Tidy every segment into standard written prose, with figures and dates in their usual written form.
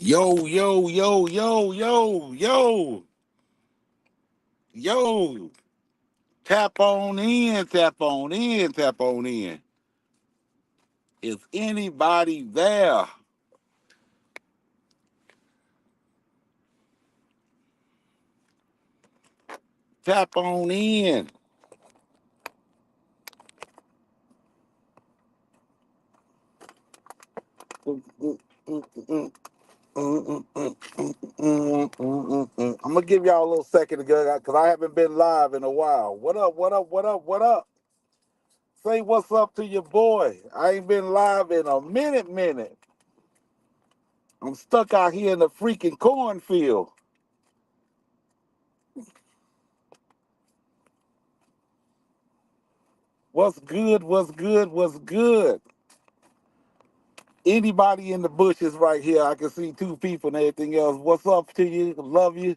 Yo, yo, yo, yo, yo, yo, yo. Tap on in, tap on in, tap on in. Is anybody there? Tap on in. I'm gonna give y'all a little second to go because I haven't been live in a while. What up? What up? What up? What up? Say what's up to your boy. I ain't been live in a minute. I'm stuck out here in the freaking cornfield. What's good? What's good? What's good? Anybody in the bushes right here, I can see two people and everything else. What's up to you? Love you.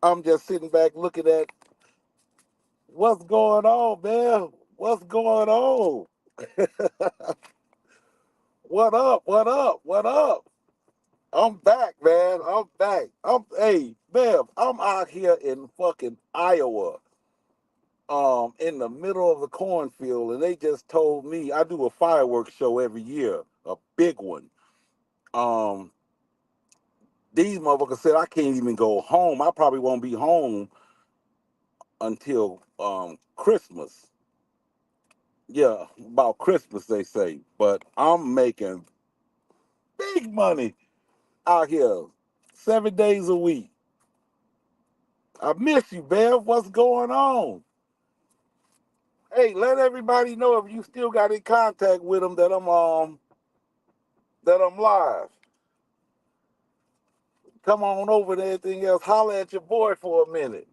I'm just sitting back looking at what's going on, man. What's going on? What up? What up? What up? I'm back, man. I'm back. Hey, man, I'm out here in fucking Iowa, in the middle of the cornfield, and they just told me I do a fireworks show every year, a big one. Um, these motherfuckers said I can't even go home. I probably won't be home until Christmas. Yeah, about Christmas they say. But I'm making big money out here, 7 days a week. I miss you, Bev. What's going on? Hey, let everybody know if you still got in contact with them that I'm live. Come on over to anything else. Holler at your boy for a minute.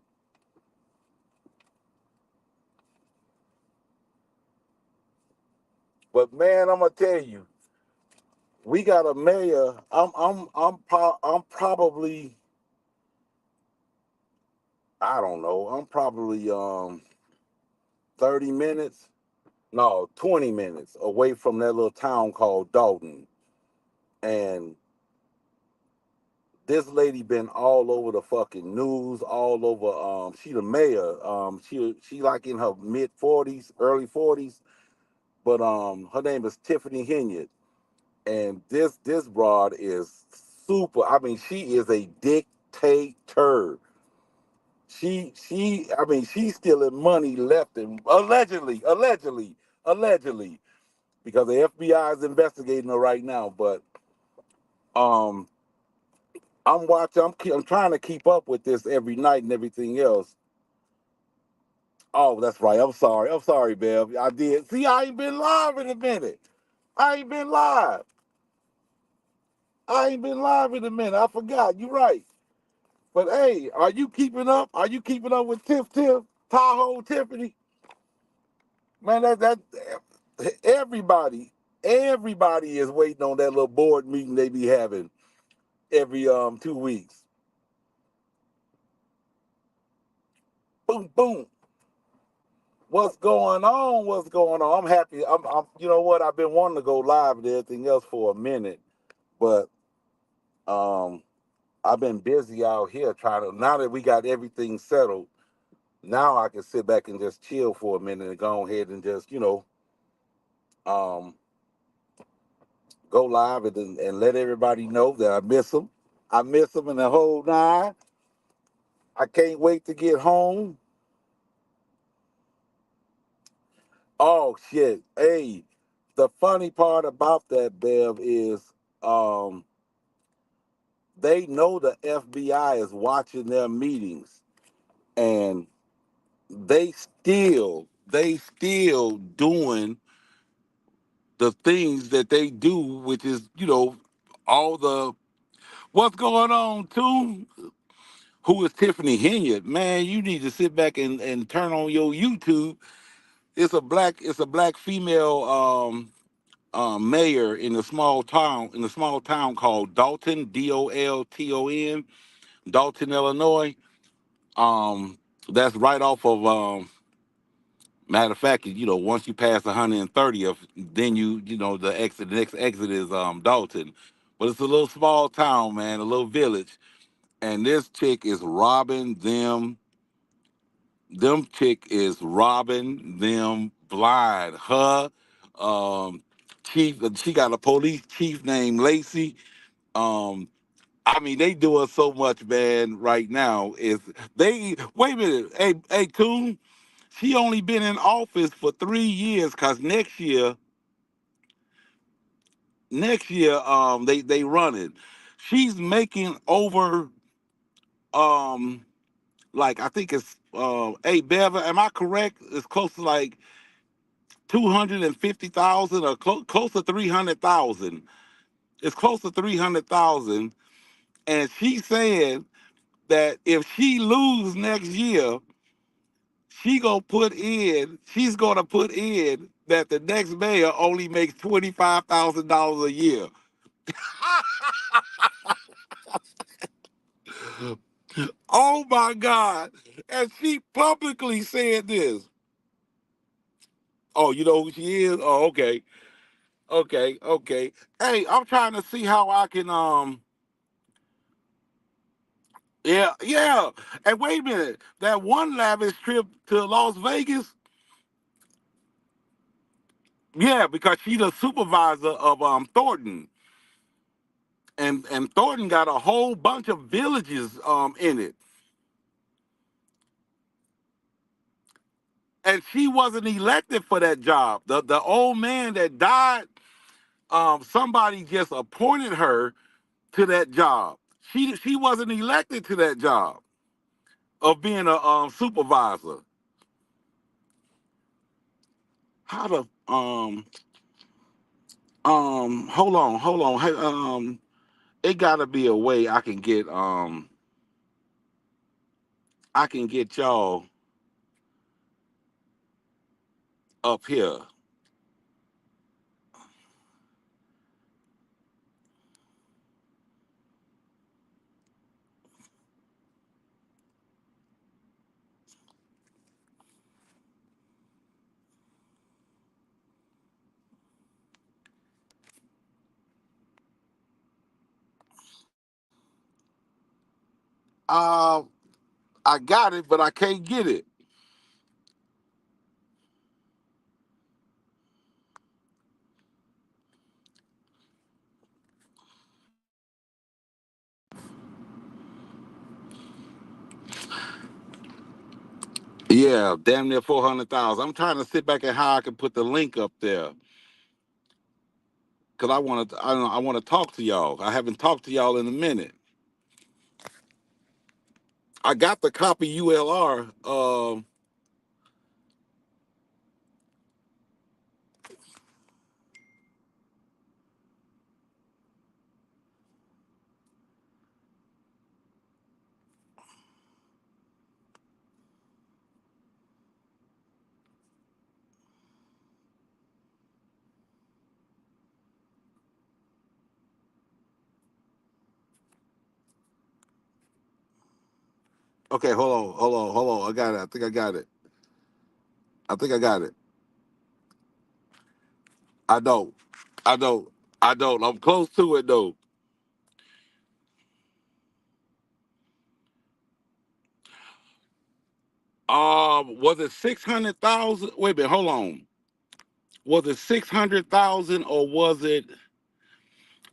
But man, I'm gonna tell you, we got a mayor. I'm probably, I don't know. I'm probably 30 minutes, no, 20 minutes away from that little town called Dolton. And this lady been all over the fucking news, all over. She the mayor. She like in her mid 40s, early 40s, but her name is Tiffany Henyard, and this broad is super. I mean, she is a dictator. I mean, she's stealing money left and allegedly, because the FBI is investigating her right now. But um, I'm watching. I'm trying to keep up with this every night and everything else. Oh, that's right. I'm sorry. I'm sorry, Bev. I did. See, I ain't been live in a minute. I ain't been live. I ain't been live in a minute. I forgot. You're right. But hey, are you keeping up? Are you keeping up with Tiff, Tahoe, Tiffany? Man, that everybody, everybody is waiting on that little board meeting they be having every 2 weeks. Boom, boom. What's going on? What's going on? I'm happy. You know what? I've been wanting to go live and everything else for a minute, but um, I've been busy out here trying to. Now that we got everything settled, now I can sit back and just chill for a minute and go ahead and just um, go live and let everybody know that I miss them. I miss them in the whole nine. I can't wait to get home. Oh shit! Hey, the funny part about that, Bev, is um, they know the FBI is watching their meetings, and they still doing the things that they do, which is all the what's going on too. Who is Tiffany Henyard? Man, you need to sit back and turn on your YouTube. It's a black female mayor in a small town called Dolton, Dolton, Dolton, Illinois. Um, that's right off of matter of fact, once you pass 130th, then the next exit is Dolton. but it's a little small town, man, a little village. And this chick is robbing them. Them chick is robbing them blind. Her, um, chief. She got a police chief named Lacey. Um, I mean, they doing so much, man. Right now is they. Wait a minute. Hey, Coon. She only been in office for 3 years. Cause next year, they running. She's making over, um, like I think it's, hey Bev, am I correct? It's close to like 250,000 or close to 300,000. It's close to 300,000, and she's saying that if she lose next year, she's gonna put in that the next mayor only makes $25,000 a year. Oh my God! And she publicly said this. Oh, you know who she is? Oh, okay, okay. Hey, I'm trying to see how I can yeah. And wait a minute, that one lavish trip to Las Vegas, yeah, because she's the supervisor of Thornton, and Thornton got a whole bunch of villages in it, and she wasn't elected for that job. The old man that died, somebody just appointed her to that job. She wasn't elected to that job of being a supervisor. How to hold on. Hey, it gotta be a way I can get y'all up here. Uh, I got it, but I can't get it. Yeah, damn near 400,000. I'm trying to sit back and how I can put the link up there because I want to talk to y'all. I haven't talked to y'all in a minute. I got the copy ULR. Okay, hold on. I got it. I think I got it. I think I got it. I don't. I don't. I don't. I'm close to it though. Was it 600,000? Wait a minute. Hold on. Was it 600,000 or was it?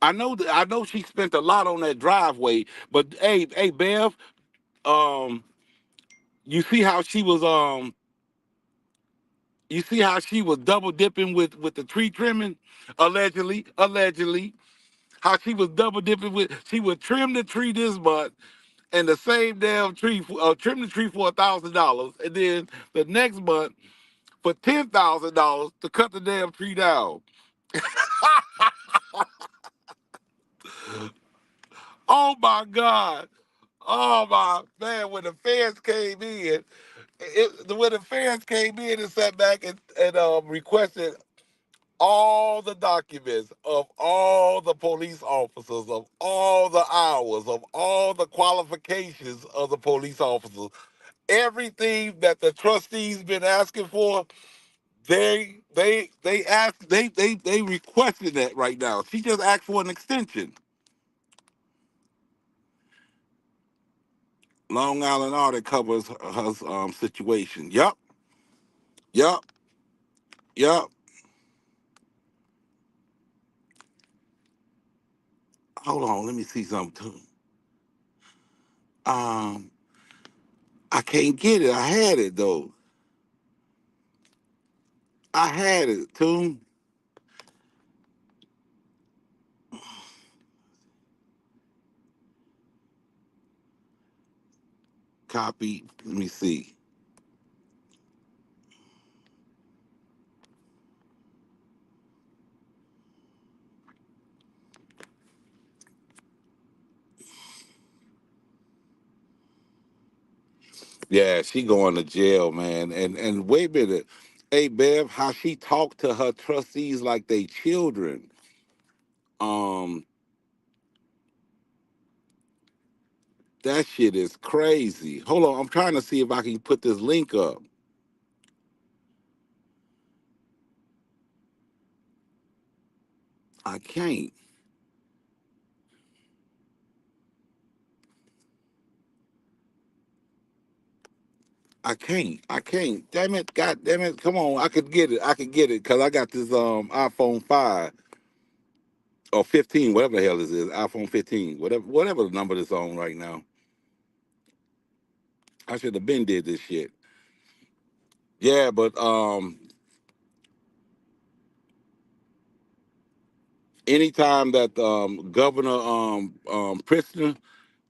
I know she spent a lot on that driveway, but hey, Bev, um, you see how she was you see how she was double dipping with the tree trimming, allegedly, how she was double dipping with she would trim the tree this month and the same damn tree trim the tree for $1,000, and then the next month for $10,000 to cut the damn tree down. Oh my God. Oh my man, when the fans came in, when the fans came in and sat back and requested all the documents of all the police officers, of all the hours, of all the qualifications of the police officers, everything that the trustees been asking for, they asked they requested that right now. She just asked for an extension. Long Island audit covers her situation. Yup, yup, yup. Hold on, let me see something too. Um, I can't get it. I had it though. I had it too. Copy. Let me see. Yeah, she going to jail, man. And wait a minute. Hey Bev, how she talked to her trustees like they children. Um, that shit is crazy. Hold on, I'm trying to see if I can put this link up. I can't. I can't. I can't. Damn it. God damn it. Come on. I could get it. I could get it because I got this iPhone 5 or 15, whatever the hell this is. iPhone 15. Whatever the number that's on right now. I should have been did this shit. Yeah, but anytime that Governor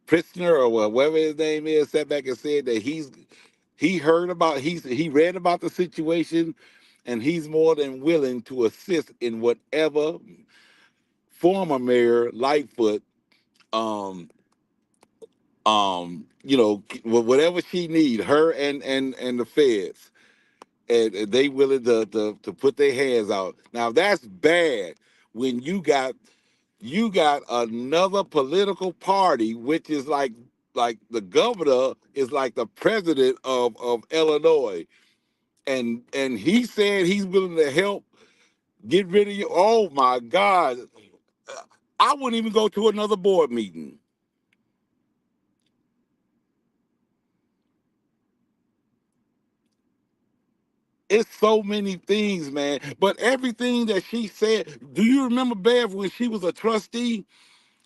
Prisoner or whatever his name is sat back and said that he read about the situation and he's more than willing to assist in whatever former mayor Lightfoot um whatever she need, her and the feds, and they willing to put their hands out. Now that's bad when you got another political party, which is like the governor is like the president of Illinois, and he said he's willing to help get rid of you. Oh my God, I wouldn't even go to another board meeting. It's so many things, man. But everything that she said, do you remember Bev when she was a trustee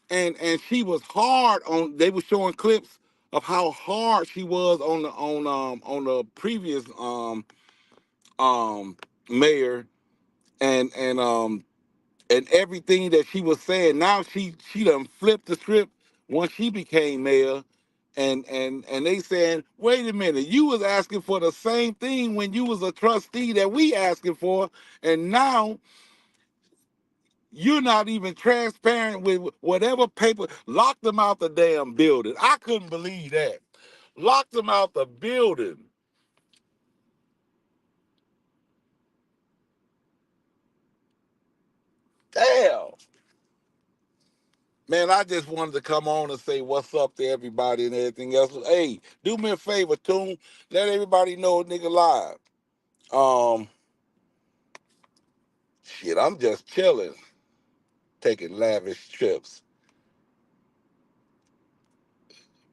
and she was hard on? They were showing clips of how hard she was on the previous um mayor and everything that she was saying. Now she done flipped the script once she became mayor. And they saying, wait a minute, you was asking for the same thing when you was a trustee that we asking for, and now you're not even transparent with whatever paper. Locked them out the damn building. I couldn't believe that. Locked them out the building. Damn. Man, I just wanted to come on and say what's up to everybody and everything else. Hey, do me a favor, Tune. Let everybody know nigga live. Um, shit, I'm just chilling, taking lavish trips.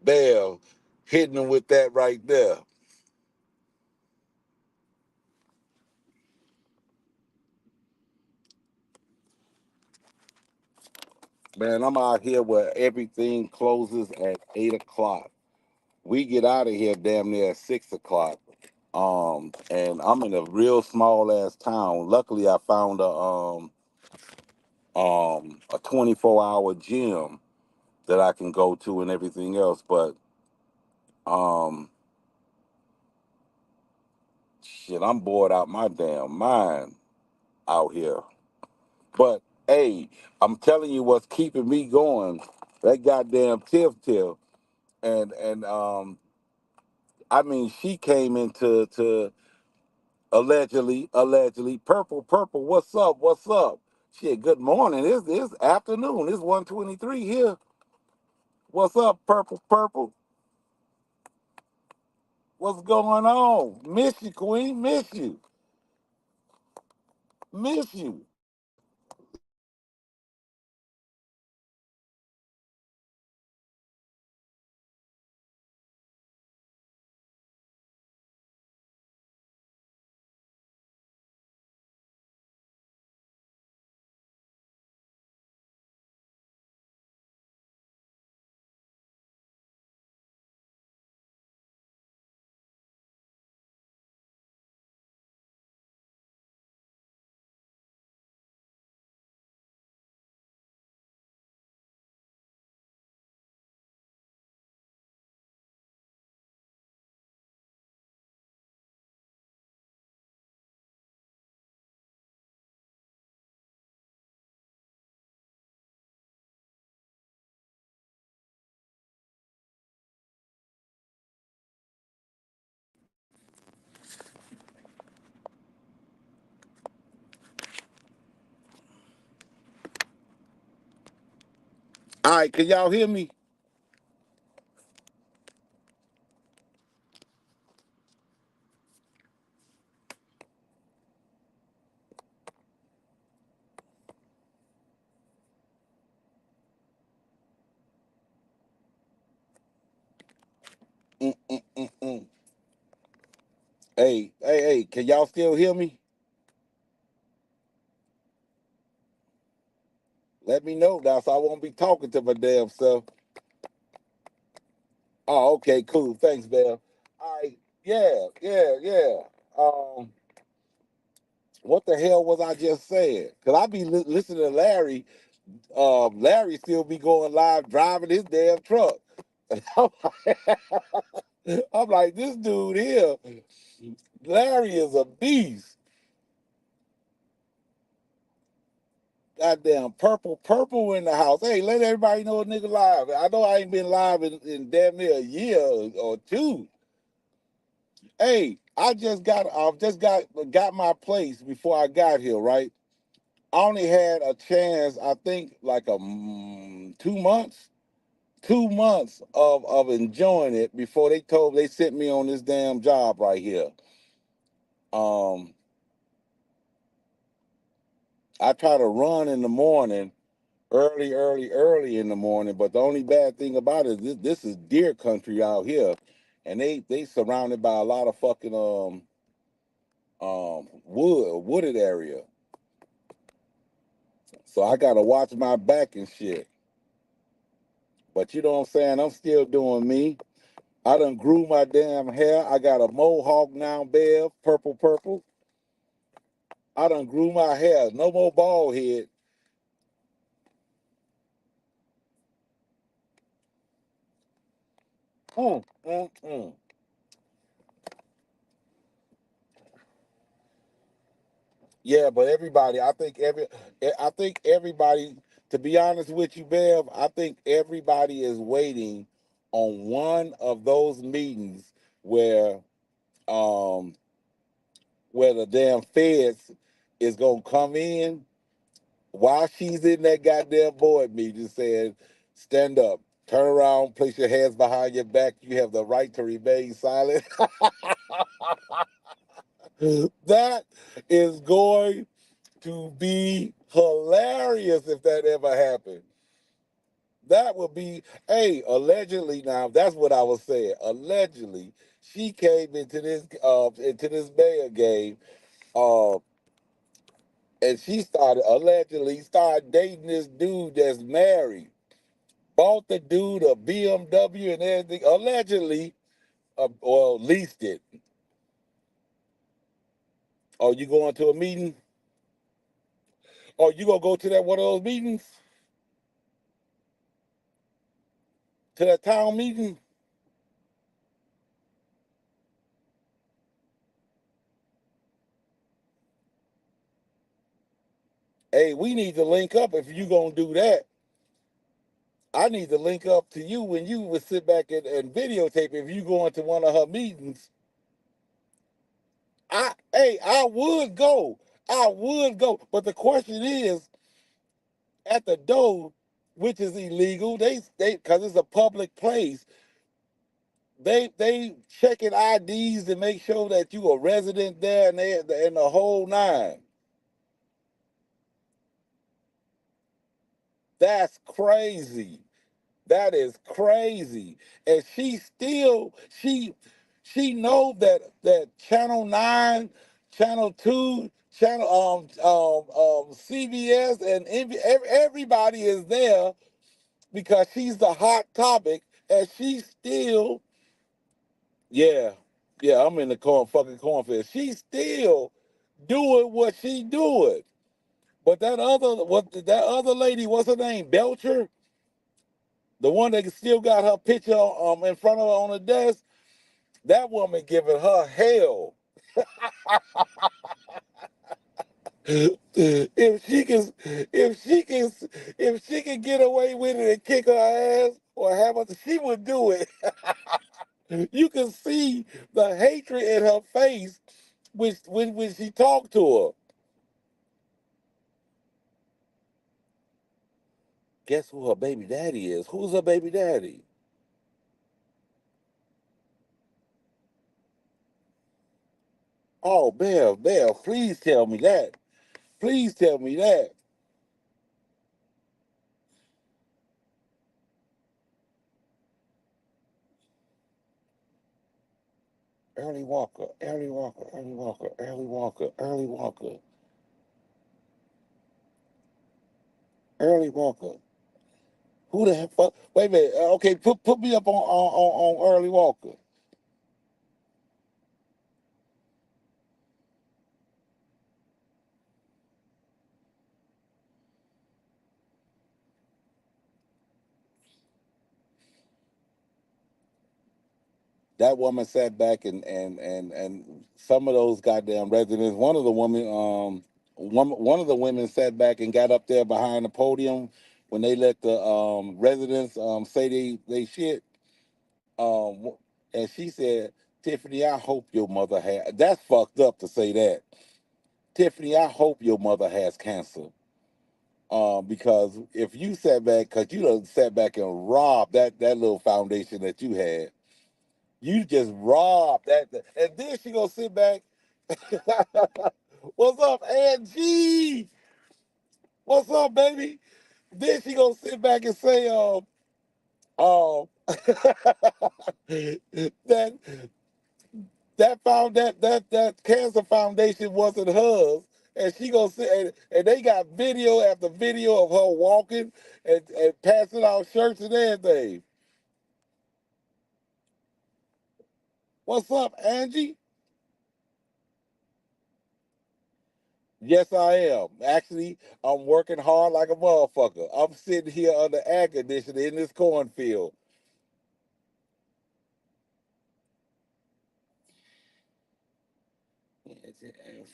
Bell hitting them with that right there. Man, I'm out here where everything closes at 8 o'clock. We get out of here damn near at 6 o'clock. And I'm in a real small ass town. Luckily, I found a 24-hour gym that I can go to and everything else. But um, shit, I'm bored out my damn mind out here. But hey, I'm telling you what's keeping me going. That goddamn Tiff, and I mean she came into to allegedly purple. What's up? What's up? Shit. Good morning. It's afternoon. It's 1:23 here. What's up, purple? What's going on? Miss you, Queen. Miss you. All right, can y'all hear me? Mm-mm-mm-mm. Hey, can y'all still hear me? Let me know now so I won't be talking to my damn self. Oh, okay, cool. Thanks, Bell. All right, yeah. Um, what the hell was I just saying? Cause I be listening to Larry. Larry still be going live driving his damn truck. I'm like, I'm like, this dude here, Larry is a beast. Goddamn purple in the house. Hey, let everybody know a nigga live. I know I ain't been live in damn near a year or two. Hey, I just got my place before I got here, right? I only had a chance, I think, like 2 months, 2 months of enjoying it before they sent me on this damn job right here. Um, I try to run in the morning, early in the morning. But the only bad thing about it is this is deer country out here, and they surrounded by a lot of fucking wooded area. So I gotta watch my back and shit. But you know what I'm saying? I'm still doing me. I done grew my damn hair. I got a mohawk now, Bev, purple. I done grew my hair. No more bald head. Mm, mm, mm. Yeah, but everybody, I think everybody, to be honest with you, Bev, I think everybody is waiting on one of those meetings where, um, where the damn feds is gonna come in while she's in that goddamn board meeting saying, stand up, turn around, place your hands behind your back, you have the right to remain silent. That is going to be hilarious if that ever happened. That would be, hey, allegedly now, that's what I was saying. Allegedly, she came into this mayor game, uh, and she started dating this dude that's married. Bought the dude a BMW and everything, allegedly, or leased it. Or you going to a meeting? Or you gonna go to that one of those meetings? To that town meeting? Hey, we need to link up if you gonna do that. I need to link up to you when you would sit back and videotape if you going to one of her meetings. I would go. I would go. But the question is, at the door, which is illegal, they because it's a public place, they checking IDs to make sure that you a resident there and the whole nine. That's crazy. That is crazy. And she know that Channel 9, Channel 2, CBS and everybody is there because she's the hot topic, and she still, yeah, yeah, I'm in the fucking cornfield. She's still doing what she doing. But that other lady, what's her name? Belcher? The one that still got her picture in front of her on the desk, that woman giving her hell. If if she can get away with it and kick her ass or have her, she would do it. You can see the hatred in her face when she talked to her. Guess who her baby daddy is? Who's her baby daddy? Oh, Bev, please tell me that. Please tell me that. Early Walker, Early Walker, Early Walker, Early Walker, Early Walker, Early Walker. Who the fuck? Wait a minute. Okay, put me up on Early Walker. That woman sat back and some of those goddamn residents. One of the women sat back and got up there behind the podium when they let the residents say they shit. Um, and she said, "Tiffany, I hope your mother had." That's fucked up to say that. Tiffany, I hope your mother has cancer. Because if you sat back, because you done sat back and robbed that little foundation that you had. You just robbed that, and then she gonna sit back. What's up, Angie? What's up, baby? Then she gonna sit back and say, that that cancer foundation wasn't hers, and she gonna say, and they got video after video of her walking and passing out shirts and everything. What's up, Angie? Yes, I am. Actually, I'm working hard like a motherfucker. I'm sitting here under air conditioning in this cornfield.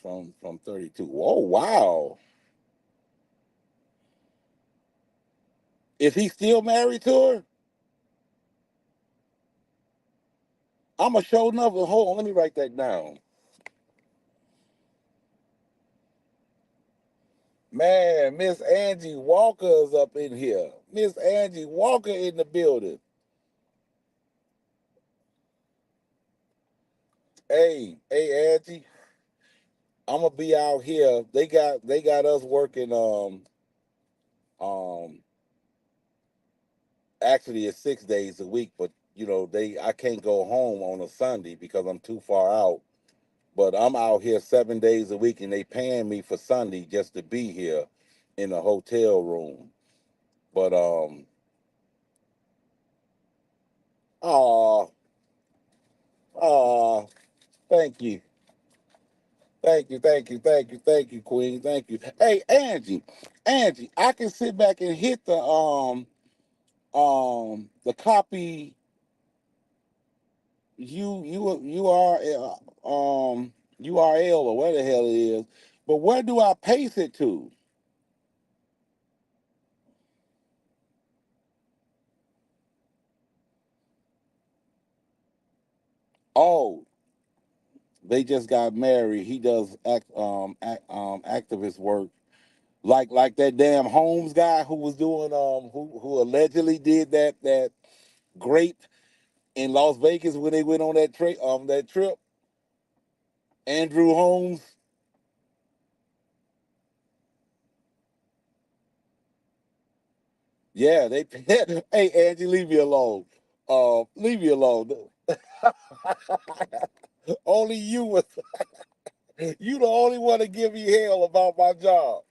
From 32. Oh wow. Is he still married to her? I'm a show enough. Hold on, let me write that down. Man, Miss Angie Walker is up in here. Miss Angie Walker in the building. Hey Angie, I'm gonna be out here. They got us working um actually it's 6 days a week, but they I can't go home on a Sunday because I'm too far out. But I'm out here 7 days a week, and they paying me for Sunday just to be here in a hotel room. But oh, oh, thank you, thank you, Queen, thank you. Hey, Angie, I can sit back and hit the copy you are URL or where the hell it is. But where do I paste it to? Oh, they just got married. He does activist work, like that damn Holmes guy who was doing who allegedly did that grape in Las Vegas when they went on that trip. Andrew Holmes. Yeah, they. Hey, Angie, leave me alone. Leave me alone. Only you was you the only one to give me hell about my job.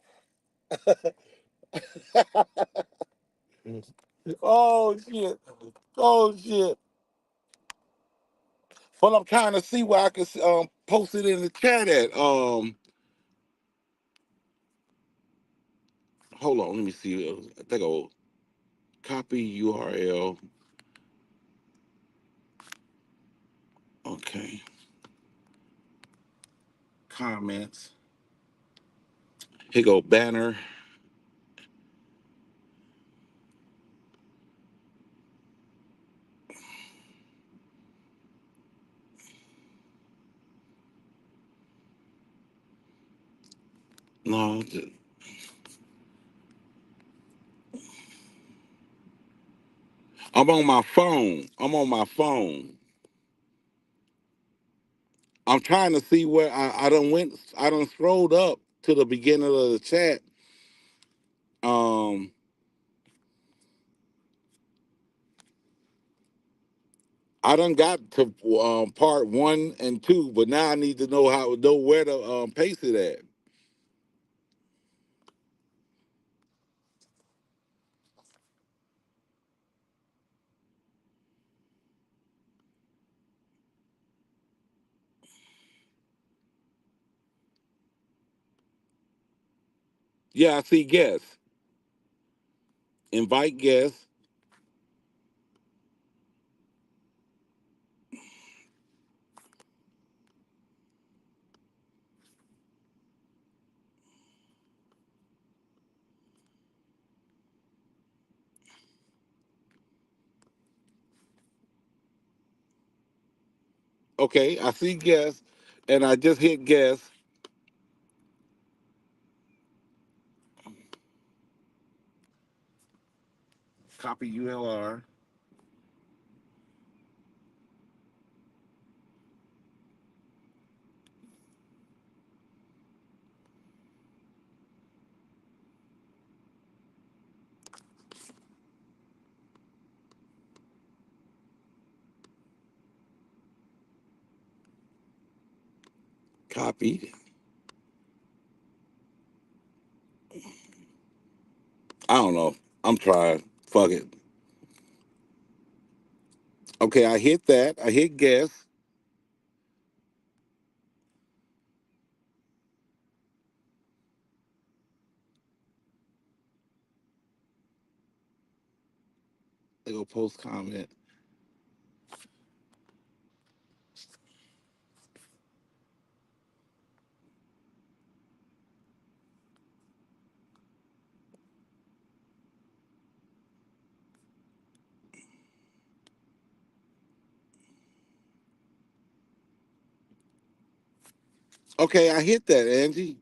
Oh shit. Oh shit. But I'm trying to see where I can post it in the chat at. Hold on, let me see. I think I'll copy URL. Okay. Comments. Here go banner. No, I'm on my phone. I'm on my phone. I'm trying to see where I done scrolled up to the beginning of the chat. Um I done got to part 1 and 2, but now I need to know where to paste it at. Yeah, I see guests. Invite guests. Okay, I see guests, and I just hit guests. Copy ULR. Copy. I don't know. I'm trying. Fuck it. Okay, I hit that. I hit guests. They go post comment. Okay, I hit that, Angie.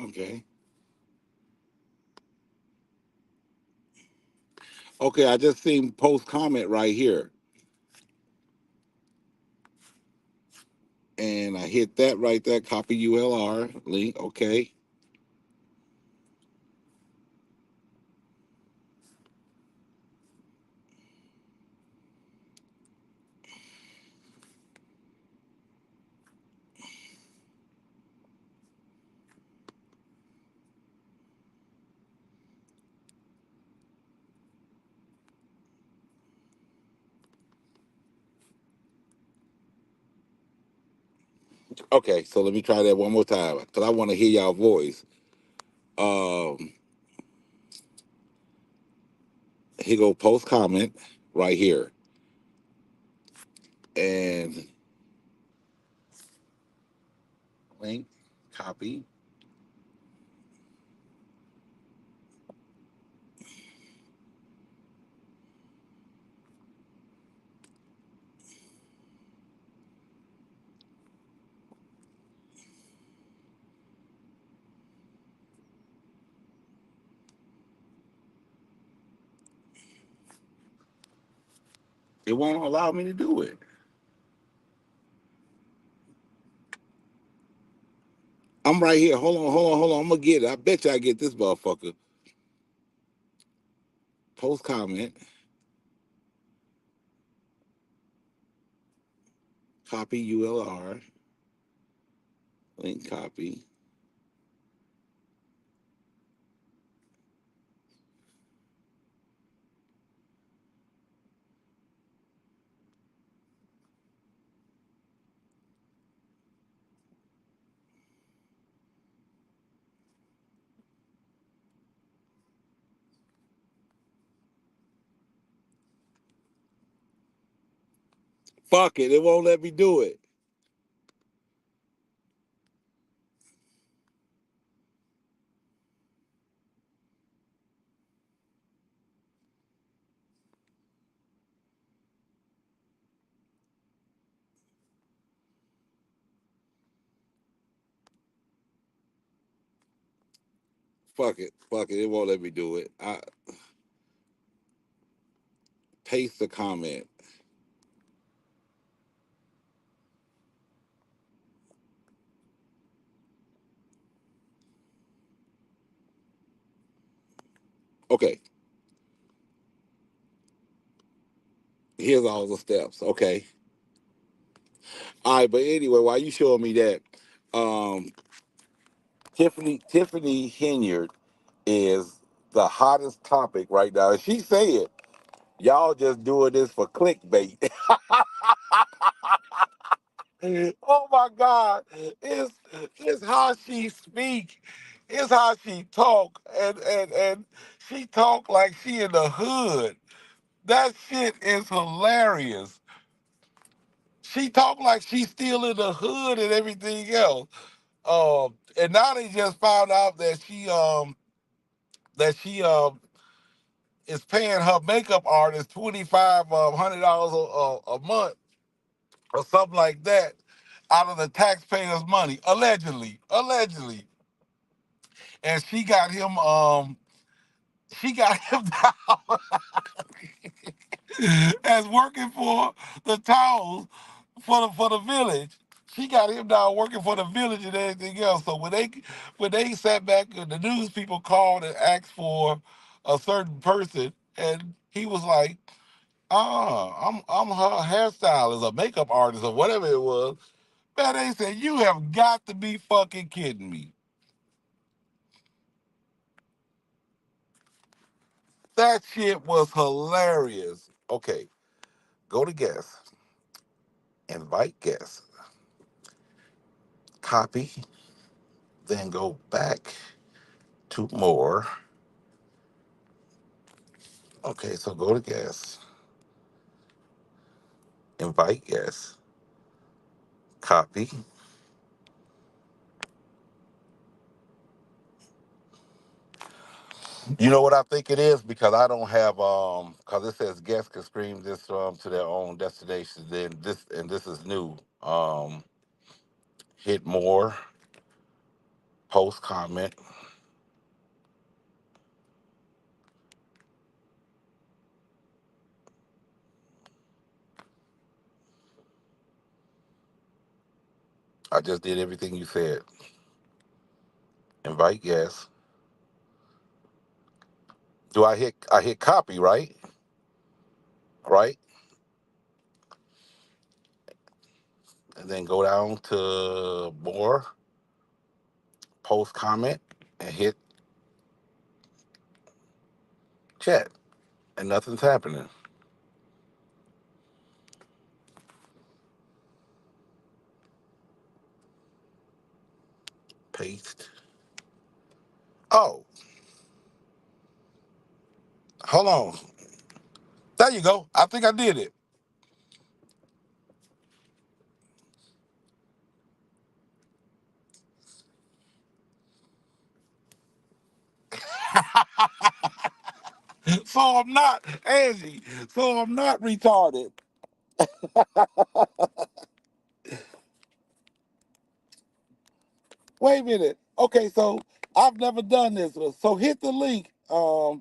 Okay. Okay, I just seen post comment right here. And I hit that right there, copy ULR link. Okay. Okay, so let me try that one more time because I want to hear y'all voice. Um, Here go post comment right here. And link, copy. It won't allow me to do it. I'm right here. Hold on. I'm gonna get it. I bet you I get this motherfucker. Post comment, copy ULR, link copy. Fuck it. It won't let me do it. Fuck it. Fuck it. It won't let me do it. I paste the comment. Okay. Here's all the steps. Okay. All right, but anyway, while you showing me that, um, Tiffany Henyard is the hottest topic right now. And she said, y'all just doing this for clickbait. Oh my God. It's how she speak. It's how she talk. And she talk like she in the hood. That shit is hilarious. She talk like she's still in the hood and everything else. And now they just found out that she is paying her makeup artist $2,500 a month or something like that out of the taxpayers' money, allegedly. And she got him down as working for the towels for the village. She got him down working for the village and everything else. So when they sat back and the news people called and asked for a certain person, and he was like, I'm her hairstylist, a makeup artist, or whatever it was. Man, they said, you have got to be fucking kidding me. That shit was hilarious. Okay, go to guest, invite guests, copy, then go back to more. Okay, so go to guest, invite guests, copy. You know what I think it is? Because I don't have because it says guests can stream this to their own destination. Then this is new. Hit more, post comment. I just did everything you said. Invite guests. Do I hit copy, right? Right? And then go down to more, post comment, and hit chat. And nothing's happening. Paste. Oh, hold on. There you go. I think I did it. So I'm not, Angie. So I'm not retarded. Wait a minute. Okay, so I've never done this. So hit the link. Because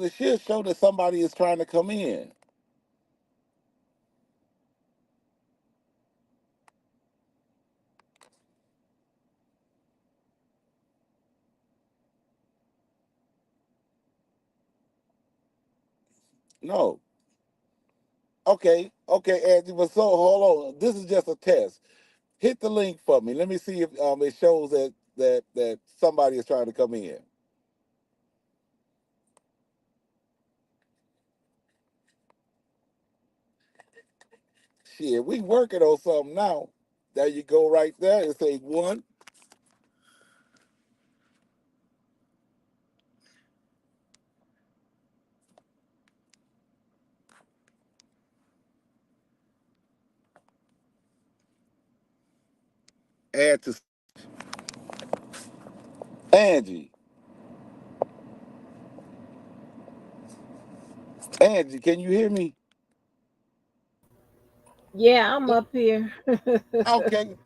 it should show that somebody is trying to come in. No. Okay, Angie. But so hold on. This is just a test. Hit the link for me. Let me see if it shows that somebody is trying to come in. Shit, we working on something now. There you go, right there. It says one. add to Angie. Angie, can you hear me? Yeah, I'm up here. Okay.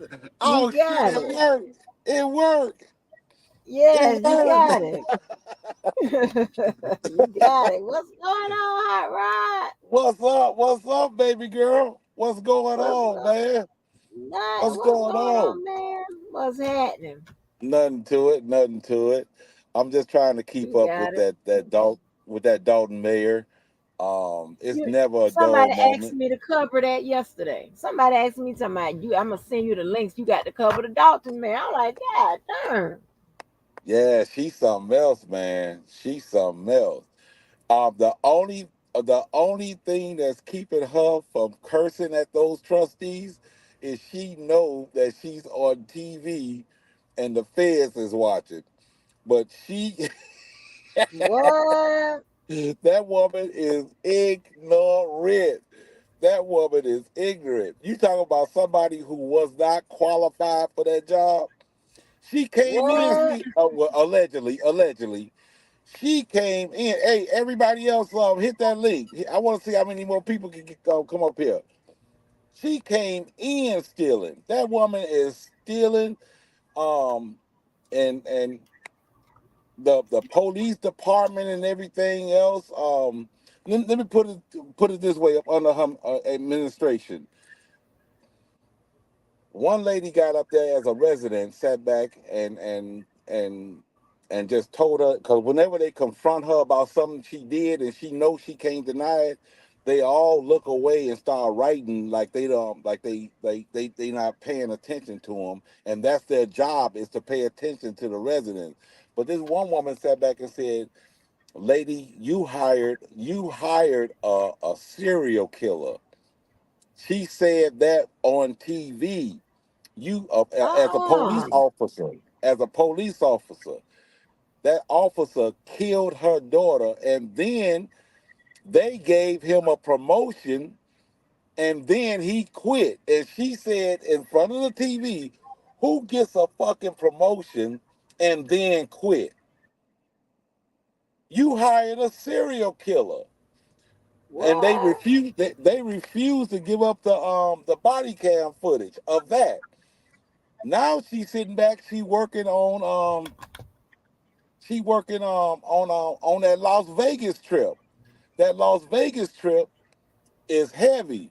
You Oh shit, got it it. worked. It worked. It Yes, you got worked. it. You got it. What's going on, Hot Rod? What's up? What's up, baby girl? What's going What's on, up? man? What's What's going going on? on, man? What's happening? Nothing to it. Nothing to it. I'm just trying to keep You up got with it. that Dalton Mayor. It's You never a dull somebody asked moment. me to cover that yesterday. Somebody asked me something about you. I'm gonna send you the links. You got to cover the Dolton, man. I'm like, God darn. Yeah, she's something else, man. She's something else. The only thing that's keeping her from cursing at those trustees is she knows that she's on TV and the feds is watching. But she What? that woman is ignorant. That woman is ignorant. You talking about somebody who was not qualified for that job? She came in, What? well, allegedly, she came in. Hey, everybody else, hit that link. I want to see how many more people can come up here. She came in stealing. That woman is stealing. Um, and the police department and everything else. Let me put it this way: up under her administration, one lady got up there as a resident, sat back and just told her, because whenever they confront her about something she did and she knows she can't deny it, they all look away and start writing like they don't, like they not paying attention to them, and that's their job, is to pay attention to the residents. But this one woman sat back and said, "Lady, you hired a serial killer." She said that on TV. You as a police Uh-uh. officer, as a police officer, that officer killed her daughter, and then they gave him a promotion, and then he quit. And she said in front of the TV, "Who gets a fucking promotion and then quit? You hired a serial killer." And they What? refused. They refused to give up the body cam footage of that. Now she's sitting back. She working on that Las Vegas trip. That Las Vegas trip is heavy.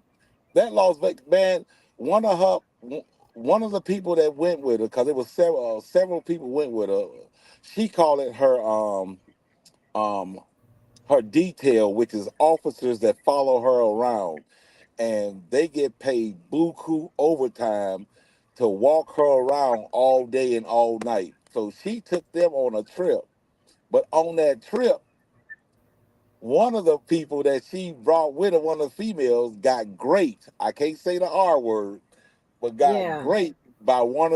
That Las Vegas man, one of her, one of the people that went with her, because it was several people went with her. She called it um her detail, which is officers that follow her around, and they get paid buku overtime to walk her around all day and all night. So she took them on a trip. But on that trip, one of the people that she brought with her, one of the females, got great. I can't say the R word, but got Yeah. great by one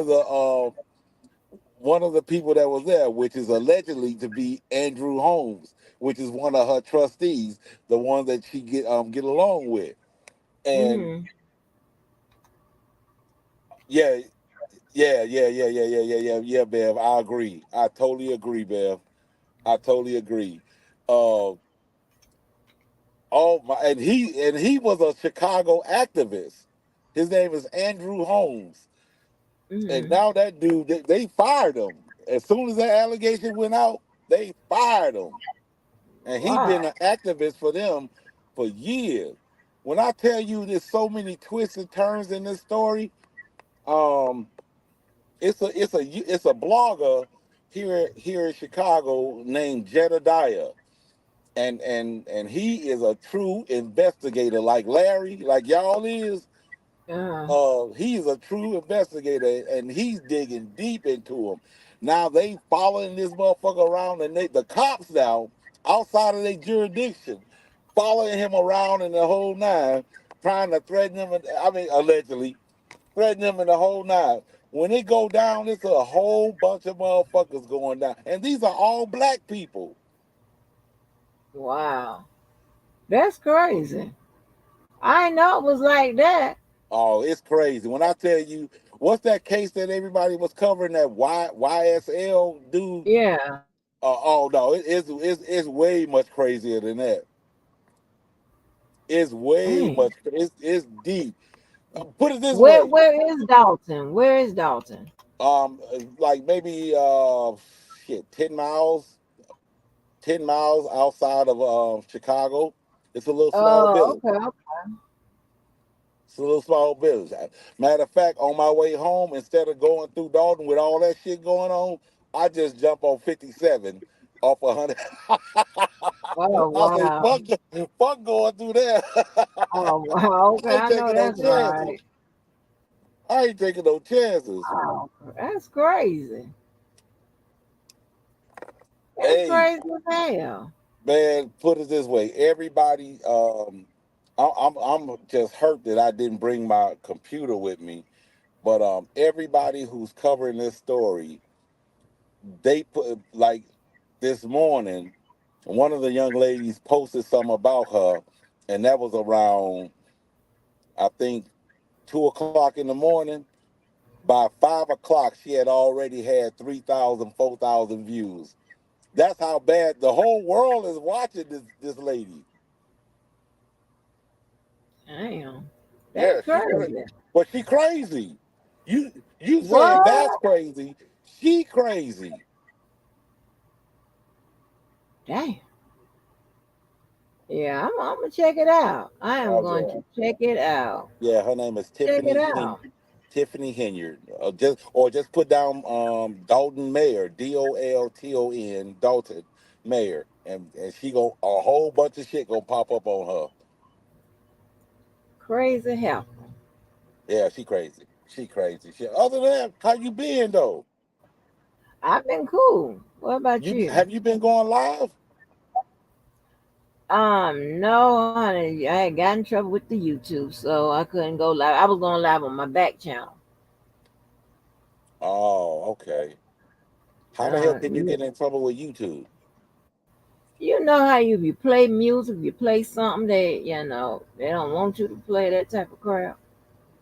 of the people that was there, which is allegedly to be Andrew Holmes, which is one of her trustees, the one that she get along with. And Mm. yeah, yeah, Bev. I agree. I totally agree, Bev. I totally agree. Uh, Oh my! And he was a Chicago activist. His name is Andrew Holmes, and Mm. now that dude, they fired him as soon as that allegation went out. They fired him, and he Wow. been an activist for them for years. When I tell you, there's so many twists and turns in this story. Um, it's a blogger here in Chicago named Jedediah, and he is a true investigator, like Larry, like y'all is. Uh, He's a true investigator, and he's digging deep into him. Now they following this motherfucker around, and the cops now outside of their jurisdiction, following him around in the whole nine, trying to threaten him. I mean, allegedly threaten him in the whole nine. When it go down, it's a whole bunch of motherfuckers going down, and these are all black people. wow. That's crazy. I didn't know it was like that. Oh, it's crazy. When I tell you, What's that case that everybody was covering? That YSL dude. Yeah. Oh no, it's way much crazier than that. It's way Dang. much. It's deep. Put it this Where way. where is Dalton? Where is Dalton? Like maybe 10 miles, 10 miles outside of Chicago. It's a little small Oh, village. okay. It's a little small village. Matter of fact, on my way home, instead of going through Dolton with all that shit going on, I just jump on 57 off 100. Oh I say, wow. fuck going through there. Oh wow. Okay, I ain't I know taking no that's chances. right. I ain't taking no chances. Oh, that's crazy. That's Hey, crazy as hell. man, put it this way. Everybody, I'm just hurt that I didn't bring my computer with me. But everybody who's covering this story, they put like this morning, one of the young ladies posted something about her, and that was around I think 2 o'clock in the morning. By 5 o'clock, she had already had 3,000, 4,000 views. That's how bad the whole world is watching this lady. Damn. That's Yeah, crazy. but she crazy. You you saying that's What? crazy? She crazy. Damn. Yeah, I'm gonna check it out. I am Oh going yeah. to check it out. Yeah, her name is Check it out. Tiffany Henyard. Just put down Dalton Mayer, Dolton Dalton Mayer, and she go a whole bunch of shit gonna pop up on her. Crazy hell. Yeah, she crazy. She crazy. Other than that, how you been though? I've been cool. What about You you? have you been going live? No, honey. I had got in trouble with the YouTube, so I couldn't go live. I was going live on my back channel. Oh, okay. How the hell can you You, get in trouble with YouTube? you know how you play music, you play something that they don't want you to play that type of crap.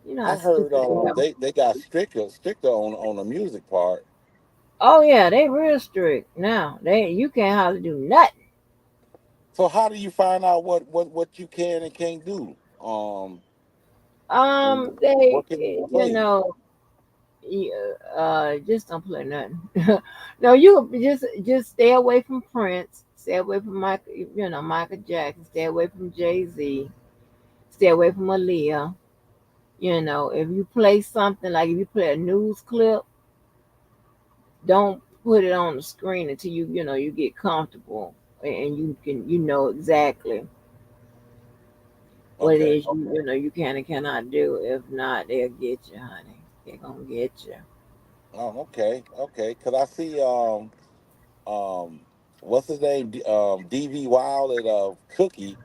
You know how I heard stupid they are. they got stricter on the music part. Oh yeah, they real strict now. You can't hardly do nothing. So how do you find out what you can and can't do? And They what can you you play? know just don't play nothing. No, you just stay away from Prince, stay away from Michael Jackson, stay away from Jay-Z, stay away from Aaliyah. If you play something like if you play a news clip, don't put it on the screen until you get comfortable and you can exactly what it Okay. is you can and cannot do. If not, they'll get you, honey. They're gonna get you. Oh, okay. Okay. Cause I see um what's his name? DV Wild and Cookie.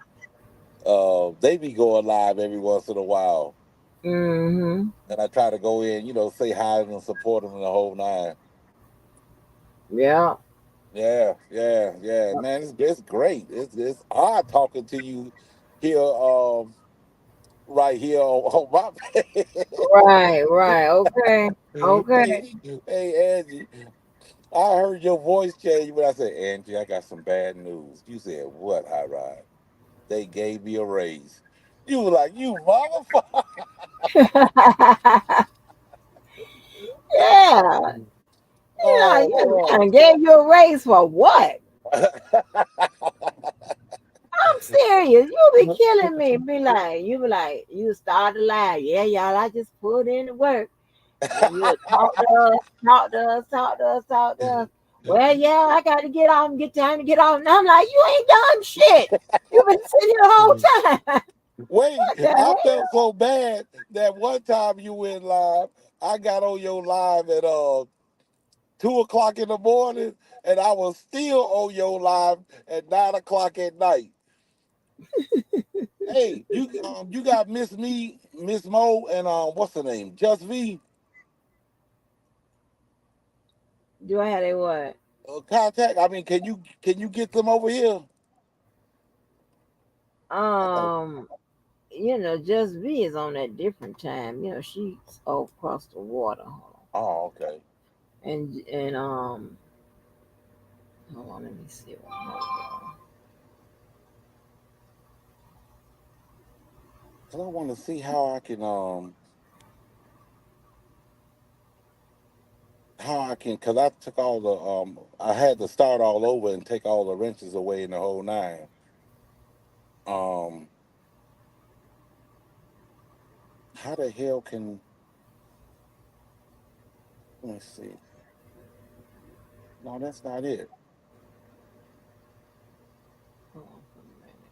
They be going live every once in a while. Mm-hmm. And I try to go in, say hi and support them in the whole nine. Yeah. Yeah, yeah, yeah. Man, it's great. It's odd talking to you here, right here on my page. Right, right. Okay. Okay. Hey, Angie, I heard your voice change when I said, Angie, I got some bad news. You said, what, High Ride? They gave me a raise. You were like, you motherfucker. Yeah. Oh, You gave you a raise for what? I'm serious. You be killing me. You start to lie. Yeah, y'all, I just put in the work. And you talk to us, talk to us, talk to us, talk to us. Well, yeah, I got to get off and get time to get off. And I'm like, you ain't done shit. You've been sitting here the man. whole time. Wait, What the I hell? felt so bad that one time you went live, I got on your live at 2 o'clock in the morning, and I was still on your live at 9 o'clock at night. Hey, you got Miss Mo, and what's her name? Just V Do I have a what? contact. I mean, can you get them over here? I gotta. Um, Just V is on that different time. She's across the water. Oh, okay. And hold on, let me see. Cause I want to see how I can, cause I took all the I had to start all over and take all the wrenches away in the whole nine. Um, how the hell can, let me see. No, that's not it. Hold on for a minute.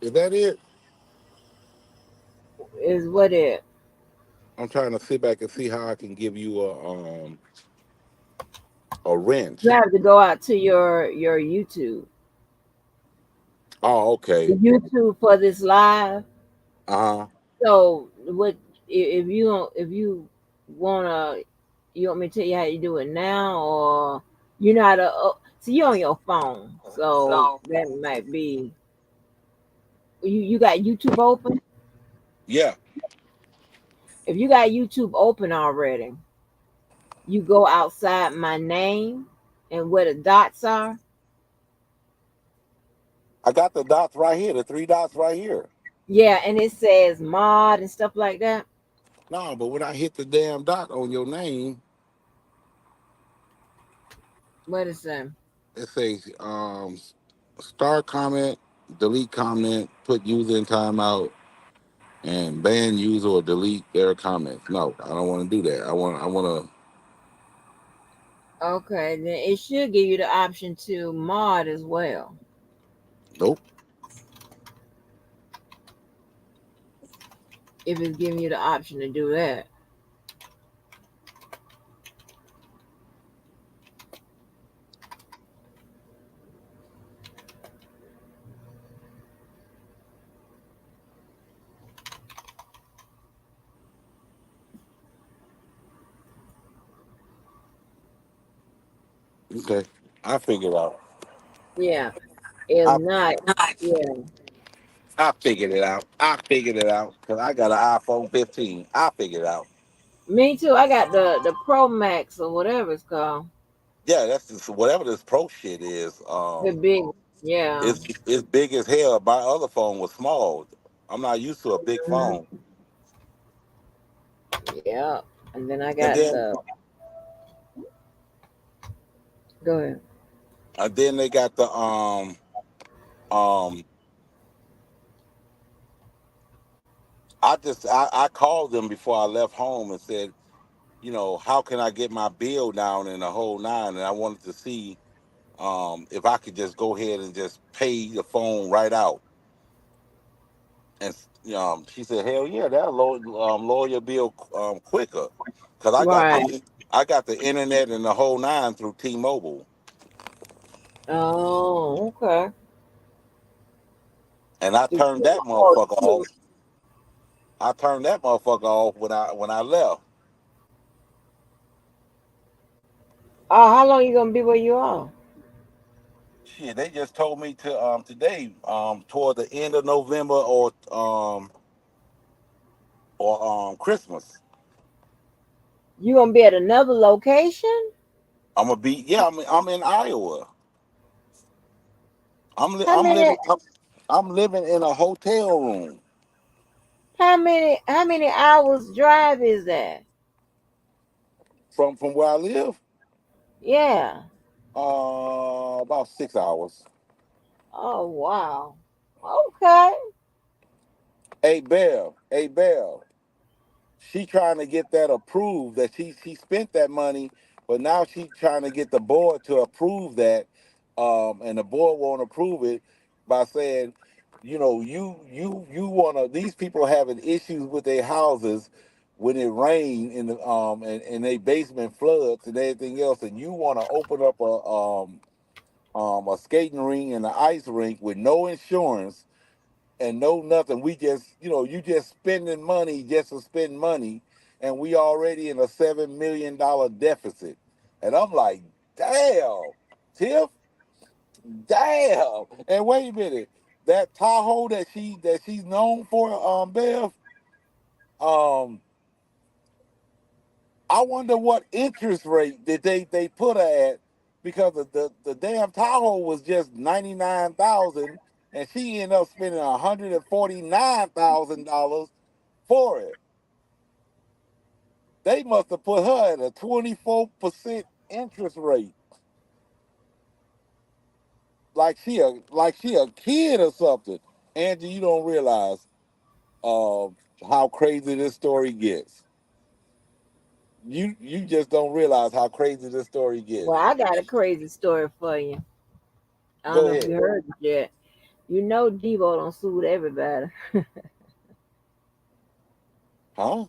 Is that it? Is what it? I'm trying to sit back and see how I can give you a You wrench. have to go out to your YouTube. Oh, The okay. YouTube for this live. Uh huh. So what if you wanna you want me to tell you how you do it now, or you know how to see you on your phone, so So that might be you got YouTube open. yeah, If you got YouTube open already, you go outside my name and where the dots are. I got the dots right here. The three dots right here. Yeah, and it says mod and stuff like that. No, but when I hit the damn dot on your name, What is that? it says start comment, delete comment, put user in timeout, and ban user or delete their comments. No, I don't want to do that. I want to. Okay, then it should give you the option to mod as well. Nope. If it's giving you the option to do that. Okay, I figured out. Yeah. If I not, yeah. I figured it out. I figured it out because I got an iPhone 15. I figured it out. Me too. I got the Pro Max or whatever it's called. Yeah, that's just whatever this pro shit is. The big, yeah. It's big as hell. My other phone was small. I'm not used to a big Mhm. phone. Yeah. And then I And got then the go ahead. they got the um I called them before I left home and said, how can I get my bill down in the whole nine? And I wanted to see if I could just go ahead and just pay the phone right out. And she said, "Hell yeah, that'll lower your bill quicker, cause Right. I got the internet and the whole nine through T-Mobile, Oh, okay. and I turned that motherfucker off. I turned that motherfucker off when I left. Oh, how long you gonna be where you are? Shit, they just told me to today toward the end of November or Christmas. You gonna be at another location? I'm gonna be yeah. I'm in Iowa. I'm li- How I'm many living I'm living in a hotel room how many hours drive is that? from where I live. Yeah. About 6 hours. Oh wow. Okay. Hey Bev, she trying to get that approved. That she spent that money, but now she trying to get the board to approve that, and the board won't approve it by saying, you wanna these people having issues with their houses when it rain in the and they basement floods and everything else, and you want to open up a skating rink and an ice rink with no insurance and no nothing. We just, you just spending money just to spend money, and we already in a $7 million deficit. And I'm like, damn. Tiff, damn. And wait a minute, that Tahoe that she's known for, Bev, um, I wonder what interest rate did they put her at, because the damn Tahoe was just 99,000, and she ended up spending $149,000 for it. They must have put her at a 24% interest rate, like she a kid or something. Angie, you don't realize uh, how crazy this story gets. You just don't realize how crazy this story gets. Well, I got a crazy story for you. I don't Go know if you ahead. heard it yet. You know Debo don't suit everybody. Huh?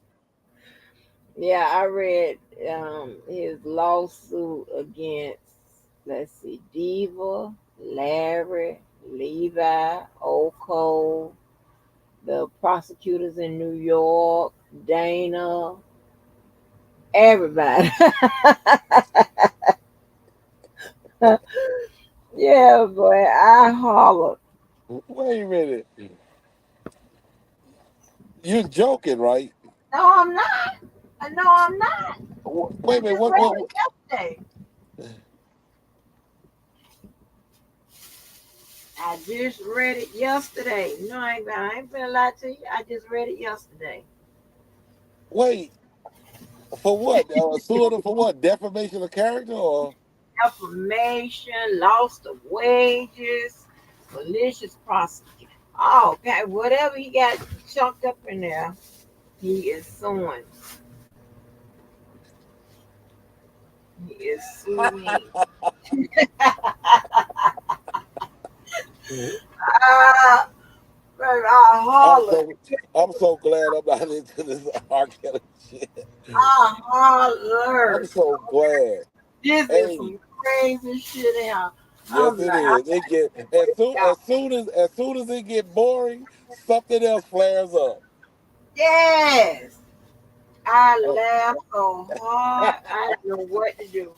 Yeah, I read his lawsuit against, let's see, Diva, Larry, Levi, Oko, the prosecutors in New York, Dana, everybody. Yeah, boy, I hollered. Wait a minute. You're joking, right? No, I'm not. No, I'm not. Wait I a minute. just What? read What? it yesterday. I just read it yesterday. No, I ain't gonna lie to you. I just read it yesterday. Wait. For what? Suing her for what? Defamation of character, or? Defamation, loss of wages, malicious prosecution. Oh, okay, whatever he got chucked up in there, he is suing. He is suing. Ah, baby, I I'm hollered. so I'm so glad I'm not into this R. Kelly shit. I I'm hollered. so glad. This is Hey, some crazy shit here. yes I'm it like, I is. It get got as soon as it get boring, something else flares up. yes. I Oh, laughed so hard, I didn't know what to do.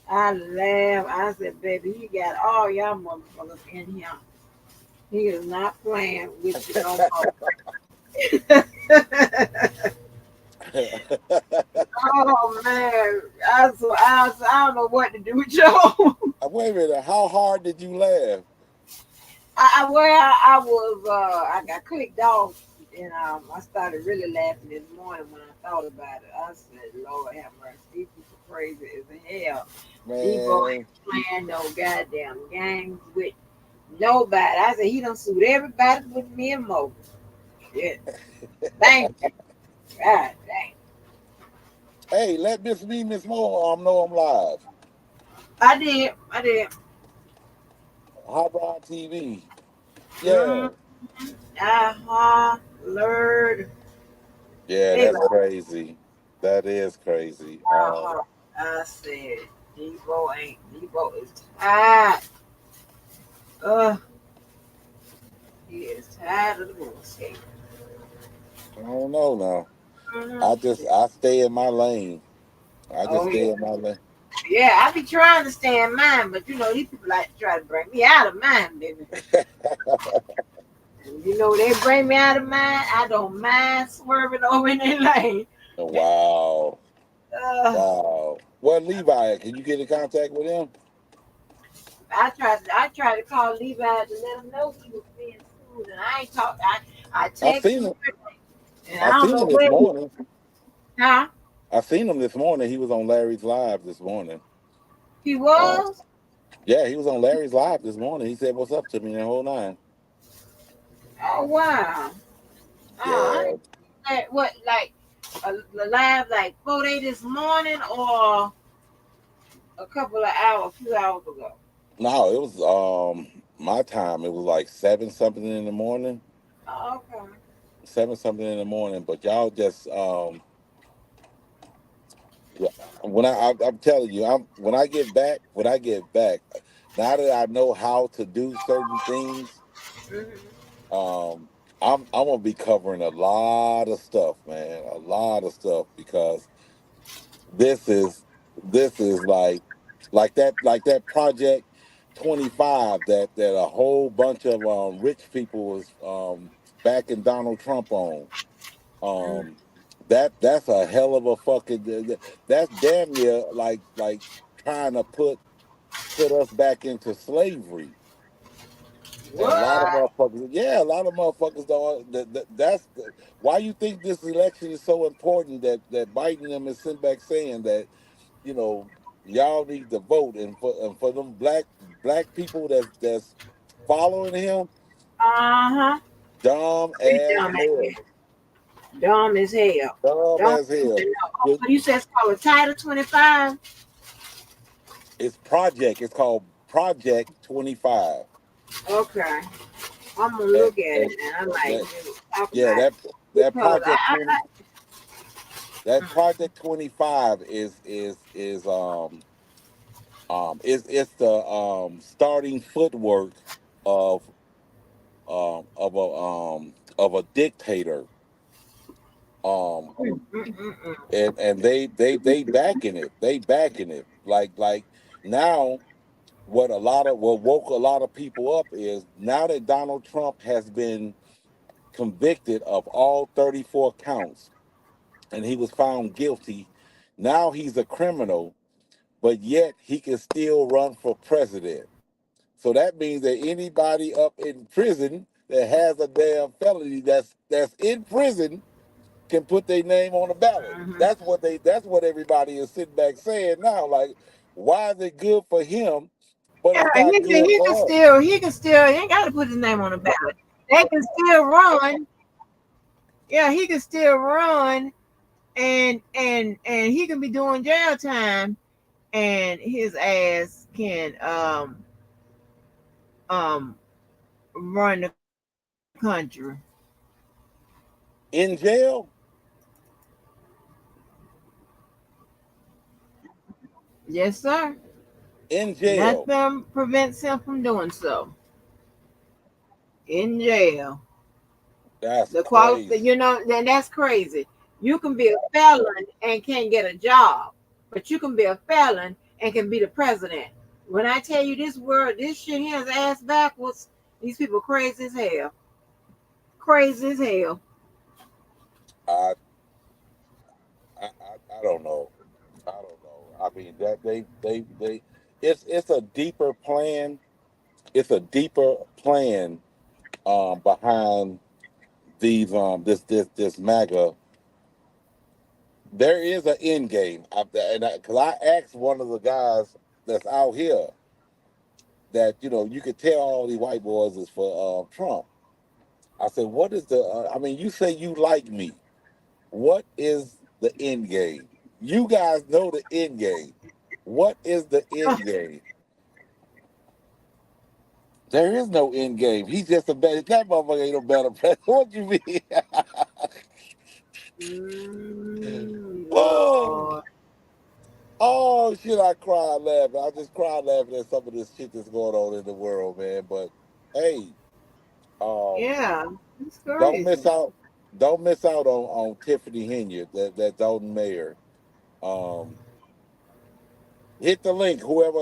I laughed. I said, baby, he got all y'all motherfuckers in here. He is not playing with you no more. Oh man. I don't know what to do with y'all. wait a minute. How hard did you laugh? I was I got clicked off and I started really laughing this morning when I thought about it. I said, Lord have mercy, these people crazy as hell. Debo Man, ain't playing no goddamn games with nobody. I said he done sued everybody with me and Mo. Shit. Thank you. God dang. hey, let Miss Mo know I'm live. I did. I did. Hot Rod TV. Mm, Yeah. I hollered. Yeah, Baby, that's crazy. That is crazy. I said, Debo is tired. Uh, he is tired of the bullshit. I don't know now. Mm-hmm. I stay in my lane. I just Oh stay yeah. in my lane. Yeah, I be trying to stay in mine, but you know, these people like to try to bring me out of mine, baby. And you know, they bring me out of mine, I don't mind swerving over in their lane. Wow. Uh, Wow. What Levi at? Can you get in contact with him? I tried to call Levi to let him know he was being sued, and I ain't talk. I I text seen him, him. and I I don't seen know him this where he, morning. huh? I seen him this morning. He was on Larry's Live this morning. He Uh, was. yeah, he was on Larry's Live this morning. He said, "What's up to me?" The whole nine. Oh wow. I Yeah. what like a live like 4 day this morning or a couple of hours, a few hours ago. No, it was my time. It was like seven something in the morning. Oh, okay. Seven something in the morning. But y'all just yeah, I'm telling you, when I get back, now that I know how to do certain things, Hmm. um, I'm gonna be covering a lot of stuff, man, a lot of stuff, because this is this is like like that project 25 that a whole bunch of rich people was backing Donald Trump on. Um, that's a hell of a fucking. That's damn near like trying to put us back into slavery. And a lot of What? motherfuckers, yeah, a lot of motherfuckers don't. Why you think this election is so important that Biden and them is sitting back saying that, you know, y'all need to vote, and for them black people that's following him, Uh-huh. dumb Pretty as dumb, ain't hell, it? Dumb as hell. dumb Dumb as as hell. hell. Oh, It- so you said it's called Title 25? It's called Project 25, Okay. I'm gonna and look at it and and I might that talk yeah about it. that Because Project 20 that mm, Project 25 it's the starting footwork of of a dictator, um mm. and they backing it, like now. What woke a lot of people up is now that Donald Trump has been convicted of all 34 counts and he was found guilty. Now he's a criminal, but yet he can still run for president. So that means that anybody up in prison that has a damn felony that's in prison can put their name on the ballot. Mm-hmm. That's what everybody is sitting back saying now. Like, why is it good for him, but Yeah, it's not good for us? he ain't gotta put his name on the ballot. They can still run. Yeah, he can still run and he can be doing jail time and his ass can um run the country. In jail, Yes, sir. in jail. Nothing prevents him from doing so. In jail. That's The quality, crazy. you know, then that's crazy. You can be a felon and can't get a job, but you can be a felon and can be the president. When I tell you this world, this shit here is ass backwards. These people crazy as hell. Crazy as hell. I I don't know. I don't know. I mean that they it's a deeper plan. It's a deeper plan behind these this MAGA. There is an end game. Because I asked one of the guys that's out here that you could tell all these white boys is for Trump. I said, what is the? I mean, you say you like me. What is the end game? You guys know the end game. What is the end game? There is no end game. He's just a better. That motherfucker ain't no better president. What you mean? oh, Lord. oh shit! I cried laughing. I just cried laughing at some of this shit that's going on in the world, man. But hey, um, Yeah, it's don't crazy. miss out. Don't miss out on Tiffany Henyard, that Dolton mayor. Um, hit the link. Whoever.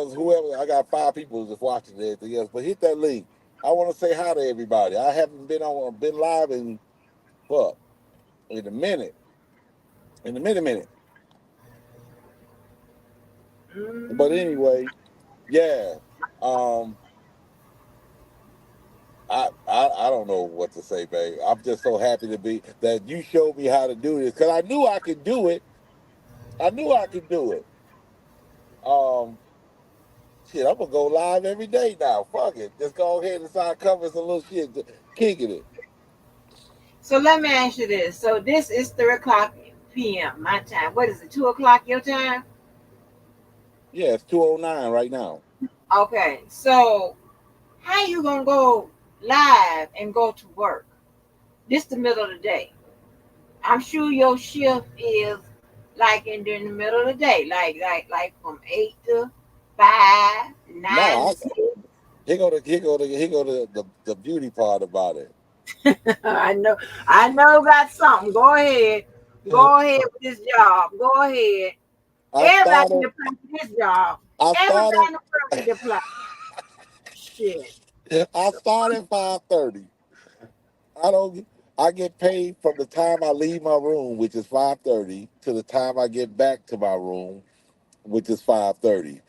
I got 5 people that's watching everything else, but hit that link. I want to say hi to everybody. I haven't been live in fuck in a minute. In a minute. But Mm, anyway, yeah. Um, I don't know what to say, babe. I'm just so happy to be that you showed me how to do this because I knew I could do it. I knew I could do it. Um, shit, I'm gonna go live every day now. Fuck it, just go ahead and start covering some little shit, kicking it. so let me ask you this. So this is 3 o'clock p.m. my time. What is it? 2 o'clock your time? Yeah, it's 2:09 right now. Okay. So how you gonna go live and go to work? This the middle of the day. I'm sure your shift is like in during the middle of the day, like from 8 to 5, nine No, to 6. the beauty part about it. I know got something. Go ahead. Go ahead with this job. Go ahead. I Everybody need started. to apply for this job. I Everybody started. in the world need to apply. Shit. I started 5:30. I don't. I get paid from the time I leave my room, which is 5:30, to the time I get back to my room, which is 5:30.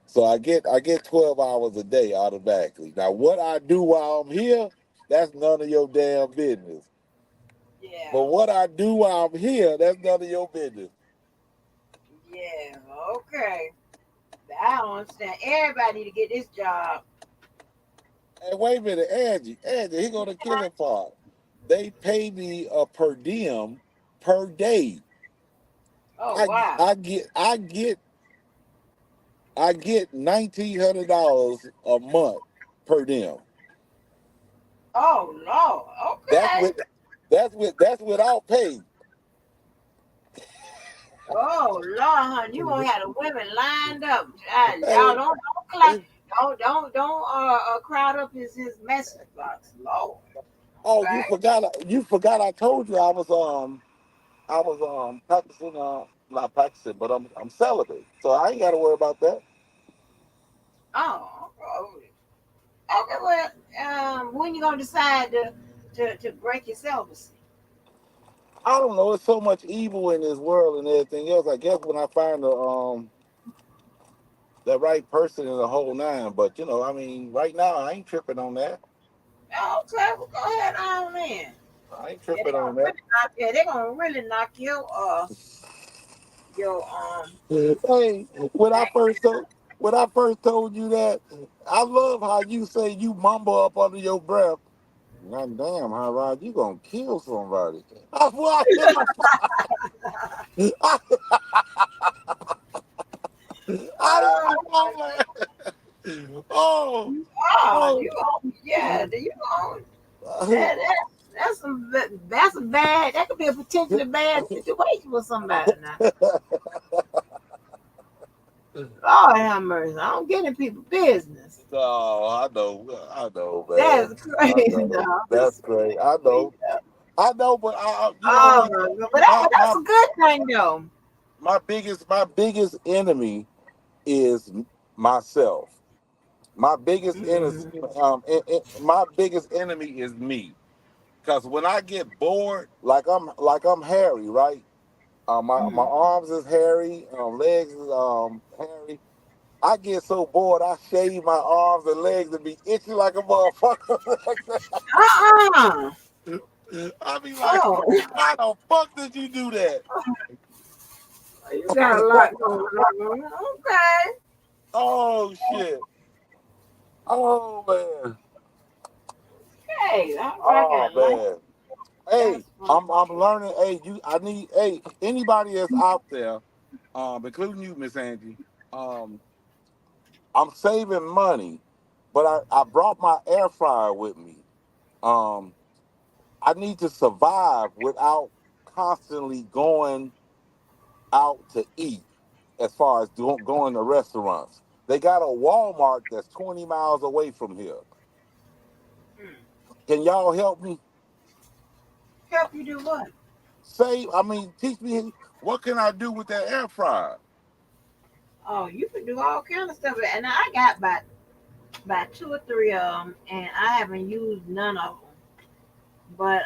So I get 12 hours a day automatically. Now, what I do while I'm here, that's none of your damn business. Yeah. But what I do while I'm here, that's none of your business. Yeah. Okay. I don't understand. Everybody need to get this job. And wait a minute, Angie, here go the killing part. They pay me a per diem per day. Oh I wow. I get I get I get $1,900 a month per diem. Oh Lord. That's Okay. with that's without pay. Oh Lord, honey, you gonna have the women lined up. Y'all Hey, don't crowd up his message box. Lord. oh, Okay. you forgot I told you I was practicing not practicing, but I'm celibate. So I ain't gotta worry about that. Oh. Okay. Well, when you gonna decide to break your celibacy? I don't know, it's so much evil in this world and everything else. I guess when I find the right person in the whole nine, but I mean, right now I ain't tripping on that. Okay. Well, go ahead on then. I ain't Yeah, tripping on that. they gonna really knock your Hey, back. when I first told you that, I love how you say you mumble up under your breath. God damn, how Rod, you gonna kill somebody? That's why I, I, Oh, I'm like, oh, God, oh, you gonna yeah, you gonna that, that that's a bad that could be a potentially bad situation for somebody now. Lord have mercy. I don't get in people's business. no, I know, man. That's I crazy, know. dog. That's great. I know, but you know Oh what? my God. My But that's my a good thing though. my biggest enemy is myself. Mm-hmm. My biggest enemy is me. Cause when I get bored, like I'm hairy, right? My Mm-hmm. arms is hairy, legs is hairy. I get so bored, I shave my arms and legs and be itchy like a motherfucker. Uh-uh. I be like, Oh, why the fuck did you do that? you got a lot going on. Okay. Oh shit. Oh man. Hey, I Oh got like man. Hey, that's fun. I'm learning. Hey, I need. Hey, anybody that's out there, including you, Miss Angie. Um, I'm saving money, but I brought my air fryer with me. Um, I need to survive without constantly going out to eat. As far as going to restaurants, they got a Walmart that's 20 miles away from here. Mm. Can y'all help me? Help you do what? Teach me what can I do with that air fryer? Oh, you can do all kind of stuff. And I got about two or three of them, and I haven't used none of them. But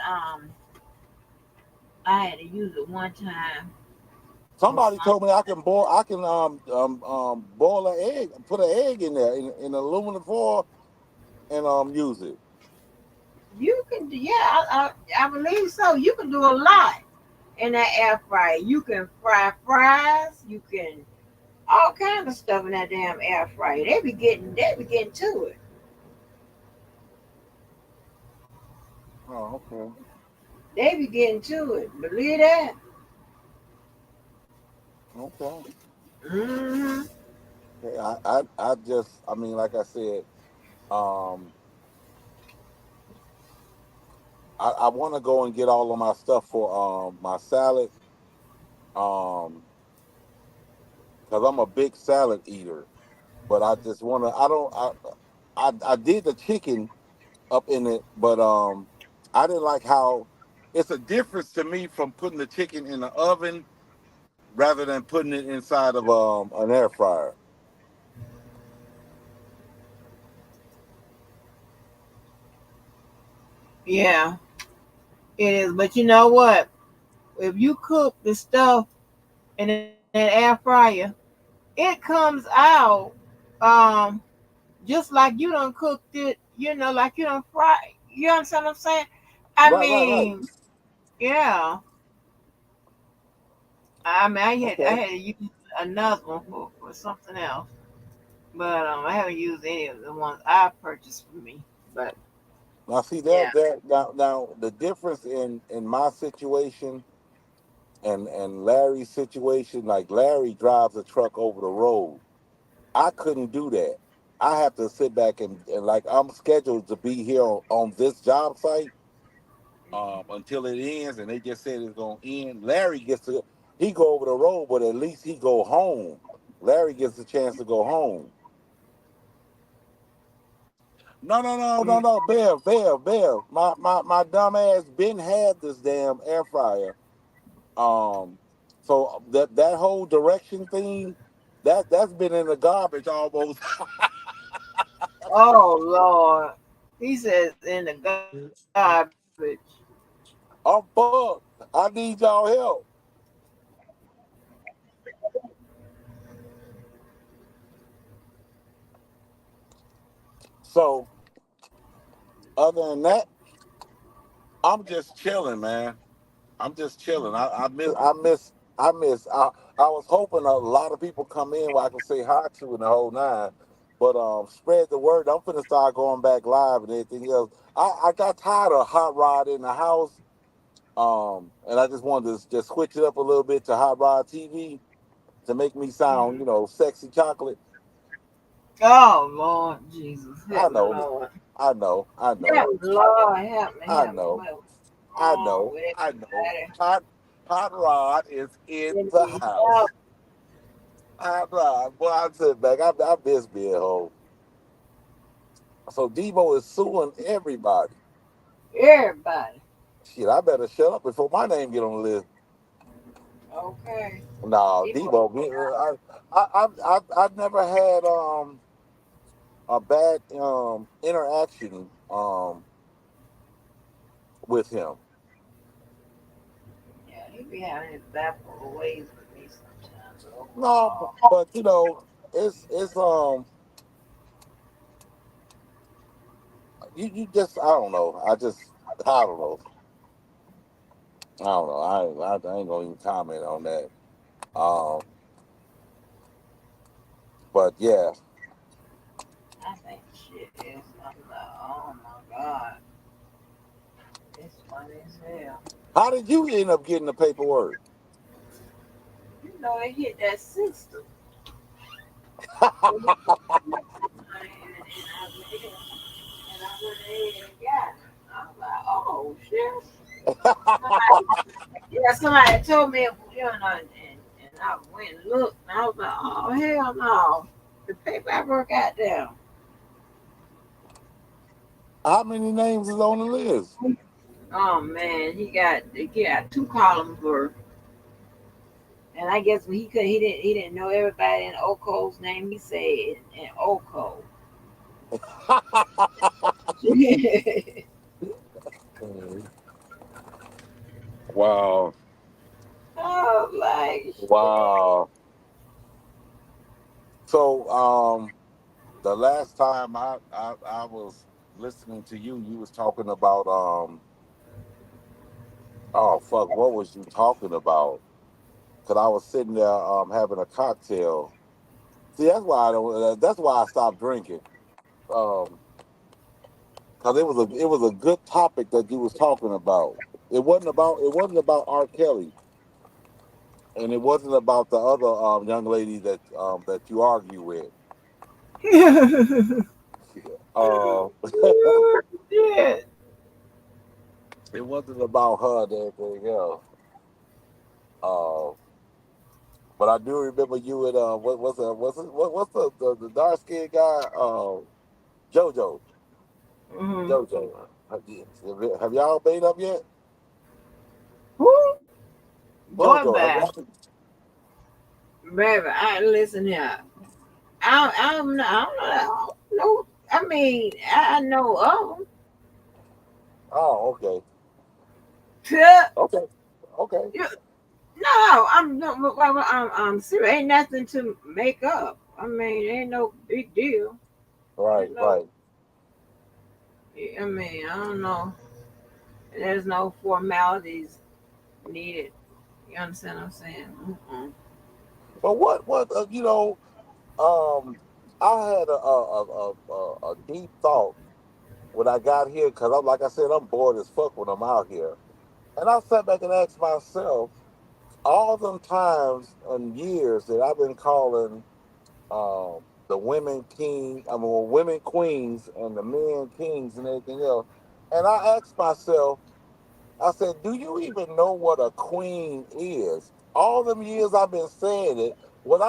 I had to use it one time for Somebody some. told me I can boil an egg, put an egg in there in aluminum foil and use it. You can do, yeah, I believe so. You can do a lot in that air fryer. You can fry fries. You can all kind of stuff in that damn air fryer. They be getting to it. Oh, okay. They be getting to it. Believe that. Okay. Hmm. Okay. I just like I said, um I want to go and get all of my stuff for my salad, because I'm a big salad eater. But I just want to. I don't. I did the chicken up in it, but I didn't like how it's a difference to me from putting the chicken in the oven rather than putting it inside of an air fryer. Yeah, it is. But you know what? If you cook the stuff in that air fryer, it comes out um just like you done cooked it, like you done fry. You understand what I'm saying? I Right, right, right. mean, yeah. I Okay. had to use another one for something else, but I haven't used any of the ones I purchased for me. But Now see yeah. now the difference in my situation and Larry's situation, like Larry drives a truck over the road. I couldn't do that. I have to sit back and like I'm scheduled to be here on this job site until it ends, and they just said it's gonna end. Larry gets to he go over the road, but at least he go home. Larry gets a chance to go home. No, no, no, no, no, Bev. My dumb ass been had this damn air fryer. Um, so that whole direction thing, that's been in the garbage almost. Oh Lord, he says in the garbage. I'm fucked. I need y'all help. So other than that, I'm just chilling, man. I'm just chilling. I was hoping a lot of people come in where I can say hi to in the whole nine. But spread the word. I'm finna start going back live and everything else. I got tired of hot rod in the house. And I just wanted to just switch it up a little bit to hot rod TV to make me sound, sexy chocolate. Oh Lord Jesus, I help me, know, Lord. I know, I know, Help me, Lord, help me, I help me. know, Well, I oh, know, with I know. everybody. Hot rod is in In the the house. house. Hot rod, boy, I sit back. I miss being home. So Devo is suing everybody. Everybody. Shit, I better shut up before my name get on the list. Okay. Nah, People, Devo. I've never had a bad interaction with him. yeah, he be having his bipolar ways with me sometimes. But No, overall, but it's you just I don't know. I don't know. I don't know. I ain't gonna even comment on that. Um, but yeah, I think shit is. I'm like, oh my god, it's funny as hell. how did you end up getting the paperwork? You know, it hit that system. It hit that system, and I went ahead and got it. I was like, oh shit. Somebody, yeah, somebody told me, and I went and looked, and I was like, oh hell no, the paperwork out there. How many names is on the list? Oh man, he got two columns worth, and I guess when he didn't know everybody in Oko's name. He said in Oko. Wow. Oh, like shit. Wow. So the last time I was listening to you, you was talking about oh fuck, what was you talking about? Cause I was sitting there having a cocktail. See, that's why I don't. That's why I stopped drinking. Um, cause it was a good topic that you was talking about. It wasn't about R. Kelly, and it wasn't about the other young lady that you argue with. Uh, Shit. it wasn't about her and everything else. Uh, but I do remember you and what's the dark skinned guy? JoJo. Hmm. JoJo. Have y'all made up yet? Who? Going JoJo. Have back. y'all? baby. I listen here. I don't know. I mean, I know of Oh, okay, them. okay, okay. No, I'm no, I'm serious. Ain't nothing to make up. I mean, ain't no big deal. Right, Ain't no. right. I mean, I don't know. There's no formalities needed. You understand what I'm saying? Mm-mm. But what I had a deep thought when I got here because I'm like I said, I'm bored as fuck when I'm out here, and I sat back and asked myself all them times and years that I've been calling the women king, I mean, well, women queens and the men kings and everything else, and I asked myself, I said, do you even know what a queen is? All them years I've been saying it, was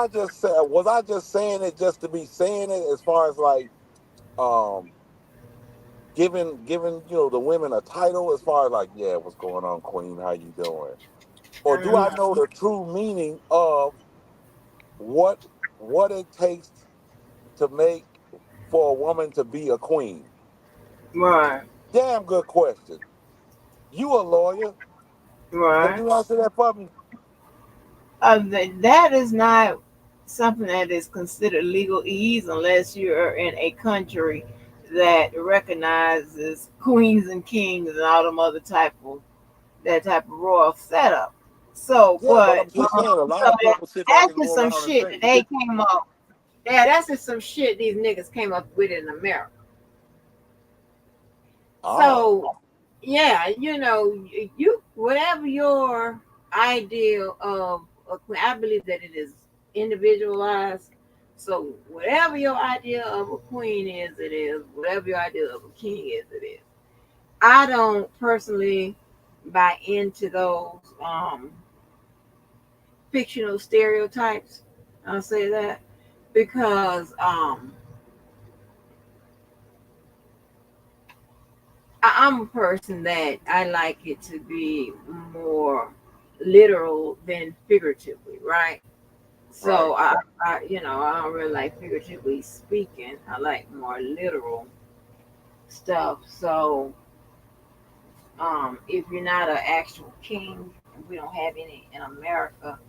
I just saying it just to be saying it as far as like um giving the women a title as far as like, yeah, what's going on, queen? How you doing? Or do I know the true meaning of what what it takes to make for a woman to be a queen? Right, Damn good question. You a lawyer. Can right. you answer that for me? That is not something that is considered legal ease unless you are in a country that recognizes queens and kings and all them other type of that type of royal setup. So, Yeah, but but I'm just saying a lot so of people sit back that's and just go some around and shit say, that they came up. Yeah, that's just some shit these niggas came up with in America. oh, So, yeah, you whatever your ideal of a queen, I believe that it is individualized. So, whatever your idea of a queen is, it is. Whatever your idea of a king is, it is. I don't personally buy into those fictional stereotypes. I'll say that because I'm a person that I like it to be more literal than figuratively, right? right. So I don't really like figuratively speaking. I like more literal stuff. So if you're not an actual king, and we don't have any in America,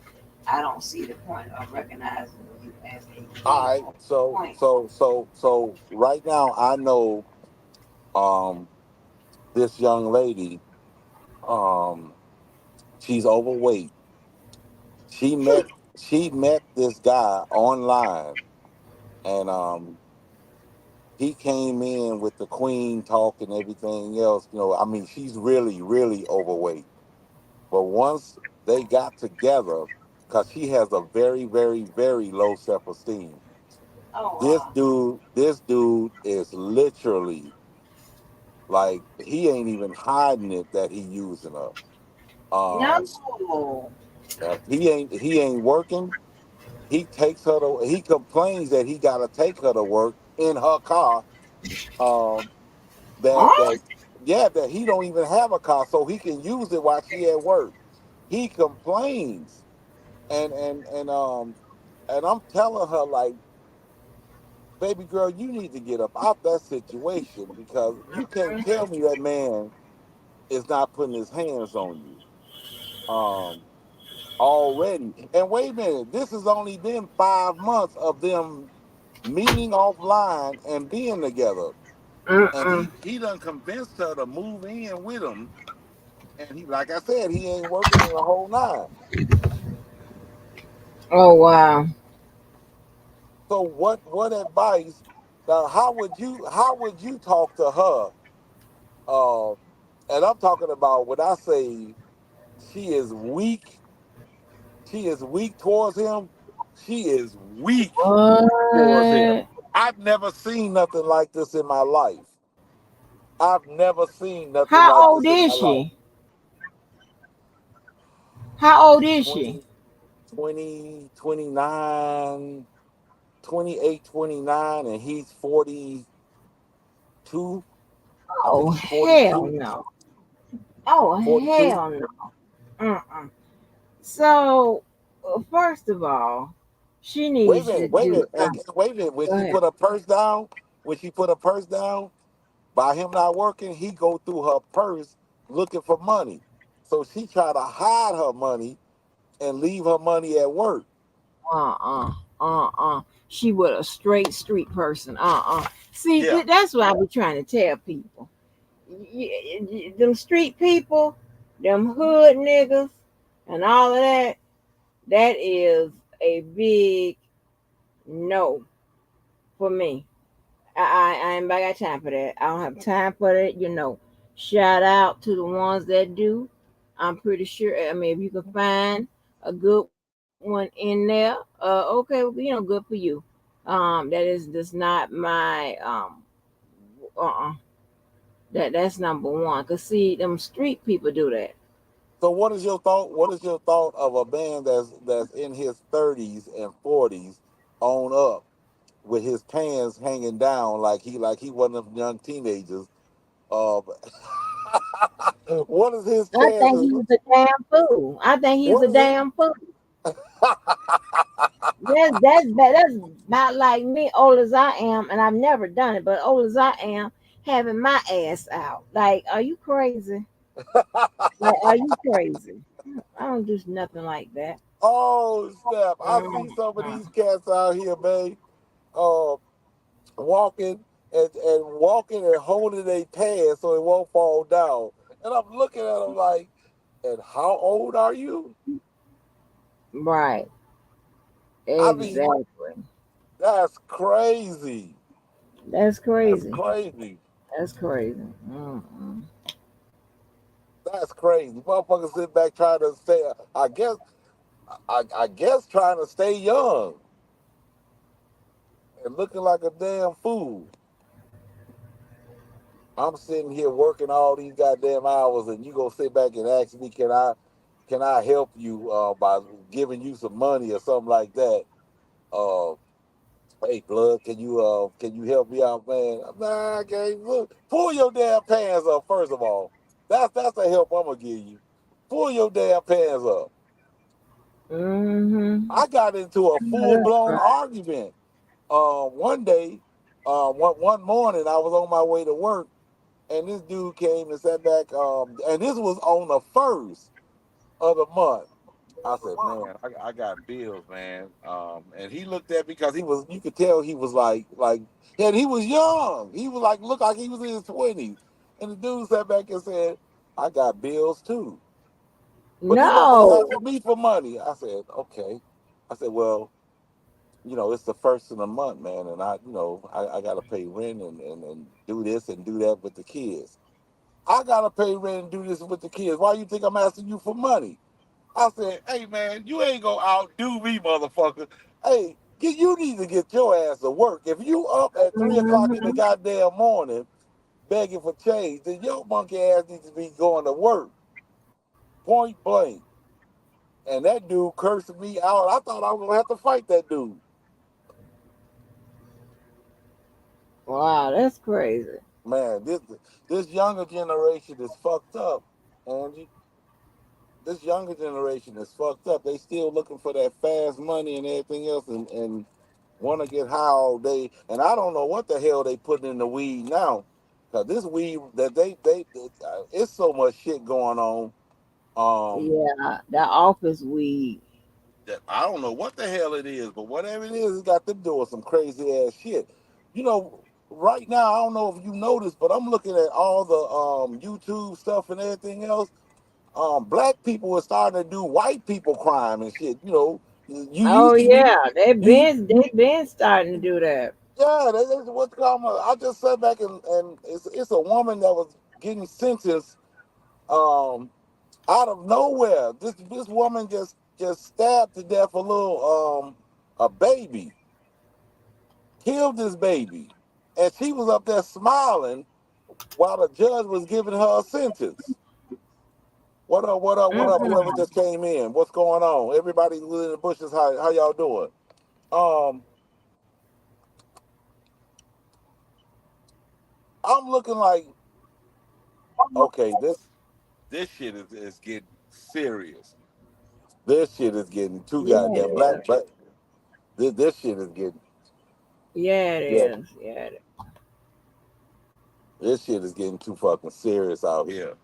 I don't see the point of recognizing you as a All king right. or So queen. so so so right now I know um this young lady, um, she's overweight. She met she met this guy online, and he came in with the queen talk and everything else. I mean, she's really, really overweight. But once they got together, because she has a very, very, very low self-esteem. Oh This wow. dude, this dude is literally like he ain't even hiding it that he using her. Um, No. if he ain't working. He takes her to. He complains that he got to take her to work in her car. Um, Huh? that yeah, that he don't even have a car, so he can use it while she at work. He complains, and I'm telling her like, baby girl, you need to get up out that situation because you can't tell me that man is not putting his hands on you already. And wait a minute, this has only been 5 months of them meeting offline and being together. And Mm-mm. he done convinced her to move in with him. And he, like I said, he ain't working in the whole nine. Oh wow. So what advice? Now, how would you talk to her? Uh, and I'm talking about when I say she is weak, she is weak towards him. She is weak towards him. What? I've never seen nothing like this in my life. I've never seen nothing like How old this in is my life. she? How old is she? 20, 20, 29, 28, 29, and he's 42. I think Oh he's hell 42. no. Oh 42. hell no. Mm-mm. So first of all. She Wait a needs to minute, wait a do. minute, wait a minute. When Go she ahead. put her purse down, by him not working, he go through her purse looking for money. So she try to hide her money and leave her money at work. She was a straight street person. See, Yeah. that's what I be trying to tell people. Them street people, them hood niggas, and all of that. That is a big no for me. I ain't got time for that. I don't have time for that. Shout out to the ones that do. I'm pretty sure. I mean, if you can find a good one in there, okay, well, good for you. That is just not my that's number one. Cause see, them street people do that. So what is your thought? What is your thought of a man that's in his 30s and 40s on up with his pants hanging down like he one of them young teenagers? Uh, what is his I think chances? he's a damn fool. I think he's a What is it? damn fool. That's about like me, old as I am, and I've never done it, but old as I am, having my ass out. Like, are you crazy? Like, are you crazy? I don't do nothing like that. Oh snap! I see Mm. some of these cats out here, man, uh, walking and holding their pants so it won't fall down. And I'm looking at them like, and how old are you? Right. I mean, Exactly. that's crazy. That's That's crazy. crazy. That's crazy. Mm-mm. That's crazy. Motherfuckers sit back trying to stay. I guess trying to stay young and looking like a damn fool. I'm sitting here working all these goddamn hours, and you gonna sit back and ask me, can I help you by giving you some money or something like that? Uh, hey, blood, can you help me out, man? Nah, I can't. Look, pull your damn pants up first of all. That's the help I'm gonna give you. Pull your damn pants up. Mm-hmm. I got into a full That's blown right. argument. One day, one morning, I was on my way to work, and this dude came and sat back. And this was on the first of the month. I said, man, I got bills, man. And he looked at me because you could tell he was and he was young. He was like, looked like he was in his 20s. And the dude sat back and said, I got bills too. But this motherfucker No. asking me for money. I said, okay. I said, well, it's the first of the month, man, and I gotta pay rent and do this and do that with the kids. I gotta pay rent and do this with the kids. Why you think I'm asking you for money? I said, hey man, you ain't gonna outdo me, motherfucker. Hey, you need to get your ass to work. If you up at 3 o'clock in the Mm-hmm. goddamn morning begging for change, then your monkey ass needs to be going to work. Point blank. And that dude cursed me out. I thought I was gonna have to fight that dude. Wow, that's crazy. Man, this younger generation is fucked up. And this younger generation is fucked up. They still looking for that fast money and everything else, and want to get high all day. And I don't know what the hell they putting in the weed now, cause this weed that it's so much shit going on. Um, Yeah, that office weed. that I don't know what the hell it is, but whatever it is, it got them doing some crazy ass shit. Right now I don't know if you noticed, but I'm looking at all the YouTube stuff and everything else. Black people are starting to do white people crime and shit. You Oh used to you yeah, you they been starting to do that. yeah, that's what's called. I just sat back and it's a woman that was getting sentenced um out of nowhere. This woman just stabbed to death a baby, killed this baby, and she was up there smiling while the judge was giving her a sentence. What up? What up? What up? Whoever Mm-mm. just came in, what's going on? Everybody in the bushes, how y'all doing? Um, I'm looking like, okay, this shit is getting serious. This shit is getting too goddamn Yeah. black. This shit is getting Yeah, it yeah. is. Yeah, it is. This shit is getting too fucking serious out here.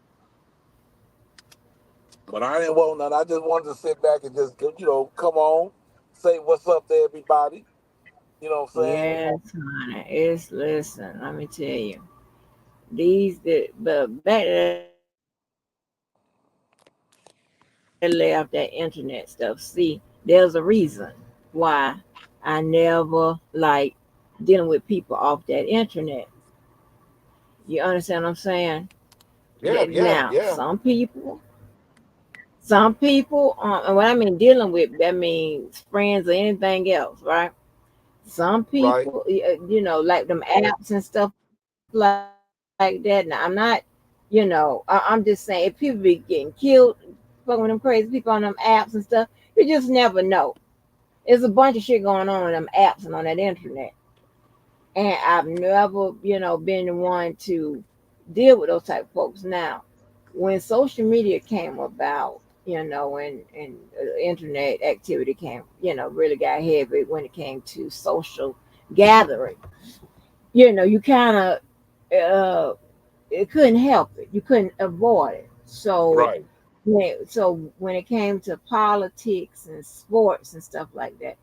But I didn't want none. I just wanted to sit back and just come on, say what's up to everybody. You know what I'm saying? Yes, honey. It's listen. Let me tell you, but back to that lay off that internet stuff. See, there's a reason why I never like dealing with people off that internet. You understand what I'm saying? Now, Yeah, yeah, yeah. some people, and what I mean dealing with, that means friends or anything else, right? Some people, Right. like them apps and stuff like that. Now, I'm not, I'm just saying, if people be getting killed, fucking with them crazy people on them apps and stuff, you just never know. There's a bunch of shit going on them apps and on that internet. And I've never, been the one to deal with those type of folks. Now, when social media came about, and internet activity came, really got heavy when it came to social gathering. You kind of, uh, it couldn't help it. You couldn't avoid it. Right. So when it came to politics and sports and stuff like that,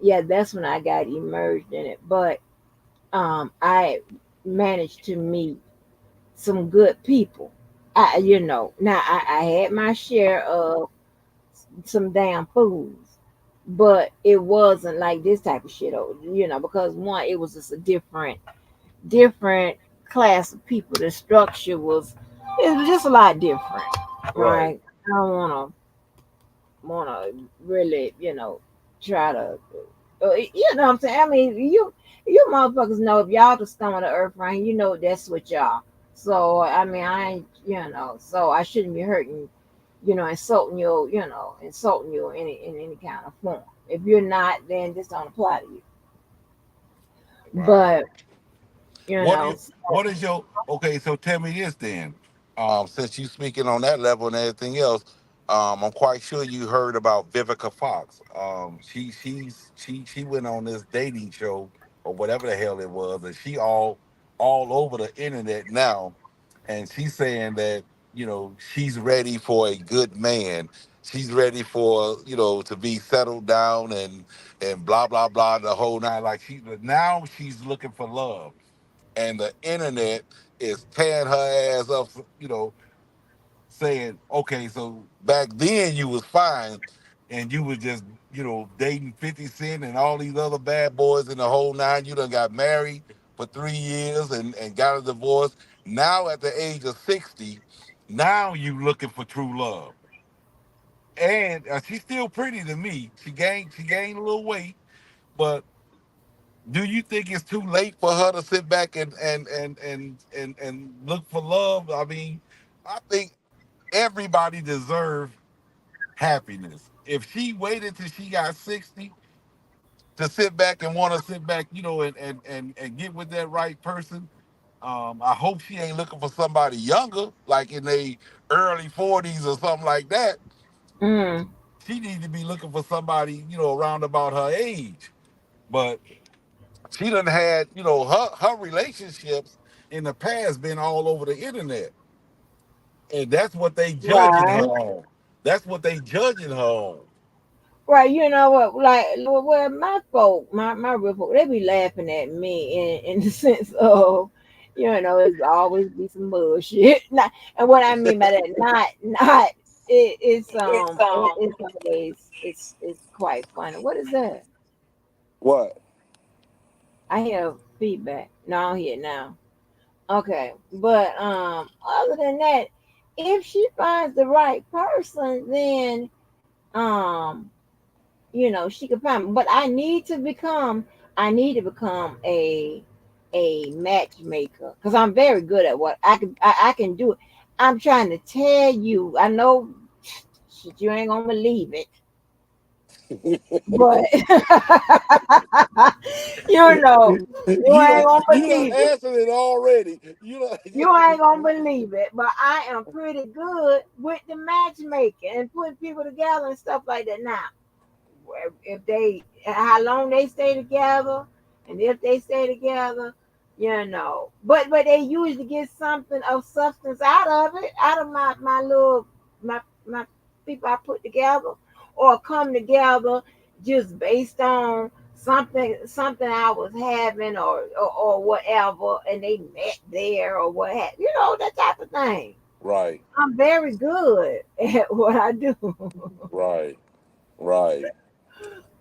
yeah, that's when I got immersed in it. But I managed to meet some good people. Now I had my share of some damn fools, but it wasn't like this type of shit. Because one, it was just a different class of people. The structure it was just a lot different, Right. right? I don't wanna really, try to, what I'm saying. I mean, you motherfuckers know if y'all the scum of the earth, right? That's what y'all. So I mean, I ain't, so I shouldn't be hurting, insulting you in any kind of form. If you're not, then this don't apply to you. Right. But you What do know, you? What is your? Okay, so tell me this then. Since you speaking on that level and everything else, I'm quite sure you heard about Vivica Fox. She went on this dating show or whatever the hell it was, and she all over the internet now, and she's saying that she's ready for a good man. She's ready for to be settled down and blah blah blah the whole nine. Like now she's looking for love, and the internet is tearing her ass up, saying, okay, so back then you was fine and you was just, dating 50 Cent and all these other bad boys in the whole nine. You done got married for 3 years and got a divorce. Now at the age of 60, now you looking for true love. And she's still pretty to me. She gained a little weight, but do you think it's too late for her to sit back and look for love? I mean, I think everybody deserves happiness. If she waited till she got 60 to sit back and want to sit back, and get with that right person, I hope she ain't looking for somebody younger, like in their early 40s or something like that. mm, She needs to be looking for somebody, around about her age. But she done had, her relationships in the past been all over the internet. And that's what they judging her right. on. That's what they judging her on. Right, you know what? Like, well, my folk, my real folk, they be laughing at me in the sense of, it's always be some bullshit. Not, and what I mean by that, not it's always it's quite funny. What is that? What? I hear feedback. No, I don't hear it now. Okay, but other than that, if she finds the right person, then um she could find me. But I need to become a matchmaker because I'm very good at what I can do it. I'm trying to tell you, I know shit, you ain't gonna believe it, but you know you you ain't done, gonna you done believe it. answered it already. You ain't gonna believe it, but I am pretty good with the matchmaking and putting people together and stuff like that now. if they how long they stay together, and if they stay together, but they usually get something of substance out of it, out of my little my people I put together, or come together just based on something I was having, or whatever, and they met there or what have that type of thing. Right. I'm very good at what I do. Right. Right.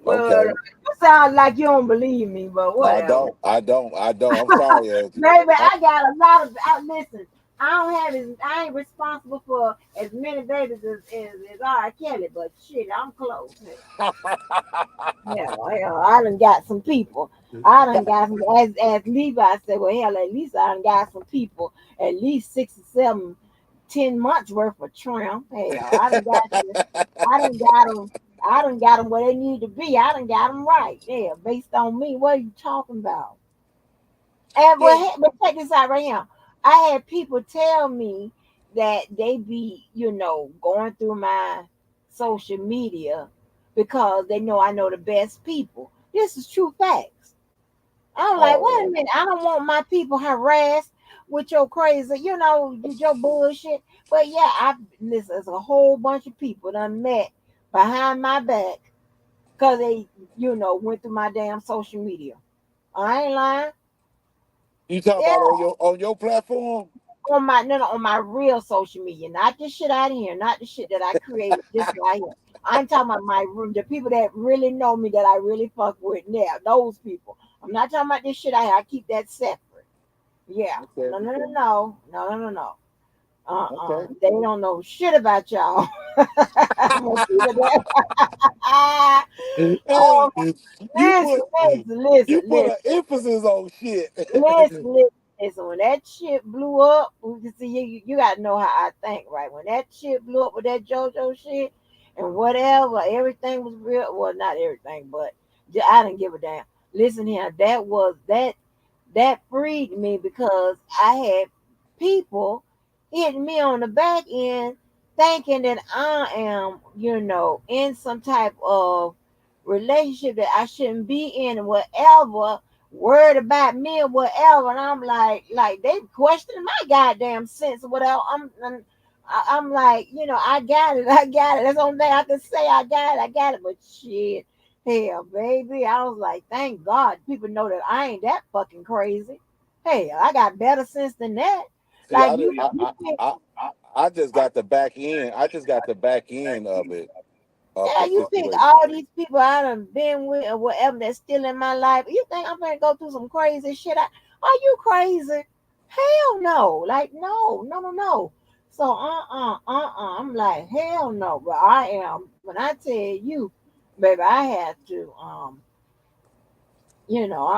But Okay. you sound like you don't believe me, but I whatever. don't. I don't. I don't. I'm sorry, Angie. Baby, I, I got a lot of. Listen, I don't have as. I ain't responsible for as many babies as R. Kelly, but shit, I'm close. Hell, I done got some people. I done got some. As Levi said, well, hell, at least I done got some people. At least 6 or 7, 10 months worth of trim. Hell, I done got you. I done got them. I done got them where they need to be. I done got them right. Yeah, based on me. What are you talking about? And yeah. but check this out right here. I had people tell me that they be, going through my social media because they know I know the best people. This is true facts. I'm like, wait a Oh. minute, I don't want my people harassed with your crazy, your bullshit. But yeah, listen, there's a whole bunch of people done met behind my back because they, went through my damn social media. I ain't lying. You talk Yeah. about on your platform? On my no, no, on my real social media, not the shit out here, not the shit that I created just right here. I'm talking about my room, the people that really know me, that I really fuck with now, those people. I'm not talking about this shit out here. I keep that separate. Yeah. Okay. No, no, no, no, no, no, no, no. Okay. They don't know shit about y'all. I'm gonna keep it that. Hey, Oh, you listen, put listen, listen, you put listen. an emphasis on shit. Listen, listen, listen. When that shit blew up, you see, you got to know how I think, right? When that shit blew up with that JoJo shit and whatever, everything was real. Well, not everything, but I didn't give a damn. Listen here, that freed me because I had people hitting me on the back end thinking that I am, in some type of relationship that I shouldn't be in, and whatever, worried about me or whatever. And I'm like they questioning my goddamn sense or whatever. I'm like, I got it, I got it. That's the only thing I can say. I got it, I got it. But shit, hell, baby, I was like, thank God people know that I ain't that fucking crazy. Hell, I got better sense than that. See, Like I did. you think, I just got the back end. I just got the back end of yeah, the you think situation. all these people I done been with or whatever that's still in my life, you think I'm gonna go through some crazy shit? Are you crazy? Hell no. Like, no, no, no, no. So, I'm like, hell no. But I am, when I tell you, baby, I had to, I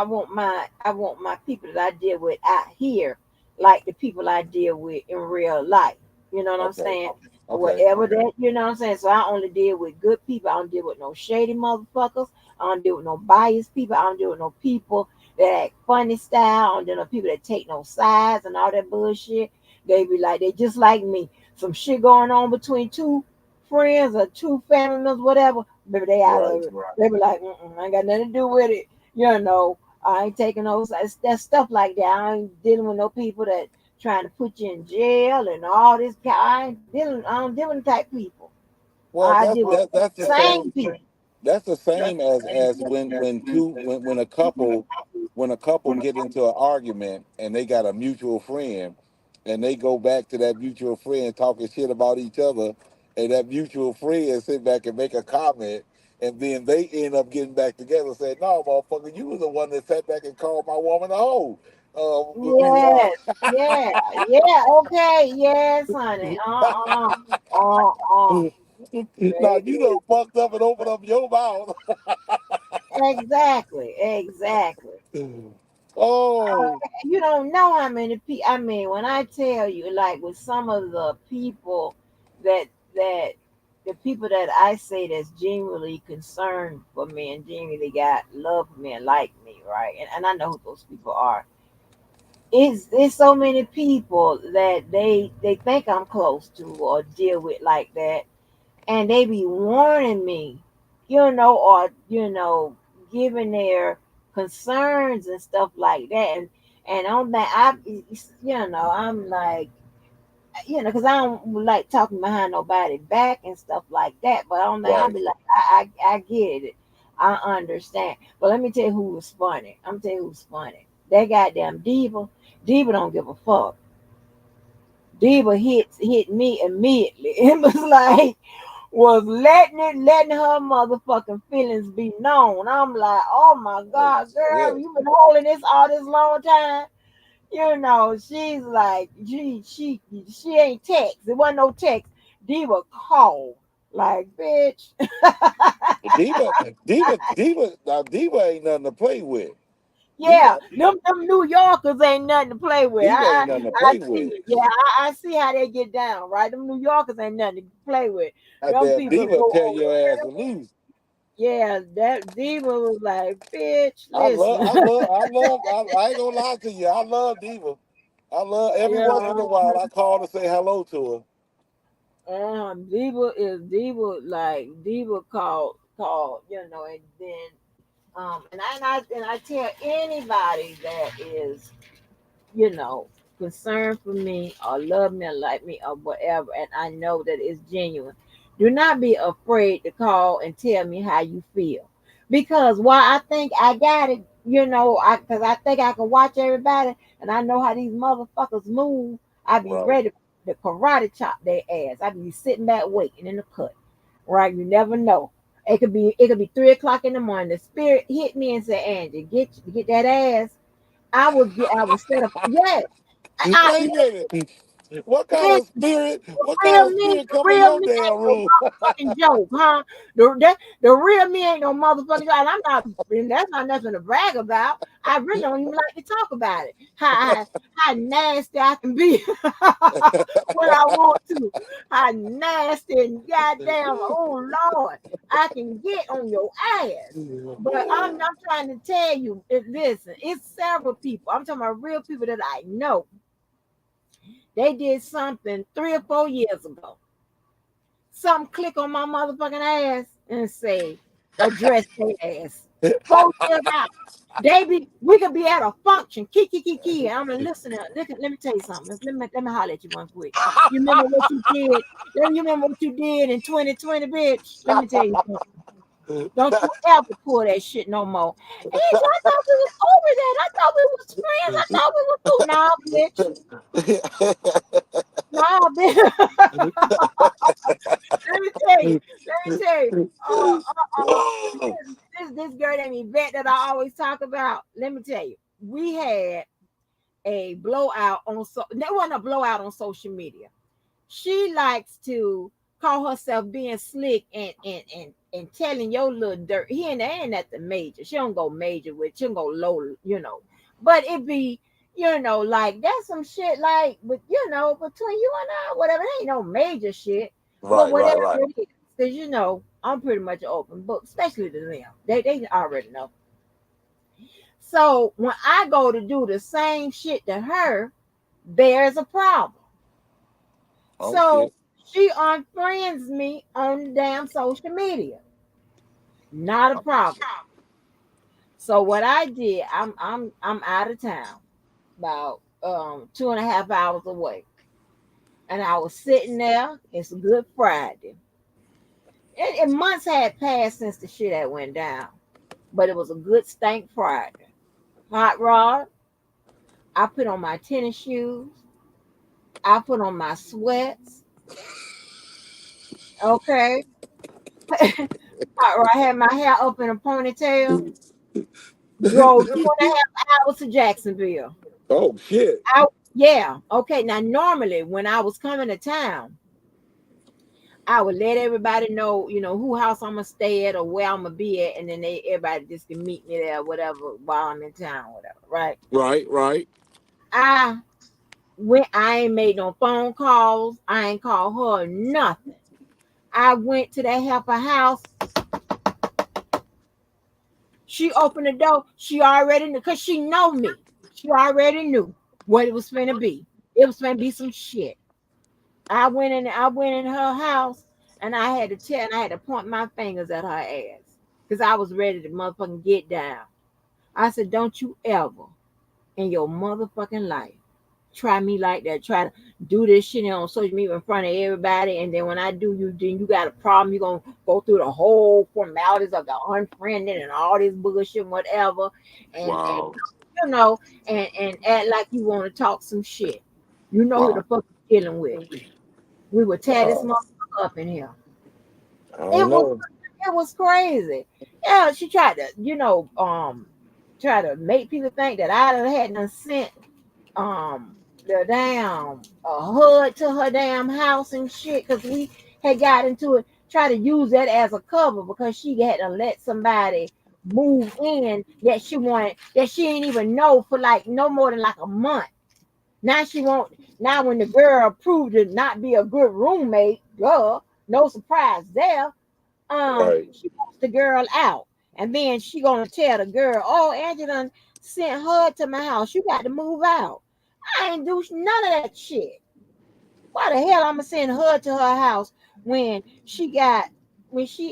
want my people that I deal with out here like the people I deal with in real life. You know what I'm Okay. saying? Okay. Whatever that, what I'm saying. So I only deal with good people. I don't deal with no shady motherfuckers. I don't deal with no biased people. I don't deal with no people that act funny style. I don't deal with no people that take no sides and all that bullshit. They be like, they just like me. Some shit going on between two friends or two family members, whatever. Baby, they out Right. of it. They be like, I ain't got nothing to do with it. I ain't taking those that stuff like that. I ain't dealing with no people that trying to put you in jail and all this. I don't deal with type people. Well, I deal with that's the same same. people. That's the same as when a couple get into an argument and they got a mutual friend and they go back to that mutual friend talking shit about each other, and that mutual friend sit back and make a comment, and then they end up getting back together and say, no, motherfucker, you was the one that sat back and called my woman a hoe. Meanwhile, Yes, yeah, yeah. Okay, yes, honey. now you Baby. done fucked up and opened up your mouth. Exactly, exactly. Oh, You don't know how many people. I mean, when I tell you, like with some of the people that that the people that I say that's genuinely concerned for me and genuinely got love for me and like me, right? And I know who those people are. It's so many people that they think I'm close to or deal with like that, and they be warning me or giving their concerns and stuff like that. And on that, I'm like, because I don't like talking behind nobody back and stuff like that. But on that, I'll Right. be like, I get it, I understand. But let me tell you who was funny. I'm gonna tell you who's funny. That goddamn diva. Diva don't give a fuck. Diva hit me immediately. It was like was letting her motherfucking feelings be known. I'm like, oh my Oh God, girl, shit. you been holding this all this long time. She's like, she ain't text. There wasn't no text. Diva called. Like, bitch. Diva ain't nothing to play with. Diva, Yeah, them New Yorkers ain't nothing to play with. Diva ain't nothing to I play see. with. Yeah, I see how they get down, right? Them New Yorkers ain't nothing to play with. That Them damn people diva go, tear oh your ass to loose. yeah, that diva was like, bitch, I love, listen. I love, I love. I ain't gonna lie to you. I love Diva. I love every once Yeah, in a while. I call to say hello to her. Diva called, and then and I tell anybody that is, you know, concerned for me or love me or like me or whatever, and I know that it's genuine. Do not be afraid to call and tell me how you feel. Because while I think I got it, because I think I can watch everybody and I know how these motherfuckers move, I be Right. ready to karate chop their ass. I be sitting back waiting in the cut. Right? You never know. It could be 3 o'clock in the morning. The spirit hit me and said, Angie, get that ass. I would set up. Yes, Wait a minute. What kind listen, of spirit? What kind real of me, spirit come in real your me damn ain't no room? motherfucking joke, huh? The real me ain't no motherfucking joke. And I'm not, and that's not nothing to brag about. I really don't even like to talk about it. How nasty I can be when I want to. How nasty and goddamn, oh Lord, I can get on your ass. But I'm trying to tell you, listen, it's several people. I'm talking about real people that I know. They did something 3 or 4 years ago. Something click on my motherfucking ass and say, address their ass. 4 years out. We could be at a function. Kiki. I'm a listener. Let me tell you something. Let me holler at you one quick. You remember what you did? You remember what you did in 2020, bitch? Let me tell you something. Don't you ever pull that shit no more. Angel, I thought we was over that. I thought we was friends. I thought we was cool. Nah, bitch. Nah, bitch. Let me tell you. Let me tell you. This girl named Yvette that I always talk about. Let me tell you. We had a blowout on there wasn't a blowout on social media. She likes to call herself being slick and telling your little dirt. He ain't at the major. She don't go major with. She don't go low. But it be like that's some shit like, but between you and I, whatever. It ain't no major shit, but Right, right, whatever right. it is, because I'm pretty much an open book, especially to them. They already know. So when I go to do the same shit to her, there's a problem. Oh So shit. she unfriends me on damn social media. Not a problem. So what I did, I'm out of town, about 2.5 hours away. And I was sitting there. It's a Good Friday. And months had passed since the shit had went down. But it was a good stank Friday. Hot rod. I put on my tennis shoes. I put on my sweats. Okay. Hot rod. I had my hair up in a ponytail. Drove 2.5 hours to Jacksonville. Oh shit. Yeah. Okay. Now, normally when I was coming to town, I would let everybody know, who house I'm gonna stay at or where I'm gonna be at, and then everybody just can meet me there, whatever, while I'm in town, whatever. Right. Right, right. I I ain't made no phone calls. I ain't called her nothing. I went to that helper house. She opened the door. She already knew because she know me. She already knew what it was finna be. It was finna be some shit. I went in her house And I had to tell, and I had to point my fingers at her ass because I was ready to motherfucking get down. I said, "Don't you ever in your motherfucking life try me like that. Try to do this shit on social media in front of everybody, and then when I do you, then you got a problem. You're gonna go through the whole formalities of the unfriending and all this bullshit, whatever, and Wow. you know, and act like you want to talk some shit. You know who the Wow. fuck you dealing with. We would tear this Wow. motherfucker up in here. I don't It was know. it was crazy. Yeah, she tried to, try to make people think that I done had done sent the damn hood to her damn house and shit because we had got into it. Try to use that as a cover because she had to let somebody move in that she wanted that she didn't even know for like no more than like a month. Now she won't. Now when the girl proved to not be a good roommate, girl, no surprise there. Right. She wants the girl out, and then she gonna tell the girl, "Oh, Angela sent her to my house. You got to move out." I ain't do none of that shit. Why the hell I'ma send her to her house when she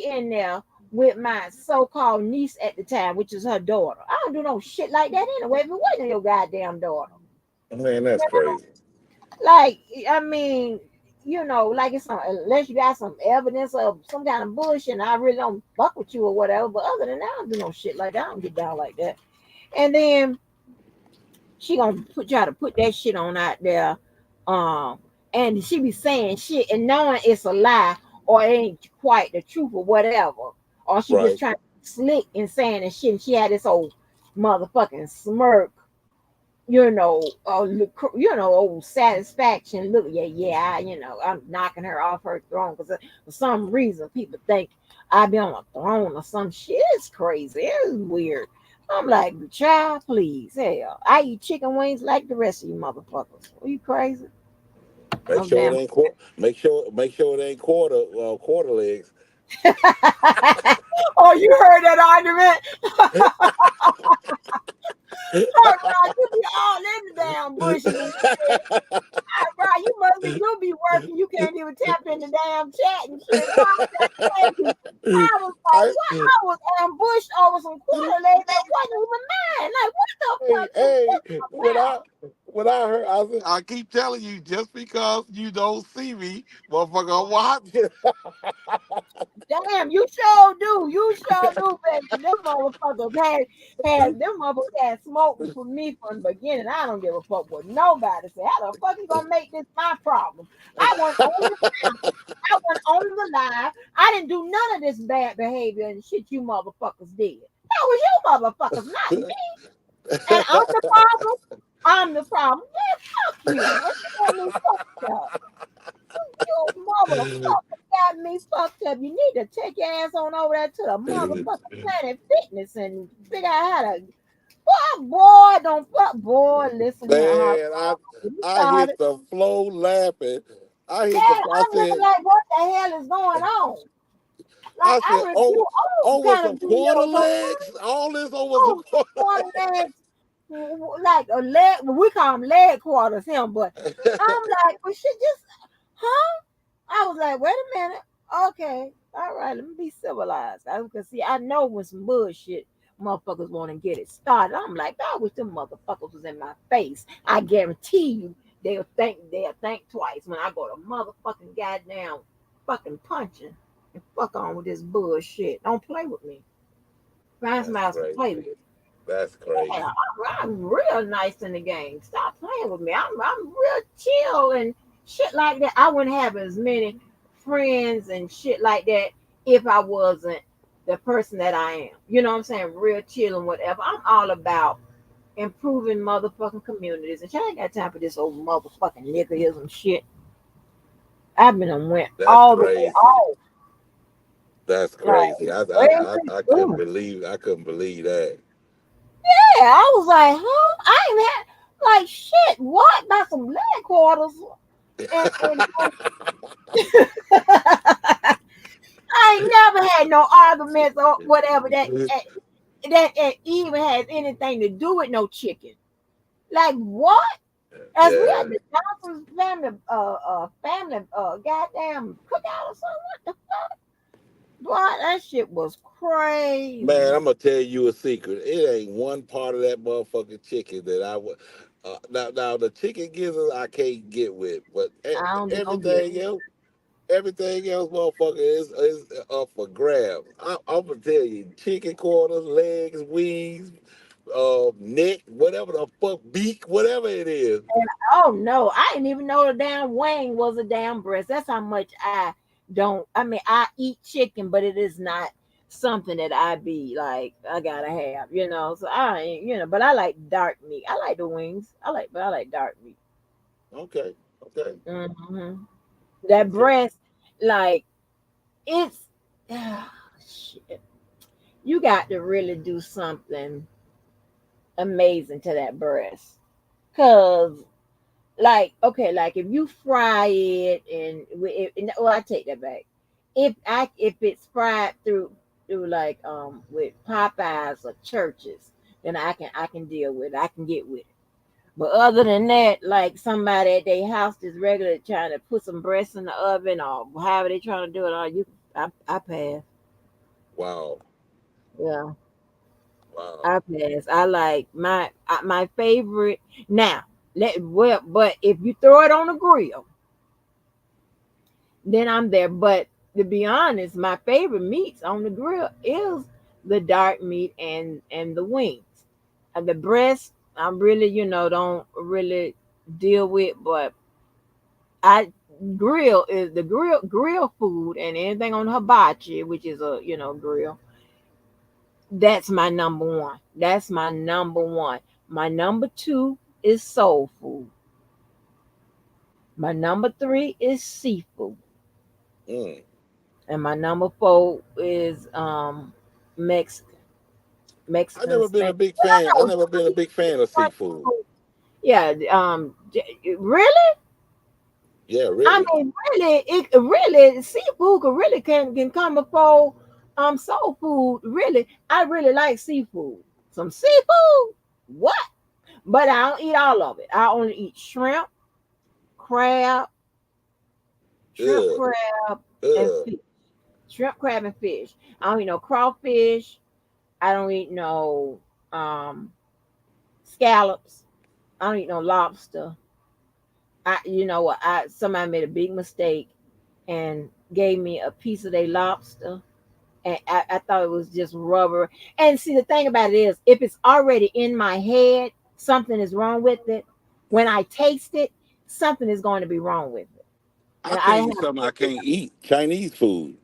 in there with my so-called niece at the time, which is her daughter? I don't do no shit like that anyway. If it wasn't your goddamn daughter, Man, that's crazy. like I mean, like it's some unless you got some evidence of some kind of bullshit, and I really don't fuck with you or whatever. But other than that, I don't do no shit like that. I don't get down like that. And then she gonna try to put that shit on out there, um, and she be saying shit and knowing it's a lie or it ain't quite the truth or whatever, or she just Right. trying to be slick and saying and shit. And she had this old motherfucking smirk, old satisfaction. Look, yeah, I'm knocking her off her throne because for some reason people think I be on a throne or some shit. It's crazy. It's weird. I'm like, child, please, hell, I eat chicken wings like the rest of you motherfuckers. Are you crazy? Make No sure it damn. ain't make sure it ain't quarter legs. Oh, you heard that argument? Right, right, you be all in the damn bushes and shit. Right, you'll be working. You can't even tap in the damn chat and shit. Boy, I'm just telling you. I was like, I, what? I was ambushed over some quarter legs that wasn't even mine. Like, what the hey, fuck is hey, this about? when I heard, I keep telling you, just because you don't see me, motherfucker, I'm watching. Damn, you sure do. You sure do, baby. Them motherfuckers had smoked for me from the beginning. I don't give a fuck what nobody say. How the fuck you gonna make this my problem? I want on the I went on the live. I didn't do none of this bad behavior and shit you motherfuckers did. That was you motherfuckers, not me. And I'm the problem. I'm the problem. Man, fuck you. Man, you got me fucked up. You motherfucker got me fucked up. You need to take your ass on over there to the motherfucking Planet Fitness and figure out how to. Boy, don't fuck. Boy, listen here. How Man, you I started. hit the flow laughing. Yeah, I I'm looking said, like, what the hell is going on? Like, I oh, review all over kind some of quarter videos on legs. All this over some oh, quarter quarter legs, like a leg. We call them leg quarters, him. But I'm like, well, shit, just, huh? I was like, wait a minute. Okay, all right, let me be civilized. I can see, I know when some bullshit motherfuckers want to get it started. I'm like, I wish them motherfuckers was in my face. I guarantee you, they'll think twice when I go to motherfucking goddamn fucking punching and fuck on with this bullshit. Don't play with me. Find somebody That's else to play crazy. with. That's Yeah, crazy. I'm real nice in the game. Stop playing with me. I'm real chill and shit like that. I wouldn't have as many friends and shit like that if I wasn't the person that I am. You know what I'm saying? Real chill and whatever. I'm all about improving motherfucking communities. And I ain't got time for this old motherfucking niggerism shit. I've been and went That's all the way crazy. off. That's Like, crazy. crazy. Ooh. I couldn't believe that. Yeah, I was like, huh? I ain't had like shit. What? About some leg quarters? And I ain't never had no arguments or whatever that even has anything to do with no chicken. Like what? As we Yeah, had the Johnson's family goddamn cookout or something. What the fuck? Boy, that shit was man, crazy. I'm gonna tell you a secret. It ain't one part of that motherfucking chicken that I would. Now the chicken gizzard I can't get with, but I don't do no good. everything else, motherfucker, is up for grabs. I'm gonna tell you, chicken quarters, legs, wings, neck, whatever the fuck, beak, whatever it is. Oh no, I didn't even know the damn wing was a damn breast. That's how much I don't. I mean, I eat chicken, but it is not something that I be like I gotta have. So I ain't. But I like dark meat. I like the wings. But I like dark meat. Okay, okay, Hmm That okay. breast, like it's shit. You got to really do something amazing to that breast, cause okay, like if you fry it well, I take that back. If it's fried through like with Popeyes or churches, then I can deal with it. I can get with it. But other than that, like somebody at their house is regular trying to put some breasts in the oven or however they trying to do it, or I pass. Wow, Yeah, wow. I pass. I like my favorite now. But if you throw it on the grill, then I'm there. But to be honest, my favorite meats on the grill is the dark meat and the wings. And the breast, I really, don't really deal with, but I grill food and anything on hibachi, which is a grill. That's my number one. That's my number one. My number two is soul food. My number three is seafood. Mm. And my number four is Mexican. I never Mexican been a steak. big But I fan. I know never been a big fan of seafood. yeah, really? Yeah, I really. mean, really, seafood can come before soul food. Really, I really like seafood. Some seafood, what? But I don't eat all of it. I only eat crab, shrimp, Ugh, crab, and ugh. fish. Shrimp, crab, and fish. I don't eat no crawfish. I don't eat no scallops. I don't eat no lobster. You know what? Somebody made a big mistake and gave me a piece of their lobster, and I thought it was just rubber. And see, the thing about it is, if it's already in my head, something is wrong with it. When I taste it, something is going to be wrong with it. I'll And tell I you have something I can't eat. Chinese food.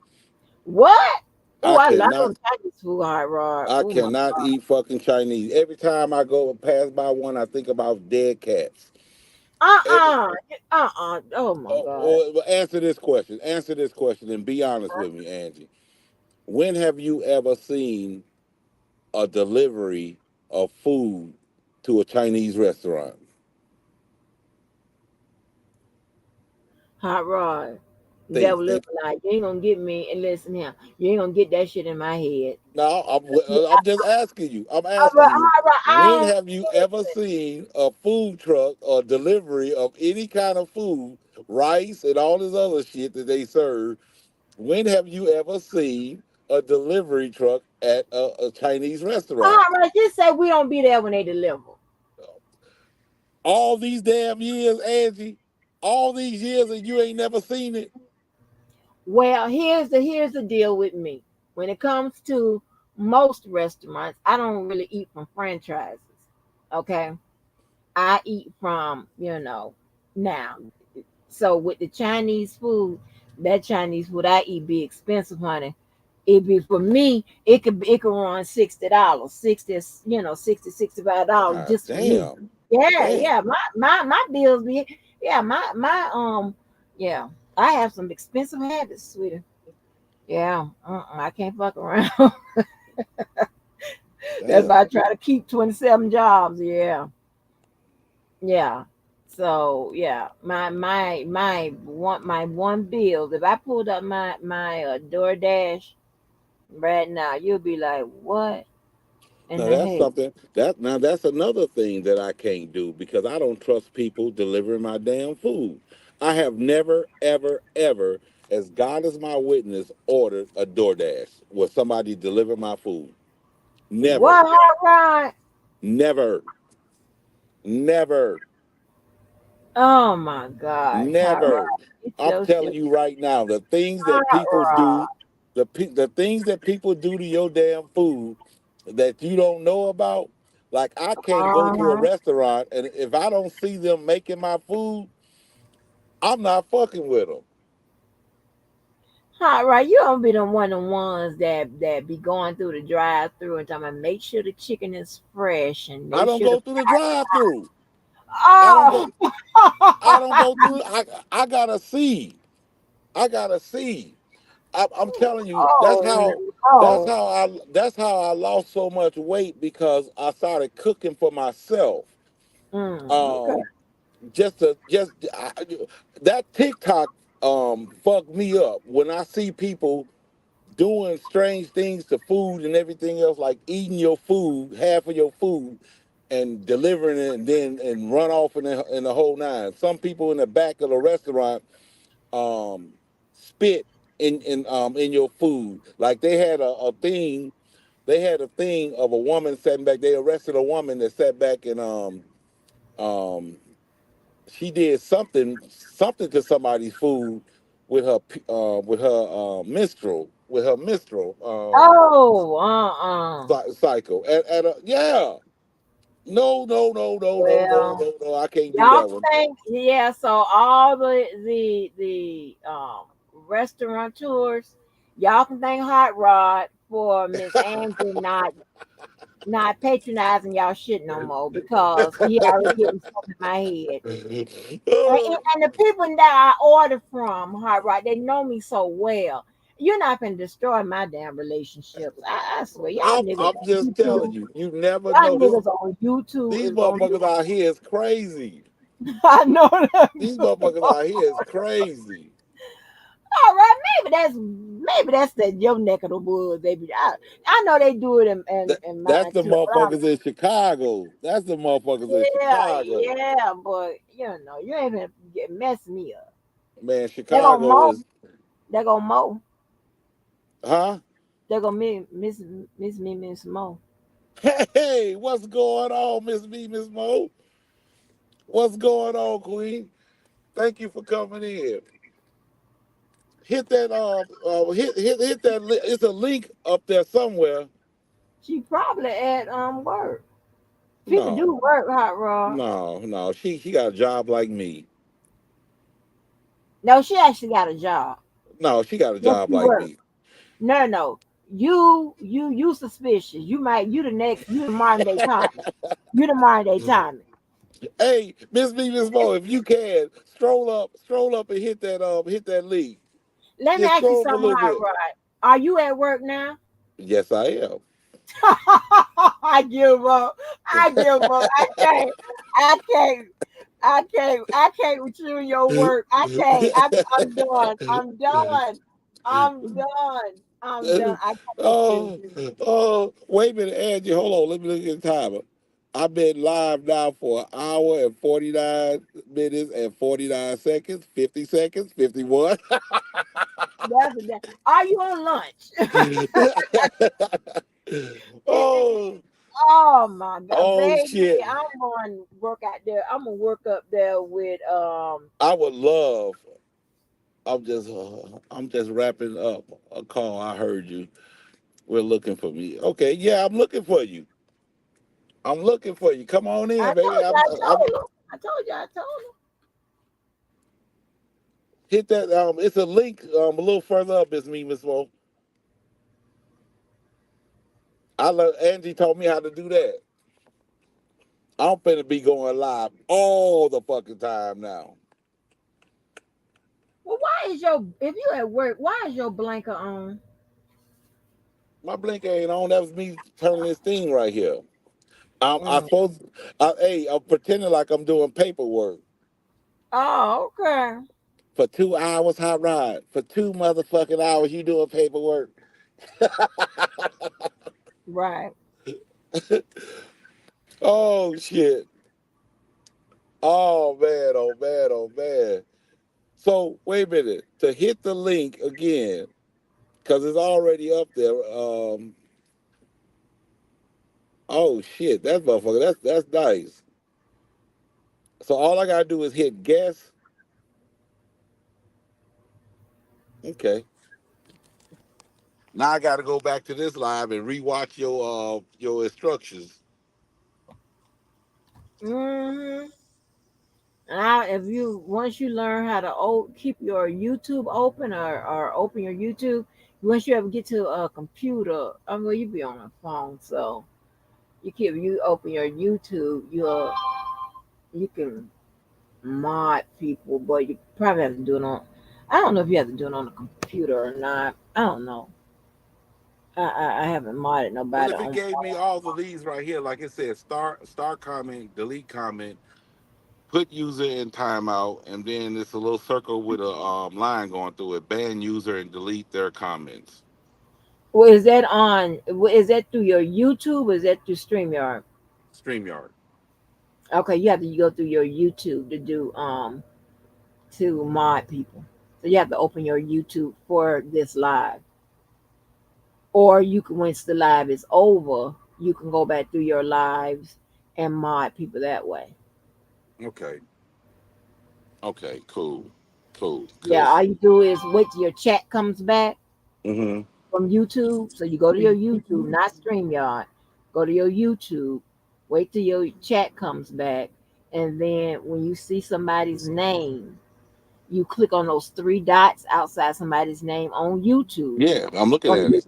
what? Oh, I I love cannot them Chinese food, hot rod. I Oh my cannot eat fucking Chinese. Every time I go pass by one, I think about dead cats. Every, Oh my god. answer this question. Answer this question and be honest with me, Angie. When have you ever seen a delivery of food to a Chinese restaurant? Hot rod. Think, Devil look think. like you ain't gonna get me and listen here. You ain't gonna get that shit in my head. No, I'm just asking you. I'm Hot asking rod, you. I When don't have you ever seen a food truck or delivery of any kind of food, rice and all this other shit that they serve? When have you ever seen a delivery truck at a Chinese restaurant? hot rod. Just say we don't be there when they deliver. All these damn years, Angie, all these years and you ain't never seen it? Well, here's the deal with me. When it comes to most restaurants, I don't really eat from franchises. Okay, I eat from now. So with the Chinese food, that Chinese food I eat be expensive, honey. It be for me. It could run $60, 65 dollars God just for me. damn. Yeah, Damn. yeah. My bills be yeah. My yeah. I have some expensive habits, sweetie. Yeah, I can't fuck around. That's Damn. why I try to keep 27 jobs. Yeah, yeah. So yeah, my one bill. If I pulled up my DoorDash right now, you'll be like, what and Now the that's hate. something that's another thing that I can't do because I don't trust people delivering my damn food. I have never, ever, ever, as God is my witness, ordered a DoorDash where somebody delivered my food. Never, What hot rod? never, never, Oh my gosh, hot rod. never. Get I'm your telling shit. you right now, the things that Hot people rod. do, the things that people do to your damn food that you don't know about. Like I can't go to a Uh-huh. restaurant and if I don't see them making my food, I'm not fucking with them. Hot rod. You don't be the one of the ones that be going through the drive through and talking about make sure the chicken is fresh and I make don't sure the go through the drive-through. I don't oh go. I don't go through. I gotta see. I gotta see. I'm telling you, oh that's how I lost so much weight because I started cooking for myself. no. Okay. Um, that TikTok fucked me up when I see people doing strange things to food and everything else, like eating your food, half of your food, and delivering it, and then and run off in the whole nine. Some people in the back of the restaurant um, spit in your food. Like they had a thing. They had a thing of a woman sitting back. They arrested a woman that sat back and um she did something to somebody's food with her minstrel Oh, cycle at a yeah. well, No, I can't do y'all that one. think yeah, so all the restaurateurs, y'all can thank Hot Rod for Miss Angie not patronizing y'all shit no more because he already getting stuff in my head. And the people that I order from, Hot Rod, they know me so well. You're not gonna destroy my damn relationships. I swear, y'all niggas I'm on just telling YouTube, you, you never y'all know this. niggas on YouTube These is on motherfuckers YouTube. out here is crazy. I know that. These motherfuckers out here is crazy. All right, maybe that's the your neck of the woods. I know they do it in That's mine the too. But motherfuckers in Chicago. That's the motherfuckers in yeah, Chicago. yeah, but you ain't gonna mess me up. Man, They gonna Chicago mow. is, They gonna mow. huh? They gonna miss Mo. Hey, what's going on, Miss B, Miss Mo? What's going on, Queen? Thank you for coming in. Hit that hit that it's a link up there somewhere. She probably at work. People No, do work, Hot Rod. no. She got a job like me. No, she actually got a job. No, she got a Yes, job she like work. me. No, no. You suspicious. You the next. You the modern day Tommy. You the modern day Tommy. Hey, Miss B, Miss Mo, if you can, stroll up and hit that link. Let me Just ask you scroll up a something, little Hot bit. Rod. Are you at work now? Yes, I am. I give up. I give up. I can't. I can't. I can't with you and your work. I can't. I'm done. I'm done. I'm done. I'm done. I can't with you. Wait a minute, Angie. Hold on. Let me look at the timer. I've been live now for an hour and 49 minutes and 49 seconds, 50 seconds, 51. That's a Are you on lunch? oh, Oh my god, oh baby! shit. I'm going to work out there. I'm gonna work up there with I would love. I'm just wrapping up a call. I heard you. We're looking for me. Okay, yeah, I'm looking for you. I'm looking for you. Come on I in, baby. told you, I I'm told him. I told you, I told him. hit that. It's a link a little further up. It's me, Miss Mo. Angie taught me how to do that. I'm finna be going live all the fucking time now. Well, why is your if you at work? Why is your blanket on? My blink ain't on. That was me turning this thing right here. I Mm. supposed. Hey, I'm pretending like I'm doing paperwork Oh, okay. for 2 hours. Hot ride for 2 motherfucking hours. You doing paperwork? Right. Oh shit. Oh man, oh man, oh man. So wait a minute. To hit the link again, because it's already up there. Oh shit, that motherfucker. That's nice. So all I gotta do is hit guess. Okay. Now I gotta go back to this live and rewatch your instructions. Hmm. Now, if you once you learn how to keep your YouTube open or open your YouTube, once you ever get to a computer, I mean, you be on a phone, so you open your YouTube, you can mod people, but you probably have to do it on. I don't know if you have to do it on a computer or not. I don't know. I haven't modded Well, nobody if it on. gave me all of these right here, like it said, start comment, delete comment, put user in timeout, and then it's a little circle with a line going through it. Ban user and delete their comments. Well, is that on? Is that through your YouTube? Or is that through Streamyard? StreamYard. Okay, you have to go through your YouTube to do to mod people. So you have to open your YouTube for this live, or you can once the live is over, you can go back through your lives and mod people that way. Okay. Okay. Cool. Cool. Yeah, Cause. all you do is wait till your chat comes back Hmm. from YouTube. So you go to your YouTube, not StreamYard. Go to your YouTube, wait till your chat comes back, and then when you see somebody's name, you click on those three dots outside somebody's name on YouTube. Yeah, I'm looking On at it.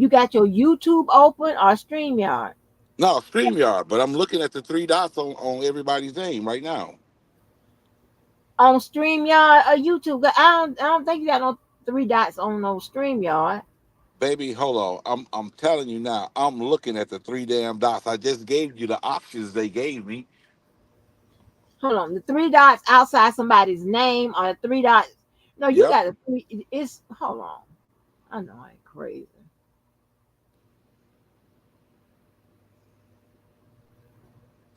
you got your YouTube open or StreamYard? No, StreamYard, but I'm looking at the three dots on everybody's name right now. On StreamYard or YouTube? I don't think you got no three dots on no StreamYard. Baby, hold on. I'm telling you now. I'm looking at the three damn dots. I just gave you the options they gave me. Hold on, the three dots outside somebody's name or the three dots. No, you Yep. got the three. It's hold on. I know I ain't crazy.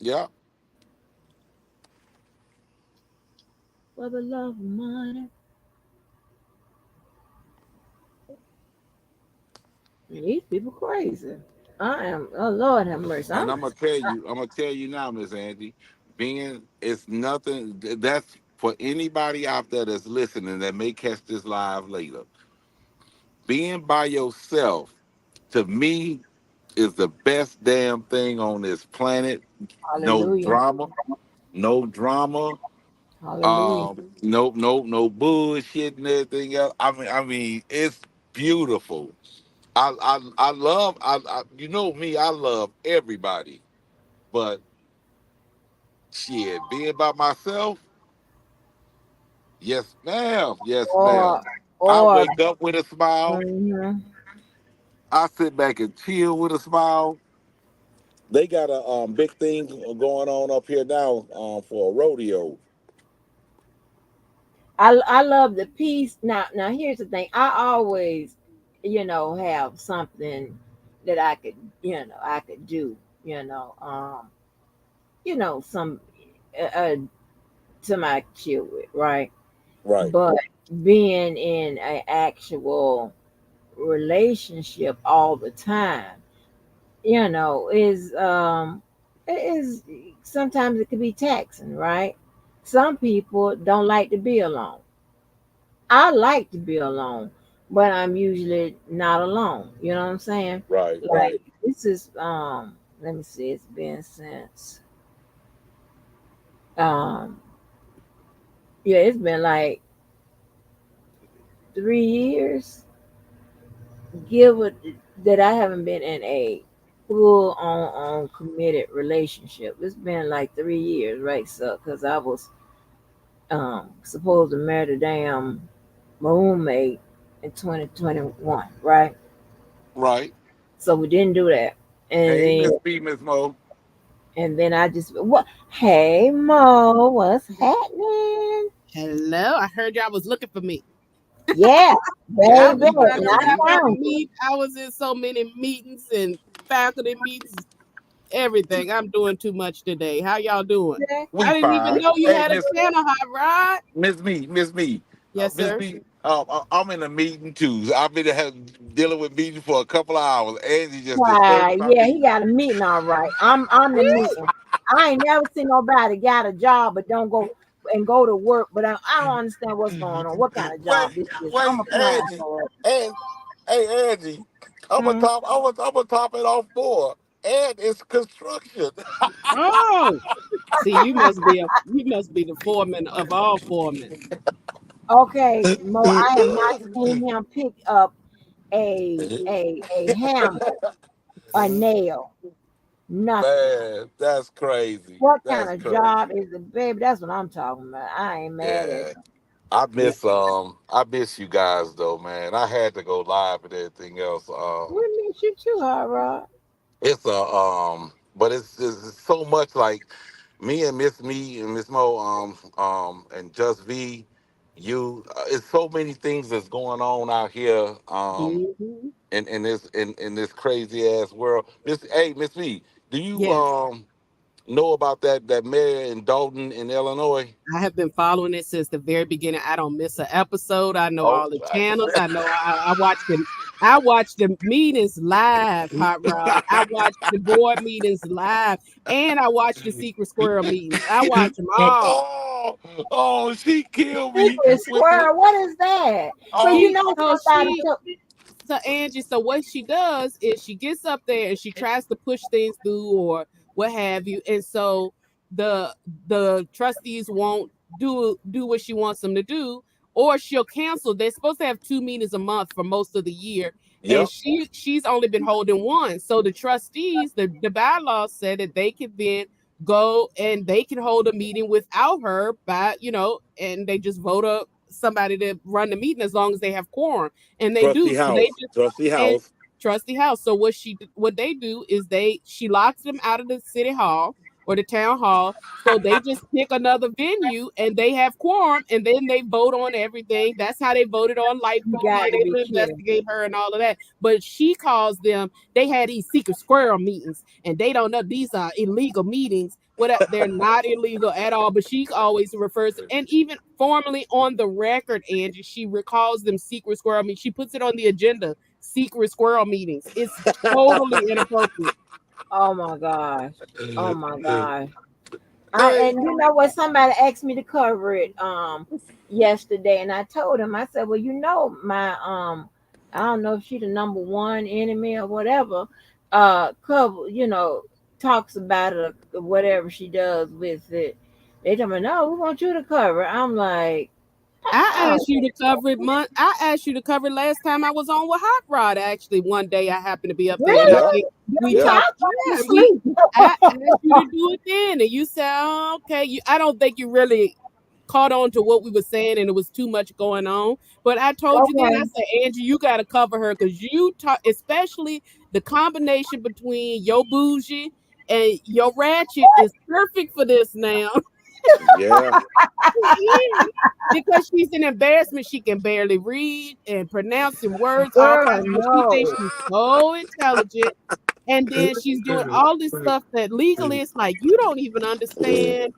Yep. For the love of money, these people crazy. I am. Oh Lord, have mercy. And I'm gonna tell you now, Miss Andy, being it's nothing that's for anybody out there that's listening that may catch this live later. Being by yourself, to me, is the best damn thing on this planet. No Hallelujah. drama, no drama. Hallelujah. No bullshit and everything else. I mean, it's beautiful. I love. You know me. I love everybody, but shit, being by myself, yes, ma'am, yes, Or ma'am. I or wake up with a smile. mhm. I sit back and chill with a smile. They got a big thing going on up here now for a rodeo. I love the peace. Now here's the thing. I always, have something that I could do. Some somebody chill with, right? Right, But being in an actual relationship all the time, is sometimes it can be taxing, right? Some people don't like to be alone. I like to be alone, but I'm usually not alone. You know what I'm saying? right, Like this is let me see, it's been since um yeah, it's been like 3 years, give it that I haven't been in a full on committed relationship. It's been like 3 years, right? So because I was supposed to marry the damn my roommate in 2021, right? right. So we didn't do that. And Hey, then Miss B, Miss Mo. I just what hey Mo, what's happening? Hello, I heard y'all was looking for me. Yeah, I baby, wish I could not have her counting. meet. I was in so many meetings and faculty meetings, everything. I'm doing too much today. How y'all doing? Okay. I We didn't even fine. know you Hey, had a channel, Hot Rod. Miss Me, Yes, Miss sir. Me. I'm in a meeting too. I've been dealing with meetings for a couple of hours. Angie just disturbed my Yeah, he peace. got a meeting all right. I'm the meeting. I ain't never seen nobody got a job but don't go and go to work. But I don't understand what's going on. What kind of Wait, job this is? I'm wait, applying Angie, for it. and hey, Angie, I'm a Hmm. top. I'm a top it off more. And it's construction. Oh, see, you must be the foreman of all foremen. Okay, Mo, I have not seen him pick up a hammer, a nail, nothing. Man, that's crazy. What kind That's of crazy. job is it, baby? That's what I'm talking about. I ain't mad at Yeah. him. Yeah. I miss you guys though, man. I had to go live and everything else. We miss you too, Hot Rod. It's a but it's so much like me and Miss Mo and Just V, you it's so many things that's going on out here Hmm. in this crazy ass world. Miss V, do you Yes. know about that mayor in Dolton in Illinois? I have been following it since the very beginning. I don't miss an episode. I know Oh, all the channels. I know I watch the meetings live, Hot Rod. I watch the board meetings live, and I watch the Secret Squirrel meetings. I watch them all. oh, oh, she killed me Secret with the squirrel, what is that? Well, you oh. She know so somebody she took. so Angie, so what she does is she gets up there and she tries to push things through or what have you. And so the the trustees won't do what she wants them to do, or she'll cancel. They're supposed to have two meetings a month for most of the year. And Yep. she's only been holding one. So the trustees, the bylaws said that they can then go and they can hold a meeting without her by, and they just vote up somebody to run the meeting as long as they have quorum, and they do. Trusty So they house. just Trusty and house. trusty house. So what they do is she locks them out of the city hall or the town hall. So they just pick another venue and they have quorum and then they vote on everything. That's how they voted on You Lightfoot, how got to they be would kidding. investigate her and all of that. But she calls them, they had these secret squirrel meetings and they don't know these are illegal meetings. They're not illegal at all, but she always refers to, and even formally on the record, Angie, she recalls them secret squirrel meetings. She puts it on the agenda, secret squirrel meetings. It's totally inappropriate. Oh my gosh. Oh my gosh. Hey, And you know what? Somebody asked me to cover it yesterday, and I told him. I said, well, my I don't know if she the number one enemy or whatever. Cover, talks about it or whatever she does with it. They tell me, no, we want you to cover. I'm like, I oh, asked you to cover it I asked you to cover it last time I was on with Hot Rod. Actually, one day I happened to be up there, and I really? yeah, think we Yeah, yeah. talked. I Yeah, was asleep. I asked you to do it then, and you said, oh, "Okay." I don't think you really caught on to what we were saying, and it was too much going on. But I told you then, I Okay. said, Angie, you got to cover her because you talk, especially the combination between your bougie and your ratchet is perfect for this now. Yeah. She is. Because she's an embarrassment. She can barely read and pronouncing words, all Girl, kinds, but she thinks no. she's so intelligent. And then she's doing all this stuff that legally it's like you don't even understand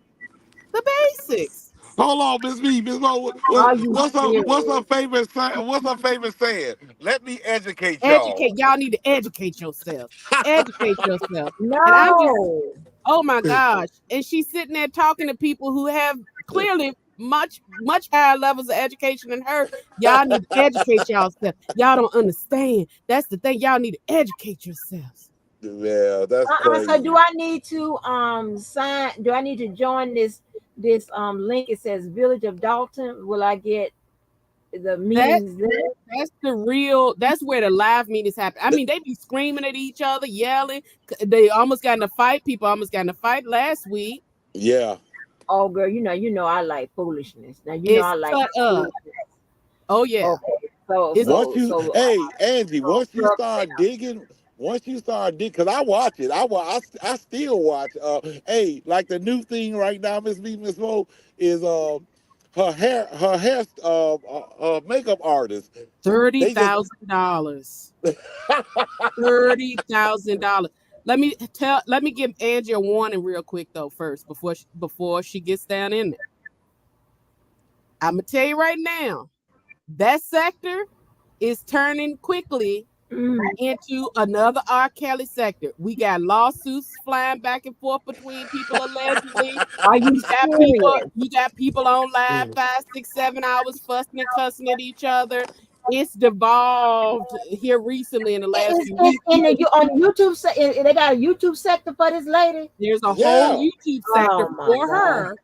the basics. Hold on, Miss Me, Miss Mo. Are you What's her serious? favorite what's her favorite saying? Let me educate y'all. Educate, y'all need to educate yourself. Educate yourself. And I'm just, No. oh my gosh. And she's sitting there talking to people who have clearly much higher levels of education than her. Y'all need to educate yourself. Y'all don't understand. That's the thing. Y'all need to educate yourselves. Yeah, that's So do crazy. I need to sign? Do I need to join this link? It says Village of Dalton. Will I get the That meetings there? that's the real. That's where the live meetings happen. I mean, they be screaming at each other, yelling. They almost got in a fight. People almost got in a fight last week. Yeah. Oh, girl, I like foolishness. Now I It's like cut up. foolishness. Oh yeah. Okay, so It's Hey, Angie, once you girl, start digging, because I watch it, I still watch. Hey, like the new thing right now, Miss Mo, is makeup artist. thirty They just thousand dollars. $30,000. Let me give Angie a warning real quick though first before she gets down in there. I'm gonna tell you right now, that sector is turning quickly into another R. Kelly sector. We got lawsuits flying back and forth between people allegedly. Are you serious? You got people on live 5, 6, 7 hours fussing and cussing at each other. It's devolved here recently in the last few It's weeks. in the on YouTube. They got a YouTube sector for this lady. There's a whole yeah. YouTube sector Oh my for God. her.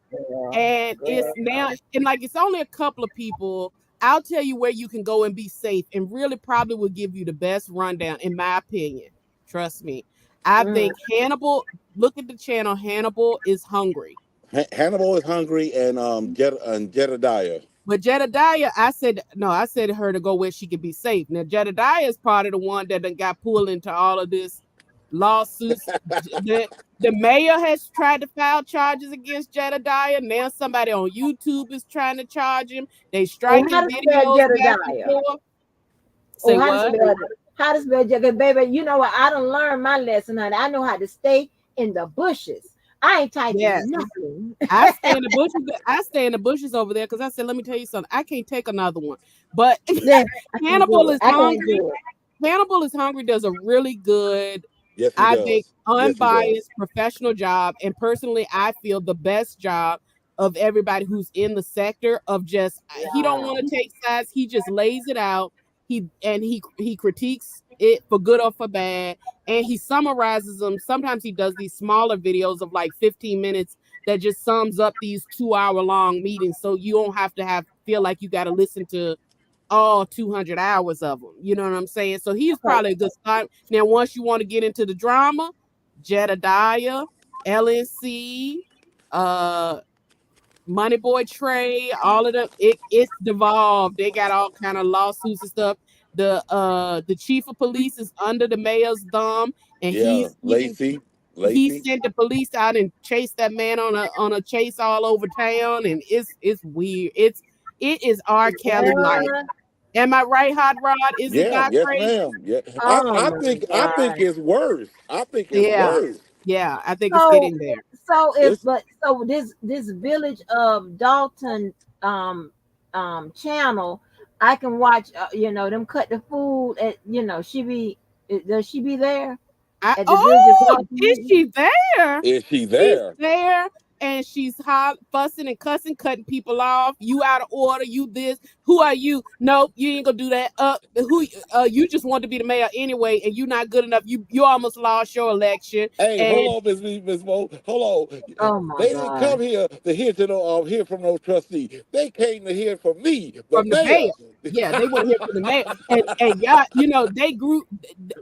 And it's now, and like it's only a couple of people. I'll tell you where you can go and be safe, and really probably will give you the best rundown, in my opinion. Trust me. I think Hannibal, look at the channel. Hannibal is hungry. Hannibal is hungry, and Jedediah. But Jedediah, I said to her to go where she could be safe. Now, Jedediah is part of the one that done got pulled into all of this lawsuits. The mayor has tried to file charges against Jedediah. Now somebody on YouTube is trying to charge him. They striking videos back and forth. Say what? How to spell Jedediah? Baby, you know what? I done learned my lesson, honey. I know how to stay in the bushes. I ain't typing nothing. I stay in the bushes. I stay in the bushes over there because I said, let me tell you something. I can't take another one. But Hannibal is hungry. Hannibal is hungry does a really good, I think, unbiased professional job. And personally, I feel the best job of everybody who's in the sector of just, he don't want to take sides. He just lays it out. He critiques it for good or for bad. And he summarizes them. Sometimes he does these smaller videos of like 15 minutes that just sums up these 2-hour long meetings. So you don't have to feel like you got to listen to all 200 hours of them. You know what I'm saying? So he's probably a good start. Now, once you want to get into the drama, Jedediah, LNC, Money Boy Trey, all of them, it's devolved. They got all kind of lawsuits and stuff. The chief of police is under the mayor's thumb, and he sent the police out and chased that man on a chase all over town, and it's weird. It is R. Kelly like. Am I right, Hot Rod? Is it not crazy? Ma'am. Yeah. I think it's worse. I think it's worse. Yeah, I think it's getting there. So this village of Dolton channel, I can watch them cut the food at does she be there? Is she there? Is she there? She's there. And she's fussing and cussing, cutting people off. You out of order. You this. Who are you? No, you ain't gonna do that. You just want to be the mayor anyway, and you not good enough. You almost lost your election. Hey, hold on, Miss Mo. Hold on. Oh my they God. Didn't come here to hear from those trustees. They came to hear from me, the mayor. Yeah, they went here for the mayor. And y'all, they grew.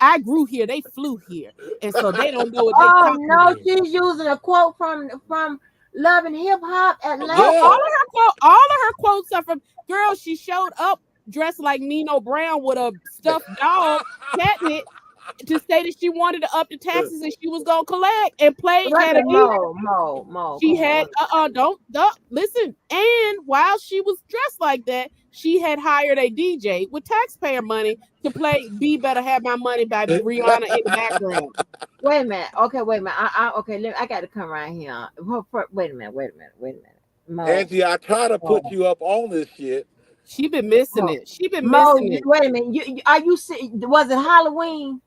I grew here. They flew here, and so they don't know what they're talking about. She's using a quote from Love and Hip Hop Atlanta. All of her quotes are from, girl, she showed up dressed like Nino Brown with a stuffed dog, catnip, to say that she wanted to up the taxes and she was gonna collect and play. She had don't listen. And while she was dressed like that, she had hired a DJ with taxpayer money to play "Be Better Have My Money" by Rihanna in the background. Wait a minute. Okay, wait a minute. I got to come right here. Wait a minute. Mo. Angie, I try to put you up on this shit. She been missing it. Missing it. Wait a minute. Was it Halloween?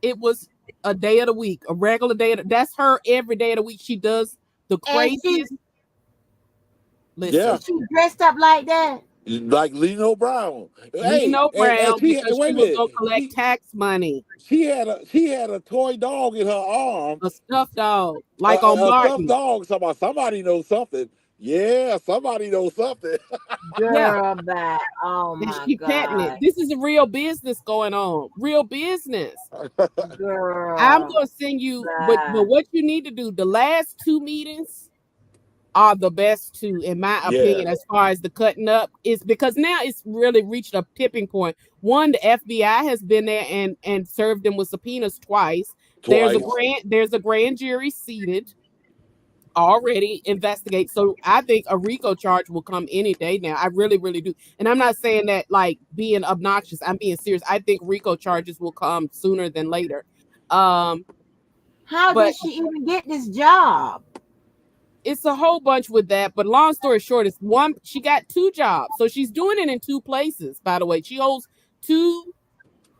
It was a day of the week, a regular day. That's her every day of the week. She does the craziest. Listen, she dressed up like that. Like Lino Brown. Lino Brown, because she was gonna collect tax money. She had a toy dog in her arm. A stuffed dog, like on Martin. A stuffed dog. Somebody knows something. Yeah, somebody knows something. Girl, back. Oh my God. This is a real business going on. Real business. Girl. I'm gonna send you, but what you need to do, the last 2 meetings are the best 2, in my opinion, as far as the cutting up is, because now it's really reached a tipping point. One, the FBI has been there and served them with subpoenas twice. There's a grand jury seated. already investigate. So I think a RICO charge will come any day now. I really, really do. And I'm not saying that like being obnoxious. I'm being serious. I think RICO charges will come sooner than later. Um, How but did she even get this job? it's a whole bunch with that. But long story short, it's one. She got 2 jobs, so she's doing it in 2 places. By the way, she holds 2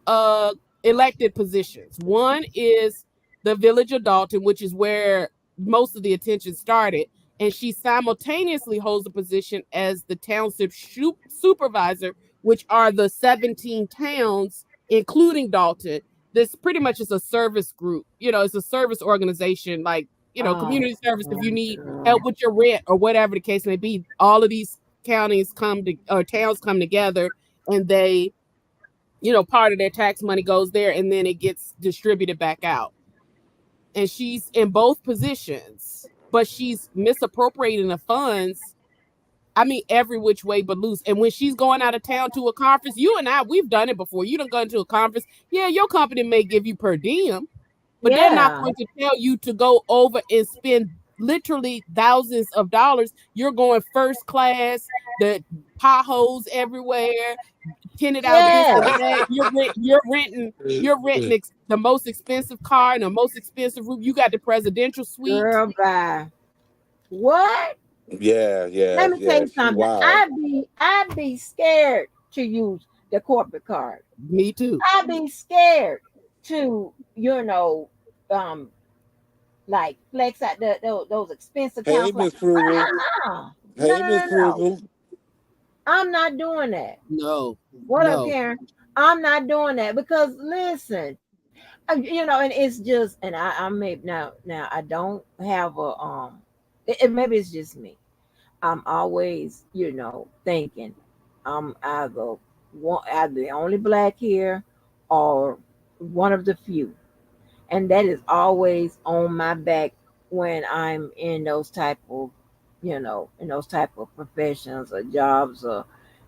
uh elected positions. One is the village of Dolton, which is where most of the attention started, and she simultaneously holds a position as the township supervisor, which are the 17 towns including Dolton. This pretty much is a service group. It's a service organization, like, Oh, community service. If you need help girl. with your rent or whatever the case may be, all of these counties come to or towns come together, and they, part of their tax money goes there and then it gets distributed back out. And she's in both positions, but she's misappropriating the funds. I mean, every which way but loose. And when she's going out of town to a conference, you and I, we've done it before. You don't go into a conference. Yeah, your company may give you per diem, but they're not Yeah. going to tell you to go over and spend literally thousands of dollars. You're going first class, the potholes everywhere, tinted out this and Yes. that. You're renting the most expensive car and the most expensive room. You got the presidential suite. Girl, bye. What? Yeah, yeah, Let me tell yeah. you She something. wild. I'd be scared to use the corporate card. Me too. I'd be scared to, um, like flex out those expense Hey, accounts. Like, Miss Frugal. no, no, Hey, no, Miss no, no. Frugal. I'm not doing that. No, What up, no. Karen? I'm not doing that because listen, and it's just, and I may now I don't have a maybe it's just me. I'm always, thinking I'm either the only black here or one of the few. And that is always on my back when I'm in those type of, in those type of professions or jobs or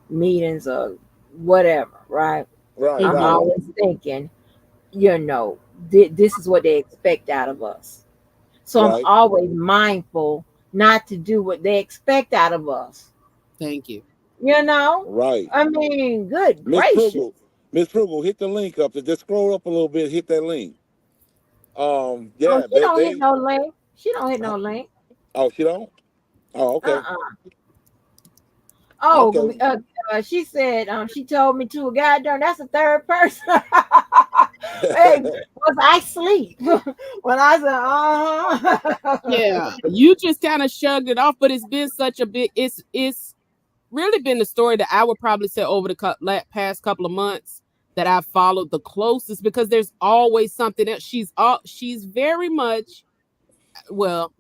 meetings or whatever, right? Right, I'm right, Mm-hmm. always thinking, you know, this is what they expect out of us. So I'm right, always mindful not to do what they expect out of us. Thank you. You know, right. I mean, good Miss gracious. Frugal. Miss Frugal, hit the link up. Just scroll up a little bit, hit that link. Oh, Yeah, she they don't hit they no link. She don't hit no link. oh, she don't? Oh, okay. Uh-uh. Oh, Okay. she said, she told me to. God darn, that's a third person. Hey, was I sleep when I said, Yeah, you just kind of shrugged it off, but it's been such a big. It's really been the story that I would probably say over the past couple of months that I've followed the closest, because there's always something else. She's very much, well,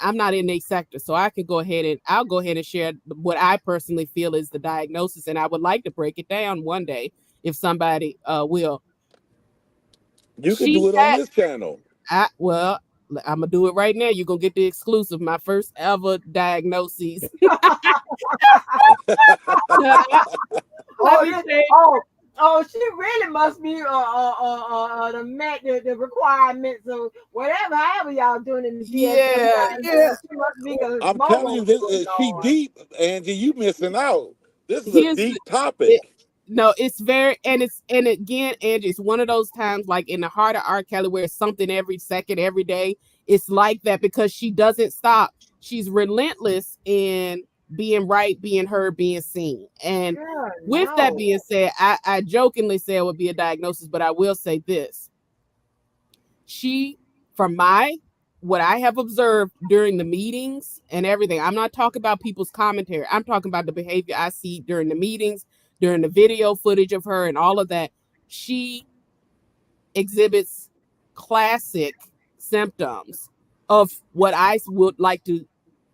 I'm not in a sector, so I'll go ahead and share what I personally feel is the diagnosis, and I would like to break it down one day if somebody will. You can She do it on had, this channel. well, I'm gonna do it right now. You're gonna get the exclusive, my first ever diagnosis. Let oh, me say, she really must be met the requirements of whatever, however y'all doing in the DSM yeah, yeah. guidelines. She must be because I'm more telling you, won't this do it, she Lord. deep, Angie. You missing out. This is a Here's deep it, topic. no, it's very, and again, Angie, it's one of those times like in the heart of R. Kelly where it's something every second, every day. It's like that because she doesn't stop. She's relentless in being right, being heard, being seen. And Girl, with that no. being said, I jokingly say it would be a diagnosis, but I will say this. She, from what I have observed during the meetings and everything, I'm not talking about people's commentary. I'm talking about the behavior I see during the meetings, during the video footage of her and all of that. She exhibits classic symptoms of what I would like to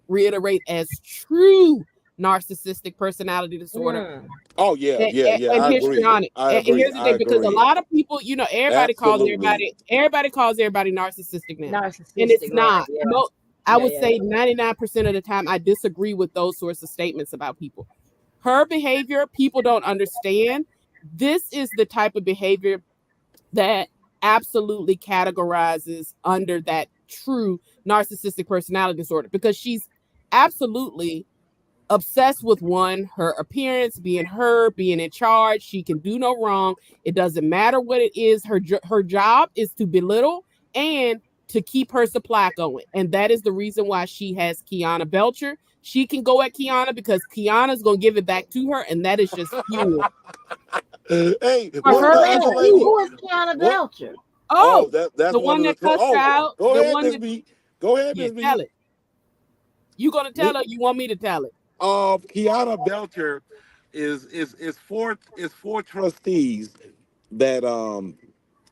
reiterate as true narcissistic personality disorder. Mm. Oh yeah, and, yeah, and, yeah. and I agree. histrionic. I And agree. here's the I thing, because a agree. lot of people, Absolutely. everybody calls everybody narcissistic now, and it's Narcissistic, right? not. Yeah. I Yeah, would yeah, say yeah. 99% of the time I disagree with those sorts of statements about people. Her behavior, people don't understand. This is the type of behavior that absolutely categorizes under that true narcissistic personality disorder, because she's absolutely obsessed with one, her appearance, being her, being in charge. She can do no wrong. It doesn't matter what it is. Her job is to belittle and to keep her supply going. And that is the reason why she has Kiana Belcher. She can go at Kiana because Kiana's going to give it back to her. And that is just fuel. Hey, For what's her, the it's other Who lady? fuel. who is Kiana What? Belcher? Oh, Oh, that's the one one of that the. cussed her Oh, out. go The ahead, one Miss that, B. Go ahead, yeah, Miss B. tell it. You going to tell her? You want me to tell it? Kiana Belcher is four trustees that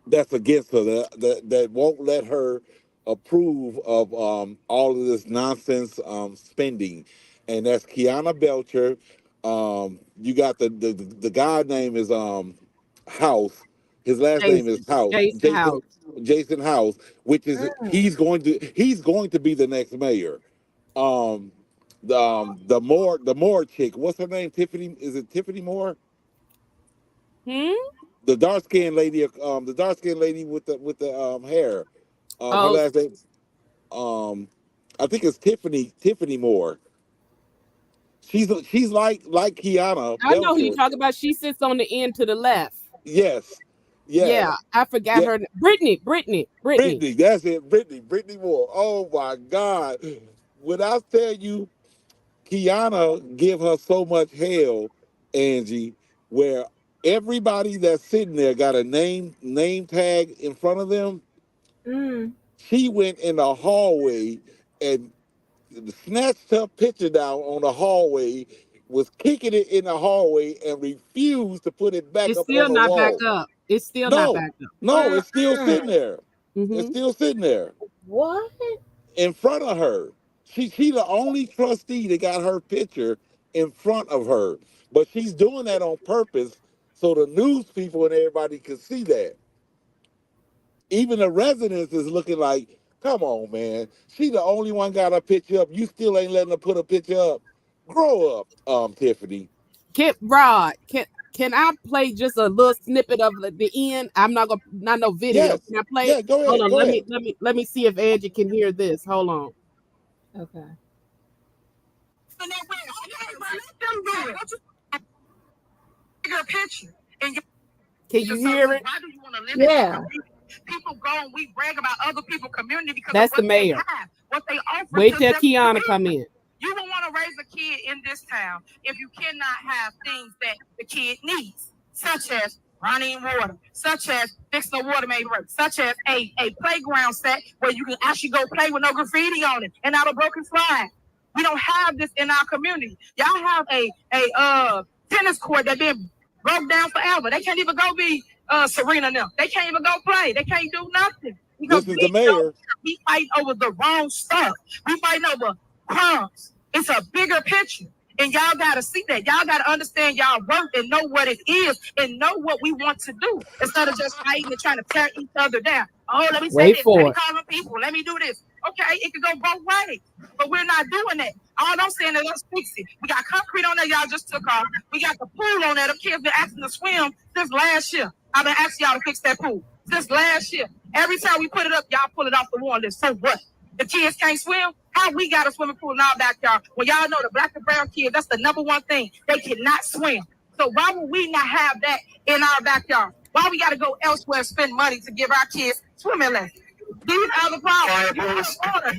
that's against her, that won't let her approve of all of this nonsense spending, and that's Kiana Belcher. You got the guy name is House. His last name is House. Jason House. Jason House, which is Mm. he's going to be the next mayor. Um, the Moore chick. What's her name? Tiffany? Is it Tiffany Moore? Hmm? The dark skinned lady. The dark skinned lady with the hair. Her Oh, last name. Um, I think it's Tiffany Moore. She's like Kiana I know who you Belcher. talk about. She sits on the end to the left. Yes, Yeah, yes, I forgot yeah. her. Brittany. Brittany, that's it. Brittany Moore. Oh my God! When I tell you, Kiana give her so much hell, Angie, where everybody that's sitting there got a name tag in front of them. Mm. She went in the hallway and snatched her picture down on the hallway, was kicking it in the hallway, and refused to put it back It's up on still the not back wall. up. It's still not No, back up. no, it's still sitting Mm-mm. there. It's Mm-hmm. still sitting there What? in front of her. She the only trustee that got her picture in front of her. But she's doing that on purpose so the news people and everybody can see that. Even the residents is looking like, come on, man. She the only one got her picture up. You still ain't letting her put a picture up. Grow up, Tiffany. Can I play just a little snippet of the end? I'm not no video. Yes. Can I play it? Yeah, go Hold ahead. on, Go ahead. let me see if Angie can hear this. Hold on. Okay. Bigger picture. And Can you hear it? why do you want to limit Yeah. your community? People go and we brag about other people's community because That's of the what they mayor. have, what they offer Wait to till their Kiana community. come in. You don't want to raise a kid in this town if you cannot have things that the kid needs, such as running water, such as fixing a water main break, such as a playground set where you can actually go play with no graffiti on it and not a broken slide. We don't have this in our community. Y'all have a tennis court that been broke down forever. They can't even go be Serena now. They can't even go play. They can't do nothing because This is the we don't. mayor. We fight over the wrong stuff. We fight over crumbs. It's a bigger picture. And y'all gotta see that. Y'all gotta understand y'all work and know what it is and know what we want to do instead of just fighting and trying to tear each other down. Oh, let me say Wait this. for Let me it. call them people. Let me do this. Okay, it could go both ways, but we're not doing that. All I'm saying is let's fix it. We got concrete on there. Y'all just took off. We got the pool on there. The kids been asking to swim since last year. I've been asking y'all to fix that pool since last year. Every time we put it up, y'all pull it off the wall list. So what? The kids can't swim? How we got a swimming pool in our backyard? When y'all know the black and brown kids, that's the number one thing. They cannot swim. So why would we not have that in our backyard? Why we got to go elsewhere and spend money to give our kids swimming lessons? These are the problems.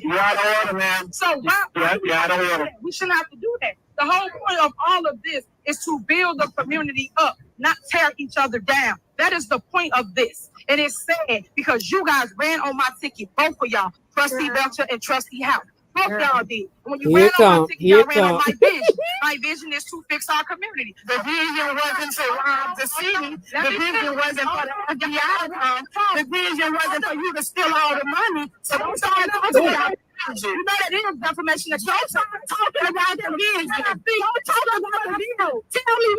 You're out of order, man. So why you're out of order. We shouldn't have to do that. The whole point of all of this is to build the community up, not tear each other down. That is the point of this. And it's sad because you guys ran on my ticket, both of y'all, Trustee Belcher and Trustee House. Both y'all did. And when you Here ran it on my come. ticket, Here y'all it ran on come. my vision. My vision is to fix our community. The vision wasn't to rob the city. The vision wasn't for the FBI to come. The vision wasn't for you to steal all the money. So don't start talking about you know that is defamation of character. Talking about the vision. Don't talk about the vision. Tell me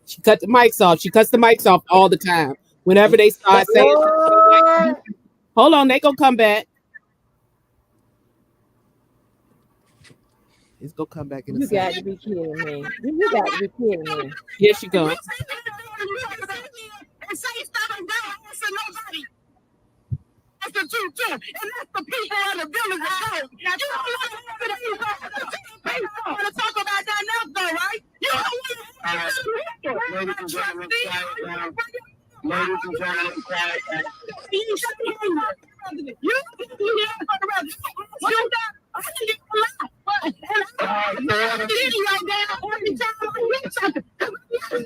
She cut the mics off. She cuts the mics off all the time. Whenever they start saying something like, Lord. hold on, they gonna come back. It's gonna come back in a You got second. to be kidding me. You got to be kidding me. Here she comes. and say stuff and don't answer nobody. That's prostitute too, and that's the people of the village of Dolton. You don't want to listen to these people want to talk about that else though, right? You don't want to listen to people. Ladies and gentlemen, quiet down. Ladies and gentlemen, quiet down. You shut the hell up. You for the rest. You got I can get a lot, but and I video down every time I get something. Ooh.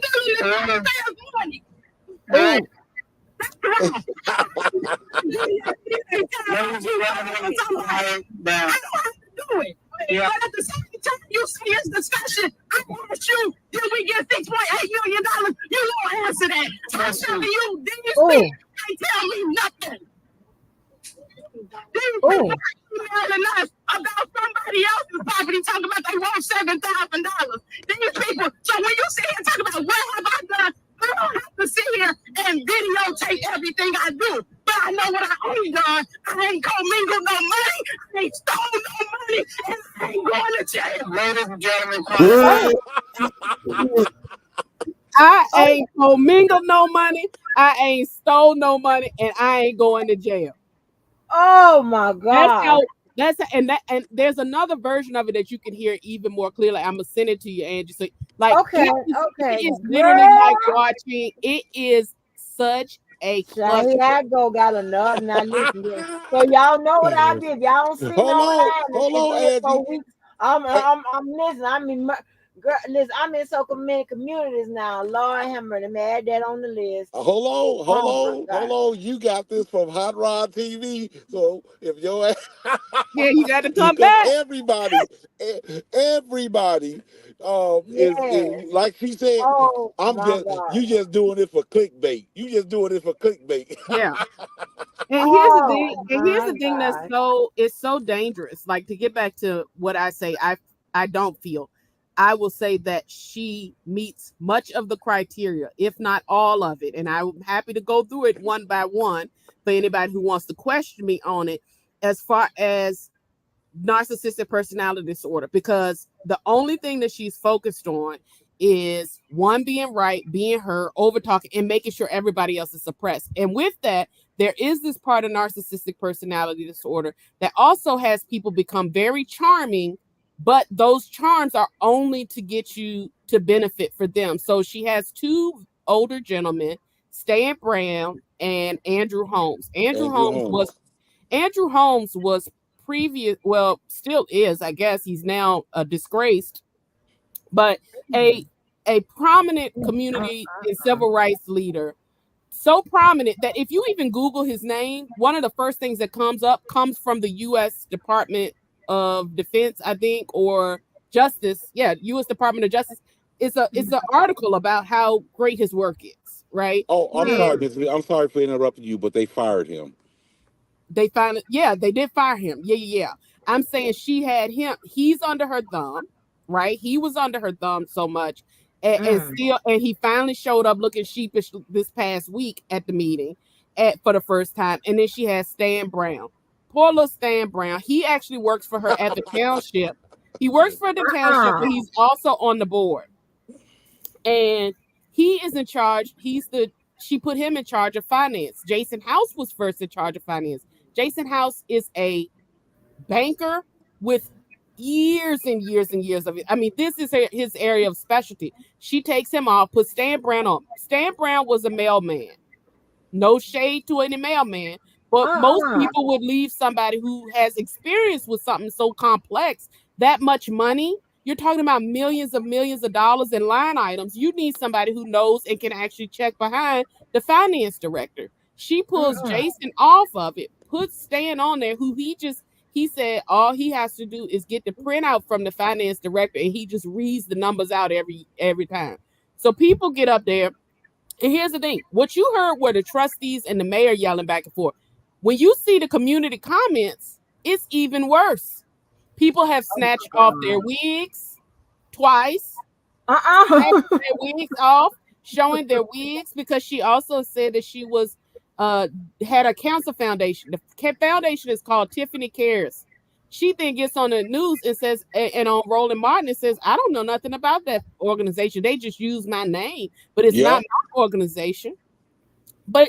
But at the same time, you see his discussion. I asked you, did we get $6.8 million? You won't answer that. I'm telling you, these people can't tell me nothing. These people are emailing us about somebody else's property, talking about they want $7,000. These people, so when you sit here and talk about what have I done, I don't have to sit here and videotape everything I do. But I know what I ain't done. I ain't commingled no money. I ain't stole no money. And I ain't going to jail. Ladies and gentlemen, quiet down. I ain't commingled no money. I ain't stole no money, and I ain't going to jail. Oh my God. And there's another version of it that you can hear even more clearly. I'm gonna send it to you, Angie. So like it is literally like watching. It is such a Here I go, got enough. Now listen, so y'all know what I did. Y'all don't see Hold on, Angie. I'm listening. I mean, girl, listen, I'm in so many communities now. Lord have mercy, let me add that on the list. Hold on. You got this from Hot Rod TV. So if your ass, yeah, you got to come back. Everybody, is like she said. You just doing it for clickbait. Yeah. And here's the thing that's it's so dangerous. Like, to get back to what I say, I don't feel. I will say that she meets much of the criteria, if not all of it. And I'm happy to go through it one by one for anybody who wants to question me on it, as far as narcissistic personality disorder, because the only thing that she's focused on is one, being right, being her, over talking, and making sure everybody else is suppressed. And with that, there is this part of narcissistic personality disorder that also has people become very charming, but those charms are only to get you to benefit for them. So she has two older gentlemen, Stan Brown and Andrew Holmes. Andrew Holmes was previous, well, still is, I guess. He's now disgraced, but a prominent community and civil rights leader. So prominent that if you even Google his name, one of the first things that comes up comes from the U.S. Department of Defense, I think, or Justice. Yeah, U.S. Department of Justice. It's an article about how great his work is, right? Oh, I'm sorry for interrupting you, but they fired him. They did fire him. Yeah. I'm saying she had him. He's under her thumb, right? He was under her thumb so much, and he finally showed up looking sheepish this past week at the meeting for the first time. And then she has Stan Brown. Poor little Stan Brown. He actually works for her at the township. He works for the township, but he's also on the board. And he is in charge. She put him in charge of finance. Jason House was first in charge of finance. Jason House is a banker with years and years and years of it. I mean, this is his area of specialty. She takes him off, puts Stan Brown on. Stan Brown was a mailman. No shade to any mailman, but most people would leave somebody who has experience with something so complex, that much money. You're talking about millions of dollars in line items. You need somebody who knows and can actually check behind the finance director. She pulls Jason off of it, puts Stan on there, who he said all he has to do is get the printout from the finance director, and he just reads the numbers out every time. So people get up there, and here's the thing. What you heard were the trustees and the mayor yelling back and forth. When you see the community comments, it's even worse. People have snatched off their wigs twice. Snatched their wigs off, showing their wigs, because she also said that she was had a cancer foundation. The foundation is called Tiffany Cares. She then gets on the news and says, and on Roland Martin, it says, I don't know nothing about that organization. They just use my name, but it's not my organization. But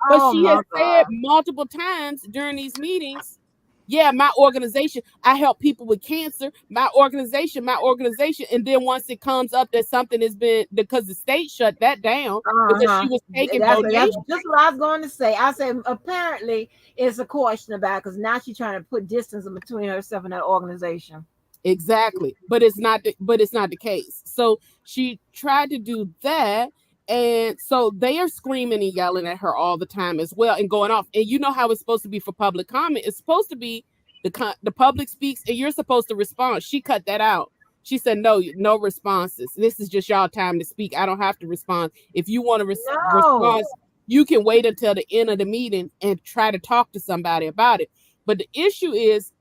But Oh she has my said God. multiple times during these meetings, yeah, my organization, I help people with cancer, my organization. And then once it comes up that something has been, because the state shut that down because she Uh-huh. was taking That's donations. just what I was going to say. I said apparently it's a question about because now she's trying to put distance in between herself and that organization. Exactly. But it's not the case. So she tried to do that. And so they are screaming and yelling at her all the time as well and going off. And you know how it's supposed to be for public comment. It's supposed to be the public speaks and you're supposed to respond. She cut that out. She said, no, no responses. This is just y'all time to speak. I don't have to respond. If you want to No. respond, you can wait until the end of the meeting and try to talk to somebody about it. But the issue is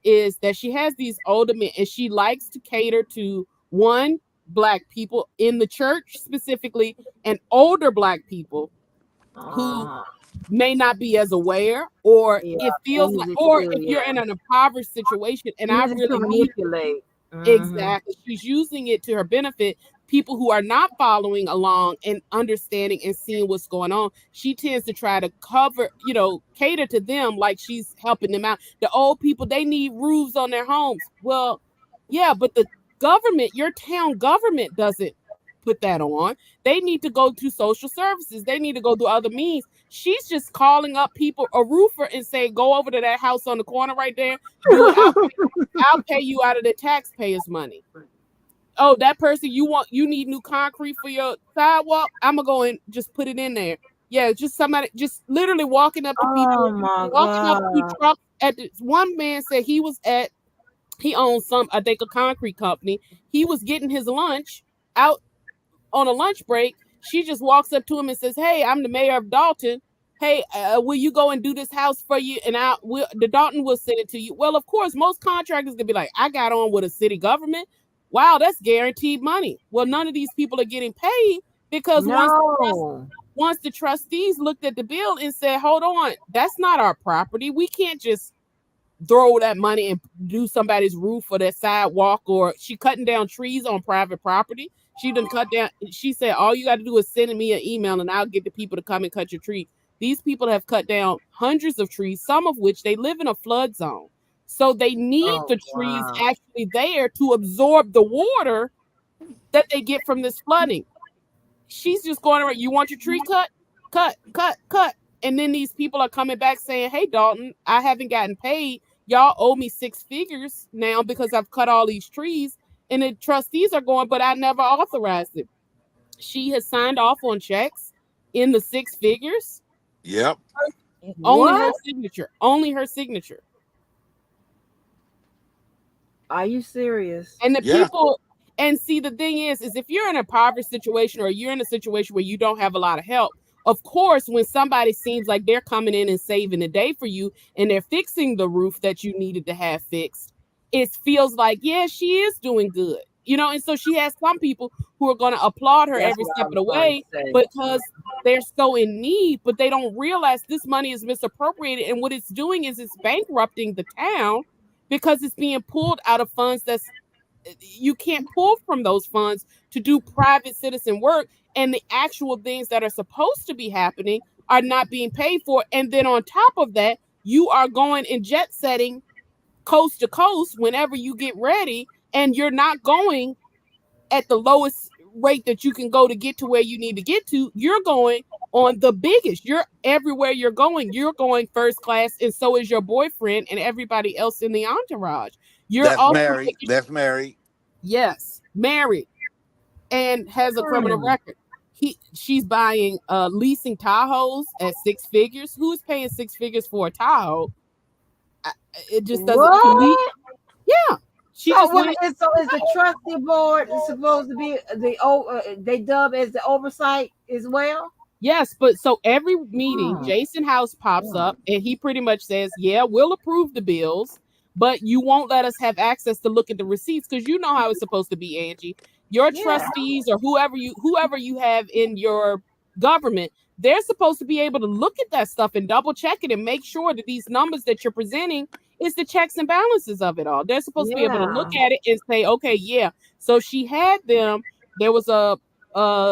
that she has these older men and she likes to cater to one, black people in the church specifically, and older black people who Uh, may not be as aware, or yeah, it feels like, easy or to if you're in an impoverished situation and I easy to really need. manipulate. Hmm. Exactly. She's using it to her benefit. People who are not following along and understanding and seeing what's going on, she tends to try to cover, cater to them like she's helping them out. The old people, they need roofs on their homes. Well, yeah, but the government, your town government doesn't put that on. They need to go to social services. They need to go through other means. She's just calling up people, a roofer, and say, go over to that house on the corner right there, do it. I'll pay you out of the taxpayers' money. Oh, that person, you need new concrete for your sidewalk. I'm gonna go and just put it in there. Yeah, just somebody just literally walking up to Oh people, my walking up to God. trucks one man said he owns some, I think, a concrete company. He was getting his lunch out on a lunch break. She just walks up to him and says, "Hey, I'm the mayor of Dolton. Hey, will you go and do this house for you? And the Dolton will send it to you." Well, of course, most contractors gonna be like, "I got on with a city government. Wow, that's guaranteed money." Well, none of these people are getting paid because No. once the trustees looked at the bill and said, "Hold on, that's not our property. We can't just throw that money and do somebody's roof or their sidewalk," or she cutting down trees on private property. She done cut down. She said, "All you got to do is send me an email and I'll get the people to come and cut your tree." These people have cut down hundreds of trees, some of which they live in a flood zone. So they need Oh the trees wow. actually there to absorb the water that they get from this flooding. She's just going around, "You want your tree cut? Cut, cut, cut." And then these people are coming back saying, "Hey, Dolton, I haven't gotten paid. Y'all owe me 6 figures now because I've cut all these trees." And the trustees are going, "But I never authorized it." She has signed off on checks in the 6 figures. Yep. Only her What? signature. Only her signature. Are you serious? And the Yeah. people, and see, the thing is if you're in a impoverished situation or you're in a situation where you don't have a lot of help, of course, when somebody seems like they're coming in and saving the day for you and they're fixing the roof that you needed to have fixed, it feels like, yeah, she is doing good. And so she has some people who are going to applaud her That's every what I step of was the going to way say. because they're so in need, but they don't realize this money is misappropriated. And what it's doing is it's bankrupting the town because it's being pulled out of funds you can't pull from those funds to do private citizen work, and the actual things that are supposed to be happening are not being paid for. And then on top of that, you are going and jet setting coast to coast whenever you get ready, and you're not going at the lowest rate that you can go to get to where you need to get to. You're going on the biggest. You're everywhere you're going first class, and so is your boyfriend and everybody else in the entourage. You're That's also married. taking, That's married. yes, married and has a criminal Hmm. record. She's buying leasing Tahoes at 6 figures. Who's paying 6 figures for a Tahoe? I- It just doesn't, to me. What? Yeah, she So just what went. is so is the trustee board supposed to be they dub as the oversight as well? Yes, but so every meeting, Hmm. Jason House pops Hmm. up and he pretty much says, "Yeah, we'll approve the bills, but you won't let us have access to look at the receipts because you know how it's supposed to be, Angie. Your Yeah. trustees or whoever you have in your government, they're supposed to be able to look at that stuff and double check it and make sure that these numbers that you're presenting is the checks and balances of it all. They're supposed to be able to look Yeah. at it and say, okay, yeah." So she had them. There was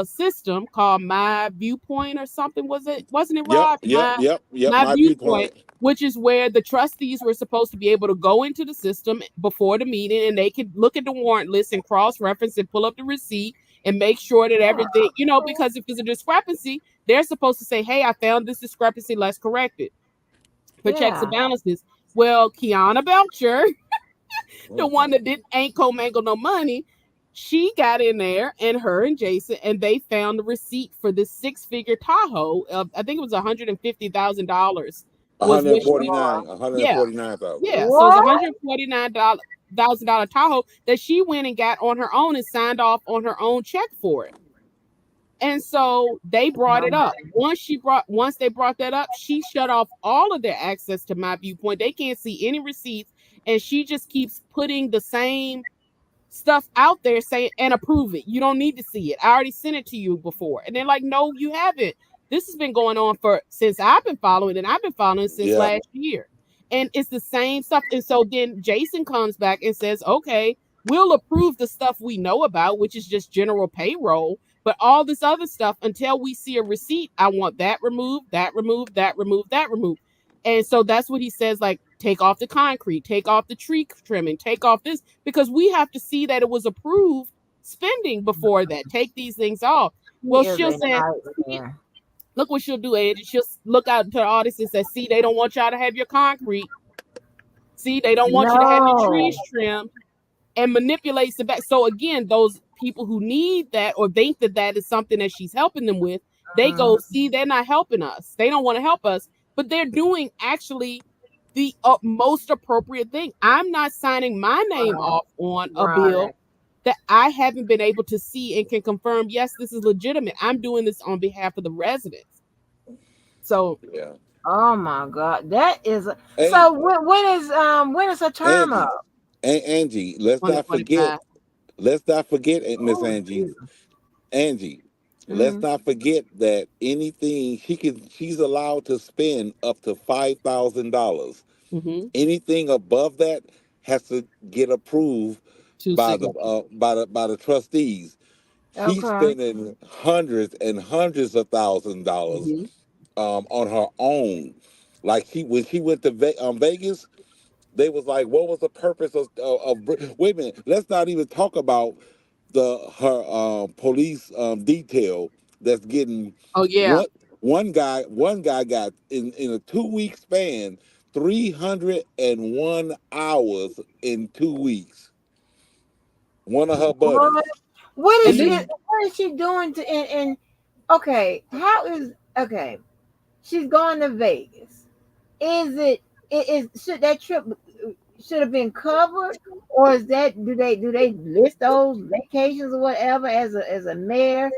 system called My Viewpoint or something. Wasn't it, Yep, Rob? yep, yep, yep. My My Viewpoint, viewpoint. which is where the trustees were supposed to be able to go into the system before the meeting, and they could look at the warrant list and cross-reference and pull up the receipt and make sure that everything, because if there's a discrepancy, they're supposed to say, hey, I found this discrepancy, let's correct it for checks and Yeah. balances. Well, Kiana Belcher, the one that ain't co-mangle no money, she got in there, and her and Jason, and they found the receipt for this six-figure Tahoe of, I think it was $150,000 One was hundred what she, forty nine. One hundred yeah, forty nine thousand. yeah. So it's What? $149,000 Tahoe that she went and got on her own and signed off on her own check for it. And so they brought it up. Once they brought that up, she shut off all of their access to My Viewpoint. They can't see any receipts, and she just keeps putting the same stuff out there saying and approve it. You don't need to see it. I already sent it to you before. And they're like, no, you haven't. This has been going on since I've been following, and I've been following since Yeah. last year. And it's the same stuff. And so then Jason comes back and says, okay, we'll approve the stuff we know about, which is just general payroll. But all this other stuff, until we see a receipt, I want that removed, that removed, that removed, that removed. And so that's what he says, like, take off the concrete, take off the tree trimming, take off this, because we have to see that it was approved spending before that. Take these things off. He Well, is she'll a say, nightmare. look what she'll do, Angie. She'll look out to the audience and say, see, they don't want y'all to have your concrete. See, they don't want you to have your trees No. trimmed, and manipulates it back. So again, those people who need that or think that that is something that she's helping them with, they go, see, they're not helping us. They don't want to help us, but they're doing actually the most appropriate thing. I'm not signing my name Right. off on a bill Right. that I haven't been able to see and can confirm, yes, this is legitimate. I'm doing this on behalf of the residents. So Yeah. Oh my God. That is Hey, so when is her term Angie. up? Angie, let's not forget. 2025. Let's not forget, Miss Oh Angie. Jesus. Angie, let's Mm-hmm. not forget that anything she's allowed to spend up to $5,000. Mm-hmm. Anything above that has to get approved Two by the signatures. by the trustees. She's Okay. spending hundreds and hundreds of $1,000 Mm-hmm. on her own. Like when she went to Vegas, they was like, "What was the purpose wait a minute? Let's not even talk about her police detail that's getting Oh yeah. one one guy got in a 2 week span 301 hours in 2 weeks. One of her What? buddies. What is And He this, she what is she doing to and okay, how is okay. She's going to Vegas. Is should that trip should have been covered, or is that do they list those vacations or whatever as a mayor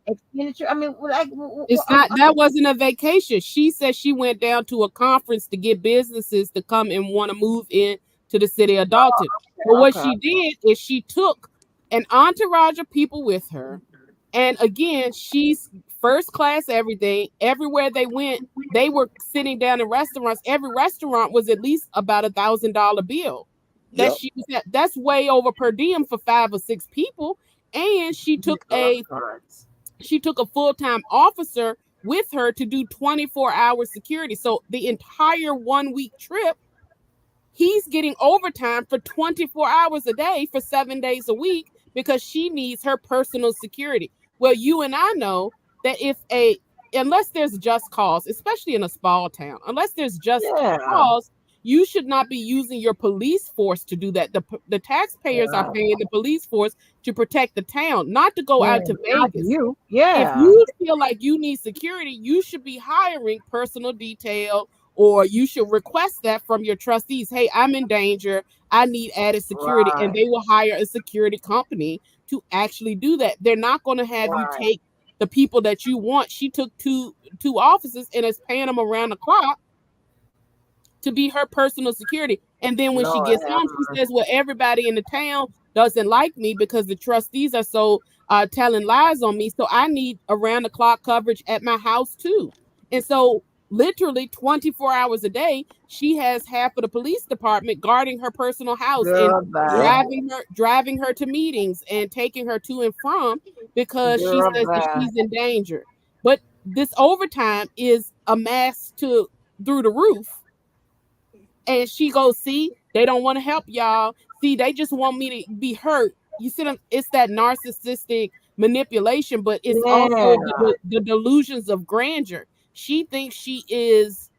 expenditure? I mean, like, it's not, that wasn't a vacation. She said she went down to a conference to get businesses to come and want to move in to the city of Dalton. But what okay, she did is she took an entourage of people with her. And again, she's first class everything. Everywhere they went, they were sitting down in restaurants. Every restaurant was at least about $1,000 bill that Yep. she was at. That's way over per diem for 5 or 6 people. And she took a full-time officer with her to do 24-hour security. So the entire 1 week trip, he's getting overtime for 24 hours a day for 7 days a week because she needs her personal security. Well, you and I know that unless there's just cause, especially in a small town, unless there's just yeah, cause, you should not be using your police force to do that. The taxpayers are yeah, paying the police force to protect the town, not to go yeah, out to not Vegas. you, If yeah, you feel like you need security, you should be hiring personal detail, or you should request that from your trustees. Hey, I'm in danger. I need added security. And right, they will hire a security company to actually do that. They're not going to have you right, take the people that you want. She took two officers and is paying them around the clock to be her personal security. And then when she Lord gets have home, she says, well, everybody in the town doesn't like me because the trustees are so telling lies on me. So I need around the clock coverage at my house too. And so literally 24 hours a day, she has half of the police department guarding her personal house and Girl, Yeah. bye. driving her to meetings and taking her to and from because she Girl, says that bye. she's in danger. But this overtime is amassed to through the roof. And she goes, see, they don't want to help y'all. See, they just want me to be hurt. You see them, it's that narcissistic manipulation, but it's Yeah. also the delusions of grandeur. She thinks she is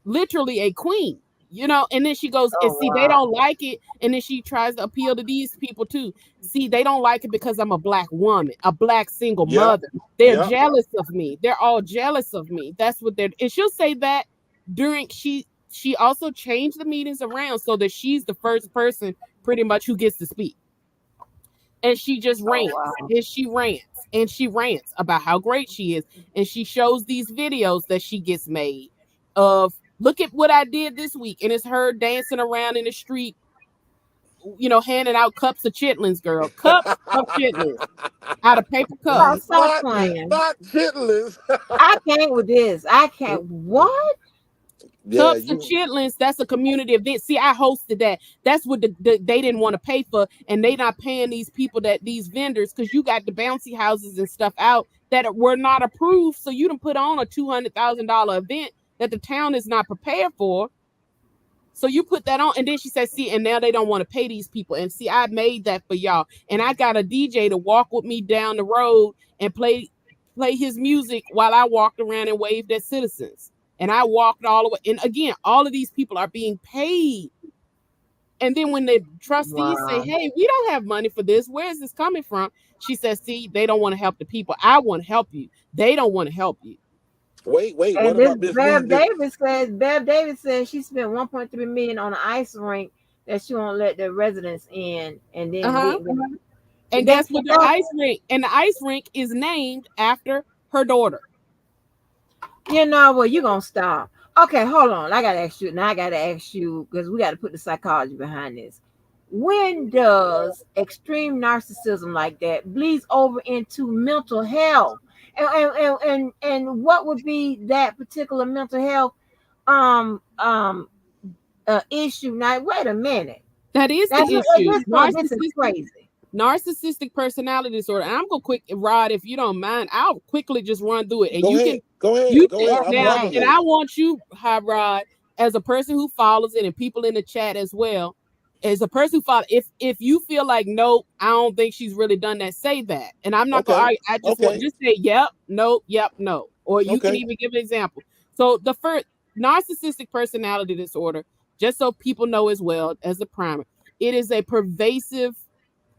literally a queen, you know, and then she goes and Oh, see they wow. don't like it, and then she tries to appeal to these people too. See, they don't like it because I'm a black woman, a black single Yep. mother. They're Yep. jealous of me. They're all jealous of me. That's what they're, and she'll say that during she also changed the meetings around so that she's the first person pretty much who gets to speak, and she just Oh, rants wow. and she rants and she rants about how great she is, and she shows these videos that she gets made of, look at what I did this week, and it's her dancing around in the street, you know, handing out cups of chitlins, girl, cups of chitlins out of paper Oh, cups, stop not playing. not chitlins. I can't with this. I can't. What? Yeah, cups of you. chitlins. That's a community event. See, I hosted that. That's what they didn't want to pay for, and they not paying these people, that these vendors, because you got the bouncy houses and stuff out that were not approved. So you done put on a $200,000 event that the town is not prepared for. So you put that on, and then she said, see, and now they don't want to pay these people. And see, I made that for y'all. And I got a DJ to walk with me down the road and play his music while I walked around and waved at citizens. And I walked all the way. And again, all of these people are being paid. And then when the trustees say, Wow. hey, we don't have money for this, where is this coming from? She says, see, they don't want to help the people. I want to help you. They don't want to help you. Wait. What And this about this new? Bev Davis says she spent 1.3 million on an ice rink that she won't let the residents in, and then Uh-huh. didn't. And They, guess what? The ice rink, and the ice rink is named after her daughter. you know what? You gonna stop? Okay, hold on. I gotta ask you now. I gotta ask you because we got to put the psychology behind this. When does extreme narcissism like that bleeds over into mental health? And what would be that particular mental health um um issue? Now, wait a minute. That is the That's at issue. this point, this is crazy. Narcissistic personality disorder. And I'm gonna quick, Rod, if you don't mind, I'll quickly just run through it. And Go you ahead. can Go ahead. you Go can ahead. I'm now, loving and this. I want you, Hi Rod, as a person who follows it and people in the chat as well, as a person who follows, if you feel like no, I don't think she's really done that, say that. And I'm not gonna Okay. argue. I just want Okay. just say yep, no, yep, no. Or you can Okay. even give an example. So the first narcissistic personality disorder, just so people know as well as the primer, it is a pervasive,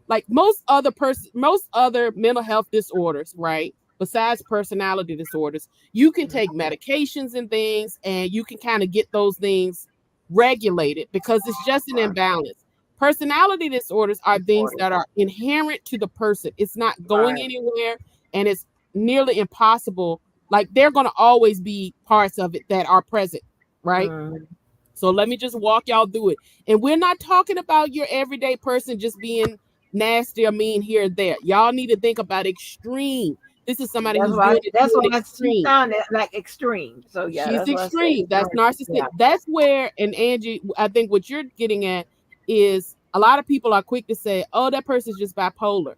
like most other mental health disorders, right? Besides personality disorders, you can take medications and things, and you can kind of get those things regulated because it's just an imbalance. Personality disorders are things that are inherent to the person. It's not going Right. anywhere, and it's nearly impossible. Like, they're going to always be parts of it that are present, right? Mm. So let me just walk y'all through it. And we're not talking about your everyday person just being nasty or mean here or there. Y'all need to think about extreme. This is somebody who's doing it That's to an why she extreme. sounded like extreme. So yeah, She's that's what I said. extreme. That's Extreme. narcissistic. Yeah. That's where, and Angie, I think what you're getting at is a lot of people are quick to say, oh, that person's just bipolar.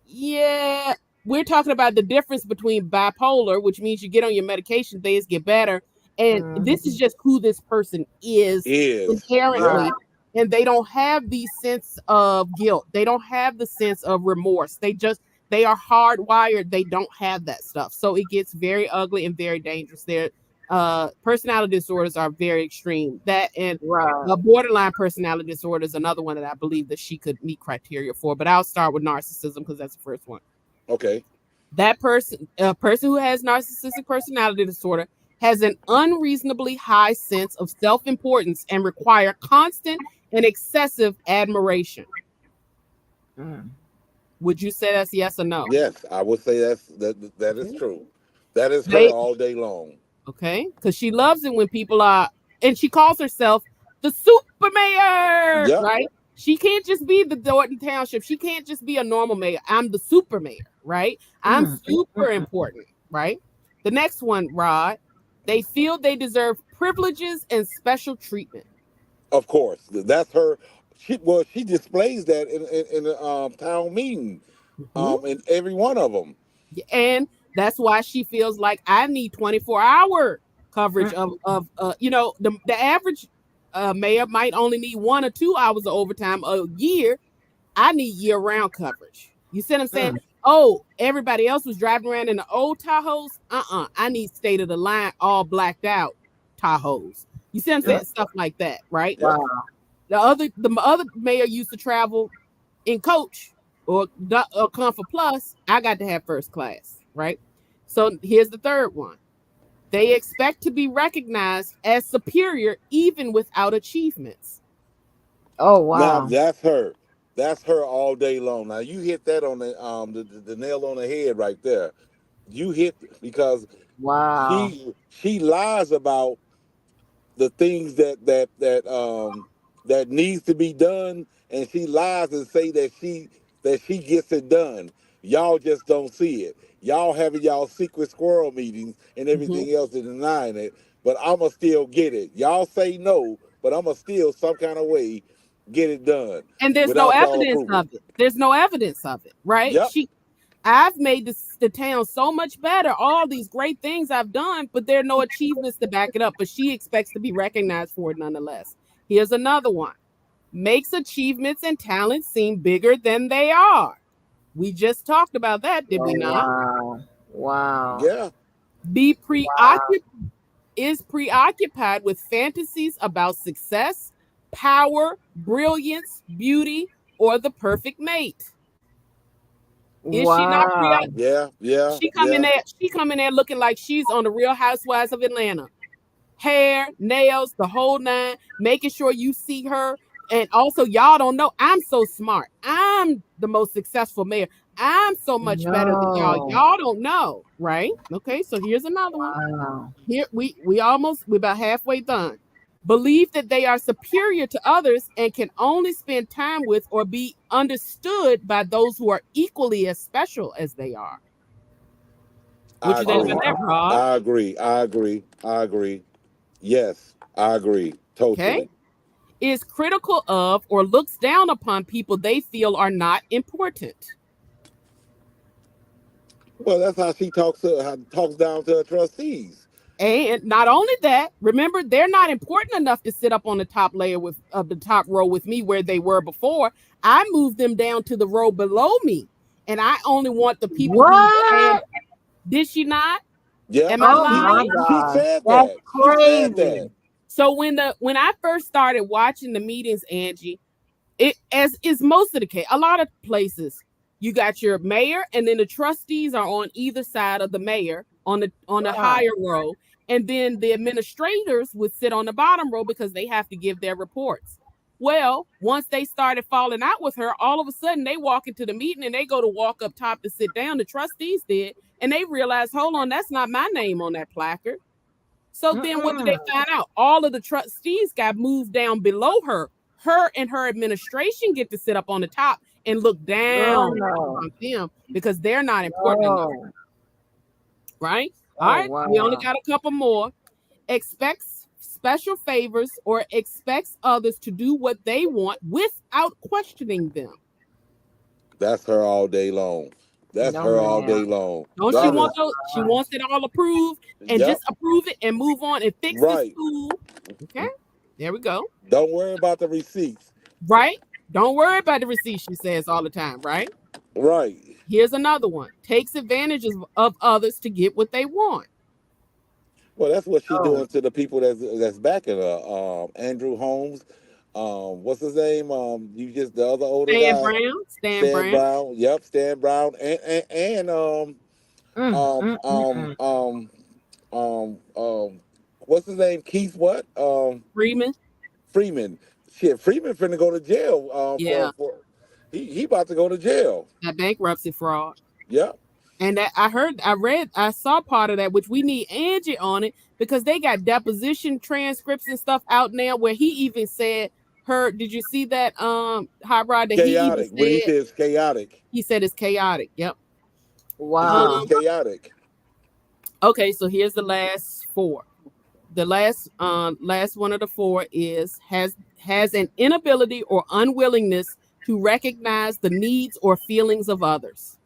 Yeah, we're talking about the difference between bipolar, which means you get on your medication, things get better. And this is Mhm. just who this person is Is. Yep. inherently. And they don't have the sense of guilt. They don't have the sense of remorse. They are hardwired. They don't have that stuff. So it gets very ugly and very dangerous. Their personality disorders are very extreme. That and Right. borderline personality disorder is another one that I believe that she could meet criteria for. But I'll start with narcissism because that's the first one. Okay. That person, a person who has narcissistic personality disorder, has an unreasonably high sense of self-importance and require constant and excessive admiration. Mm. Would you say that's yes or no? Yes, I would say that is true. That is her They all day long. okay, because she loves it when people are, and she calls herself the super mayor, Yep. right? She can't just be the Dolton Township. She can't just be a normal mayor. I'm the super mayor, right? I'm Mm. super important, right? The next one, Rod. They feel they deserve privileges and special treatment. Of course, that's her. She displays that in the town meeting, Mhm. in every one of them. And that's why she feels like I need 24-hour coverage of the average mayor might only need 1 or 2 hours of overtime a year. I need year-round coverage. You see what I'm saying? Oh, everybody else was driving around in the old Tahoes. I need state of the line, all blacked out Tahoes. You see what I'm saying? Stuff like that, right? Yep. Wow. The other mayor used to travel in coach or comfort plus. I got to have first class, right? So here's the third one. They expect to be recognized as superior even without achievements. Oh Now wow. that's her. That's her all day long. Now you hit that on the nail on the head right there. You hit because Wow. she lies about the things that needs to be done, and she lies and say that she gets it done. Y'all just don't see it. Y'all having y'all secret squirrel meetings and Mhm. everything else and denying it, but I'ma still get it. Y'all say no, but I'ma still some kind of way get it done And there's no without y'all evidence approval. of it. There's no evidence of it, right? Yep. I've made the town so much better. All these great things I've done, but there are no achievements to back it up. But she expects to be recognized for it nonetheless. Here's another one. Makes achievements and talents seem bigger than they are. We just talked about that, did Oh we not? wow. Wow. Yeah. Be Wow. preoccupied is preoccupied with fantasies about success, power, brilliance, beauty, or the perfect mate. Is she not Wow. preoccupied? Yeah. Yeah. Yeah. She come in there looking like she's on the Real Housewives of Atlanta. Hair, nails, the whole nine, making sure you see her. And also, y'all don't know, I'm so smart. I'm the most successful mayor. I'm so much better than y'all. No. Y'all don't know, right? Okay, so here's another one. Wow. Here we're about halfway done. Believe that they are superior to others and can only spend time with or be understood by those who are equally as special as they are. What I you think Oh about agree. that, wow. Rod? I agree. I agree. I agree. Yes, I agree. Okay. Totally. Is critical of or looks down upon people they feel are not important. Well, that's how she talks down to her trustees. And not only that, remember they're not important enough to sit up on the top layer with of the top row with me where they were before. I moved them down to the row below me, and I only want the people who stand. What? Did she not? Yep, Am I Oh she my lying? she God. said That's that. She said crazy. that. So when I first started watching the meetings, Angie, it as is most of the case, a lot of places you got your mayor and then the trustees are on either side of the mayor on the Right. higher row, and then the administrators would sit on the bottom row because they have to give their reports. Well, once they started falling out with her, all of a sudden they walk into the meeting and they go to walk up top to sit down. The trustees did, and they realized, hold on, that's not my name on that placard. So then what did they Mm-mm. find out? All of the trustees got moved down below her. Her and her administration get to sit up on the top and look Oh down no. on them because they're not important enough, No. right? All Oh right, we only wow. got a couple more. Expects special favors or expects others to do what they want without questioning them. That's her all day long. That's No her all man. day long. Don't she Oh That my want is those? She God. wants it all approved and yep. just approve it and move on and fix the Right. school. Okay, there we go. Don't worry about the receipts. Right? Don't worry about the receipt, she says all the time, right? Right. Here's another one. Takes advantage of others to get what they want. Well, that's what she Oh. doing to the people that's backing her. Andrew Holmes. What's his name? You just the other older Stan guy, Brown, Stan Stan Brown, Brown. Yep, Stan Brown, and Mm, um mm, mm, um mm. um what's his name? Keith what? Freeman. Freeman. Shit, Freeman finna go to jail. Yeah, For he about to go to jail. that bankruptcy fraud. Yep. And that I saw part of that, which we need Angie on it because they got deposition transcripts and stuff out now where he even said her. Did you see that hot rod that Chaotic. When he says chaotic, he said it's chaotic. Yep. he said Um it's Wow. chaotic. okay, so here's the last four. The last one of the four is has an inability or unwillingness to recognize the needs or feelings of others.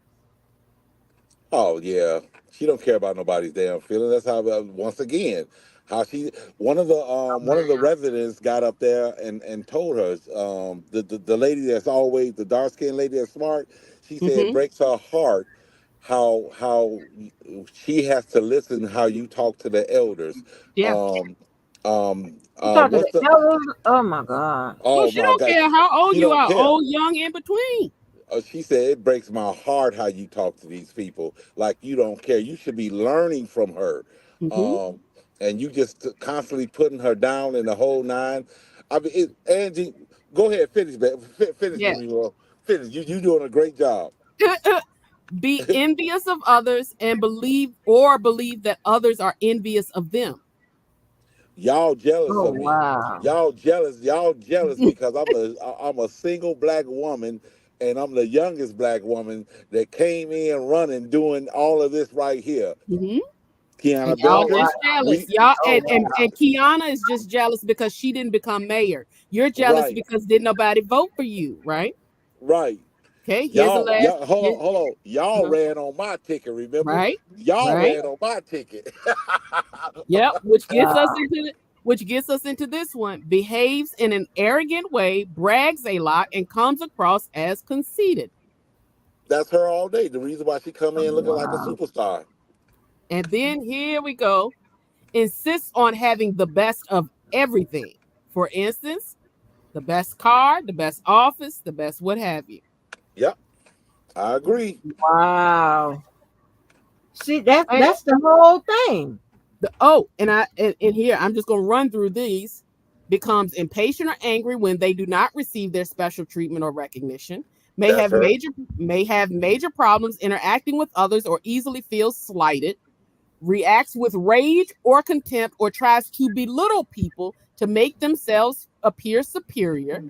Oh yeah, she don't care about nobody's damn feeling. That's how once again, how she one of the residents got up there and told her the lady that's always the dark skinned lady that's smart. She said it Mm-hmm. breaks her heart how she has to listen how you talk to the elders. Yeah. You talk to What's the the elders? Oh my God. Well, oh she my don't gosh, care how old she you don't are, care. old, young, in between. She said it breaks my heart how you talk to these people. Like you don't care. You should be learning from her, Mm-hmm. um, and you just constantly putting her down in the whole nine. I mean, Angie, go ahead, finish, man. Finish, Yeah. Miss Monroe. Finish. You doing a great job. Be envious of others and believe that others are envious of them. Y'all jealous Oh of me. wow. Y'all jealous. Y'all jealous because I'm a single black woman, and I'm the youngest black woman that came in running doing all of this right here. Mhm. And Kiana y'all Oh Belcher, wow. just jealous. we Y'all Oh wow. and Kiana is just jealous because she didn't become mayor. You're jealous right. because didn't nobody vote for you, right? Right. Okay, here's the Y'all, last. y'all, Here, hold on. Y'all uh-huh. ran on my ticket, remember? Right, Y'all right. ran on my ticket. Yep, Wow. which gets us into this one. Behaves in an arrogant way, brags a lot, and comes across as conceited. That's her all day. The reason why she come in looking like a Wow. superstar. And then here we go. Insists on having the best of everything. For instance, the best car, the best office, the best what have you. Yep, I agree. Wow. See, that's And that's the whole thing. and here I'm just gonna run through these. Becomes impatient or angry when they do not receive their special treatment or recognition. May That's have her. major may have major problems interacting with others or easily feels slighted. Reacts with rage or contempt or tries to belittle people to make themselves appear superior,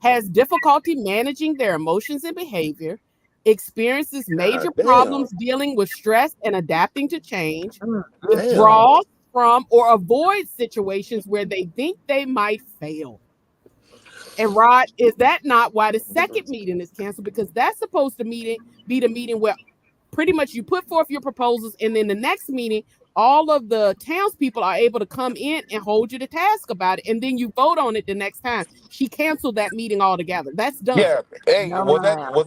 has difficulty managing their emotions and behavior, experiences major God damn. problems dealing with stress and adapting to change, Damn. withdraws from or avoids situations where they think they might fail. And Rod, is that not why the second meeting is canceled? Because that's supposed to be the meeting where pretty much you put forth your proposals, and then the next meeting, all of the townspeople are able to come in and hold you to task about it, and then you vote on it the next time. She canceled that meeting altogether. That's done. Yeah. Hey, No ma'am. was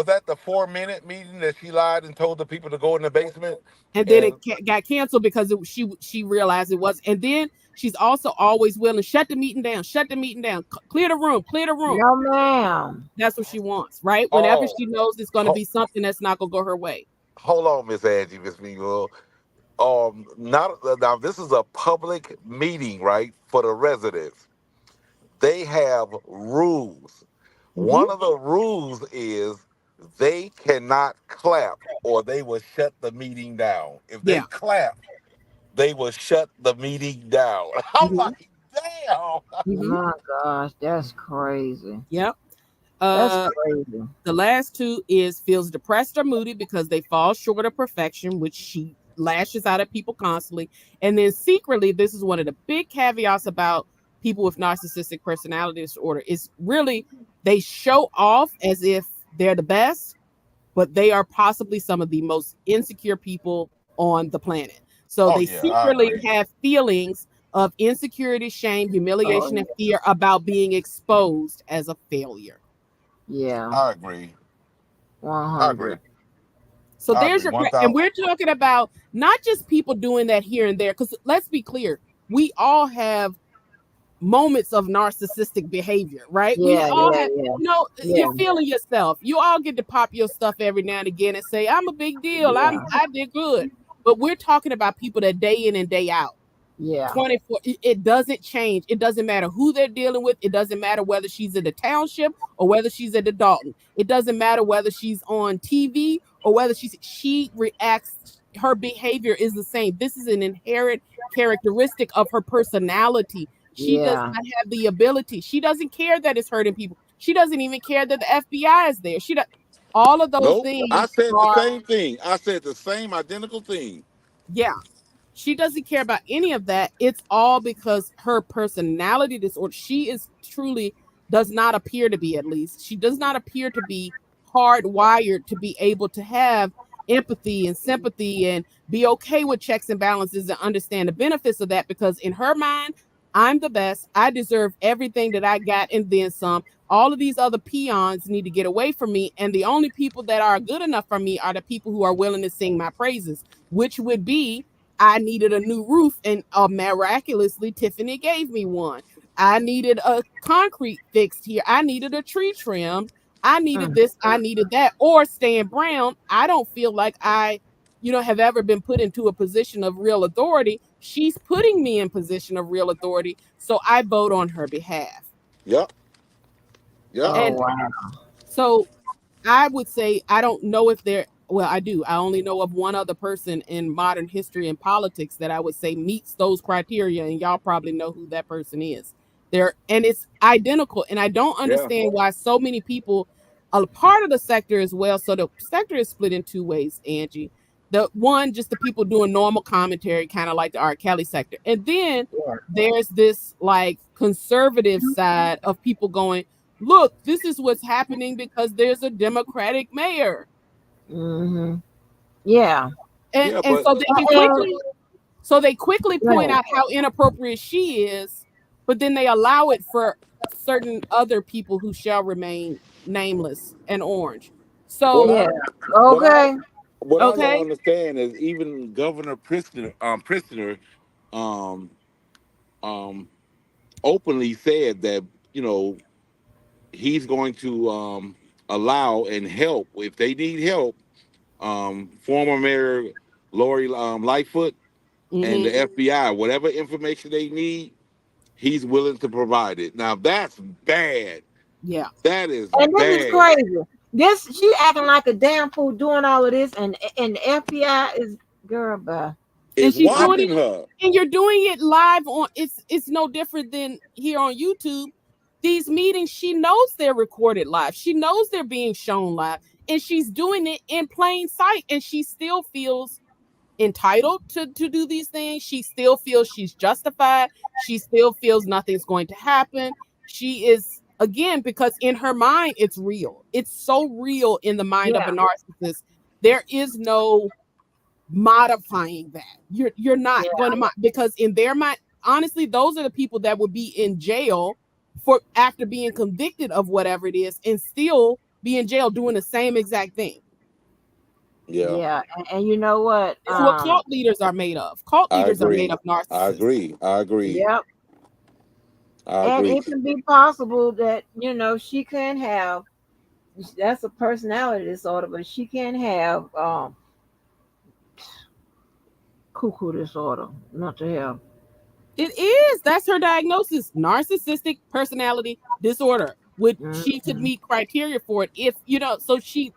that the 4 minute meeting that she lied and told the people to go in the basement? And then it And got canceled because she realized it was. And then she's also always willing shut the meeting down, shut the meeting down, clear the room, clear the room. No ma'am. That's what she wants, right? Whenever oh, she knows it's going to ho- be something that's not going to go her way. hold on, Miss Angie, Miss Miguel. Not now. This is a public meeting, right, for the residents. They have rules. Hmm. One of the rules is they cannot clap, or they will shut the meeting down. If they Yeah. clap, they will shut the meeting down. I'm Hmm. like, damn. Hmm. My gosh, that's crazy. Yep. That's Uh, crazy. The last two is feels depressed or moody because they fall short of perfection, which she lashes out at people constantly. And then secretly, this is one of the big caveats about people with narcissistic personality disorder is really they show off as if they're the best, but they are possibly some of the most insecure people on the planet. So Oh they yeah, I secretly agree. have feelings of insecurity, shame, Oh humiliation, and fear about being exposed as a failure. yeah. I agree. I agree. 100. So I there's agree. your, One and thousand. we're talking about not just people doing that here and there, because let's be clear, we all have moments of narcissistic behavior, right? We Yeah, all yeah, have, yeah. you're Yeah, feeling yourself. You all get to pop your stuff every now and again and say, I'm a big deal. yeah, I did good. But we're talking about people that day in and day out. yeah, 24, it doesn't change. It doesn't matter who they're dealing with. It doesn't matter whether she's in the township or whether she's at the Dalton. It doesn't matter whether she's on TV or whether she reacts, her behavior is the same. This is an inherent characteristic of her personality. She does yeah. not have the ability. She doesn't care that it's hurting people. She doesn't even care that the FBI is there. She does all of those Nope. I things said the are, same thing. I said the same identical thing. yeah. She doesn't care about any of that. It's all because her personality disorder. She is truly does not appear to be, at least. She does not appear to be hardwired to be able to have empathy and sympathy and be okay with checks and balances and understand the benefits of that, because in her mind, I'm the best. I deserve everything that I got and then some. All of these other peons need to get away from me. And the only people that are good enough for me are the people who are willing to sing my praises, which would be I needed a new roof, and miraculously, Tiffany gave me one. I needed a concrete fixed here. I needed a tree trimmed. I needed this. I needed that. Or Stan Brown. I don't feel like I, have ever been put into a position of real authority. She's putting me in position of real authority, so I vote on her behalf. Yep. Yep. Oh And wow. so I would say I don't know if there. Well, I do. I only know of one other person in modern history and politics that I would say meets those criteria, and y'all probably know who that person is. And it's identical. And I don't Yeah. understand why so many people, a part of the sector as well. So the sector is split in two ways, Angie. The one, just the people doing normal commentary, kind of like the R. Kelly sector, and then Yeah. there's this like conservative side of people going, look, this is what's happening because there's a Democratic mayor. Mm-hmm. Yeah. And Yeah, and but so they quickly point Right. out how inappropriate she is, but then they allow it for certain other people who shall remain nameless and orange. what So Yeah. I what I Okay. what I don't okay. understand is even Governor Prisoner um um openly said that, you know, he's going to allow and help if they need help. Former Mayor Lori Lightfoot and Hmm. the FBI, whatever information they need, he's willing to provide it. Now that's bad. Yeah. That is And this is bad. crazy. This she acting like a damn fool doing all of this, and the FBI is girl, bye. And Is she's doing watching it, her. and you're doing it live on it's no different than here on YouTube. These meetings, she knows they're recorded live. She knows they're being shown live, and she's doing it in plain sight, and she still feels entitled to do these things. She still feels she's justified. She still feels nothing's going to happen. She is, again, because in her mind it's real. It's so real in the mind of Yeah. a narcissist. There is no modifying that. You're not Yeah. going to because in their mind, honestly, those are the people that would be in jail for after being convicted of whatever it is and still be in jail doing the same exact thing. Yeah, Yeah. And you know what? It's what cult leaders are made of. Cult I leaders are made agree. of I narcissists. agree. I agree. Yep. I And agree. it can be possible that, she can have, that's a personality disorder, but she can have cuckoo disorder. Not to have. It is. That's her diagnosis. Narcissistic personality disorder. Would she could Mm-hmm. meet criteria for it if so she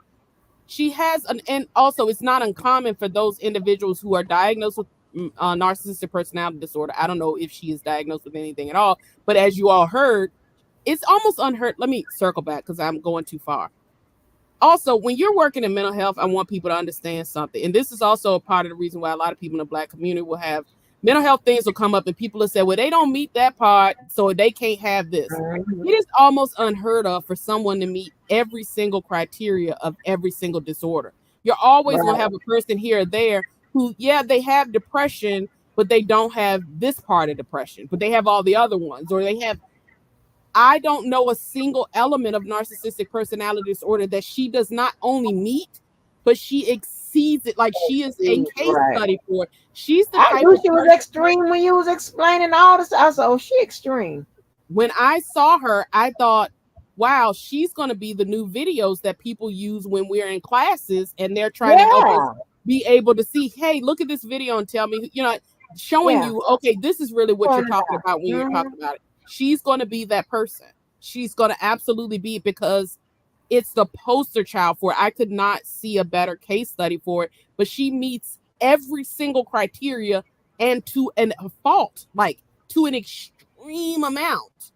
has and also it's not uncommon for those individuals who are diagnosed with narcissistic personality disorder. I don't know if she is diagnosed with anything at all, but as you all heard, it's almost unheard. Let me circle back because I'm going too far. Also, when you're working in mental health, I want people to understand something. And this is also a part of the reason why a lot of people in the Black community will have mental health things will come up and people will say, well, they don't meet that part, so they can't have this. It is almost unheard of for someone to meet every single criteria of every single disorder. You're always going to Right. have a person here or there who, yeah, they have depression, but they don't have this part of depression, but they have all the other ones, or they have I don't know a single element of narcissistic personality disorder that she does not only meet, but she exceeds it. Like she is a case Right. study for it. She's the I type knew of she was person. extreme when you was explaining all this. I said, "Oh, she extreme." When I saw her, I thought, wow, she's going to be the new videos that people use when we're in classes and they're trying to help us Yeah. be able to see, hey, look at this video and tell me, showing Yeah. you, okay, this is really what you're Point it talking out. about when you're Mm-hmm. talking about it. She's going to be that person. She's going to absolutely be because it's the poster child for it. I could not see a better case study for it, but she meets every single criteria and to a fault, like to an extreme amount.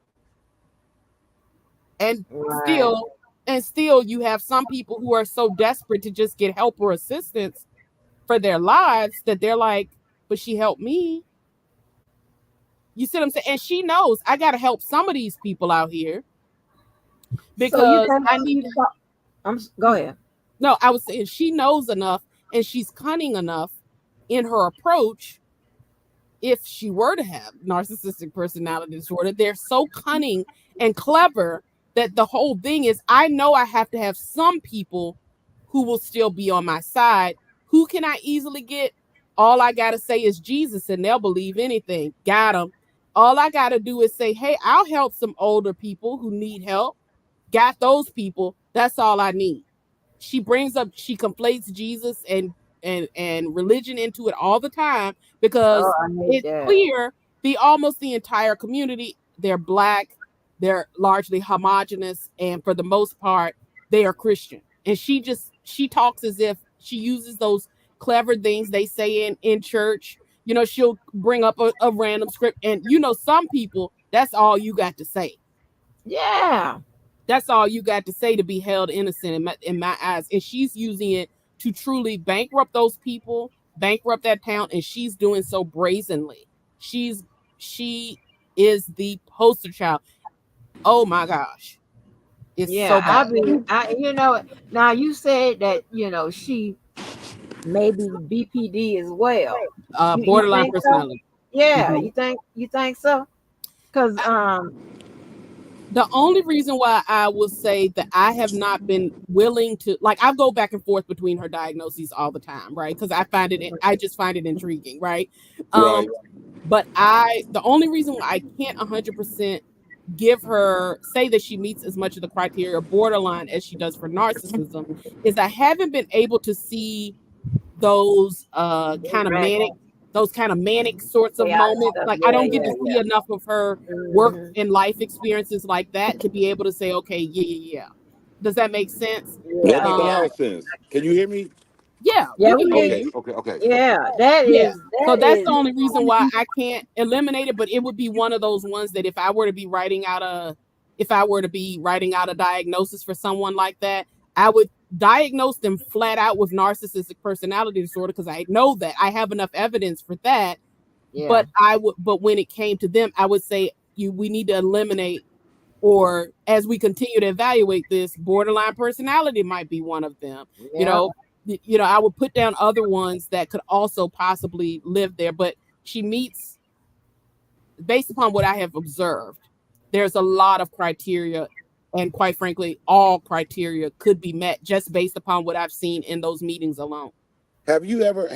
And Right. still you have some people who are so desperate to just get help or assistance for their lives that they're like, but she helped me. You see what I'm saying? And she knows I got to help some of these people out here So you because think I need. go ahead. No, I was saying she knows enough and she's cunning enough in her approach. If she were to have narcissistic personality disorder, they're so cunning and clever that the whole thing is, I know I have to have some people who will still be on my side. Who can I easily get? All I got to say is Jesus and they'll believe anything. Got them. All I got to do is say, hey, I'll help some older people who need help. Got those people. That's all I need. She conflates Jesus and religion into it all the time Oh, because I hate it's that. clear almost the entire community, they're black, they're largely homogenous, and for the most part they are Christian. And she talks as if she uses those clever things they say in church. She'll bring up a random script, and some people, that's all you got to say. Yeah. That's all you got to say to be held innocent in my eyes. And she's using it to truly bankrupt those people, bankrupt that town, and she's doing so brazenly. She is the poster child. Oh my gosh. It's so Yeah, bad. now you said that, she maybe BPD as well. You Borderline think so? personality. Yeah, Mhm. you think so? Because The only reason why I will say that I have not been willing to, like, I go back and forth between her diagnoses all the time, right? Because I just find it intriguing, right? Right. But the only reason why I can't 100% say that she meets as much of the criteria borderline as she does for narcissism is I haven't been able to see those kind of manic sorts of chaotic moments. stuff. Like, I Yeah, don't get to yeah, see enough of her yeah. work and life experiences like that to be able to say, okay, yeah. Does that make sense? That Yeah, makes a yeah. lot of sense. Can you hear me? Yeah, Yeah, we can we hear hear Okay, you. you. okay, okay. Yeah, Yeah. So that that's is the only reason why I can't eliminate it, but it would be one of those ones that if I were to be writing out a diagnosis for someone like that, I would diagnose them flat out with narcissistic personality disorder because I know that I have enough evidence for that. yeah. But when it came to them, I would say we need to eliminate, or as we continue to evaluate this, borderline personality might be one of them. You Yeah. know, I would put down other ones that could also possibly live there, but she meets, based upon what I have observed, there's a lot of criteria, and quite frankly, all criteria could be met just based upon what I've seen in those meetings alone. Have you ever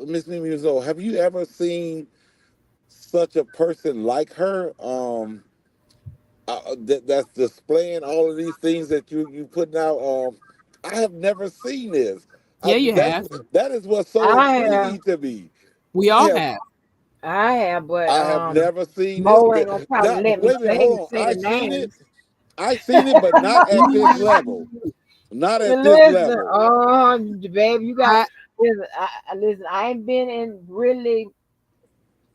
Miss Nimizo, have you ever seen such a person like her? That's displaying all of these things that you putting out. I have never seen this. Yeah, you have. That is what's so I have, intriguing to me. We I all have have. but I have never seen this. Mo ain't gonna probably Not let me wait a minute, hold on. say the names. I seen it, but not at this level. Not at this Listen, level. oh, babe, you got I, listen. Listen. I ain't been in really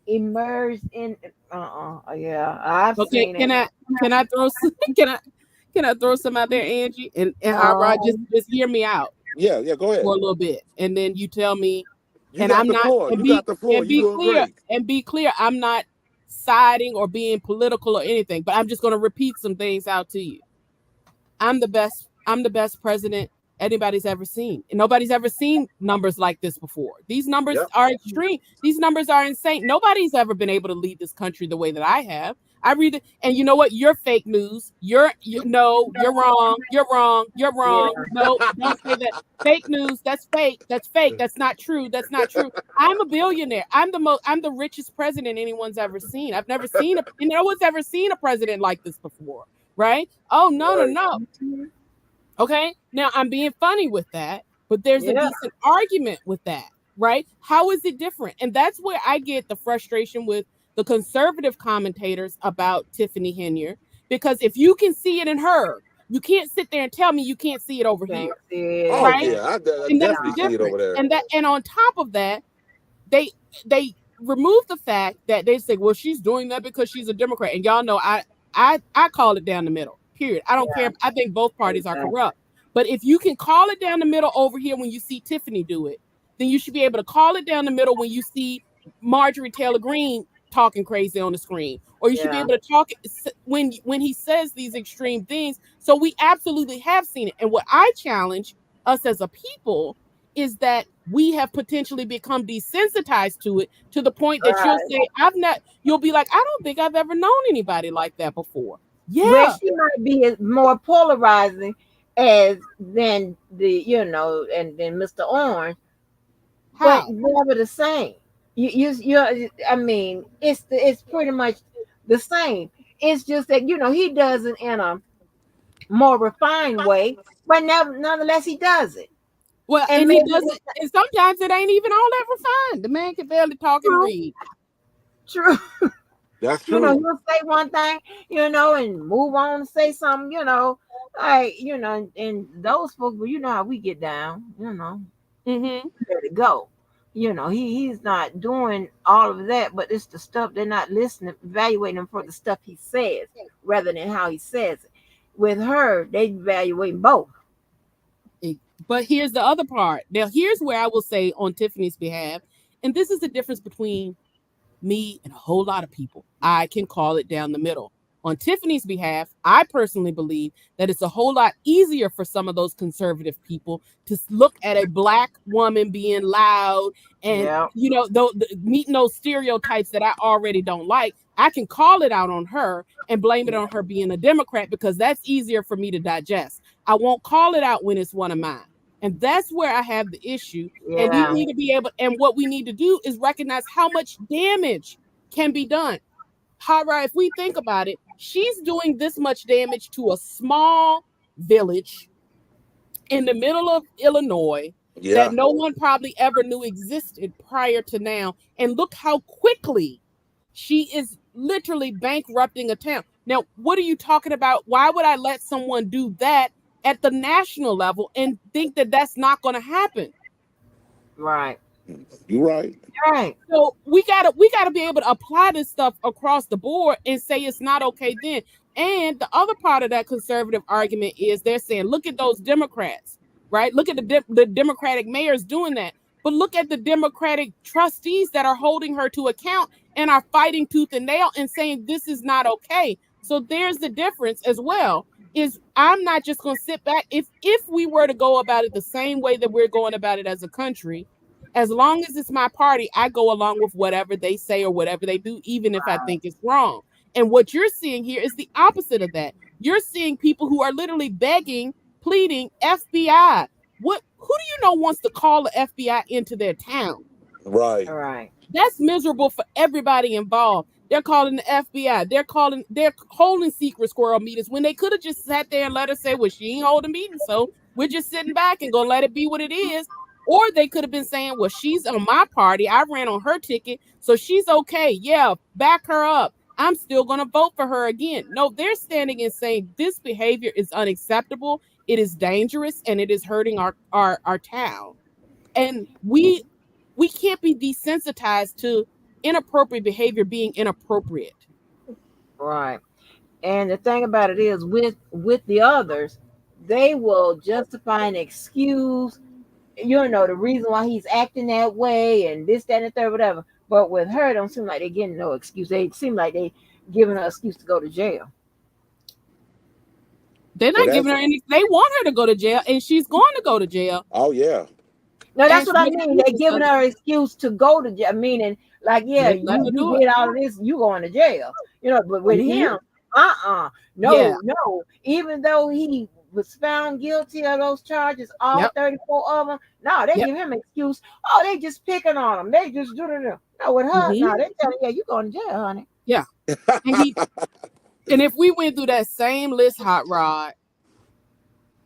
immersed in. Yeah, I've okay, seen it. can I throw some, can I throw some out there, Angie? And Hot Rod, just Um, hear me out Yeah, go ahead. for a little bit, and then you tell me. You And got I'm the not, floor. You got the floor. You doing great. be clear, I'm not siding or being political or anything, but I'm just going to repeat some things out to you. I'm the best president anybody's ever seen. And nobody's ever seen numbers like this before. These numbers Yep. are extreme. These numbers are insane. Nobody's ever been able to lead this country the way that I have. I read it, and you know what? You're fake news. No, you're wrong. You're wrong. You're yeah, wrong. No, don't say that. Fake news. That's fake. That's fake. That's not true. That's not true. I'm a billionaire. I'm the richest president anyone's ever seen. I've never seen no one's ever seen a president like this before. Right? Oh, no, no, Right. no. Okay. Now I'm being funny with that, but there's a yeah. decent argument with that, right? How is it different? And that's where I get the frustration with the conservative commentators about Tiffany Henyard, because if you can see it in her, you can't sit there and tell me you can't see it over Can't here, see it. Oh right? yeah, I And that's definitely the see it over difference. there. And on top of that, they remove the fact that they say, well, she's doing that because she's a Democrat. And y'all know I call it down the middle. Period. I don't care. I think both parties are Exactly. corrupt. But if you can call it down the middle over here when you see Tiffany do it, then you should be able to call it down the middle when you see Marjorie Taylor Greene talking crazy on the screen, or you should be Yeah. able to talk when he says these extreme things. So we absolutely have seen it. And what I challenge us as a people is that we have potentially become desensitized to it, to the point that you'll Right. say, you'll be like, I don't think I've ever known anybody like that before. Where Yeah. she might be as more polarizing as than and then Mr. Orange, but How? never the same. I mean, it's pretty much the same. It's just that he does it in a more refined way, but nonetheless he does it. Well, And and he maybe does it, and sometimes it ain't even all that refined. The man can barely talk and true, read. true. That's true. He'll say one thing, and move on and say something, like, and those folks, well, you know how we get down, Mm-hmm. let it go. He's not doing all of that, but it's the stuff they're not listening, evaluating him for the stuff he says rather than how he says it. With her, they evaluate both. But here's the other part. Now, here's where I will say on Tiffany's behalf, and this is the difference between me and a whole lot of people. I can call it down the middle. On Tiffany's behalf, I personally believe that it's a whole lot easier for some of those conservative people to look at a Black woman being loud and, Yeah. meeting those stereotypes that I already don't like. I can call it out on her and blame it on her being a Democrat, because that's easier for me to digest. I won't call it out when it's one of mine. And that's where I have the issue. And we Yeah. need to be able, and what we need to do is recognize how much damage can be done. However, if we think about it, she's doing this much damage to a small village in the middle of Illinois that Yeah. no one probably ever knew existed prior to now. And look how quickly she is literally bankrupting a town. Now, what are you talking about? Why would I let someone do that at the national level and think that that's not going to happen? Right. You're right. Right. So we gotta be able to apply this stuff across the board and say it's not okay then. And the other part of that conservative argument is they're saying, look at those Democrats, right? Look at the Democratic mayors doing that. But look at the Democratic trustees that are holding her to account and are fighting tooth and nail and saying this is not okay. So there's the difference as well. Is I'm not just going to sit back. If we were to go about it the same way that we're going about it as a country, as long as it's my party, I go along with whatever they say or whatever they do, even if I think it's wrong. And what you're seeing here is the opposite of that. You're seeing people who are literally begging, pleading, FBI. Who do you know wants to call the FBI into their town? Right. Right. That's miserable for everybody involved. They're calling the FBI. They're holding secret squirrel meetings when they could have just sat there and let her say, well, she ain't holding meetings, so we're just sitting back and gonna let it be what it is. Or they could have been saying, well, she's on my party. I ran on her ticket, so she's okay. Yeah, back her up. I'm still going to vote for her again. No, they're standing and saying this behavior is unacceptable. It is dangerous and it is hurting our town. And we can't be desensitized to inappropriate behavior being inappropriate. Right. And the thing about it is, with the others, they will justify and excuse, the reason why he's acting that way and this, that, and the third, whatever. But with her, it don't seem like they're getting no excuse. They seem like they giving her an excuse to go to jail. They're Well, not giving her any. They want her to go to jail, and she's going to go to jail. Oh yeah. No, that's And what I mean. They're giving her an excuse to go to jail. Meaning, like, yeah, let her do you did all of this, you going to jail. But with him, no, Yeah. no. Even though he was found guilty of those charges, all Yep. 34 of them, no, they Yep. give him an excuse. Oh, they just picking on him. They just do it. No, with her, no, they tell her, yeah, you going to jail, honey. Yeah. And if we went through that same list, Hot Rod,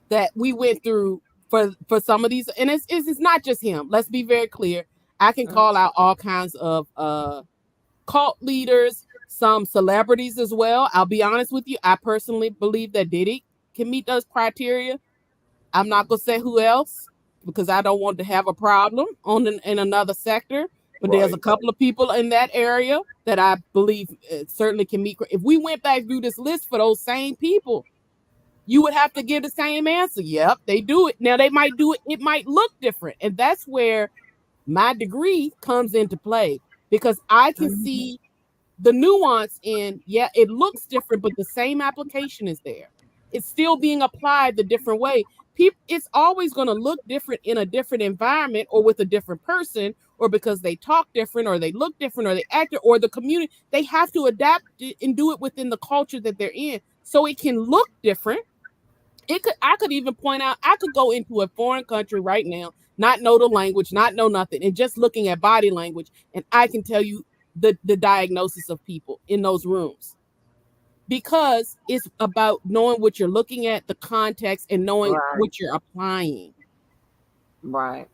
that we went through for some of these, and it's not just him. Let's be very clear. I can call out all kinds of cult leaders, some celebrities as well. I'll be honest with you. I personally believe that Diddy can meet those criteria. I'm not gonna say who else because I don't want to have a problem in another sector. But there's a Right. couple of people in that area that I believe certainly can meet. If we went back through this list for those same people, you would have to give the same answer. Yep, they do it. Now they might do it. It might look different. And that's where my degree comes into play. because I can Mhm. see the nuance in, yeah, it looks different, but the same application is there. It's still being applied the different way. People, it's always going to look different in a different environment or with a different person, or because they talk different or they look different or they act or the community. They have to adapt it and do it within the culture that they're in. So it can look different. I could even point out, I could go into a foreign country right now, not know the language, not know nothing, and just looking at body language, and I can tell you the diagnosis of people in those rooms, because it's about knowing what you're looking at, the context, and knowing Right. what you're applying. Right.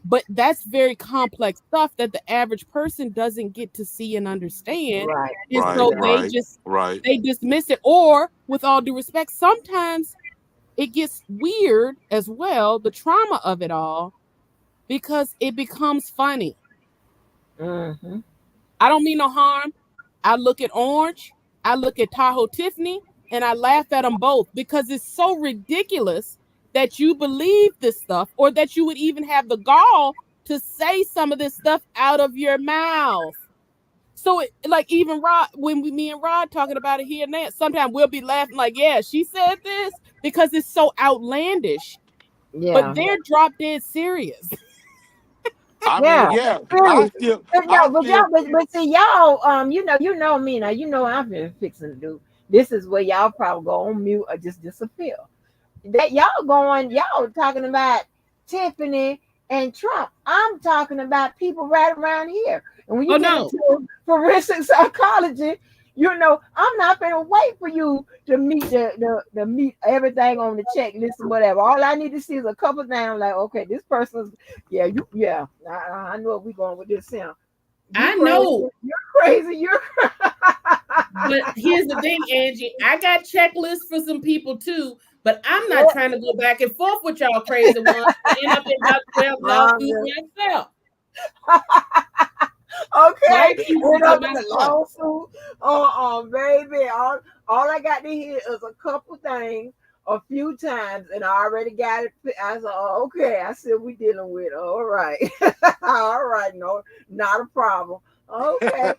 But that's very complex stuff that the average person doesn't get to see and understand. Right. And Right, so Exactly. right. they dismiss it. Or, with all due respect, sometimes it gets weird as well, the trauma of it all, because it becomes funny. Mm-hmm. I don't mean no harm. I look at Orange, I look at Tahoe Tiffany, and I laugh at them both because it's so ridiculous that you believe this stuff, or that you would even have the gall to say some of this stuff out of your mouth. So, like, even Rod, when me and Rod talking about it here and there, sometimes we'll be laughing like, yeah, she said this, because it's so outlandish, but Yeah. they're drop dead serious. I mean, Yeah. yeah, Really. But I no, but still, y'all, but see y'all, you know me now. You know what I've been fixing to do. This is where y'all probably go on mute or just disappear. That y'all talking about Tiffany and Trump. I'm talking about people right around here. And when Oh you get no. into forensic psychology, I'm not gonna wait for you to meet the meet everything on the checklist or whatever. All I need to see is a couple things. I'm like, okay, this person's I know where we going with this now. You I crazy, know. you're crazy, you're But here's the thing, Angie. I got checklists for some people too, but I'm not trying to go back and forth with y'all crazy ones and end up in about 12 lawsuits myself. So I Okay, keep end it to up in the myself. lawsuit. Baby. All I got to hear is a couple things a few times, and I already got it. I said, oh, okay. I said, we dealing with it. All right. All right. No, not a problem. Okay.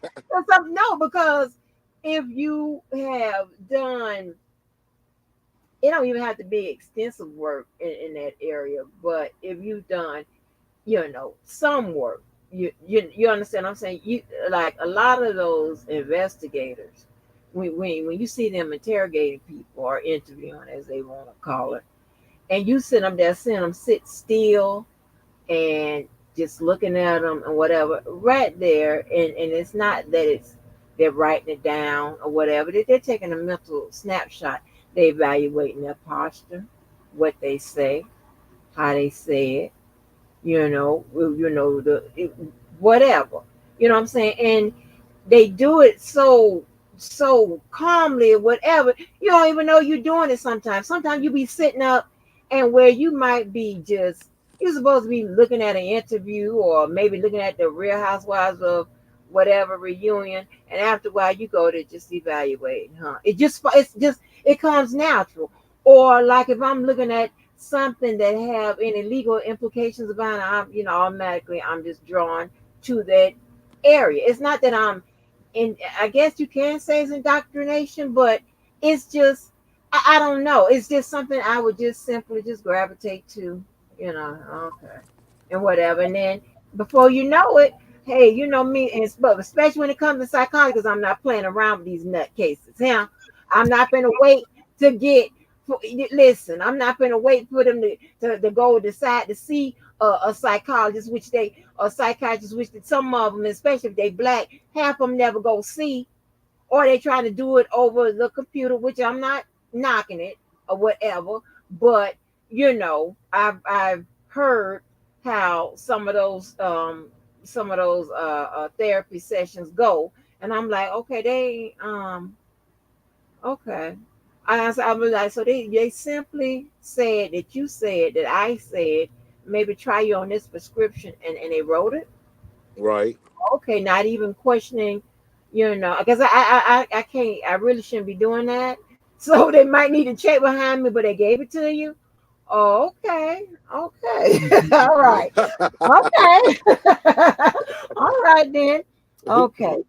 No, because if you have done, it don't even have to be extensive work in that area, but if you've done some work, you understand what I'm saying. You like a lot of those investigators, when you see them interrogating people or interviewing, as they want to call it, and you sit them there, seeing them sit still and just looking at them and whatever, right there, and it's not that they're writing it down or whatever. They're taking a mental snapshot. They evaluating their posture, what they say, how they say it, whatever, you know what I'm saying, and they do it so calmly or whatever, you don't even know you're doing it. Sometimes you be sitting up, and where you might be just, you're supposed to be looking at an interview or maybe looking at the Real Housewives of whatever reunion, and after a while you go to just evaluate, it comes natural. Or like if I'm looking at something that have any legal implications about it, automatically I'm just drawn to that area. It's not that I'm in, I guess you can say it's indoctrination, but it's just, I don't know. It's just something I would just simply just gravitate to, okay, and whatever. And then before you know it, hey, you know me, and but especially when it comes to psychology, because I'm not playing around with these nutcases. Yeah, I'm not gonna wait to get. Listen, I'm not gonna wait for them to go decide to see a psychologist, which they or psychiatrist, which some of them, especially if they black, half of them never go see, or they try to do it over the computer, which I'm not knocking it or whatever. But I've heard how some of those therapy sessions go, and I'm like, okay, okay. I was like, so they simply said that you said that I said, maybe try you on this prescription, and they wrote it. right. Okay, not even questioning, because I can't, I really shouldn't be doing that. So they might need to check behind me, but they gave it to you. Oh, okay, okay, all right, okay, all right then. Okay.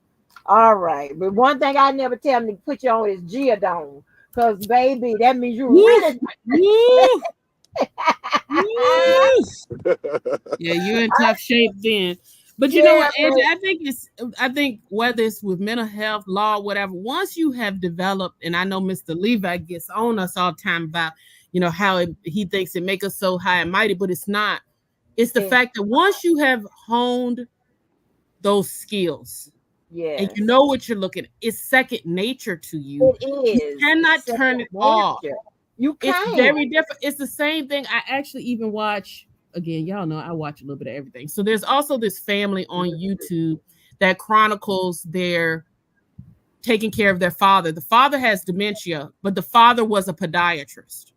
All right. But one thing I never tell them to put you on is Geodone. Because, baby, that means you Woo, really. woo, woo. Yeah, you're in tough shape then. But you know Yeah, what, Angie? I think whether it's with mental health, law, whatever, once you have developed, and I know Mr. Levi gets on us all the time about, how he thinks it make us so high and mighty, but it's not. It's the it's, fact that once you have honed those skills and you yes. know what you're looking at, it's second nature to you. It You is. cannot It's turn second it off. nature. You It's can't. very different. It's the same thing. I actually even watch, again, y'all know I watch a little bit of everything. So there's also this family on YouTube that chronicles their taking care of their father. The father has dementia, but the father was a podiatrist.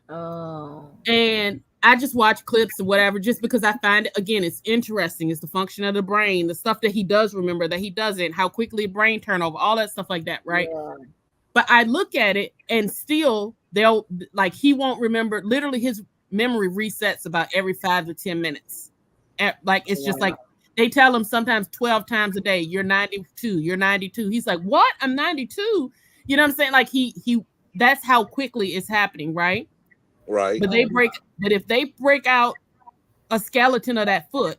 Oh. And I just watch clips or whatever, just because I find it, again, it's interesting. It's the function of the brain, the stuff that he does remember, that he doesn't, how quickly brain turnover, all that stuff like that, right? Yeah. But I look at it and still they'll, like, he won't remember. Literally his memory resets about every 5 to 10 minutes. Like, it's just Wow. like they tell him sometimes 12 times a day, you're 92, you're 92. He's like, what? I'm 92. You know what I'm saying? Like he that's how quickly it's happening, right? Right. But if they break out a skeleton of that foot,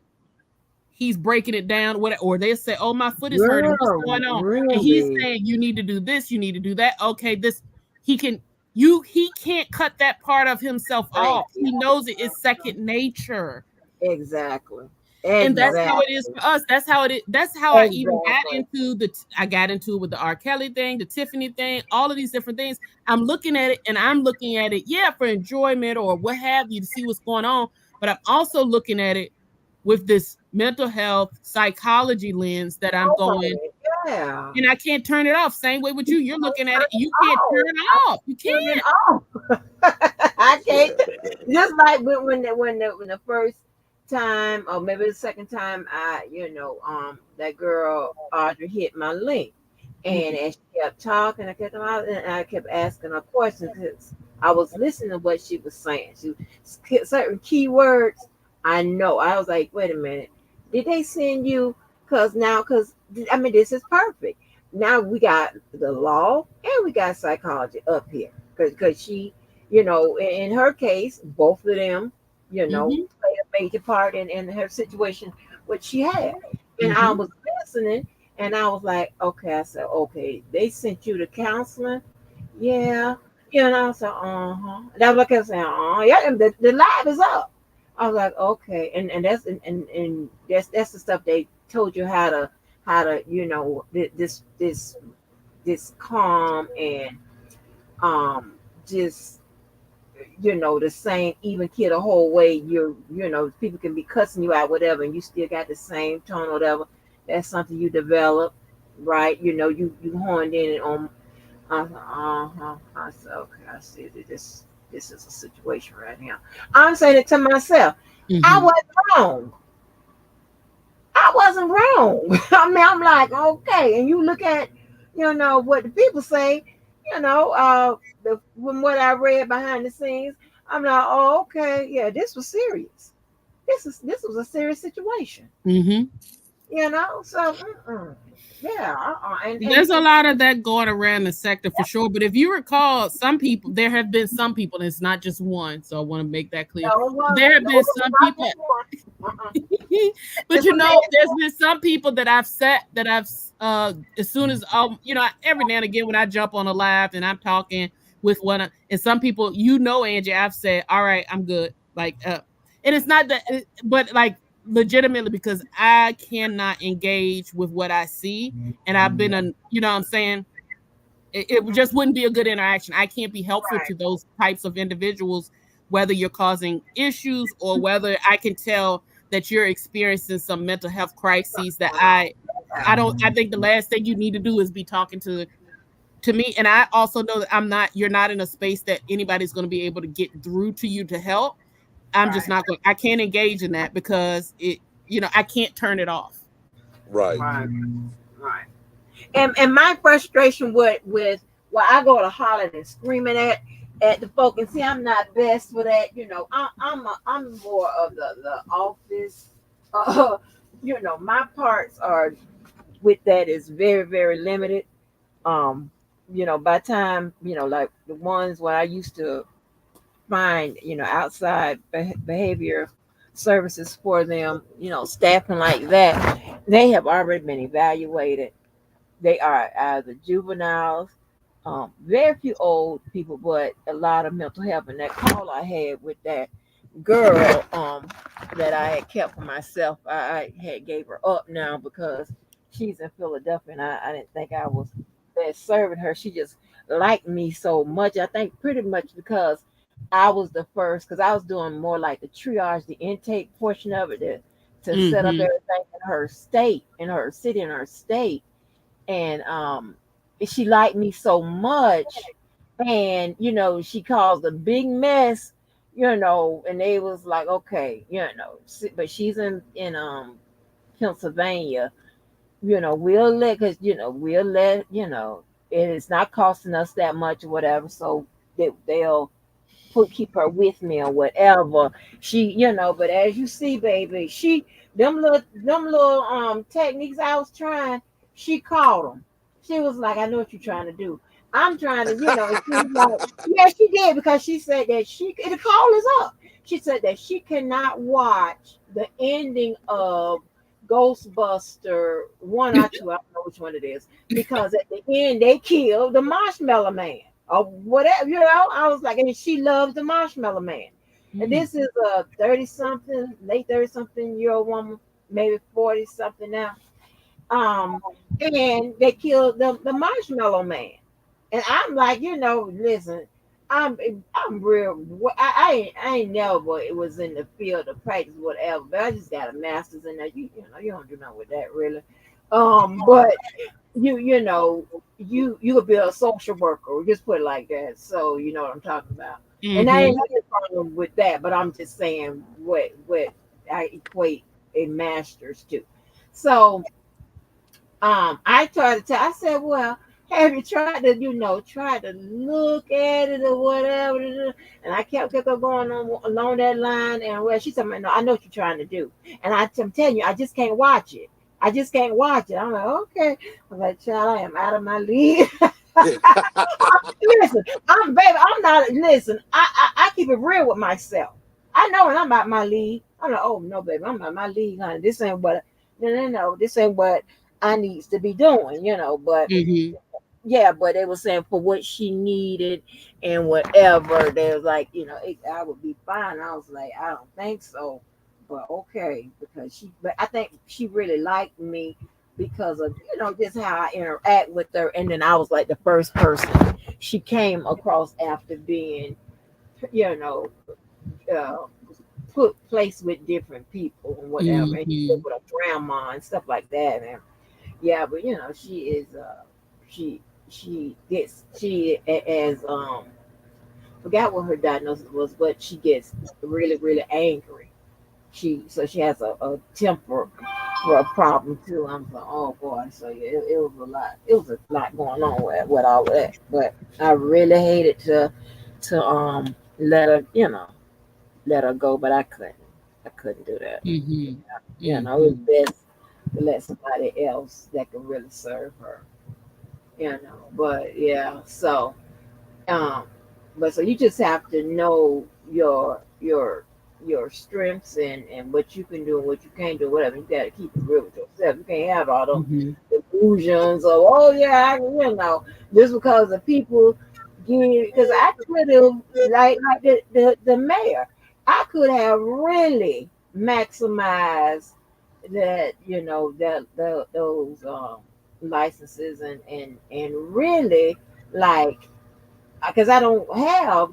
he's breaking it down, or they say, oh, my foot is hurting, what's going on? And he's Really? saying, you need to do this, you need to do that. Okay, this he can he can't cut that part of himself Thank off. you. He knows it is second nature. Exactly. And that's how it is Exactly. for us. That's how it is. That's how I even got Exactly. into I got into it with the R. Kelly thing, the Tiffany thing, all of these different things. I'm looking at it, and I'm looking at it, yeah, for enjoyment or what have you, to see what's going on. But I'm also looking at it with this mental health psychology lens that I'm going, Okay. Yeah. and I can't turn it off. Same way with you. You're looking at Turn it, it you can't turn off. it off. You Turn it can't. off. I can't. Just like when the first time, or maybe the second time, that girl Audrey hit my link, and Mhm. as she kept talking, I kept asking her questions because I was listening to what she was saying. Certain keywords. I know. I was like, wait a minute, did they send you? Because I mean, this is perfect. Now we got the law and we got psychology up here because she, in her case, both of them, Mhm. played a major part in her situation, what she had. And I Mhm. was listening, and I was like, okay, I said, okay, they sent you to counseling, yeah, so that was like I said, yeah, and the live is up. I was like, okay, and that's the stuff they told you how to this calm and just the same even kid the whole way. People can be cussing you out whatever, and you still got the same tone or whatever. That's something you develop, right? You honed in on. I said, okay, I see that this is a situation right now. I'm saying it to myself. I Mhm. wasn't wrong. I wasn't wrong. I mean, I'm like, okay. And you look at, what the people say, from what I read behind the scenes, I'm like, oh, okay, yeah, this was serious. This was a serious situation, Mhm. So, yeah, There's a lot of that going around the sector for sure. But if you recall, there have been some people, and it's not just one. So I want to make that clear. no one, There have no, been it's some not people, just one. but It's a there's negative. been some people that as soon as every now and again when I jump on a live and I'm talking with and some people, Angie, I've said, all right, I'm good. Like, and it's not that, but like legitimately because I cannot engage with what I see, and I've been what I'm saying, it just wouldn't be a good interaction. I can't be helpful Right, to those types of individuals, whether you're causing issues or whether I can tell that you're experiencing some mental health crises that I don't. I think the last thing you need to do is be talking to me. And I also know that you're not in a space that anybody's going to be able to get through to you to help. I'm just right, not going. I can't engage in that because I can't turn it off. Right. right, right. And my frustration with I go to hollering and screaming at the folk, and see, I'm not best for that. I'm more of the office. My parts are with that is very, very limited. Um, by time, like the ones where I used to find, outside behavior services for them, staffing like that, they have already been evaluated. They are either juveniles, very few old people, but a lot of mental health. And that call I had with that girl, that I had kept for myself, I had gave her up now because she's in Philadelphia, and I didn't think I was best serving her. She just liked me so much. I think pretty much because I was the first, because I was doing more like the triage, the intake portion of it, to set up Mm-hmm. everything in her state, in her city, in her state. And she liked me so much, and she caused a big mess, and they was like, okay, but she's in Pennsylvania. We'll let, because we'll let, it is not costing us that much or whatever, so they'll keep her with me or whatever. She, but as you see, baby, she, them little techniques I was trying, she caught them. She was like, I know what you're trying to do. I'm trying to, and she was like, yeah, she did, because she said that the call is up. She said that she cannot watch the ending of Ghostbuster one or two. I don't know which one it is, because at the end they killed the Marshmallow Man or whatever. I was like, and she loves the Marshmallow Man. And Mm. this is a 30 something, late 30 something year old woman, maybe 40 something now. And they killed the Marshmallow Man. And I'm like, listen, I'm I'm real. I ain't never was in the field of practice, whatever. But I just got a master's in that. You don't do nothing with that really. But you could be a social worker. Just put it like that. So you know what I'm talking about. And I ain't Mm-hmm. nothing problem with that. But I'm just saying what I equate a master's to. So I tried to tell. I said, well, have you tried to, try to look at it or whatever? And I kept on going on along that line. And well, she said, no, I know what you're trying to do. And I'm telling you, I just can't watch it. I just can't watch it. I'm like, okay. I'm like, child, I am out of my league. Listen, I'm not. Listen, I keep it real with myself. I know when I'm out my league. I'm like, oh no, baby, I'm out my league, honey. This ain't what. No, no, no. This ain't what I needs to be doing. But Mm-hmm. yeah, but they were saying for what she needed and whatever, they was like, I would be fine. I was like, I don't think so, but okay, but I think she really liked me because of just how I interact with her, and then I was like the first person she came across after being, you know, uh, put placed with different people and whatever, and she lived Mm-hmm. with a grandma and stuff like that, and yeah, but she is she as forgot what her diagnosis was, but she gets really, really angry. She has a temper for a problem too. I'm like, oh boy, so yeah, it was a lot. It was a lot going on with all of that. But I really hated to let her, let her go, but I couldn't. I couldn't do that. Mm-hmm. It's Mm-hmm. best to let somebody else that can really serve her. But yeah, so um but so you just have to know your strengths and what you can do and what you can't do, whatever. You gotta keep it real with yourself. You can't have all them Mm-hmm. illusions of, oh yeah, just because the people give, because I could have, like the mayor, I could have really maximized that, those licenses, and really, like, because I don't have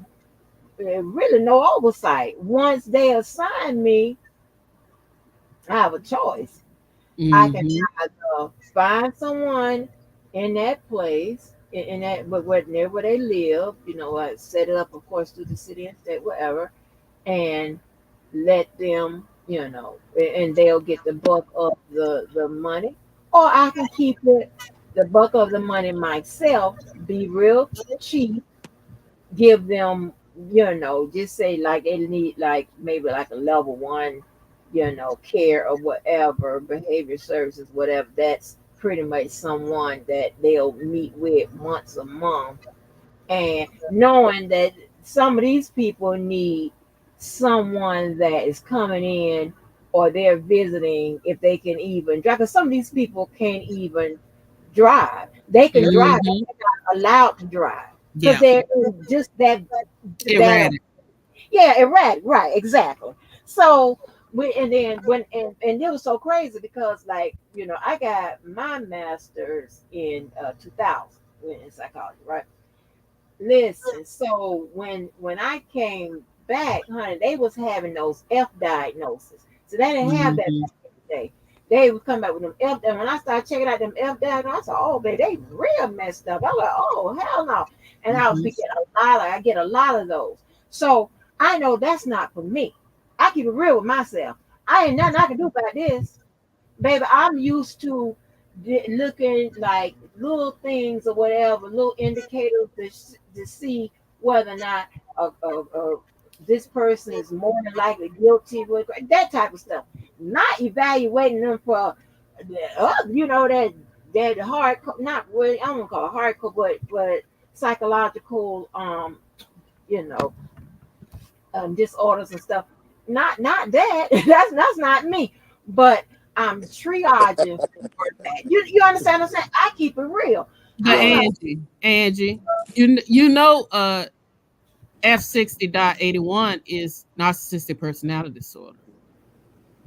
really no oversight. Once they assign me, I have a choice. I can Mm-hmm. either find someone in that place, in that, but wherever they live, I set it up, of course, through the city and state, whatever, and let them, and they'll get the bulk of the money, or I can keep it, the bulk of the money myself, be real cheap, give them, just say like they need, like maybe like a level one, care or whatever, behavior services, whatever. That's pretty much someone that they'll meet with once a month, and knowing that some of these people need someone that is coming in or they're visiting if they can even drive. Because some of these people can't even drive. They can drive, but Mm-hmm. they're not allowed to drive because Yeah. they're just that Erratic. yeah, erratic, right, exactly. So and then and it was so crazy because like, I got my master's in 2000 in psychology, right? Listen, so when I came back, honey, they was having those F diagnoses. So they didn't have that Mm-hmm. back in the day. They would come back with them F. And when I started checking out them F diagnoses, I said, "Oh, baby, they real messed up." I was like, "Oh, hell no!" And I was Mm-hmm. getting a lot. I get a lot of those. So I know that's not for me. I keep it real with myself. I ain't nothing I can do about this, baby. I'm used to looking like little things or whatever, little indicators to see whether or not this person is more than likely guilty, that type of stuff. Not evaluating them for that hard, not really. I don't call it hardcore, but psychological, you know, disorders and stuff. Not that. That's not me. But I'm triaging for that. You understand what I'm saying? I keep it real. But I'm Right. like, Angie, you know, F60.81 is narcissistic personality disorder.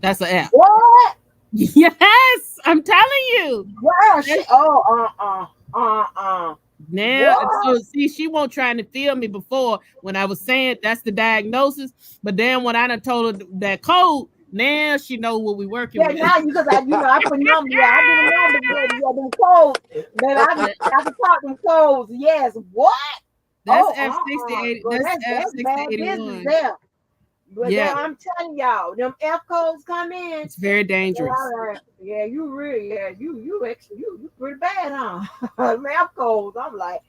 That's an F. what? Yes, I'm telling you. Wow, shit. That's Oh, now, what? so see, she won't trying to feel me before when I was saying that's the diagnosis, but then when I done told her that code, now she know what we working Yeah, with. now because I put numbers. Yeah, I do the numbers. Yeah, them codes. Baby, I can talk them codes. Yes. What? That's Oh, F6080. Well, That's that's bad business F6081. there. But Yeah, there, I'm telling y'all, them F codes come in. it's very Yeah, dangerous. all right. Yeah, you really, yeah, you pretty bad, huh? Math codes. I'm like,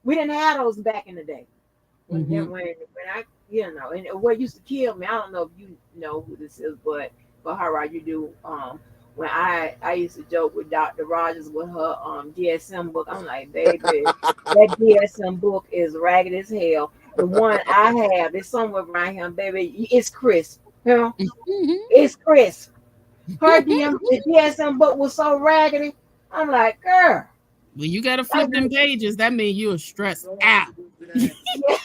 we didn't have those back in the day. Hmm. When I, and what used to kill me, I don't know if you know who this is, but how right you do. When I used to joke with Dr. Rogers with her DSM book, I'm like, baby, that DSM book is ragged as hell. The one I have is somewhere around here, baby. It's crisp. You know, Hmm. it's crisp. The DSM book was so raggedy. I'm like, girl, When you gotta I flip them pages, that means you're stressed out. yeah.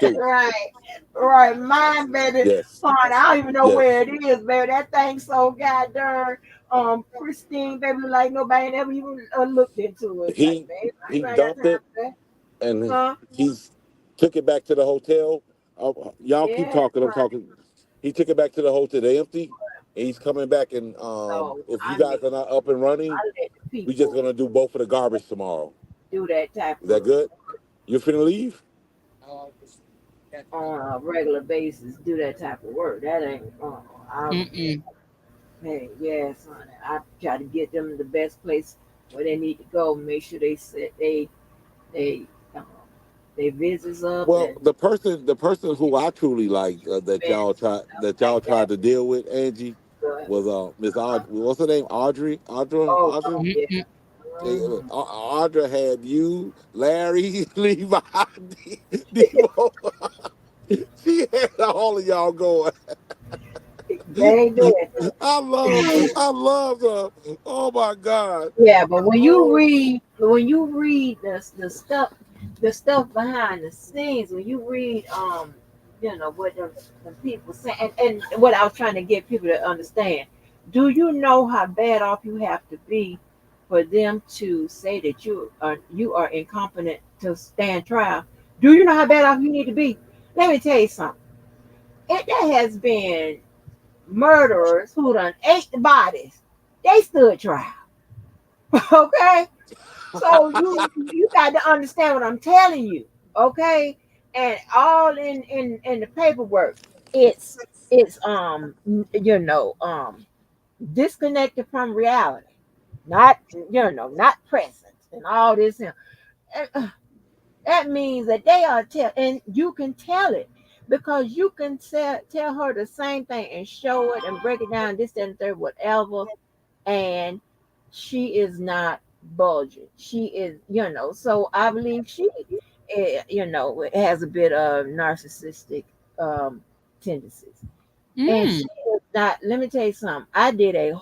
So, right, right. Mine, baby, yes. fine. I don't even know where Yes. it is, baby. That thing so goddamn pristine, baby. Like nobody ever even looked into it. Like, He baby, I he ain't got dumped time it for that. and Huh? he's took it back to the hotel. Y'all keep Yeah, talking. I'm honey. talking. He took it back to the hotel. They empty, and he's coming back. And So if you guys are not up and running, I let the we just people gonna do both of the garbage tomorrow. do that type Is that of good? You finna leave? on a regular basis. Do that type of work. That ain't. I Mm-mm. Hey, yes, honey. I try to get them the best place where they need to go. Make sure they set they um, they visits up Well, and the person who I truly like events and stuff that y'all like tried that. to deal with, Angie, But was Miss Aud. What's her name? Audrey. Audra. yeah. Mm-mm. Mhm. Audra had you, Larry, Levi, Devo. She had all of y'all going. They did. I love her. Oh my God. Yeah, but when you Oh, read the stuff behind the scenes, when you read what the people say, and what I was trying to get people to understand, do you know how bad off you have to be for them to say that you are incompetent to stand trial? Do you know how bad off you need to be? Let me tell you something. There has been murderers who done ate the bodies. They stood trial. Okay? So you got to understand what I'm telling you, okay? And all in the paperwork, it's disconnected from reality, not not present, and all this. And, that means that they are and you can tell it because you can tell her the same thing and show it and break it down this that, and third whatever, and she is not bulging. She is, so I believe she, has a bit of narcissistic um, tendencies. And she Mm. is not, let me tell you something. I did a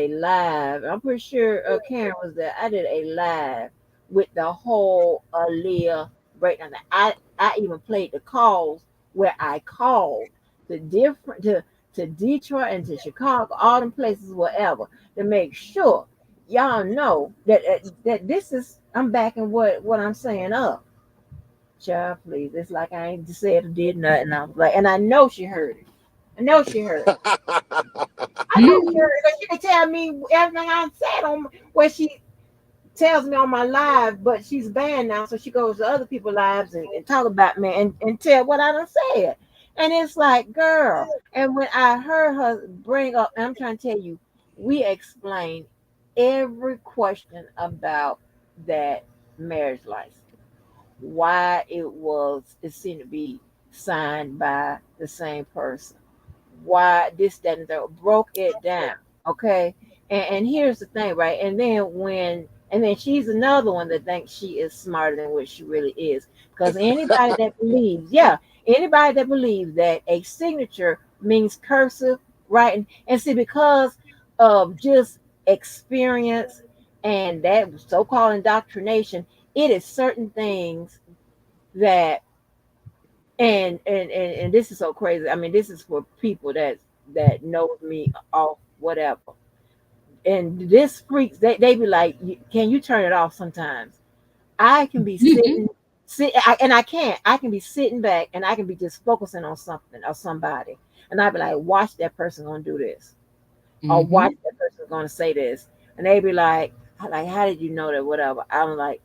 live. I'm pretty sure Karen was there. I did a live with the whole Aaliyah breakdown. I even played the calls where I called the different to Detroit and to Chicago, all them places, whatever, to make sure y'all know that this is I'm backing what I'm saying up. Child, please. It's like I ain't said or did nothing. I was like, and I know she heard it. I know she heard it. I know she heard Mm. it because she can tell me everything I said on where she tells me on my live, but she's banned now, so she goes to other people's lives and talk about me and tell what I done said. And it's like, girl. And when I heard her bring up, and I'm trying to tell you, we explained every question about that marriage license, why it seemed to be signed by the same person, why this, that, and that, broke it down. Okay. And here's the thing, right? And then she's another one that thinks she is smarter than what she really is. Because anybody that believes that a signature means cursive writing, and see, because of just experience and that so-called indoctrination, it is certain things that and this is so crazy. I mean, this is for people that knows me off whatever. And this freaks, they be like, can you turn it off sometimes? I can be and I can't. I can be sitting back and I can be just focusing on something or somebody. And I'd be like, watch that person gonna do this. Or watch Mhm. that person gonna say this. And they be like, how did you know that? Whatever. I'm like,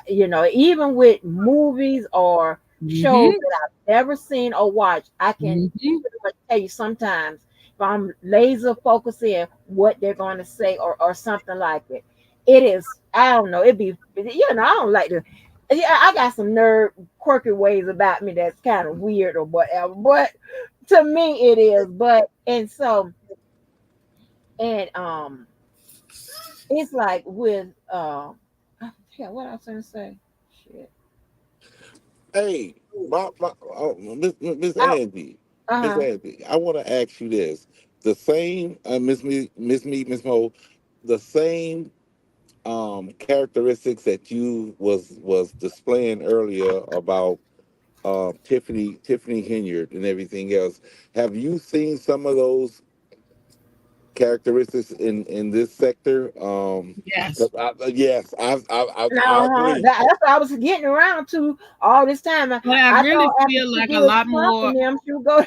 even with movies or shows Mhm. that I've never seen or watched, I can Mhm. pretty much tell you sometimes if I'm laser focusing what they're going to say or something like it. It is, I don't know, I don't like to, yeah, I got some nerd, quirky ways about me that's kind of weird or whatever, but to me it is. And so, and it's like with, yeah, what I was going to say? Shit. Hey, Miss I, Angie, Miss uh-huh. Angie, I want to ask you this: the same, Miss Mo, the same characteristics that you was displaying earlier about Tiffany Henyard and everything else. Have you seen some of those characteristics in this sector? Yes. Yes, I Uh-huh. agree. That's what I was getting around to all this time. I, But I I really thought after feel she like a did lot Trump more. and them, she would go.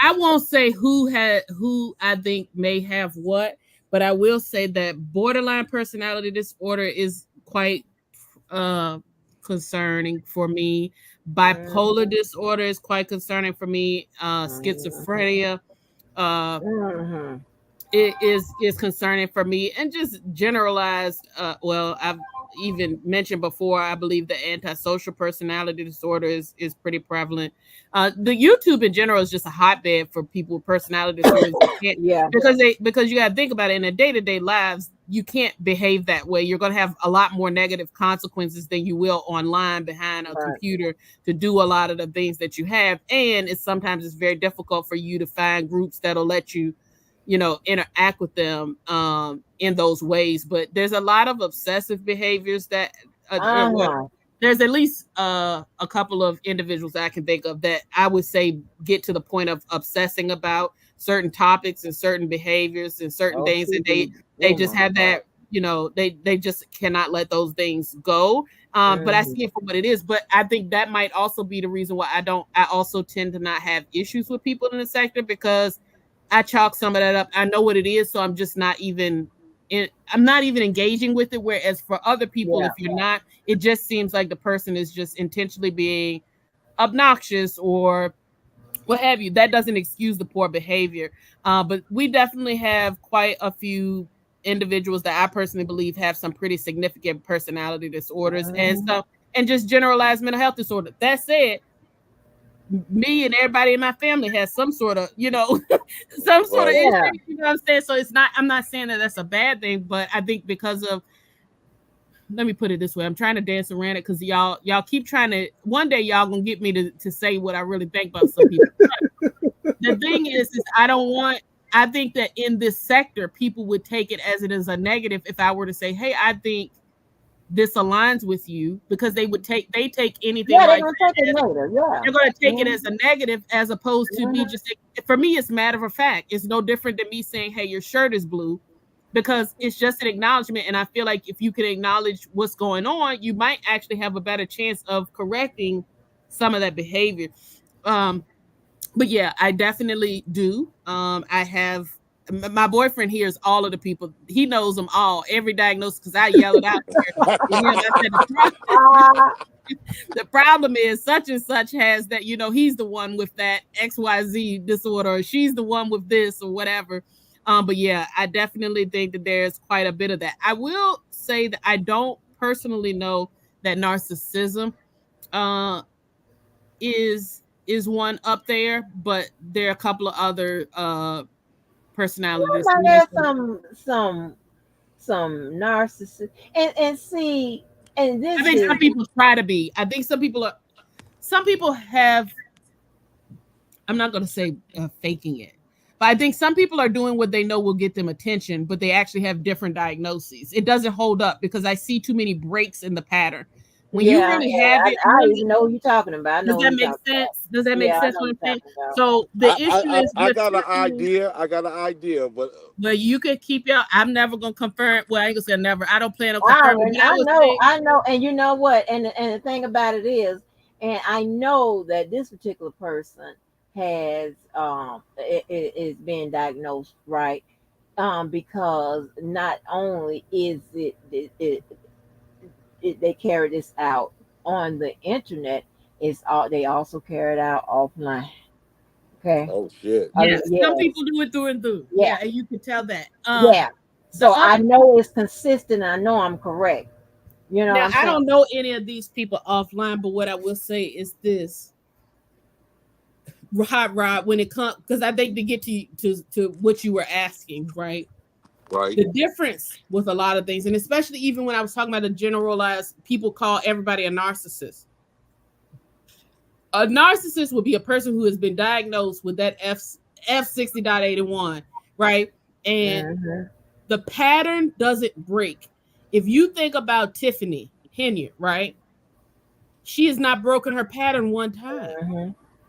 I won't say who I think may have what, but I will say that borderline personality disorder is quite uh concerning for me. Bipolar Mhm, disorder is quite concerning for me. mhm, Schizophrenia uh mhm. it is concerning for me, and just generalized well, I've even mentioned before, I believe the antisocial personality disorder is pretty prevalent. The YouTube in general is just a hotbed for people with personality disorders that can't, Yeah, because you got to think about it, in their day-to-day lives you can't behave that way. You're going to have a lot more negative consequences than you will online behind a right. computer to do a lot of the things that you have, and it's very difficult for you to find groups that'll let you interact with them in those ways. But there's a lot of obsessive behaviors that well, Uh-huh. there's at least a couple of individuals that I can think of that I would say get to the point of obsessing about certain topics and certain behaviors and certain things, and OCD. they Oh just my have God. that, they just cannot let those things go. But I Mhm. see it for what it is. But I think that might also be the reason why I also tend to not have issues with people in the sector, because I chalk some of that up. I know what it is, so I'm not even engaging with it. Whereas for other people, Yeah. if you're not, it just seems like the person is just intentionally being obnoxious or what have you. That doesn't excuse the poor behavior. But we definitely have quite a few individuals that I personally believe have some pretty significant personality disorders and Mhm. stuff, and just generalized mental health disorder. That said, me and everybody in my family has some sort of, some sort of issue. Yeah. You know what I'm saying? So I'm not saying that that's a bad thing, but I think because of, let me put it this way, I'm trying to dance around it because y'all keep trying to, one day y'all gonna get me to say what I really think about some people. But the thing is I think that in this sector, people would take it as it is a negative if I were to say, hey, I think this aligns with you, because they take anything Yeah, they're like gonna that take it as, later. Yeah. they're going to take it Mhm. as a negative, as opposed to me Mhm. just, for me, it's matter of fact. It's no different than me saying, hey, your shirt is blue, because it's just an acknowledgement. And I feel like if you can acknowledge what's going on, you might actually have a better chance of correcting some of that behavior. Um, but yeah, I definitely do. I have, my boyfriend hears all of the people. He knows them all, every diagnosis, because I yell it out here with him. I said, Ah, the problem is such and such has that, he's the one with that XYZ disorder, or she's the one with this or whatever. But yeah, I definitely think that there's quite a bit of that. I will say that I don't personally know that narcissism uh is one up there, but there are a couple of other personalities. there's some narcissist and see, and I this think some is people try to be. I think some people have, I'm not going to say faking it, but I think some people are doing what they know will get them attention, but they actually have different diagnoses. It doesn't hold up because I see too many breaks in the pattern. When you yeah, really yeah. have it, I even know what you're talking about. I does know what that you're make talking about. sense? Does that make Yeah, I sense know what what I'm you're saying? talking about. So the issue is I with got an Tiffany, idea. I got an idea, but but you could keep your, I'm never gonna confirm. Well, I ain't gonna say never. I don't plan on confirming, but I would say, I know, and you know what? And the thing about it is, and I know that this particular person has is being diagnosed, right? Because not only is they carry this out on the internet, it's all they also carry it out offline. Okay. oh shit. yeah, some Yes. people do it through and through. Yeah. Yeah, and you could tell that. Yeah. The So other, I know it's consistent. I know I'm correct. You know what now I'm I saying? don't know any of these people offline, but what I will say is this: Hot Rod, when it comes, because I think to get to what you were asking, right? Right. The difference with a lot of things, and especially even when I was talking about the generalized, people call everybody a narcissist. A narcissist would be a person who has been diagnosed with that F60.81, right? And Hmm. the pattern doesn't break. If you think about Tiffany Henyard, right? She has not broken her pattern one time. Hmm.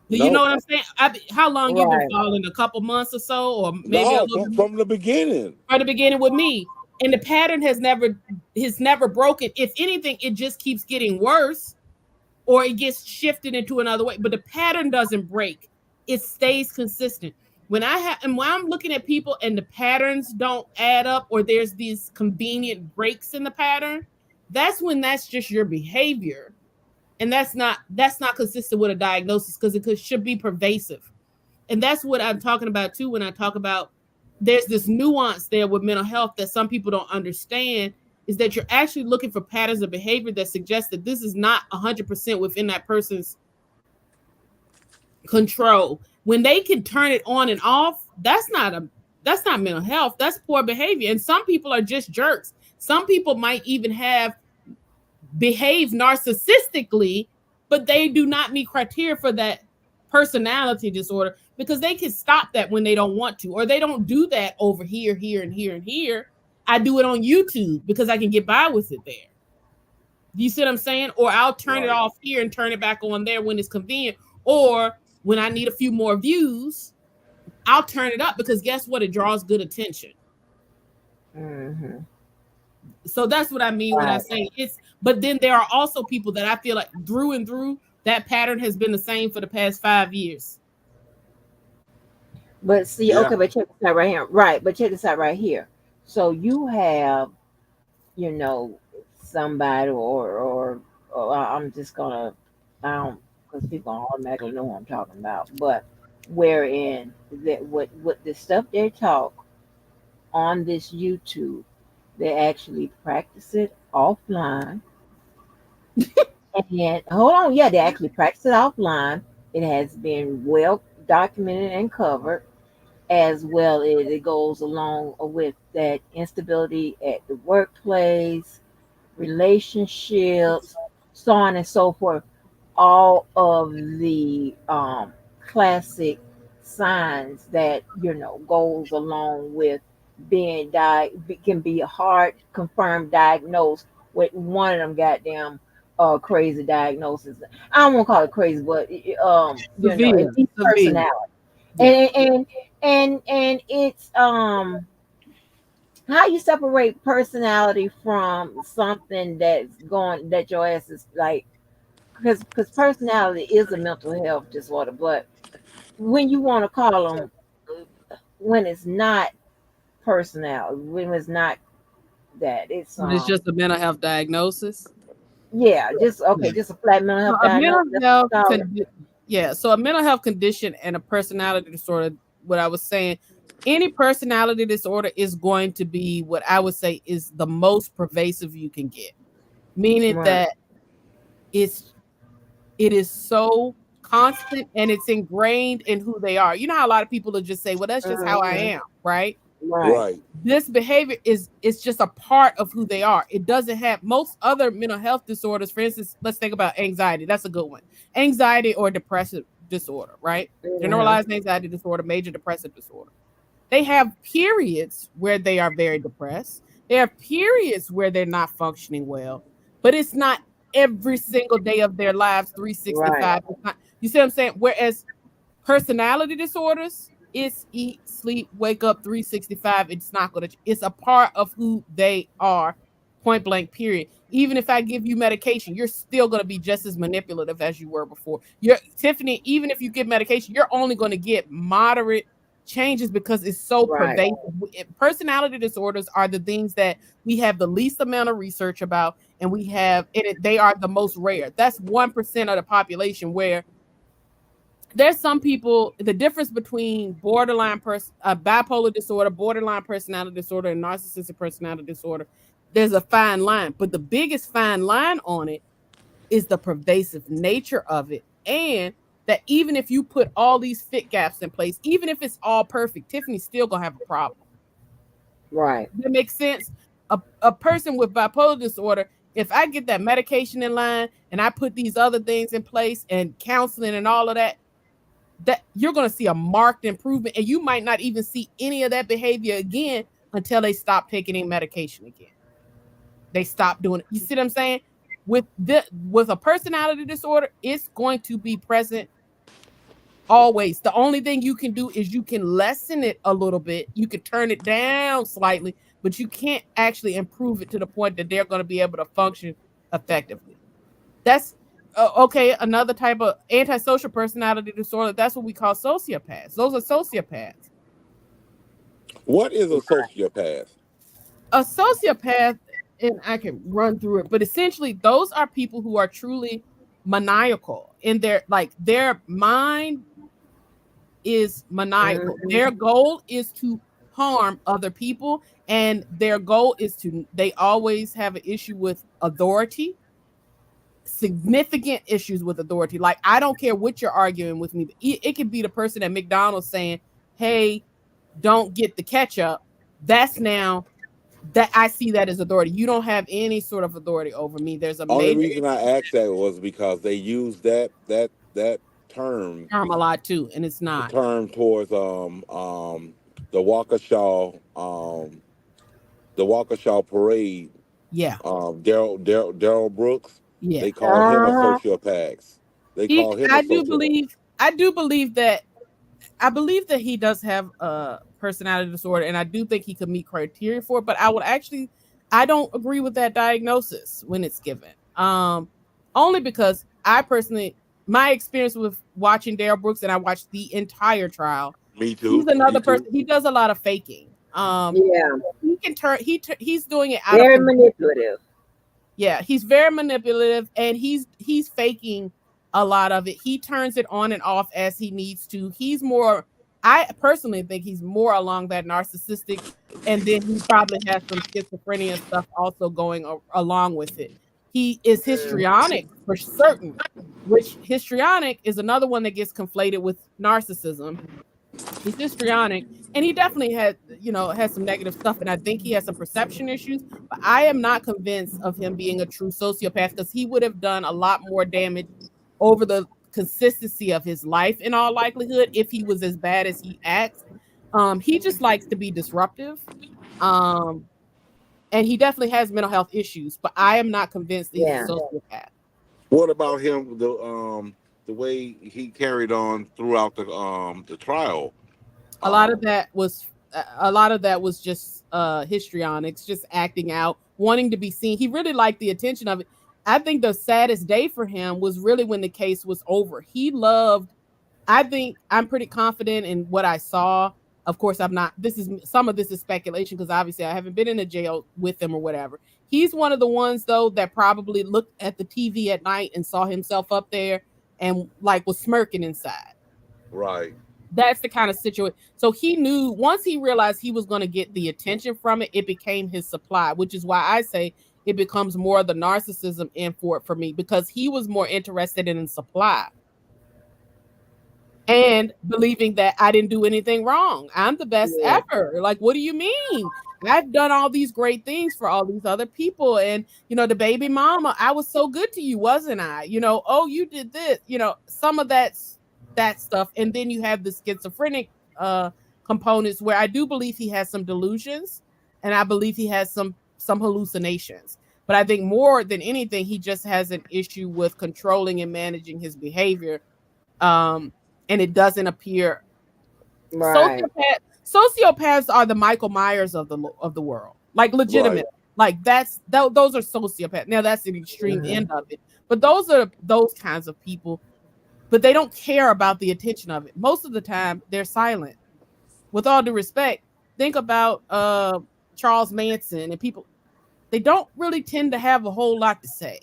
Do you know No. what I'm saying? How long you been Right. following? A couple months or so, or maybe a No, little bit more from the beginning. from the beginning with me. And the pattern has never broken. If anything, it just keeps getting worse, or it gets shifted into another way. But the pattern doesn't break; it stays consistent. And when I'm looking at people and the patterns don't add up, or there's these convenient breaks in the pattern, that's when that's just your behavior, and that's not consistent with a diagnosis, because should be pervasive. And that's what I'm talking about too when I talk about there's this nuance there with mental health that some people don't understand, is that you're actually looking for patterns of behavior that suggest that this is not 100% within that person's control. When they can turn it on and off, that's not mental health, that's poor behavior. And some people are just jerks. Some people might even behave narcissistically, but they do not meet criteria for that personality disorder, because they can stop that when they don't want to, or they don't do that over here, here, and here, and here. I do it on YouTube because I can get by with it there. You see what I'm saying? Or I'll turn it Right. off here and turn it back on there when it's convenient. Or when I need a few more views, I'll turn it up, because guess what? It draws good attention. Hmm. So that's what I mean when I Right. say it's, but then there are also people that I feel like through and through that pattern has been the same for the past 5 years. But see, Yeah. okay, but check this out right here. Right, but check this out right here. So you have, you know, somebody or I'm just gonna, I don't, because people automatically know what I'm talking about. But wherein that what the stuff they talk on this YouTube, they actually practice it offline. And hold on, yeah, they actually practice it offline, It has been well documented and covered, as well as it goes along with that instability at the workplace, relationships, so on and so forth. All of the classic signs that goes along with being can be a hard confirmed diagnosed with one of them goddamn crazy diagnoses. I don't want to call it crazy, but Severe, it's deep severe. personality, Yeah. and it's how you separate personality from something that your ass is like, because personality is a mental health disorder, but when you want to call them, when it's not personality, when it's not that, it's But it's just a mental health diagnosis. yeah, just Yeah. okay, just a flat mental So health a mental diagnosis, that's health what we call it. yeah. So a mental health condition and a personality disorder. What I was saying, any personality disorder is going to be what I would say is the most pervasive you can get, meaning Right. that it's it is so constant and it's ingrained in who they are. You know how a lot of people will just say, "Well, that's just how I Mhm. am," right? Right. Right. This behavior is it's just a part of who they are. It doesn't have most other mental health disorders. For instance, let's think about anxiety. That's a good one. Anxiety or depressive disorder, right? Mhm. Generalized anxiety disorder, major depressive disorder. They have periods where they are very depressed. They have periods where they're not functioning well, but it's not every single day of their lives Right. 365. It's not, you see what I'm saying? Whereas personality disorders, it's eat, sleep, wake up 365. It's not going to, it's a part of who they are, point blank, period. Even if I give you medication, you're still going to be just as manipulative as you were before. You're Tiffany, even if you give medication, you're only going to get moderate changes because it's so Right. pervasive. Personality disorders are the things that we have the least amount of research about, and they are the most rare. That's 1% of the population, where there's some people, the difference between bipolar disorder, borderline personality disorder, and narcissistic personality disorder, there's a fine line, but the biggest fine line on it is the pervasive nature of it. And that even if you put all these fit gaps in place, even if it's all perfect, Tiffany's still gonna have a problem. Right. That makes sense. A person with bipolar disorder, if I get that medication in line and I put these other things in place and counseling and all of that, that you're going to see a marked improvement, and you might not even see any of that behavior again until they stop taking any medication again. They stop doing it. You see what I'm saying? With a personality disorder, it's going to be present always. The only thing you can do is you can lessen it a little bit. You can turn it down slightly, but you can't actually improve it to the point that they're going to be able to function effectively. That's okay. Another type of antisocial personality disorder. That's what we call sociopaths. Those are sociopaths. What is a sociopath? A sociopath, and I can run through it, but essentially, those are people who are truly maniacal in their mind is maniacal. Their Mhm. goal is to harm other people, and their goal is to. They always have an issue with authority, significant issues with authority. Like, I don't care what you're arguing with me. It could be the person at McDonald's saying, "Hey, don't get the ketchup." That's now that I see that as authority. You don't have any sort of authority over me. There's a Only major reason I asked that was because they use that term, term a lot too, and it's the not. term towards the the Waukesha parade. Yeah, Daryl Brooks. yeah. They call him a Uh-huh. sociopath. They He, call him a I do sociopath. believe, I do believe that I believe that he does have a personality disorder, and I do think he could meet criteria for it. But I don't agree with that diagnosis when it's given. Only because I personally, my experience with watching Dale Brooks, and I watched the entire trial. Me He's too. Me another person. too. He does a lot of faking. Yeah. He can turn. He's doing it out of Very convenience. manipulative. Yeah, he's very manipulative, and he's faking a lot of it. He turns it on and off as he needs to. He's more, I personally think he's more along that narcissistic, and then he probably has some schizophrenia stuff also going along with it. He is histrionic for certain, which histrionic is another one that gets conflated with narcissism. He's histrionic, and he definitely has some negative stuff, and I think he has some perception issues, but I am not convinced of him being a true sociopath, because he would have done a lot more damage over the consistency of his life in all likelihood if he was as bad as he acts. He just likes to be disruptive. And he definitely has mental health issues, but I am not convinced that he's a sociopath. What about him? The way he carried on throughout the trial. A lot of that was just histrionics, just acting out, wanting to be seen. He really liked the attention of it. I think the saddest day for him was really when the case was over. He loved. I think I'm pretty confident in what I saw. Of course, I'm not. Some of this is speculation, because obviously I haven't been in a jail with him or whatever. He's one of the ones, though, that probably looked at the TV at night and saw himself up there and like was smirking inside. Right. That's the kind of situation. So he knew, once he realized he was going to get the attention from it, it became his supply, which is why I say it becomes more of the narcissism in for it for me, because he was more interested in supply. And believing that I didn't do anything wrong. I'm the best ever. Like, what do you mean? I've done all these great things for all these other people. And, the baby mama, I was so good to you, wasn't I? Oh, you did this. Some of that stuff. And then you have the schizophrenic components, where I do believe he has some delusions, and I believe he has some hallucinations. But I think more than anything, he just has an issue with controlling and managing his behavior. And it doesn't appear. Right. Sociopaths are the Michael Myers of the world, like legitimate. Right. Like those are sociopaths. Now that's the extreme end of it, but those are those kinds of people. But they don't care about the attention of it. Most of the time, they're silent. With all due respect, think about Charles Manson and people. They don't really tend to have a whole lot to say,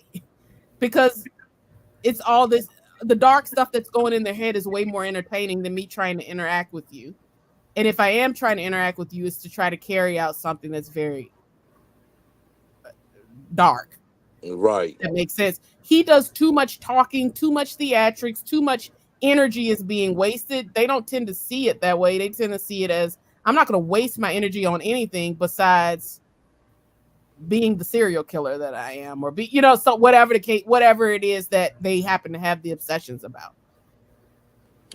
because it's all this. The dark stuff that's going in their head is way more entertaining than me trying to interact with you. And if I am trying to interact with you, it's to try to carry out something that's very dark. Right. That makes sense. He does too much talking, too much theatrics, too much energy is being wasted. They don't tend to see it that way. They tend to see it as, I'm not going to waste my energy on anything besides being the serial killer that I am, or be, so whatever the case, whatever it is that they happen to have the obsessions about.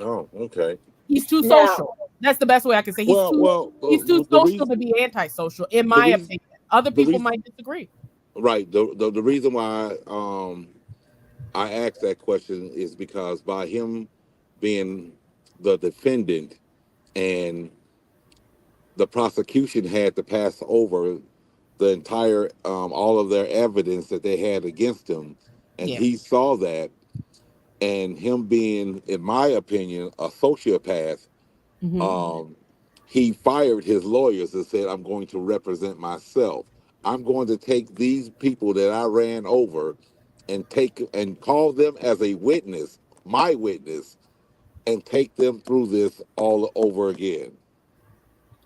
Oh, okay. He's too social. That's the best way I can say. He's too social to be antisocial, in my opinion. Other people might disagree. Right. The reason why I asked that question is because by him being the defendant, and the prosecution had to pass over the entire all of their evidence that they had against him, and he saw that, and him being, in my opinion, a sociopath, he fired his lawyers and said, I'm going to represent myself. I'm going to take these people that I ran over and call them as a witness, my witness, and take them through this all over again.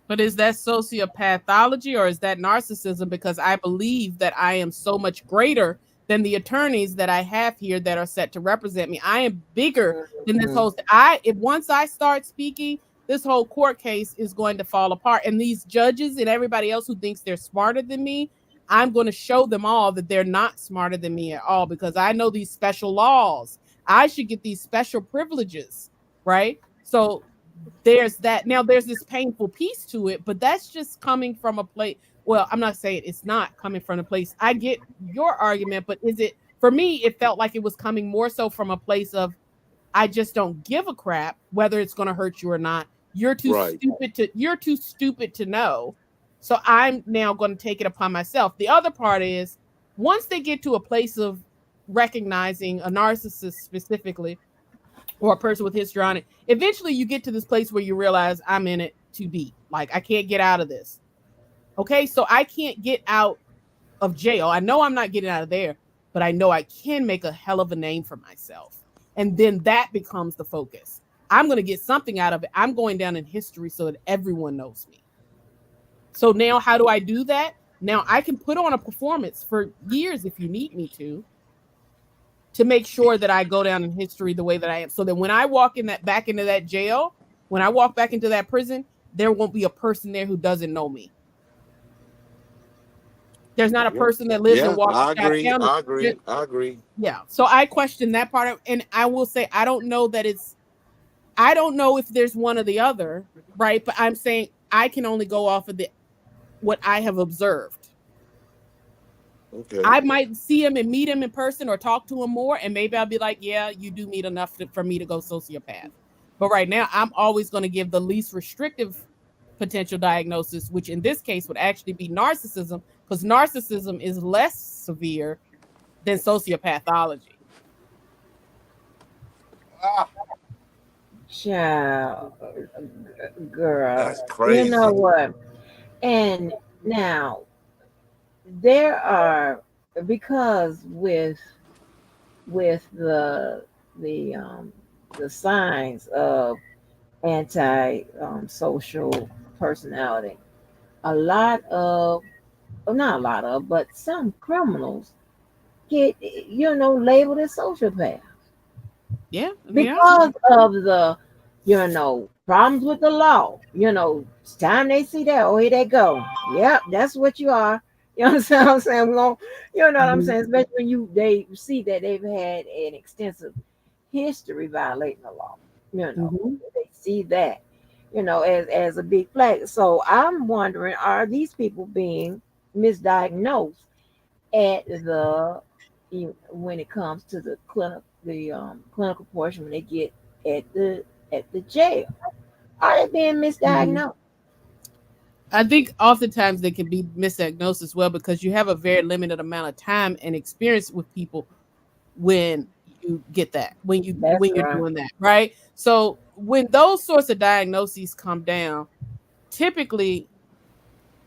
But is that sociopathology or is that narcissism? Because I believe that I am so much greater than the attorneys that I have here that are set to represent me. I am bigger than this whole. Once I start speaking, this whole court case is going to fall apart. And these judges and everybody else who thinks they're smarter than me, I'm going to show them all that they're not smarter than me at all, because I know these special laws. I should get these special privileges, right? So there's that. Now there's this painful piece to it, but that's just coming from a place. Well, I'm not saying it's not coming from a place. I get your argument, but for me, it felt like it was coming more so from a place of, I just don't give a crap whether it's going to hurt you or not. You're too stupid to know. So I'm now going to take it upon myself. The other part is, once they get to a place of recognizing a narcissist specifically, or a person with histrionic, eventually you get to this place where you realize, I'm in it too deep. Like, I can't get out of this. Okay, so I can't get out of jail. I know I'm not getting out of there, but I know I can make a hell of a name for myself. And then that becomes the focus. I'm going to get something out of it. I'm going down in history so that everyone knows me. So now how do I do that? Now I can put on a performance for years if you need me to make sure that I go down in history the way that I am. So that when I walk in that back into that jail, when I walk back into that prison, there won't be a person there who doesn't know me. There's not a person that lives and Yeah, walks I Scott agree. County. I agree. I agree. Yeah. So I question that part of, and I will say I don't know that I don't know if there's one or the other, right? But I'm saying I can only go off of what I have observed. Okay. I might see him and meet him in person or talk to him more, and maybe I'll be like, yeah, you do meet enough for me to go sociopath. But right now, I'm always going to give the least restrictive potential diagnosis, which in this case would actually be narcissism, because narcissism is less severe than sociopathology. Ah, Child, girl, that's you know crazy. what? And now there are, because with the the signs of anti social personality, a lot of, well, not a lot of, but some criminals get, labeled as sociopaths Yeah, yeah. because of the, problems with the law. It's time they see that, oh, here they go. Yep, that's what you are. You know what I'm saying? You know what I'm saying? Especially when they see that they've had an extensive history violating the law. Mm-hmm. They see that, as a big flag. So I'm wondering, are these people being misdiagnosed at when it comes to the clinical portion, when they get at the jail? Are they being Mm-hmm. misdiagnosed? I think oftentimes they can be misdiagnosed as well because you have a very limited amount of time and experience with people when you get that, That's when you're right. doing that, right? So when those sorts of diagnoses come down, typically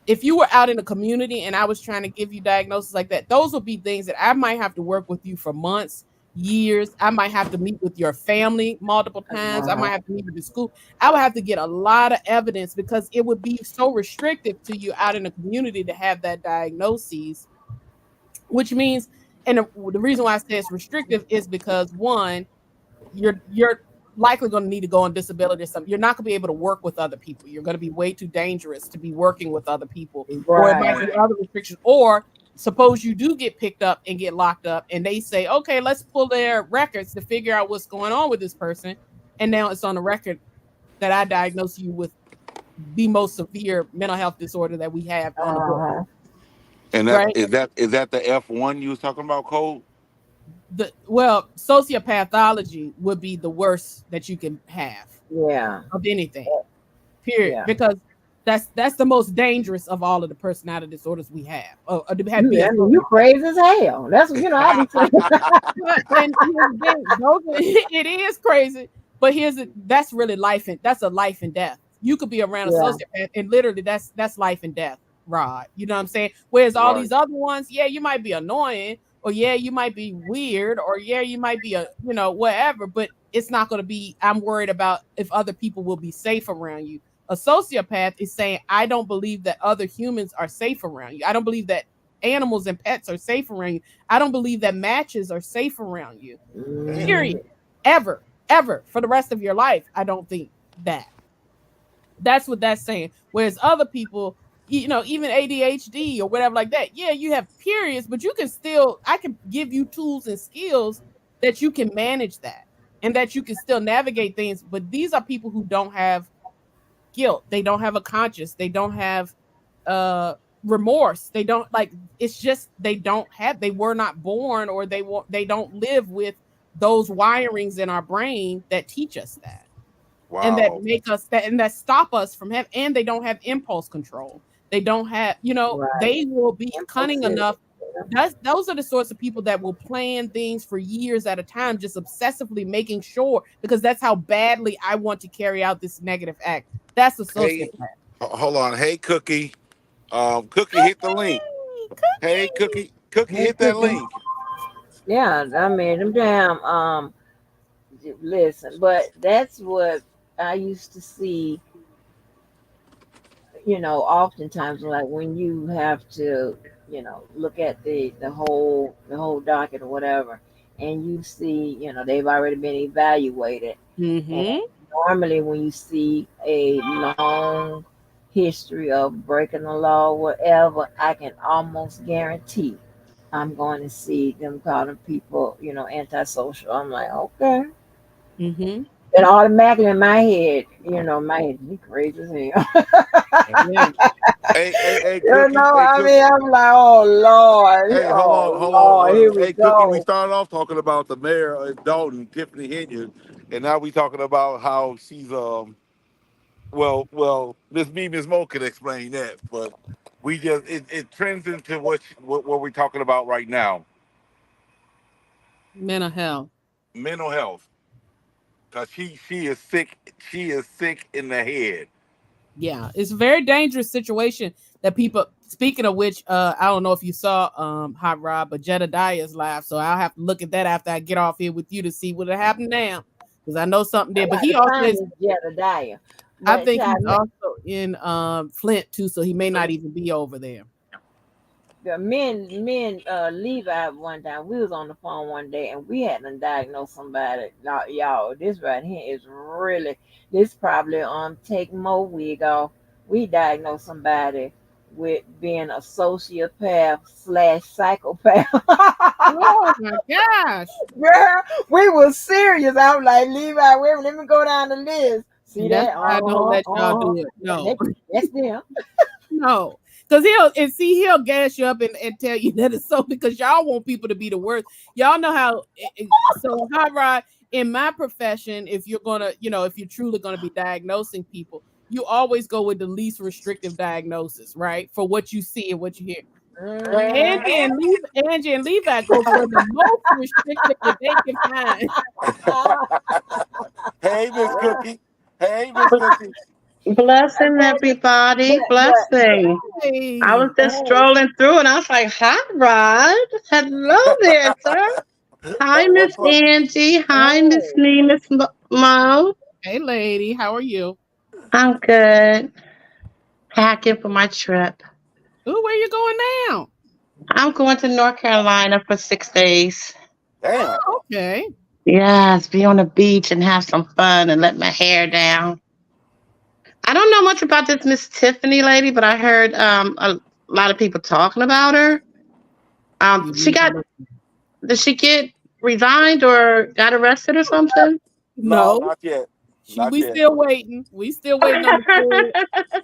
if you were out in the community and I was trying to give you diagnosis like that, those would be things that I might have to work with you for months, years. I might have to meet with your family multiple times. I might have to meet with the school. I would have to get a lot of evidence because it would be so restrictive to you out in the community to have that diagnosis, which means, and the reason why I say it's restrictive is because one, you're likely going to need to go on disability or something. You're not going to be able to work with other people. You're going to be way too dangerous to be working with other people, or it might be Right. other restrictions. Or suppose you do get picked up and get locked up, and they say, okay, let's pull their records to figure out what's going on with this person, and now it's on the record that I diagnose you with the most severe mental health disorder that we have on the book, Uh-huh. And that right? is that the F1 you was talking about, Cole? Sociopathology would be the worst that you can have Yeah. of anything, period, Yeah. because that's the most dangerous of all of the personality disorders we have, or to have be I a mean, you sociopath. crazy as hell. That's what I be saying. And here's the thing, it is crazy, but that's really that's a life and death. You could be around a Yeah. sociopath and literally that's life and death, Rod. You know what I'm saying? Whereas all Right. these other ones, yeah, you might be annoying, or yeah, you might be weird, or yeah, you might be whatever, but it's not going to be, I'm worried about if other people will be safe around you. A sociopath is saying, I don't believe that other humans are safe around you. I don't believe that animals and pets are safe around you. I don't believe that matches are safe around you. Damn. Mhm. Period. Ever for the rest of your life. I don't think that. That's what that's saying. Whereas other people, even ADHD or whatever like that, yeah, you have periods, but I can give you tools and skills that you can manage that and that you can still navigate things. But these are people who don't have guilt. They don't have a conscience. They don't have uh remorse. They don't, like, it's just they were not born, or they don't live with those wirings in our brain that teach us that, and that Wow. make us that and that stop us from having, and they don't have impulse control. They don't have, Right. they will be cunning Impulsive. enough. Those are the sorts of people that will plan things for years at a time, just obsessively making sure, because that's how badly I want to carry out this negative act. That's a Hey, sociopath. hold on. Hey, Cookie. Cookie, hit the link. Hey, Cookie. Cookie, Hey, hit that Cookie. link. Yeah, I mean, them damn, listen, but that's what I used to see, oftentimes like when you have to, look at the whole docket or whatever, and you see, they've already been evaluated. And Mm-hmm. normally when you see a long history of breaking the law, whatever, I can almost guarantee I'm going to see them calling people, antisocial. I'm like, okay. Mm-hmm. And automatically in my head, my head, you crazy as hell. Yeah. Hey, Cookie, hey, I mean, Cookie. I'm like, Hey, oh Lord, here we Hey, Cookie, we go. started off talking about the mayor of Dolton, Tiffany Henyon, and now we talking about how she's well, Miss Mo can explain that, but it trends into what we're talking about right now, Mental health. mental health, because she is sick in the head. Yeah, it's a very dangerous situation that people. Speaking of which, I don't know if you saw Hot Rod, but Jedediah's live, so I'll have to look at that after I get off here with you to see what happened now, because I know something I did. But got he to also find is. this Jedediah. I But think child, he's also in Flint too, so he may not even be over there. the men, Levi one time, we was on the phone one day and we had to diagnose somebody. Now, y'all, this right here is really, this probably take more wig off. We diagnosed somebody with being a sociopath slash psychopath. Oh my gosh! Girl, we was serious. I was like, Levi, wait, let me go down the list. See And that's that? why I don't let y'all do it. That, No, that, that's them. no, because he'll gas you up and tell you that it's so because y'all want people to be the worst. Y'all know how. So Hot Rod, in my profession, if you're gonna, if you're truly gonna be diagnosing people, you always go with the least restrictive diagnosis, right? For what you see and what you hear. Mhm. Angie and Levi go for the most restrictive that they can find. Hey, Miss Cookie. Hey, Miss Cookie. Blessing everybody. But Blessing. I was Hey, just hey, strolling through and I was like, "Hot Rod. Hello there, sir. Hi, Miss What's up? Angie. Hi, Miss hey. Lee, Miss Mo. hey, lady, how are you? I'm good. Packing for my trip. Ooh, where you going now? I'm going to North Carolina for 6 days. Damn. Okay. Yes, be on the beach and have some fun and let my hair down. I don't know much about this Miss Tiffany lady, but I heard a lot of people talking about her. You She need to got look. did she get resigned or got arrested or something? No, No, not yet. Not we yet. still waiting. We still waiting on the court.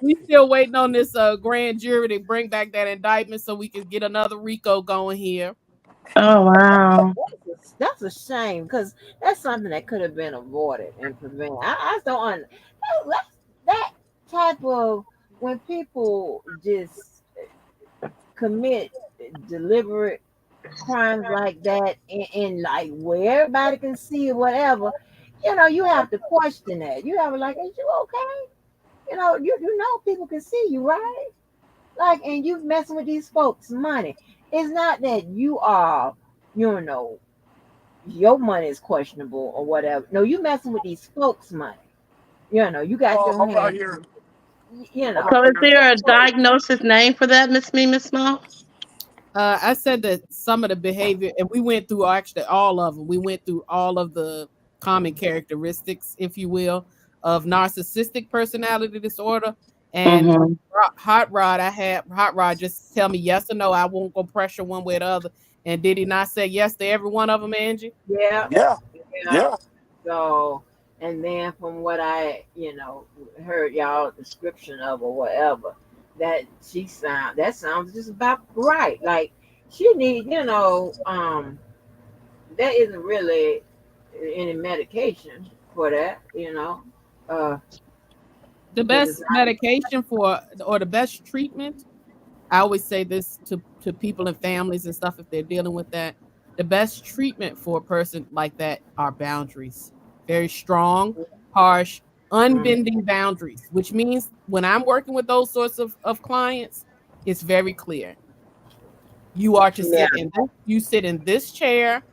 We still waiting on this grand jury to bring back that indictment so we can get another RICO going here. Oh wow. That's a shame because that's something that could have been avoided and prevented. I just don't that type of when people just commit deliberate crimes like that and like where everybody can see or whatever, you have to question that. You have to like, is you okay? You know people can see you, right? Like, and you messing with these folks' money. It's not that you are, you know, your money is questionable or whatever. No, you messing with these folks' money. You got your I'm right hand. here. You I'm know, right So is here. there a diagnosis name for that, Miss Mo? I said that some of the behavior, and we went through actually all of them. We went through all of the common characteristics, if you will, of narcissistic personality disorder. And Mm-hmm. Hot Rod, I had Hot Rod just tell me yes or no. I won't go pressure one way or the other. And did he not say yes to every one of them, Angie? yeah, Yeah, yeah. yeah. So, and then from what I, heard y'all description of or whatever, that sounds just about right. Like she need, there isn't really any medication for that, uh, The because it's best medication for or the best treatment, I always say this to people and families and stuff if they're dealing with that. The best treatment for a person like that are boundaries. Very strong, harsh, not. unbending boundaries, which means when I'm working with those sorts of clients, it's very clear. You are to Yeah. sit in this chair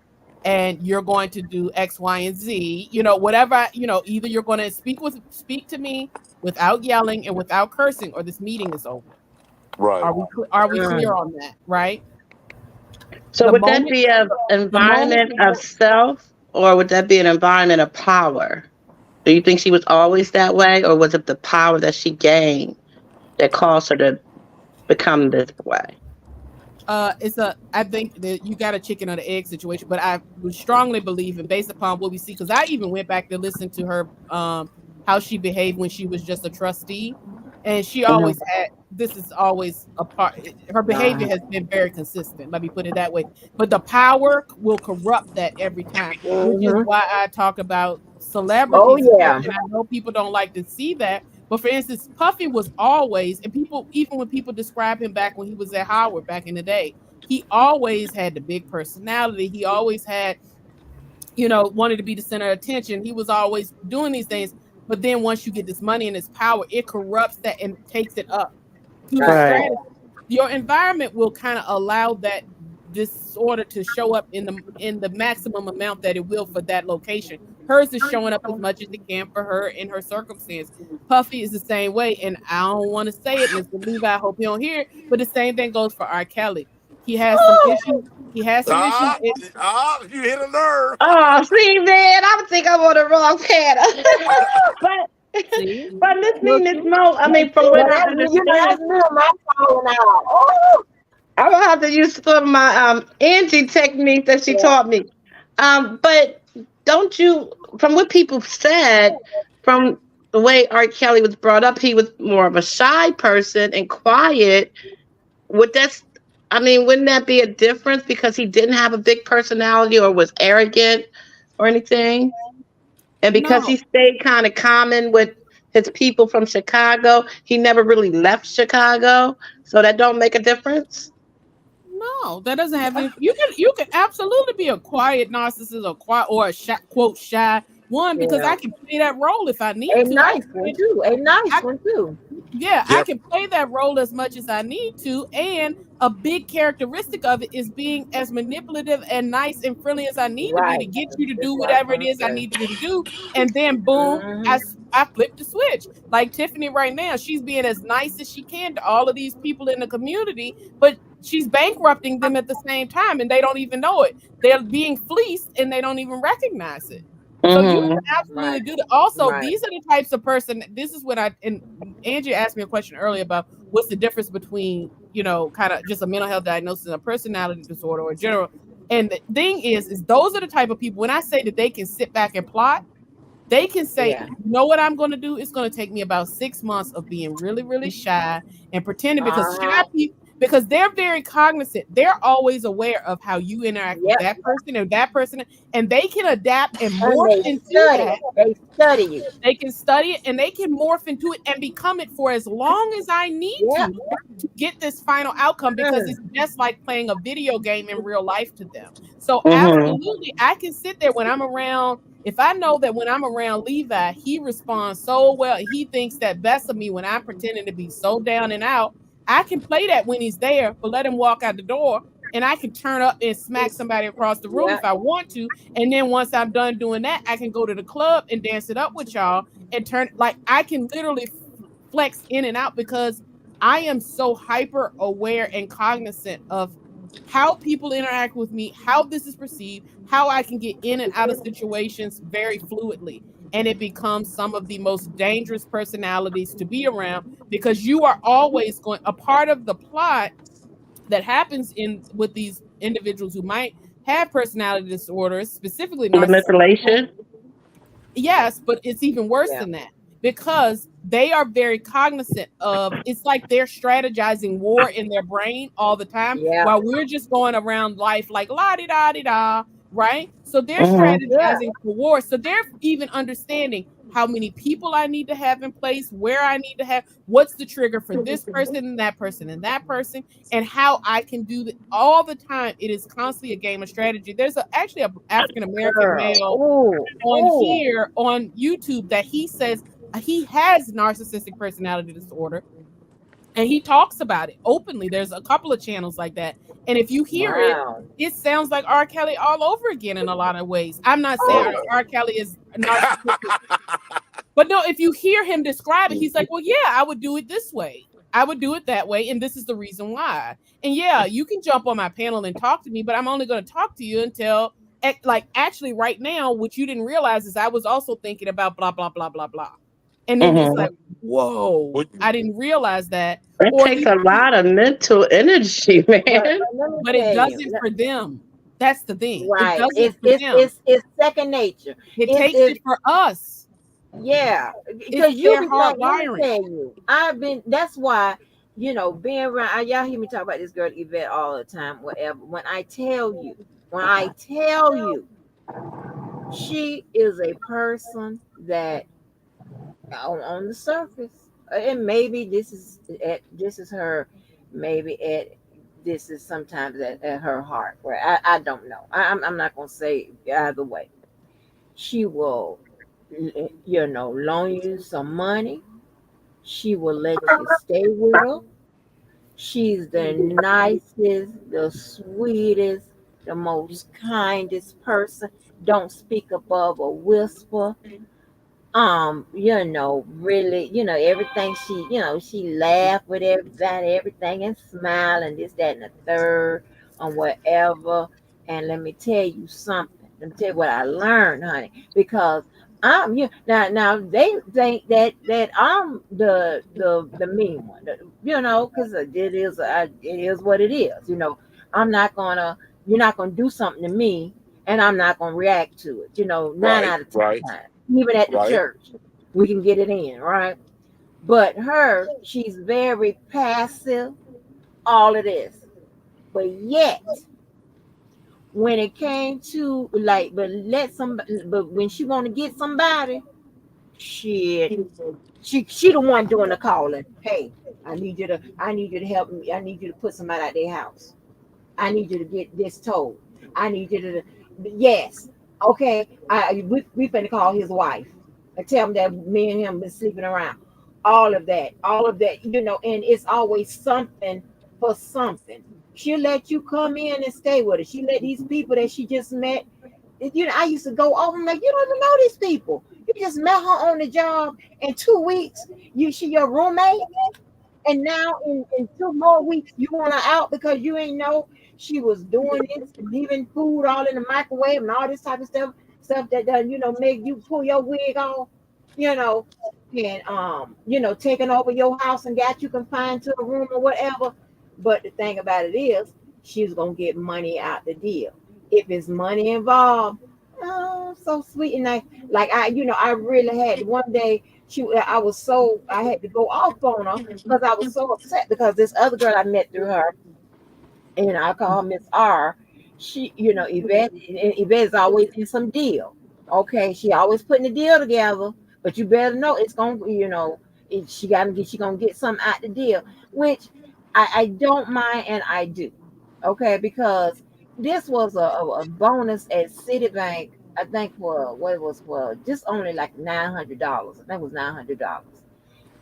and you're going to do X, Y, and Z, you know, whatever, you know, either you're going to speak to me without yelling and without cursing, or this meeting is over. Right. Are we clear on that? Right. So The would that moment, be an the moment, environment of self, or would that be an environment of power? Do you think she was always that way, or was it the power that she gained that caused her to become this way? I think that you got a chicken or the egg situation, but I would strongly believe, and based upon what we see, because I even went back to listen to her, how she behaved when she was just a trustee, and she always had, this is always a part, her behavior has been very consistent, let me put it that way, but the power will corrupt that every time, which is why I talk about celebrities. Oh yeah. And I know people don't like to see that, but for instance, Puffy was always, and people, even when people describe him back when he was at Howard back in the day, he always had the big personality. He always had, you know, wanted to be the center of attention. He was always doing these things. But then once you get this money and this power, it corrupts that and takes it up to the Right. strategy. Your environment will kind of allow that disorder to show up in the maximum amount that it will for that location. Hers is showing up as much as it can for her in her circumstance. Puffy is the same way, and I don't want to say it, Mr. Levi, I hope you don't hear it, but the same thing goes for R. Kelly. He has some issues. He has some issues. You hit a nerve. Oh, see, man, I think I'm on the wrong path. but See? but Miss Mo, I mean, from what I You know, that's understand, me and my falling out. Oh, I will have to use some of my Angie technique that she taught me. But don't you, from what people said, from the way R. Kelly was brought up, he was more of a shy person and quiet. Would that's, I mean, wouldn't that be a difference because he didn't have a big personality or was arrogant or anything? And because No, he stayed kind of common with his people from Chicago, he never really left Chicago. So that don't make a difference. no, that doesn't have any. You can absolutely be a quiet narcissist or quiet or a shy, quote shy one, because I yeah. can play that role if I need A to. nice one too. A nice I one too. Yeah, I Yep. can play that role as much as I need to. And a big characteristic of it is being as manipulative and nice and friendly as I need to be to Right. get you to That's do what I'm whatever it gonna is I say. need you to do. And then boom, I flip the switch. Like Tiffany right now, she's being as nice as she can to all of these people in the community, but she's bankrupting them at the same time and they don't even know it. They're being fleeced and they don't even recognize it. So you Mm-hmm. can absolutely Right. do that. Also, Right. these are the types of person. This is what and Angie asked me a question earlier about what's the difference between, you know, kind of just a mental health diagnosis and a personality disorder or general. And the thing is those are the type of people, when I say that they can sit back and plot, they can say, Yeah. you know what I'm going to do? It's going to take me about 6 months of being really, really shy and pretending, because shy Uh-huh. people, because they're very cognizant. They're always aware of how you interact with Yep. that person and that person, and they can adapt and And morph they into study. that. They study you. They can study it and they can morph into it and become it for as long as I need Yep. to get this final outcome, because it's just like playing a video game in real life to them. So Mm-hmm. absolutely, I can sit there when I'm around. If I know that when I'm around Levi, he responds so well, he thinks that best of me when I'm pretending to be so down and out, I can play that when he's there, but let him walk out the door and I can turn up and smack somebody across the room if Yep. I want to. And then once I'm done doing that, I can go to the club and dance it up with y'all and turn, like, I can literally flex in and out because I am so hyper aware and cognizant of how people interact with me, how this is perceived, how I can get in and out of situations very fluidly. And it becomes some of the most dangerous personalities to be around, because you are always going, a part of the plot that happens in with these individuals who might have personality disorders, specifically narcissism. Manipulation. Yes, but it's even worse Yeah. than that, because they are very cognizant of, it's like they're strategizing war in their brain all the time Yeah. while we're just going around life like la di da di da, right? So they're Mm-hmm. Yeah. strategizing for war. So they're even understanding how many people I need to have in place, where I need to have, what's the trigger for this person and that person and that person, and how I can do that all the time. It is constantly a game of strategy. There's actually a African American Girl. male Ooh. on Ooh. here on YouTube that he says he has narcissistic personality disorder, and he talks about it openly. There's a couple of channels like that, And if you hear it, Wow. it sounds like R. Kelly all over again in a lot of ways. I'm not saying Oh, R. Kelly is narcissistic, but no, if you hear him describe it, he's like, well, yeah, I would do it this way. I would do it that way. And this is the reason why. And yeah, you can jump on my panel and talk to me, but I'm only going to talk to you until, like, actually, right now, what you didn't realize is I was also thinking about blah, blah, blah, blah, blah. And then it's Mhm. like, whoa, I didn't realize that. It Or takes a lot of mental energy, man. but let me but it tell you, doesn't for them. That's the thing. It right? doesn't for them. It's second nature. It takes It's it for us. yeah, It's because you their be hard like, let me wiring. tell you, I've been. That's why being around. Y'all hear me talk about this girl Yvette all the time. Whatever. When I tell you, she is a person that on the surface, and maybe this is her, maybe this is sometimes at her heart. Where I don't know. I'm not gonna say either way. She will, loan you some money. She will let you stay with her. She's the nicest, the sweetest, the most kindest person. Don't speak above a whisper. Really, everything she laughed with everybody, everything and smile and this, that, and the third, and whatever. And let me tell you something. Let me tell you what I learned, honey. Because now they think that I'm the mean one, because it is what it is. I'm not gonna you're not gonna do something to me, and I'm not gonna react to it. Nine Right, out of ten right, times, even at the right. church, we can get it in, right? But she's very passive, all of this. But yet, when it came to like, but when she want to get somebody, shit, she the one doing the calling. Hey, I need you to help me. I need you to put somebody at their house. I need you to get this told. I need you to, yes, okay. We finna call his wife and tell him that me and him been sleeping around. All of that, and it's always something for something. She'll let you come in and stay with her. She let these people that she just met. I used to go over. I'm like, you don't even know these people. You just met her on the job. In 2 weeks, she your roommate. And now in 2 more weeks, you want her out because you ain't know she was doing this, leaving food all in the microwave and all this type of stuff that does, make you pull your wig off, you know, and taking over your house and got you confined to a room or whatever. But the thing about it is, she's gonna get money out the deal. If it's money involved, oh, so sweet and nice. Like I really had one day. I had to go off on her because I was so upset because this other girl I met through her, and I call her Miss R. Yvette is always in some deal. Okay, she always putting the deal together, but you better know it's gonna, she gonna get something out the deal, which I don't mind and I do. Okay, because this was a bonus at Citibank. I think for what it was for just only like $900. I think it was $900.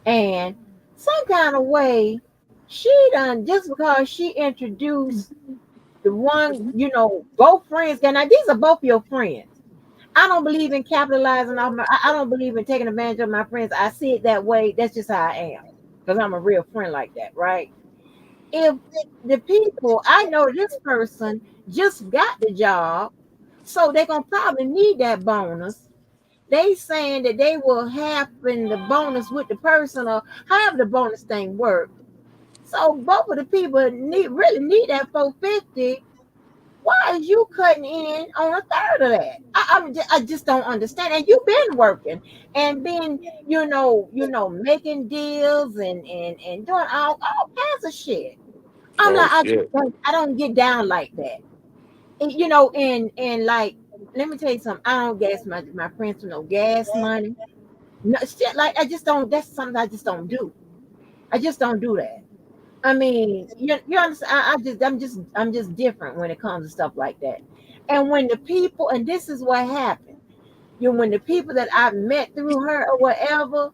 And some kind of way, she done just because she introduced the one, both friends. Now these are both your friends. I don't believe in capitalizing off I don't believe in taking advantage of my friends. I see it that way. That's just how I am. Because I'm a real friend like that, right? If the people I know this person just got the job, so they're gonna probably need that bonus. They saying that they will happen the bonus with the person or however the bonus thing work. So both of the people really need that 450. Why is you cutting in on a third of that? I just don't understand. And you've been working and been, making deals and doing all kinds of shit. I'm Oh like, shit. I don't get down like that. And like, let me tell you something. I don't gas my friends with no gas money. No shit, like I just don't. That's something I just don't do. I just don't do that. I mean, you understand? I'm just different when it comes to stuff like that. And when the people, and this is what happened. When the people that I've met through her or whatever,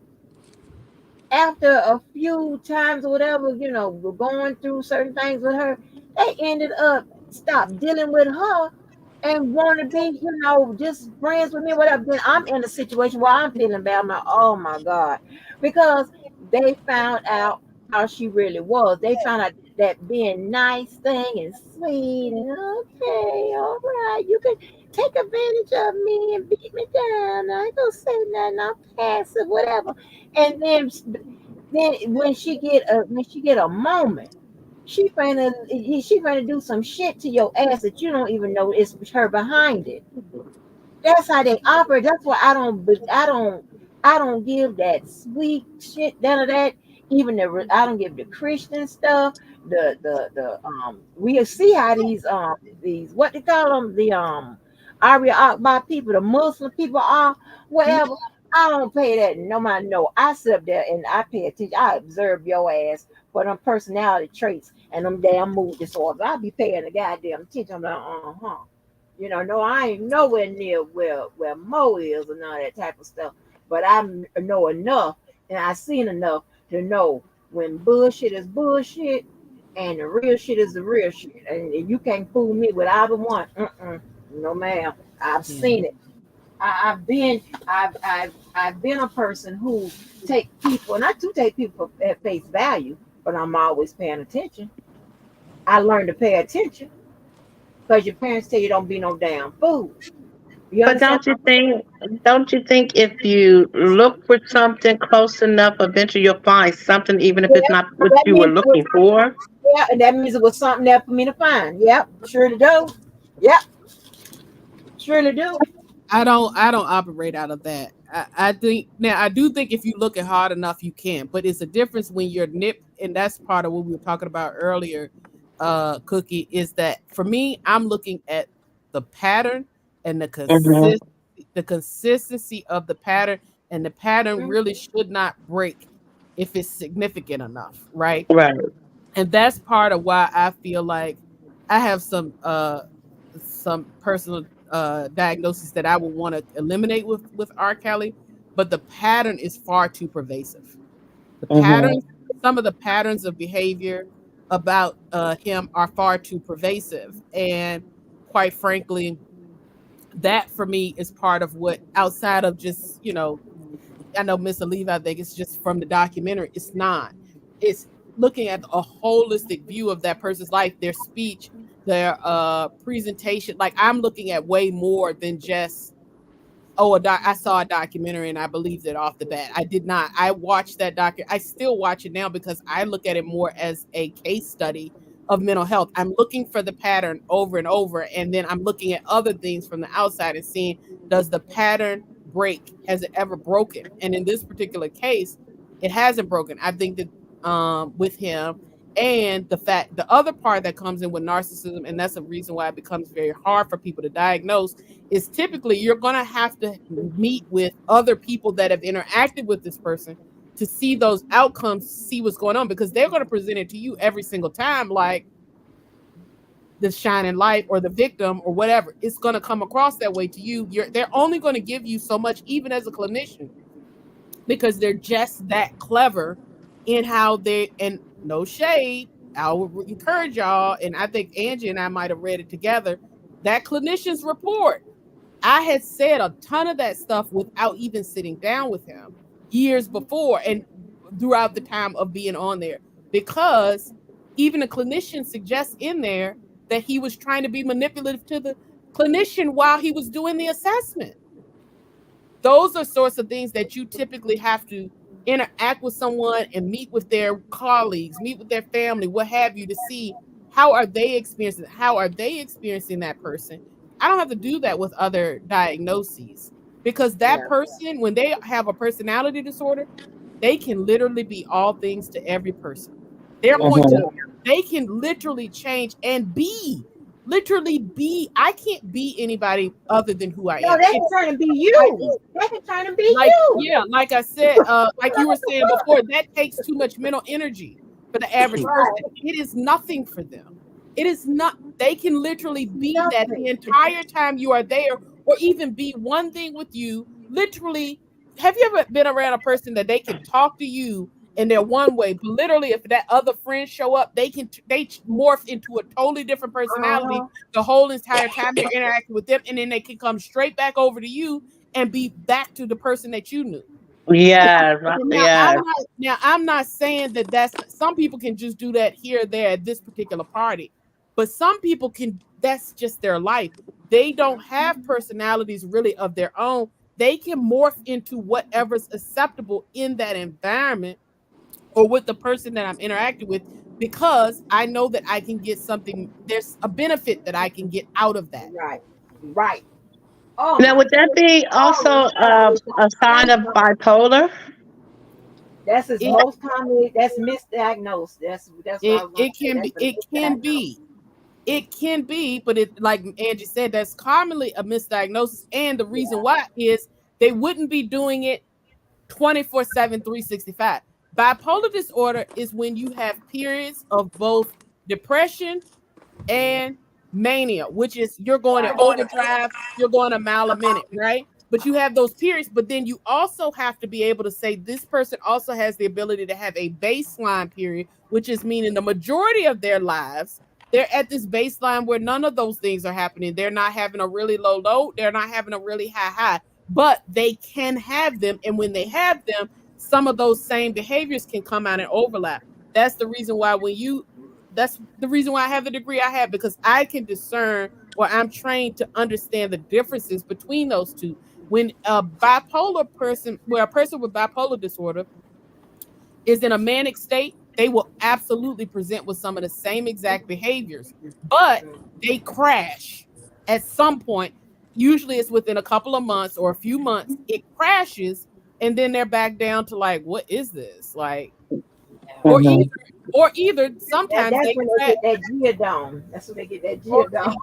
after a few times or whatever, we're going through certain things with her, they ended up stop dealing with her and want to be, just friends with me, whatever. Then I'm in a situation where I'm feeling bad. I'm like, oh my God. Because they found out how she really was. They found out that being nice thing and sweet and okay, all right, you can take advantage of me and beat me down. I ain't gonna say nothing, I'm passive, whatever. And then when she get a moment, she finna do some shit to your ass that you don't even know it's her behind it. That's how they operate. That's why I don't give that sweet shit, none of that. Even I don't give the Christian stuff. We see how these what they call them, the Aria Akbar people, the Muslim people are whatever. I don't pay that no mind. No, I sit up there and I pay attention. I observe your ass for them personality traits and them damn mood disorders. I be paying the goddamn attention. I'm like, no, I ain't nowhere near where Mo is and all that type of stuff. But I know enough and I seen enough to know when bullshit is bullshit and the real shit is the real shit. And you can't fool me with either one. No, ma'am. I've seen it. I've been a person who take people, and I do take people at face value, but I'm always paying attention. I learned to pay attention because your parents tell you don't be no damn fool. You But understand? don't you think if you look for something close enough, eventually you'll find something, even if Yeah, it's not what that you were means it was, looking for? yeah, and that means it was something there for me to find. Yep, surely do. Yep, surely do. I don't operate out of that. I think now I do think if you look at hard enough you can, but it's a difference when you're nip, and that's part of what we were talking about earlier, Cookie, is that for me, I'm looking at the pattern and Hmm. the consistency of the pattern, and the pattern really should not break if it's significant enough, right? Right. And that's part of why I feel like I have some personal diagnosis that I would want to eliminate with R. Kelly, but the pattern is far too pervasive. The Hmm. patterns, some of the patterns of behavior about him are far too pervasive, and quite frankly, that for me is part of what outside of just I know Miss Levi, I think it's just from the documentary. It's not. It's looking at a holistic view of that person's life, their speech, their presentation. Like I'm looking at way more than just I saw a documentary and I believed it off the bat. I did not. I watched that I still watch it now because I look at it more as a case study of mental health. I'm looking for the pattern over and over, and then I'm looking at other things from the outside and seeing, does the pattern break? Has it ever broken? And in this particular case, it hasn't broken. I think that with him, and the other part that comes in with narcissism, and that's a reason why it becomes very hard for people to diagnose, is typically you're going to have to meet with other people that have interacted with this person to see those outcomes, see what's going on, because they're going to present it to you every single time like the shining light or the victim or whatever. It's going to come across that way to you. They're only going to give you so much, even as a clinician, because they're just that clever in how they, and no shade, I would encourage y'all, and I think Angie and I might have read it together, that clinician's report. I had said a ton of that stuff without even sitting down with him years before and throughout the time of being on there, because even a clinician suggests in there that he was trying to be manipulative to the clinician while he was doing the assessment. Those are sorts of things that you typically have to interact with someone and meet with their colleagues, meet with their family, what have you, to see how are they experiencing that person. I don't have to do that with other diagnoses, because that Yeah, person, when they have a personality disorder, they can literally be all things to every person. They're going Hmm. to, they can literally change and be, literally be. I can't be anybody other than who I no, am. they It's can turn and be I, you. They can turn and be like, you. yeah, like I said, like you were saying before, that takes too much mental energy for the average person. Right. It is nothing for them. It is not, they can literally be that Nothing. the entire time you are there, or even be one thing with you. Literally, have you ever been around a person that they can talk to you and they're one way. But literally, if that other friends show up, they morph into a totally different personality the whole entire time they're interacting with them, and then they can come straight back over to you and be back to the person that you knew. Yeah, Now yeah. I'm not saying that some people can just do that here or there at this particular party, but some people can. That's just their life. They don't have personalities really of their own. They can morph into whatever's acceptable in that environment or with the person that I'm interacting with, because I know that I can get something. There's a benefit that I can get out of that. Right. Right. Oh Now, my would that goodness. be also a sign of bipolar? That's his It most common. That's misdiagnosed. That's what I was going it to say. can That's be the it can misdiagnosed. be It can be, but it, like Angie said, that's commonly a misdiagnosis. And the reason Yeah. why is they wouldn't be doing it 24/7, 365. Bipolar disorder is when you have periods of both depression and mania, which is you're going in overdrive, you're going a mile a minute, right? But you have those periods, but then you also have to be able to say this person also has the ability to have a baseline period, which is meaning the majority of their lives, they're at this baseline where none of those things are happening. They're not having a really low low, they're not having a really high high, but they can have them. And when they have them, some of those same behaviors can come out and overlap. That's the reason why that's the reason why I have the degree I have, because I can discern, or I'm trained to understand the differences between those two. When a bipolar person, where a person with bipolar disorder is in a manic state, they will absolutely present with some of the same exact behaviors, but they crash at some point. Usually it's within a couple of months or a few months, it crashes, and then they're back down to like, what is this? Like, or Hmm. either, or either That, sometimes that's they when crash. they get that geodome. That's when they get that Or, geodome.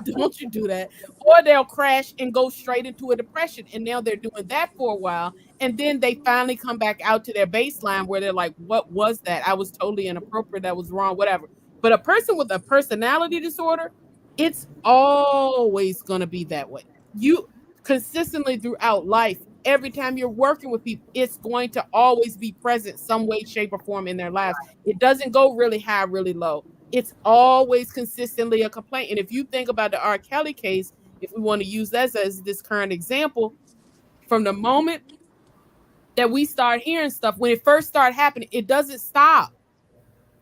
don't you do that. Or they'll crash and go straight into a depression. And now they're doing that for a while. And then they finally come back out to their baseline where they're like, what was that? I was totally inappropriate. That was wrong, whatever. But a person with a personality disorder, it's always going to be that way. You consistently throughout life, every time you're working with people, it's going to always be present some way, shape, or form in their lives. It doesn't go really high, really low. It's always consistently a complaint. And if you think about the R. Kelly case, if we want to use that as this current example, from the moment that we start hearing stuff, when it first started happening, it doesn't stop.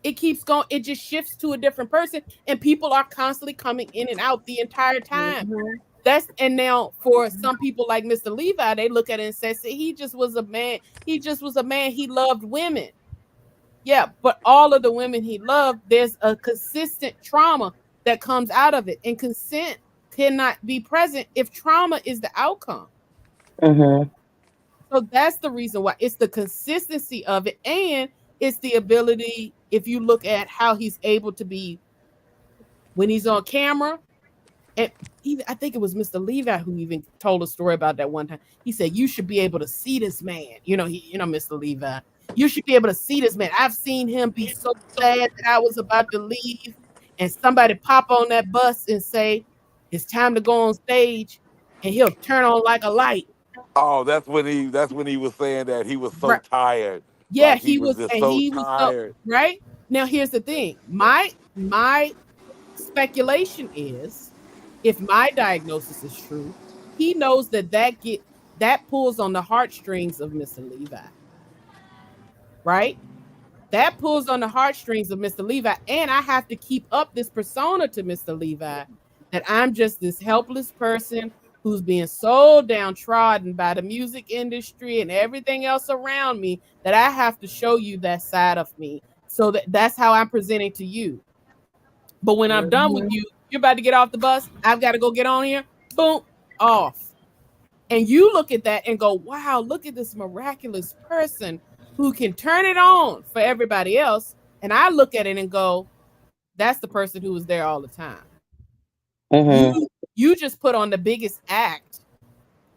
It keeps going. It just shifts to a different person, and people are constantly coming in and out the entire time. Mhm. And now for some people like Mr. Levi, they look at it and say, see, he just was a man. He just was a man. He loved women. Yeah, but all of the women he loved, there's a consistent trauma that comes out of it. And consent cannot be present if trauma is the outcome. Hmm. So that's the reason why it's the consistency of it. And it's the ability, if you look at how he's able to be when he's on camera. And even, I think it was Mr. Levi who even told a story about that one time. He said, you should be able to see this man. Mr. Levi, you should be able to see this man. I've seen him be so sad that I was about to leave, and somebody pop on that bus and say, it's time to go on stage, and he'll turn on like a light. Oh, that's when he was saying that he was so Right. tired. Yeah, Like he was just so he was so tired. right. Now here's the thing. My speculation is, if my diagnosis is true, he knows that pulls on the heartstrings of Mr. Levi, right? That pulls on the heartstrings of Mr. Levi, and I have to keep up this persona to Mr. Levi that I'm just this helpless person who's being so downtrodden by the music industry and everything else around me, that I have to show you that side of me. So that's how I'm presenting to you. But when I'm done with Mhm. you, you're about to get off the bus. I've got to go get on here. Boom, off. And you look at that and go, wow, look at this miraculous person who can turn it on for everybody else. And I look at it and go, that's the person who was there all the time. Hmm. You just put on the biggest act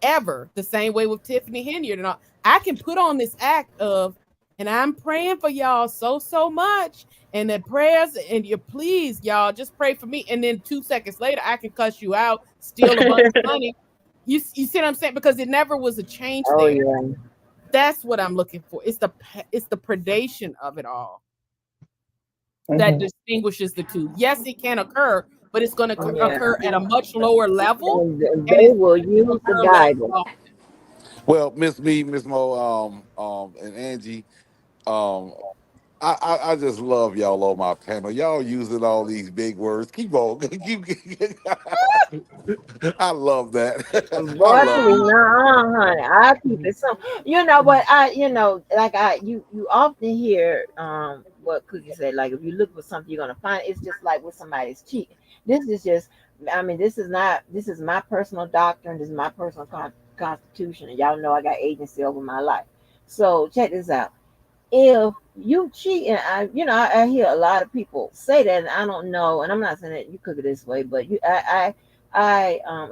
ever, the same way with Tiffany Henyard and all. I can put on this act of, and I'm praying for y'all so much, and the prayers, and you please, y'all, just pray for me. And then 2 seconds later, I can cuss you out, steal a bunch of money. You see what I'm saying? Because it never was a change Oh there. yeah. That's what I'm looking for. It's the predation of it all that distinguishes the two. Yes, it can occur, but it's going to Yeah. occur at a much lower level, And and they it's will going to use the occur less Bible. often. Well, Miss Me, Miss Mo, and Angie, um, I just love y'all on my panel. Y'all using all these big words. Keep on. I love that. I Boy, love please, it. no, honey. I keep it some. But like you often hear what Cookie said. Like if you look for something, you're gonna find it. It's just like with somebody's cheating. This is just. I mean, this is not. This is my personal doctrine. This is my personal constitution, and y'all know I got agency over my life. So check this out. If you cheat, and I hear a lot of people say that, and I don't know, and I'm not saying that you cook it this way, but I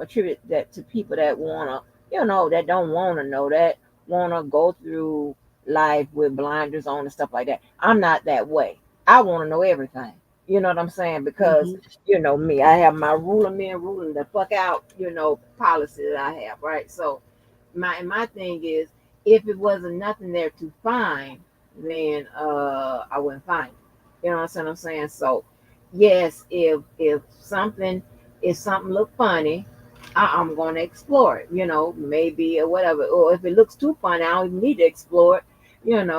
attribute that to people that wanna, that don't wanna know, that wanna go through life with blinders on and stuff like that. I'm not that way. I wanna know everything. You know what I'm saying? Because Mhm. me, I have my ruler men ruling the fuck out, policy that I have, right? So my thing is, if it wasn't nothing there to find, then I wouldn't find it. You know what I'm saying? So yes, if something look funny, I'm going to explore it. Maybe or whatever. Or if it looks too funny, I don't even need to explore it. And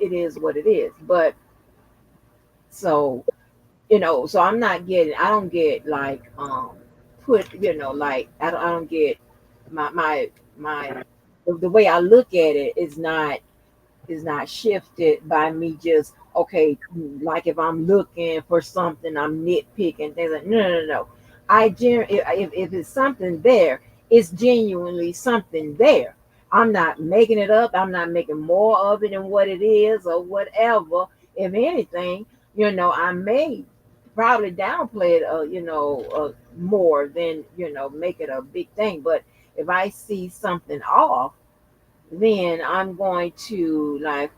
it is what it is. But so so I don't get like put like I don't get my the way I look at it is not shifted by me just okay, like if I'm looking for something, I'm nitpicking things like no. If it's something there, it's genuinely something there. I'm not making it up. I'm not making more of it than what it is or whatever. If anything, I may probably downplay it, more than make it a big thing. But if I see something off, then I'm going to like,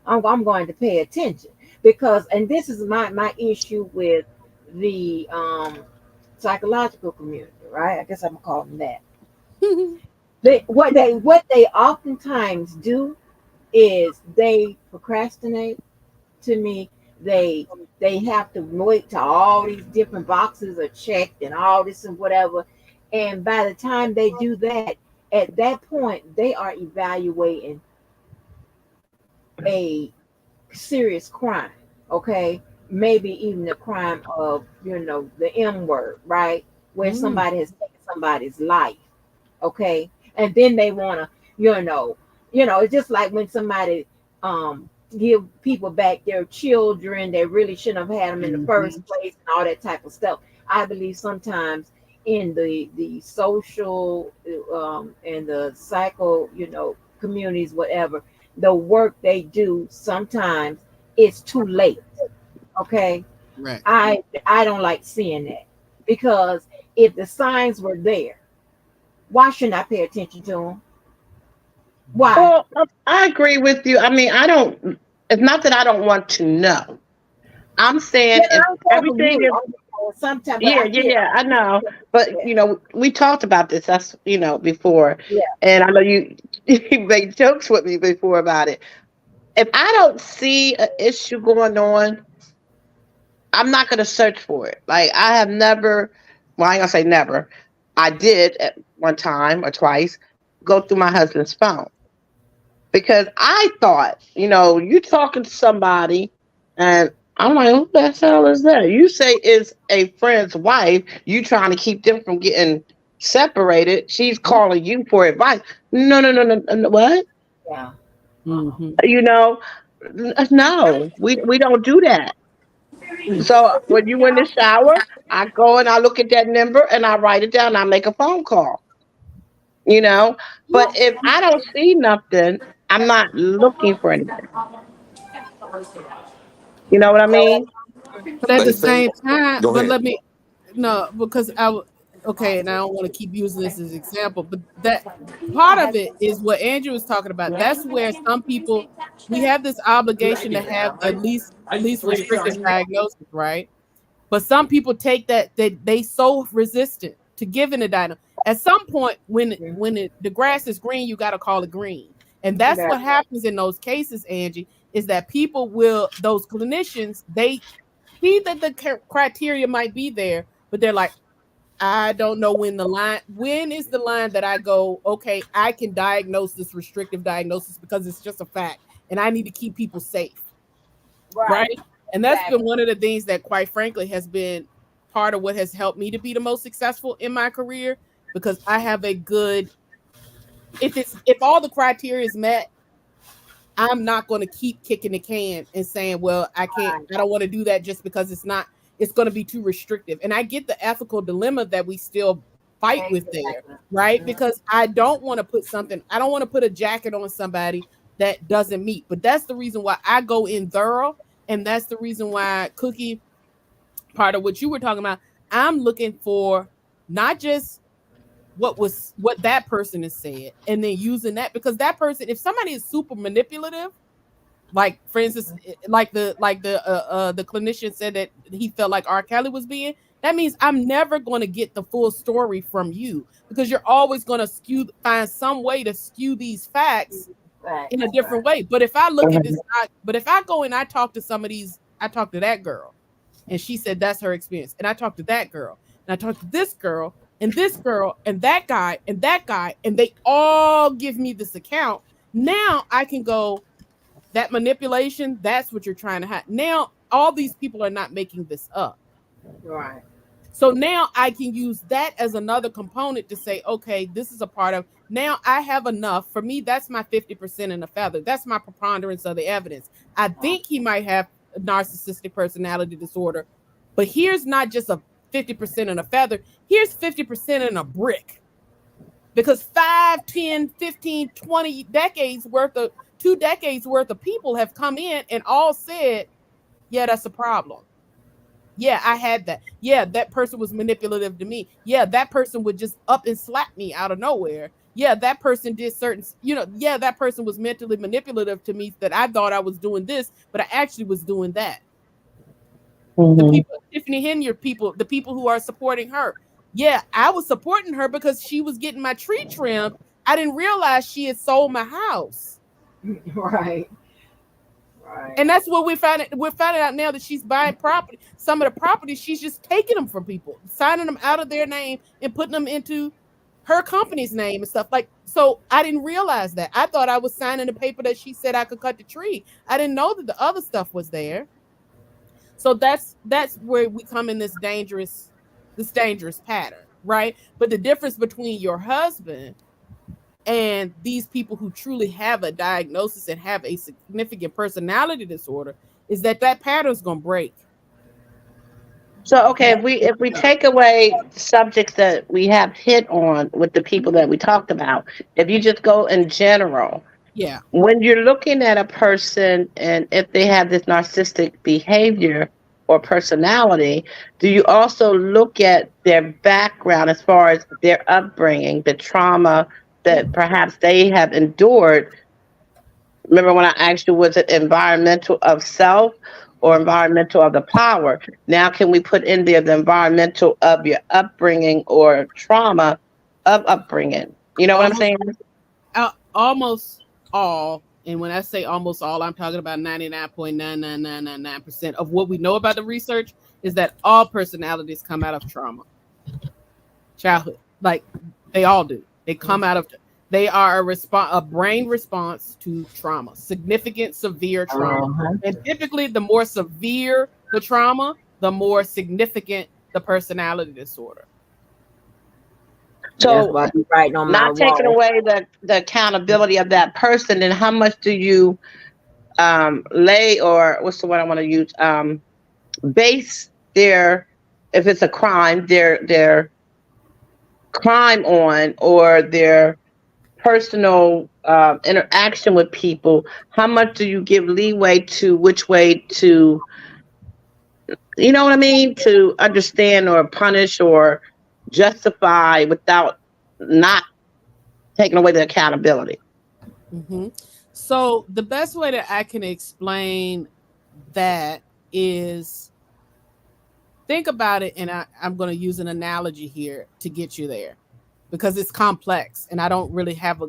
I'm going to pay attention because, and this is my issue with the psychological community, right? I guess I'm gonna call them that. What they oftentimes do is they procrastinate. To me, they they have to wait till all these different boxes are checked and all this and whatever, and by the time they do that, at that point they are evaluating a serious crime, okay? Maybe even the crime of, the M word, right? Where Mm. somebody has taken somebody's life, okay? And then they want to, it's just like when somebody give people back their children, they really shouldn't have had them in the first Mhm. place and all that type of stuff. I believe sometimes in the social and the psycho, communities, whatever, the work they do sometimes it's too late. Okay, Right. I don't like seeing that because if the signs were there, why shouldn't I pay attention to them? Why? Well, I agree with you. I mean, I don't. It's not that I don't want to know. I'm saying Yeah, if I'm talking from everything you. is, I'm just saying sometimes, but yeah, I yeah, get, yeah, I know. But yeah, we talked about this. That's before, yeah, and I know you you made jokes with me before about it. If I don't see an issue going on, I'm not going to search for it. Like I have never. Well, I ain't gonna say never. I did at one time or twice go through my husband's phone because I thought, you talking to somebody, and I'm like, who the hell is that? You say it's a friend's wife. You trying to keep them from getting separated. She's calling you for advice. No, no, no, no, no, what? yeah. Uh-uh. Mhm. You know, no, we don't do that. So when you in the shower, I go and I look at that number and I write it down. I make a phone call. You know, but if I don't see nothing, I'm not looking for anything. You know what I mean? But at the Say, same time, go but ahead. let me no, because okay, and I don't want to keep using this as example, but that part of it is what Andrew was talking about. That's where some people we have this obligation to have the least restrictive diagnosis, right? But some people take that they so resistant to giving a diagnosis. At some point, when the grass is green, you got to call it green. And that's what happens in those cases, Angie, is that people will, those clinicians, they see that the criteria might be there, but they're like, I don't know when is the line that I go, okay, I can diagnose this restrictive diagnosis because it's just a fact and I need to keep people safe. Right. And that's been one of the things that, quite frankly, has been part of what has helped me to be the most successful in my career, because I have a good, if all the criteria is met, I'm not going to keep kicking the can and saying, well, I don't want to do that just because it's going to be too restrictive. And I get the ethical dilemma that we still fight with there, right? Because I don't want to put a jacket on somebody that doesn't meet. But that's the reason why I go in thorough. And that's the reason why, Cookie, part of what you were talking about, I'm looking for not just what that person has said and then using that, because that person, if somebody is super manipulative, like for instance, like the clinician said that he felt like R. Kelly was being, that means I'm never going to get the full story from you, because you're always going to find some way to skew these facts in a different way. But if I look at this, but if I go and I talk to some of these, I talked to that girl and she said that's her experience, and I talked to that girl and I talked to this girl and this girl and that guy, and they all give me this account. Now I can go, that manipulation, that's what you're trying to have. Now all these people are not making this up. Right. So now I can use that as another component to say, okay, this is a part of, now I have enough. For me, that's my 50% in a feather. That's my preponderance of the evidence. I think he might have a narcissistic personality disorder, but here's not just a 50% in a feather. Here's 50% in a brick. Because 5, 10, 15, 20 decades worth of, 2 decades worth of people have come in and all said, yeah, that's a problem. Yeah, I had that. Yeah, that person was manipulative to me. Yeah, that person would just up and slap me out of nowhere. Yeah, that person did certain, yeah, that person was mentally manipulative to me, that I thought I was doing this, but I actually was doing that. The people, Tiffany Henyard people, the people who are supporting her. Yeah, I was supporting her because she was getting my tree trimmed. I didn't realize she had sold my house. Right. And that's what we're finding out now, that she's buying property. Some of the properties, she's just taking them from people, signing them out of their name and putting them into her company's name and stuff. Like, so I didn't realize that. I thought I was signing the paper that she said I could cut the tree. I didn't know that the other stuff was there. So that's where we come in this dangerous pattern, right? But the difference between your husband and these people who truly have a diagnosis and have a significant personality disorder is that pattern's going to break. So, okay, if we take away subjects that we have hit on with the people that we talked about, if you just go in general, yeah, when you're looking at a person and if they have this narcissistic behavior or personality, do you also look at their background as far as their upbringing, the trauma that perhaps they have endured? Remember when I asked you, was it environmental of self or environmental of the power? Now, can we put in there the environmental of your upbringing or trauma of upbringing? You know what I'm saying? Almost all. And when I say almost all, I'm talking about 99.99999% of what we know about the research is that all personalities come out of trauma. Childhood. Like, they all do. They come out of, they are a brain response to trauma, significant, severe trauma. And typically, the more severe the trauma, the more significant the personality disorder. So, not taking away the accountability of that person, then how much do you lay, or what's the word I want to use, base their, if it's a crime, their crime on, or their personal interaction with people? How much do you give leeway to which way to, you know what I mean, to understand or punish or justify without not taking away the accountability? Mm-hmm. So the best way that I can explain that is, think about it, and I'm going to use an analogy here to get you there, because it's complex and I don't really have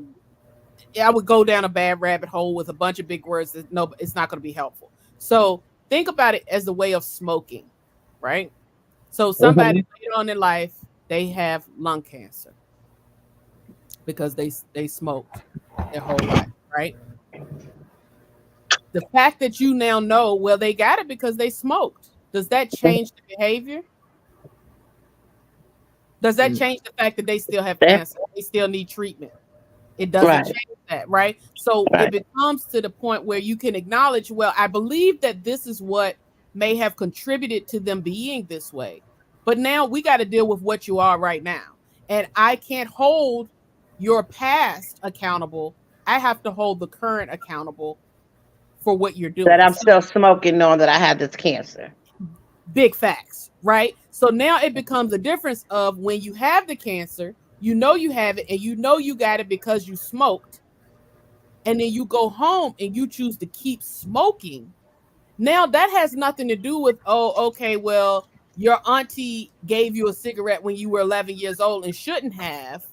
I would go down a bad rabbit hole with a bunch of big words that no, it's not going to be helpful. So think about it as a way of smoking, right? So somebody Mhm. later on in life, they have lung cancer because they smoked their whole life, right? The fact that you now know, well, they got it because they smoked. Does that change the behavior? Does that change the fact that they still have Yeah. cancer? They still need treatment? It doesn't Right. change that, right? So it Right. becomes to the point where you can acknowledge, well, I believe that this is what may have contributed to them being this way. But now we got to deal with what you are right now. And I can't hold your past accountable. I have to hold the current accountable for what you're That doing. I'm So still smoking, knowing that I had this cancer. big facts, right? So now it becomes a difference of when you have the cancer, you know you have it, and you know you got it because you smoked, and then you go home and you choose to keep smoking. Now that has nothing to do with, oh, okay, well, your auntie gave you a cigarette when you were 11 years old and shouldn't have,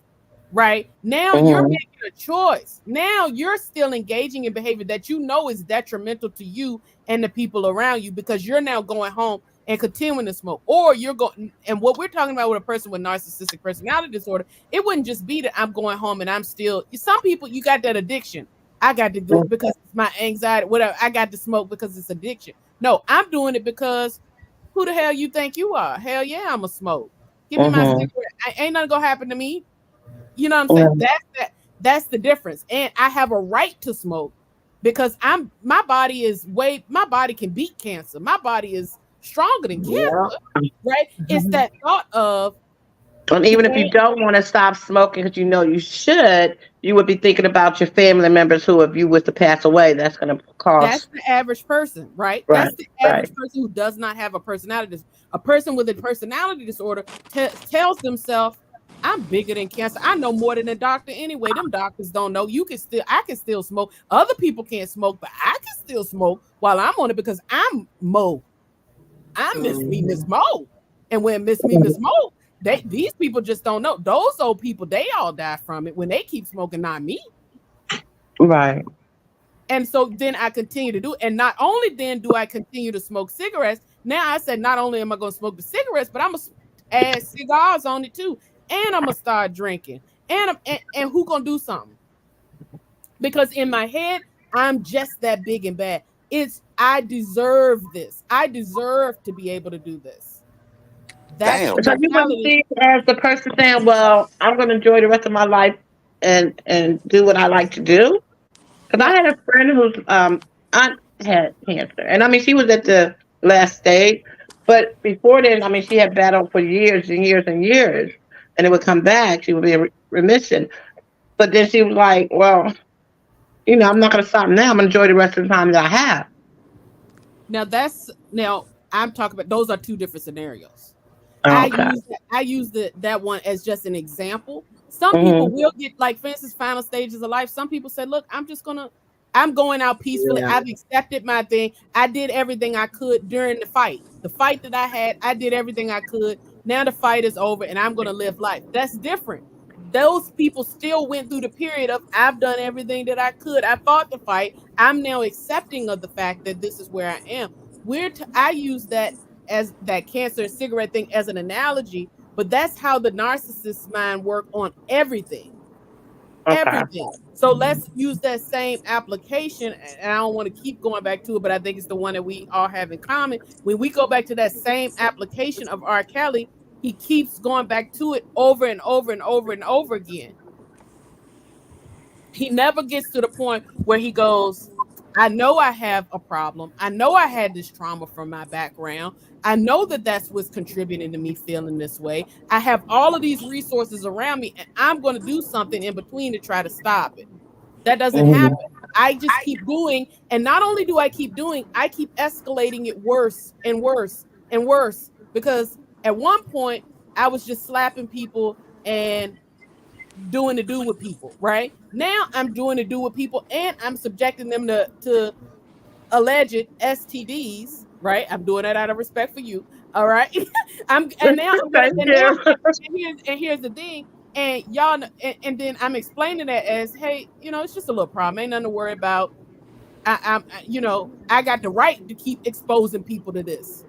right? Now you're Mhm. making a choice. Now you're still engaging in behavior that you know is detrimental to you and the people around you because you're now going home and continuing to smoke. Or you're going, and what we're talking about with a person with narcissistic personality disorder, it wouldn't just be that I'm going home and I'm still, some people, you got that addiction. I got to do it because it's my anxiety, whatever. I got to smoke because it's addiction. No, I'm doing it because who the hell you think you are? Hell yeah, I'm a smoke. Give me my Mhm. cigarette. Ain't nothing gonna happen to me. You know what I'm saying? Mhm. That's the difference. And I have a right to smoke because my body is my body can beat cancer. My body is stronger than Yeah. cancer, right? It's that thought of And the even if you game. don't want to stop smoking because you know you should, you would be thinking about your family members who, if you was to pass away, that's going to That's cause. the average person, right? Right. That's the Right. average person who does not have a personality. A person with a personality disorder tells themselves, "I'm bigger than cancer. I know more than a doctor anyway. Them doctors don't know. I can still smoke. Other people can't smoke, but I can still smoke while I'm on it because I'm Mo. I'm Miss Me, Miss Mhm. Mo. And when Miss Me, Miss Mo, these people just don't know. Those old people, they all die from it when they keep smoking, not me." Right. And so then I continue to do, and not only then do I continue to smoke cigarettes. Now I said, not only am I going to smoke the cigarettes, but I'm gonna add cigars on it too, and I'm gonna start drinking. And who gonna do something? Because in my head, I'm just that big and bad. It's I deserve this. I deserve to be able to do this. That's the Damn. So you wouldn't mentality. see it as the person saying, "Well, I'm going to enjoy the rest of my life and do what I like to do." Because I Well, had a friend whose aunt had cancer, and I mean, she was at the last stage, but before then, I mean, she had battled for years and years and years, and it would come back. She would be in remission, but then she was like, "Well, I'm not going to stop now. I'm going to enjoy the rest of the time that I have." now I'm talking about those are two different scenarios. Okay. I use that one as just an example. Some people Hmm. will get, like, for instance, final stages of life. Some people say, "Look, I'm going out peacefully. Yeah. I've accepted my thing. I did everything I could during the fight. The fight that I had, I did everything I could. Now the fight is over, and I'm going to live life." That's different. Those people still went through the period of I've done everything that I could. I fought the fight. I'm now accepting of the fact that this is where I am. I use that as that cancer and cigarette thing as an analogy, but that's how the narcissist's mind work on everything. Okay. Everything. So let's use that same application. And I don't want to keep going back to it, but I think it's the one that we all have in common. When we go back to that same application of R. Kelly, he keeps going back to it over and over and over and over again. He never gets to the point where he goes, I know I have a problem. I know I had this trauma from my background. I know that that's what's contributing to me feeling this way. I have all of these resources around me, and I'm going to do something in between to try to stop it. That doesn't Hmm. happen. I just keep doing. And not only do I keep doing, I keep escalating it worse and worse and worse. Because at one point, I was just slapping people and doing to do with people, right? Now I'm doing to do with people, and I'm subjecting them to alleged STDs, right? I'm doing that out of respect for you. All right. I'm and now I'm gonna Thank you. and here's the thing. And y'all, and then I'm explaining that as, hey, it's just a little problem. Ain't nothing to worry about. I got the right to keep exposing people to this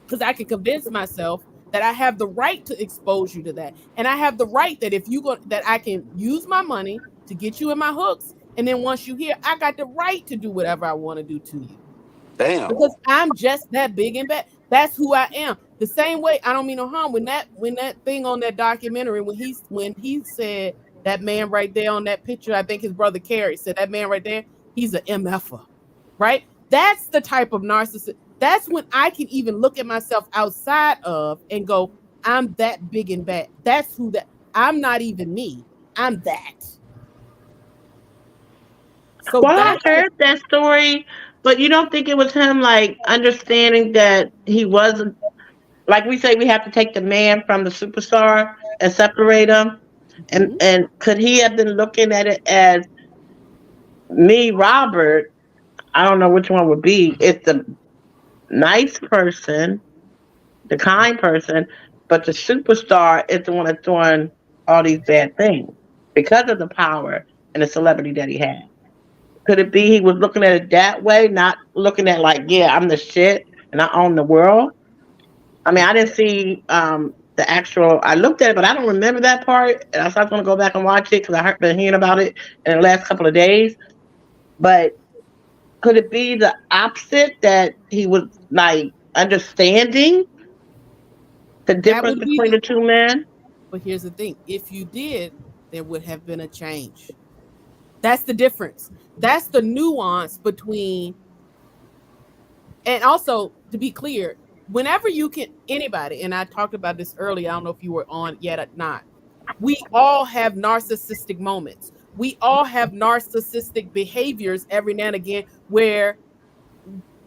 because I can convince myself that I have the right to expose you to that, and I have the right that if you go, that I can use my money to get you in my hooks, and then once you here, I got the right to do whatever I want to do to you. Damn. Because I'm just that big and bad. That's who I am. The same way, I don't mean no harm when that thing on that documentary, when he said that man right there on that picture, I think his brother Carrie said that man right there, he's an MFer, right? That's the type of narcissist. That's when I can even look at myself outside of and go, I'm that big and bad. That's who that. I'm not even me. I'm that. So Well, I that's heard that story, but you don't think it was him like understanding that he wasn't, like we say we have to take the man from the superstar and separate him, and Mhm. could he have been looking at it as me, Robert? I don't know which one would be. It's the nice person, the kind person, but the superstar is the one that's doing all these bad things because of the power and the celebrity that he had. Could it be he was looking at it that way, not looking at like, yeah, I'm the shit and I own the world? I mean, I didn't see the actual. I looked at it, but I don't remember that part. And I was going to go back and watch it because I heard been hearing about it in the last couple of days. But could it be the opposite that he was like understanding the That difference would be between the. the two men? But here's the thing: if you did, there would have been a change. That's the difference. That's the nuance between. And also, to be clear, whenever you can, anybody, and I talked about this earlier, I don't know if you were on yet or not, we all have narcissistic moments. We all have narcissistic behaviors every now and again where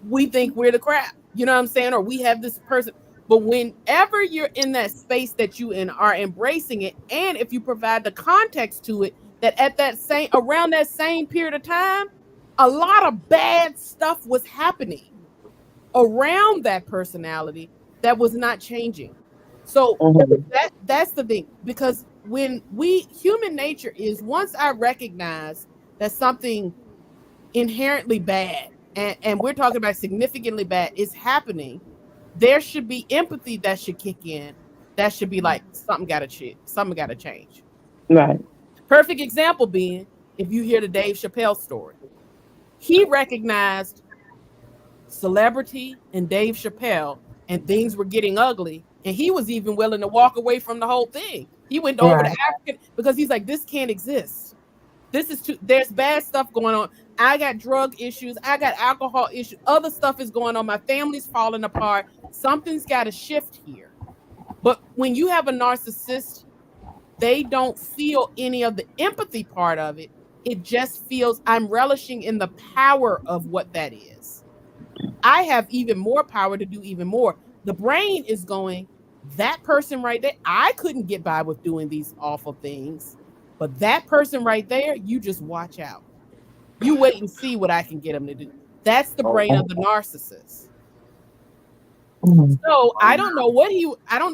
we think we're the crap. You know what I'm saying? Or we have this person. But whenever you're in that space that you are embracing it, and if you provide the context to it, that at that same around that same period of time, a lot of bad stuff was happening around that personality that was not changing. So Mhm. that's the thing, because when we human nature is, once I recognize that something inherently bad, and we're talking about significantly bad is happening, there should be empathy that should kick in. That should be like, something gotta change. Right. Perfect example being, if you hear the Dave Chappelle story, he recognized celebrity and Dave Chappelle, and things were getting ugly. And he was even willing to walk away from the whole thing. He went over to Right. African because he's like, this can't exist. This is too, there's bad stuff going on. I got drug issues. I got alcohol issues. Other stuff is going on. My family's falling apart. Something's got to shift here. But when you have a narcissist, they don't feel any of the empathy part of it. It just feels, I'm relishing in the power of what that is. I have even more power to do even more. The brain is going, that person right there, I couldn't get by with doing these awful things. But that person right there, you just watch out. You wait and see what I can get them to do. That's the brain of the narcissist. Mhm. So I don't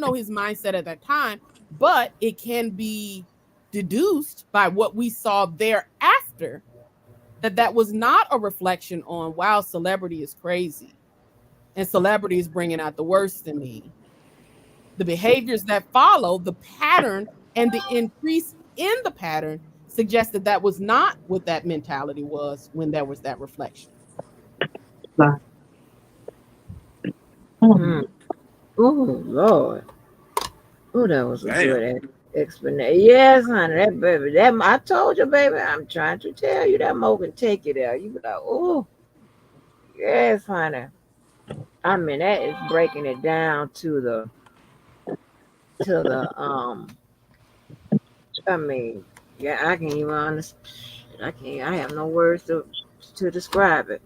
know his mindset at that time, but it can be deduced by what we saw thereafter, that was not a reflection on, wow, celebrity is crazy and celebrity is bringing out the worst in me. The behaviors that follow, the pattern and the increase in the pattern suggested that was not what that mentality was when there was that reflection. Right. Mhm. Mm. Oh Lord. Oh, that was a Damn. good explanation. Yes, honey. That baby. That I told you, baby. I'm trying to tell you that Mo can take you there. You be like, oh, yes, honey. I mean, that is breaking it down to the. I mean, yeah, I can't even understand. I can't. I have no words to describe it.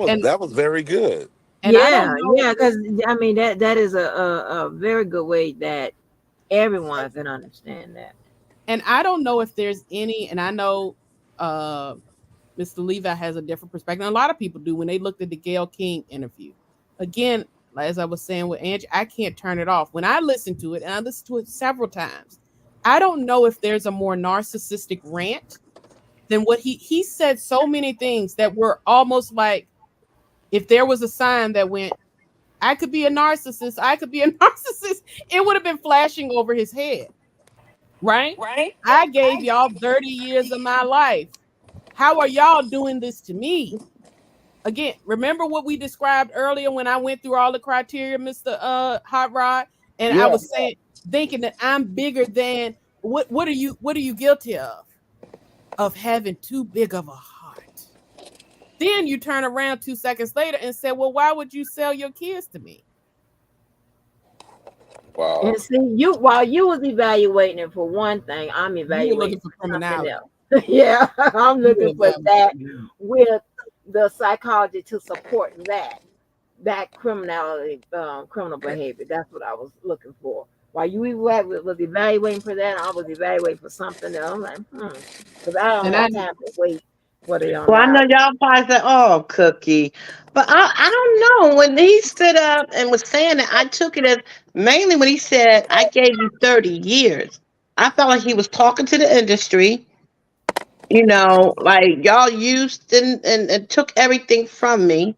And That was very good. I Yeah, don't know, yeah, because I mean that is a very good way that everyone can understand that. if there's any, and I know uh Mr. Levi has a different perspective. And a lot of people do when they looked at the Gayle King interview. Again, as I was saying with Angie, I can't turn it off. When I listen to it, and I listened to it several times, I don't know if there's a more narcissistic rant than what he said. So many things that were almost like, if there was a sign that went, I could be a narcissist, I could be a narcissist, it would have been flashing over his head, right? I gave y'all 30 years of my life. How are y'all doing this to me? Again, remember what we described earlier when I went through all the criteria, Mr. Hot Rod, and I Yeah. was saying, thinking that I'm bigger than what are you guilty of? Of having too big of a heart. Then you turn around 2 seconds later and say, well, why would you sell your kids to me? Wow. And see, while you was evaluating it for one thing, I'm You were evaluating looking for something criminality. else. Yeah, I'm You looking were for that with the psychology to support that criminality, criminal behavior. That's what I was looking for. While you was evaluating for that, I was evaluating for something else. I'm like, because I don't And have time to wait for the Well, I know knowledge. y'all probably said, "Oh, Cookie," but I don't know. When he stood up and was saying it, I took it as mainly when he said, "I gave you 30 years." I felt like he was talking to the industry. Like y'all used and took everything from me,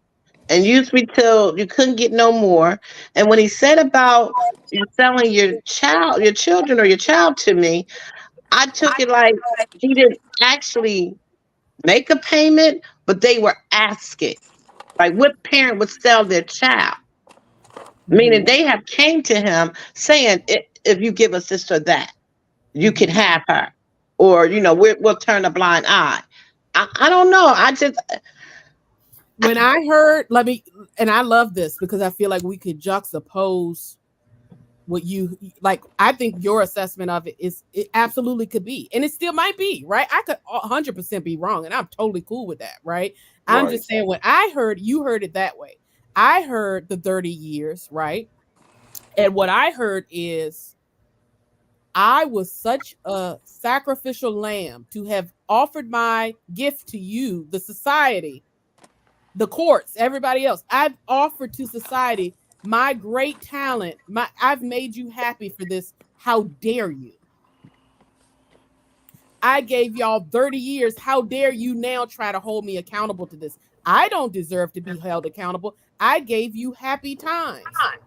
and used me till you couldn't get no more. And when he said about you selling your children or your child to me, I took it like he didn't actually make a payment, but they were asking. Like what parent would sell their child? Meaning Mhm. they have came to him saying, if you give us this or that, you can have her. Or, we'll turn a blind eye. I don't know. When I heard, and I love this because I feel like we could juxtapose what you like. I think your assessment of it absolutely could be, and it still might be, right? I could 100% be wrong, and I'm totally cool with that, right? I'm Right. just saying, when I heard, you heard it that way. I heard the 30 years, right? And what I heard is, I was such a sacrificial lamb to have offered my gift to you, the society, the courts, everybody else. I've offered to society my great talent. I've made you happy for this. How dare you? I gave y'all 30 years. How dare you now try to hold me accountable to this? I don't deserve to be held accountable. I gave you happy times.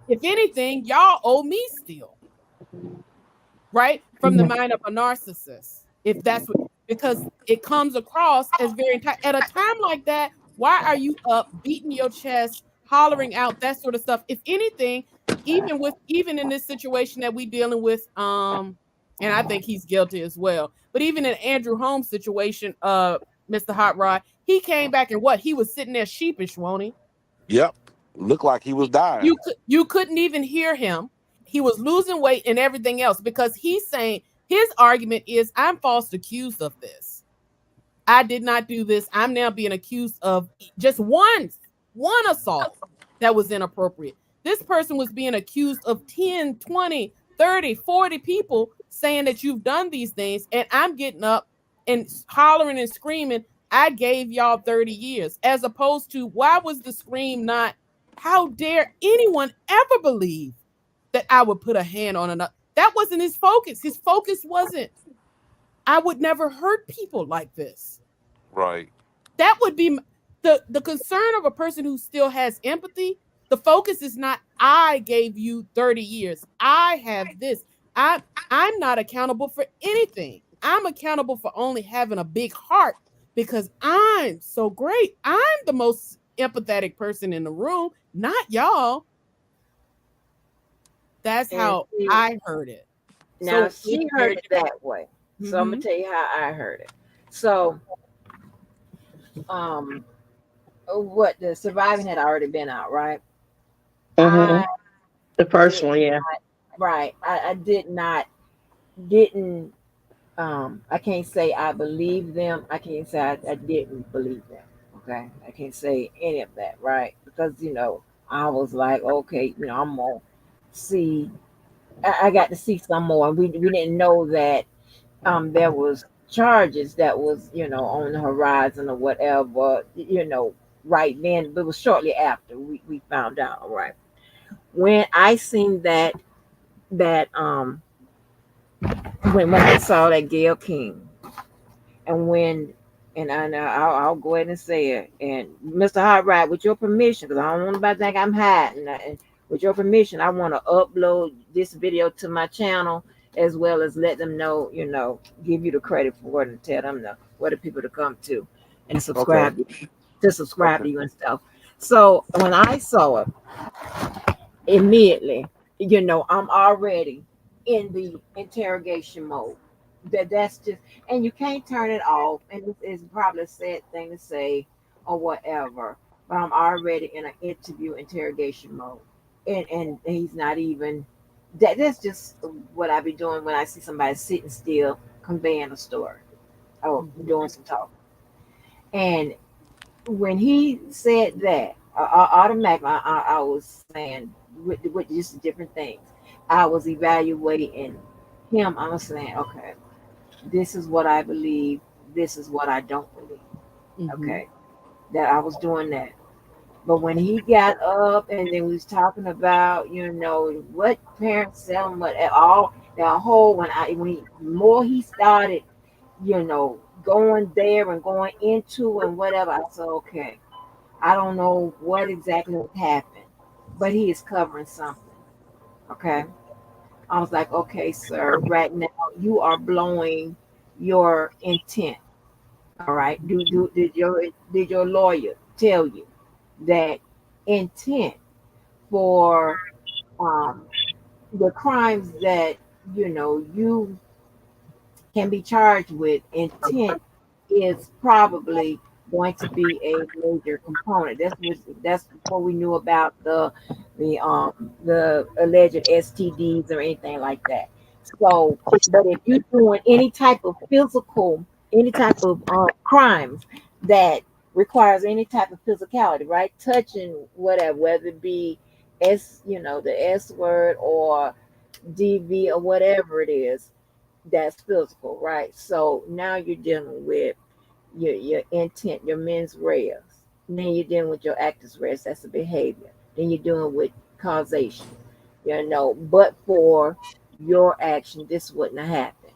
If anything, y'all owe me still, right? From the mind of a narcissist. If that's what, because it comes across as very at a time like that. Why are you up beating your chest, hollering out that sort of stuff? If anything, even in this situation that we dealing with, and I think he's guilty as well. But even in Andrew Holmes' situation, Mr. Hot Rod, he came back and what? He was sitting there sheepish, won't he? Yep. Looked like he was dying. You couldn't even hear him. He was losing weight and everything else because he's saying, his argument is, I'm falsely accused of this. I did not do this. I'm now being accused of just one assault that was inappropriate. This person was being accused of 10, 20, 30, 40 people saying that you've done these things, and I'm getting up and hollering and screaming, I gave y'all 30 years, as opposed to, why was the scream not, how dare anyone ever believe that I would put a hand on another? That wasn't his focus. His focus wasn't, I would never hurt people like this. Right. That would be the concern of a person who still has empathy. The focus is not, I gave you 30 years. I have this. I'm not accountable for anything. I'm accountable for only having a big heart because I'm so great. I'm the most empathetic person in the room, not y'all. That's And how see, I heard it. now So she heard it that way. So I'm mm-hmm. gonna tell you how I heard it. So, um, what the surviving had already been out, right? Mm-hmm. I The first did one, yeah. right. I didn't I can't say I believe them. I can't say I didn't believe them. Okay. I can't say any of that, right? Because I was like, okay, I'm gonna see I got to see some more. We didn't know that there was charges that was, on the horizon or whatever, right then, but it was shortly after we found out, right? When I seen that when I saw that Gail King, and when and I'll go ahead and say it. And Mr. Hot Rod, with your permission, because I don't want nobody to think I'm hiding. And with your permission, I want to upload this video to my channel as well as let them know, give you the credit for it and tell them where the people to come to and Okay. subscribe Okay. to you and stuff. So when I saw it, immediately, I'm already in the interrogation mode. That's just, and you can't turn it off. And it's probably a sad thing to say or whatever, but I'm already in an interview interrogation mode, and he's not even. That's just what I be doing when I see somebody sitting still conveying a story or Mhm. doing some talking. And when he said that, automatically I was saying with just different things. I was evaluating him. I was saying, okay, this is what I believe. This is what I don't believe. Mhm. Okay, that I was doing that. But when he got up and then we was talking about, what parents tell him, what at all, that whole when more he started, going there and going into and whatever, I said, okay, I don't know what exactly happened, but he is covering something. Okay. I was like, okay, sir, right now you are blowing your intent. All right. Did your lawyer tell you that intent for um the crimes that you can be charged with? Intent is probably going to be a major component. That's before we knew about the alleged STDs or anything like that. So, but if you're doing any type of crimes that requires any type of physicality, right? Touching whatever, whether it be the S word or DV or whatever it is, that's physical, right? So now you're dealing with your intent, your mens res. And then you're dealing with your actus res, that's the behavior. Then you're dealing with causation. But for your action, this wouldn't have happened.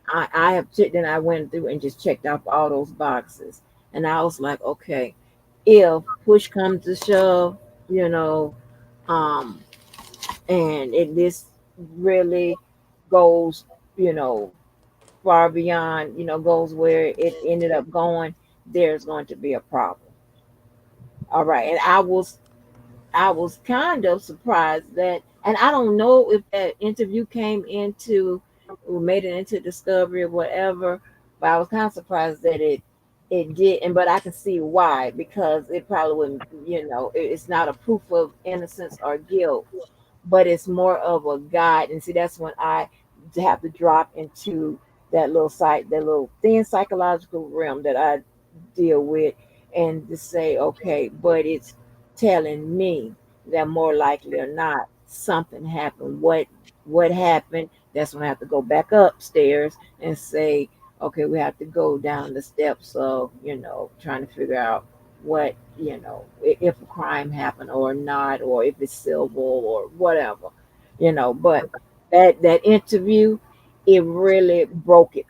I have checked, then I went through and just checked off all those boxes. And I was like, okay, if push comes to shove, you know, um, and this really goes, you know, far beyond, goes where it ended up going, there's going to be a problem. All right. And I was kind of surprised that, and I don't know if that interview came into or made it into Discovery or whatever, but I was kind of surprised that it did, and but I can see why, because it probably wouldn't, it's not a proof of innocence or guilt, but it's more of a guide. And see, that's when I have to drop into that little thin psychological realm that I deal with, and to say, okay, but it's telling me that more likely or not something happened. What happened? That's when I have to go back upstairs and say, okay, we have to go down the steps of, trying to figure out what, if a crime happened or not, or if it's civil or whatever, but that interview, it really broke it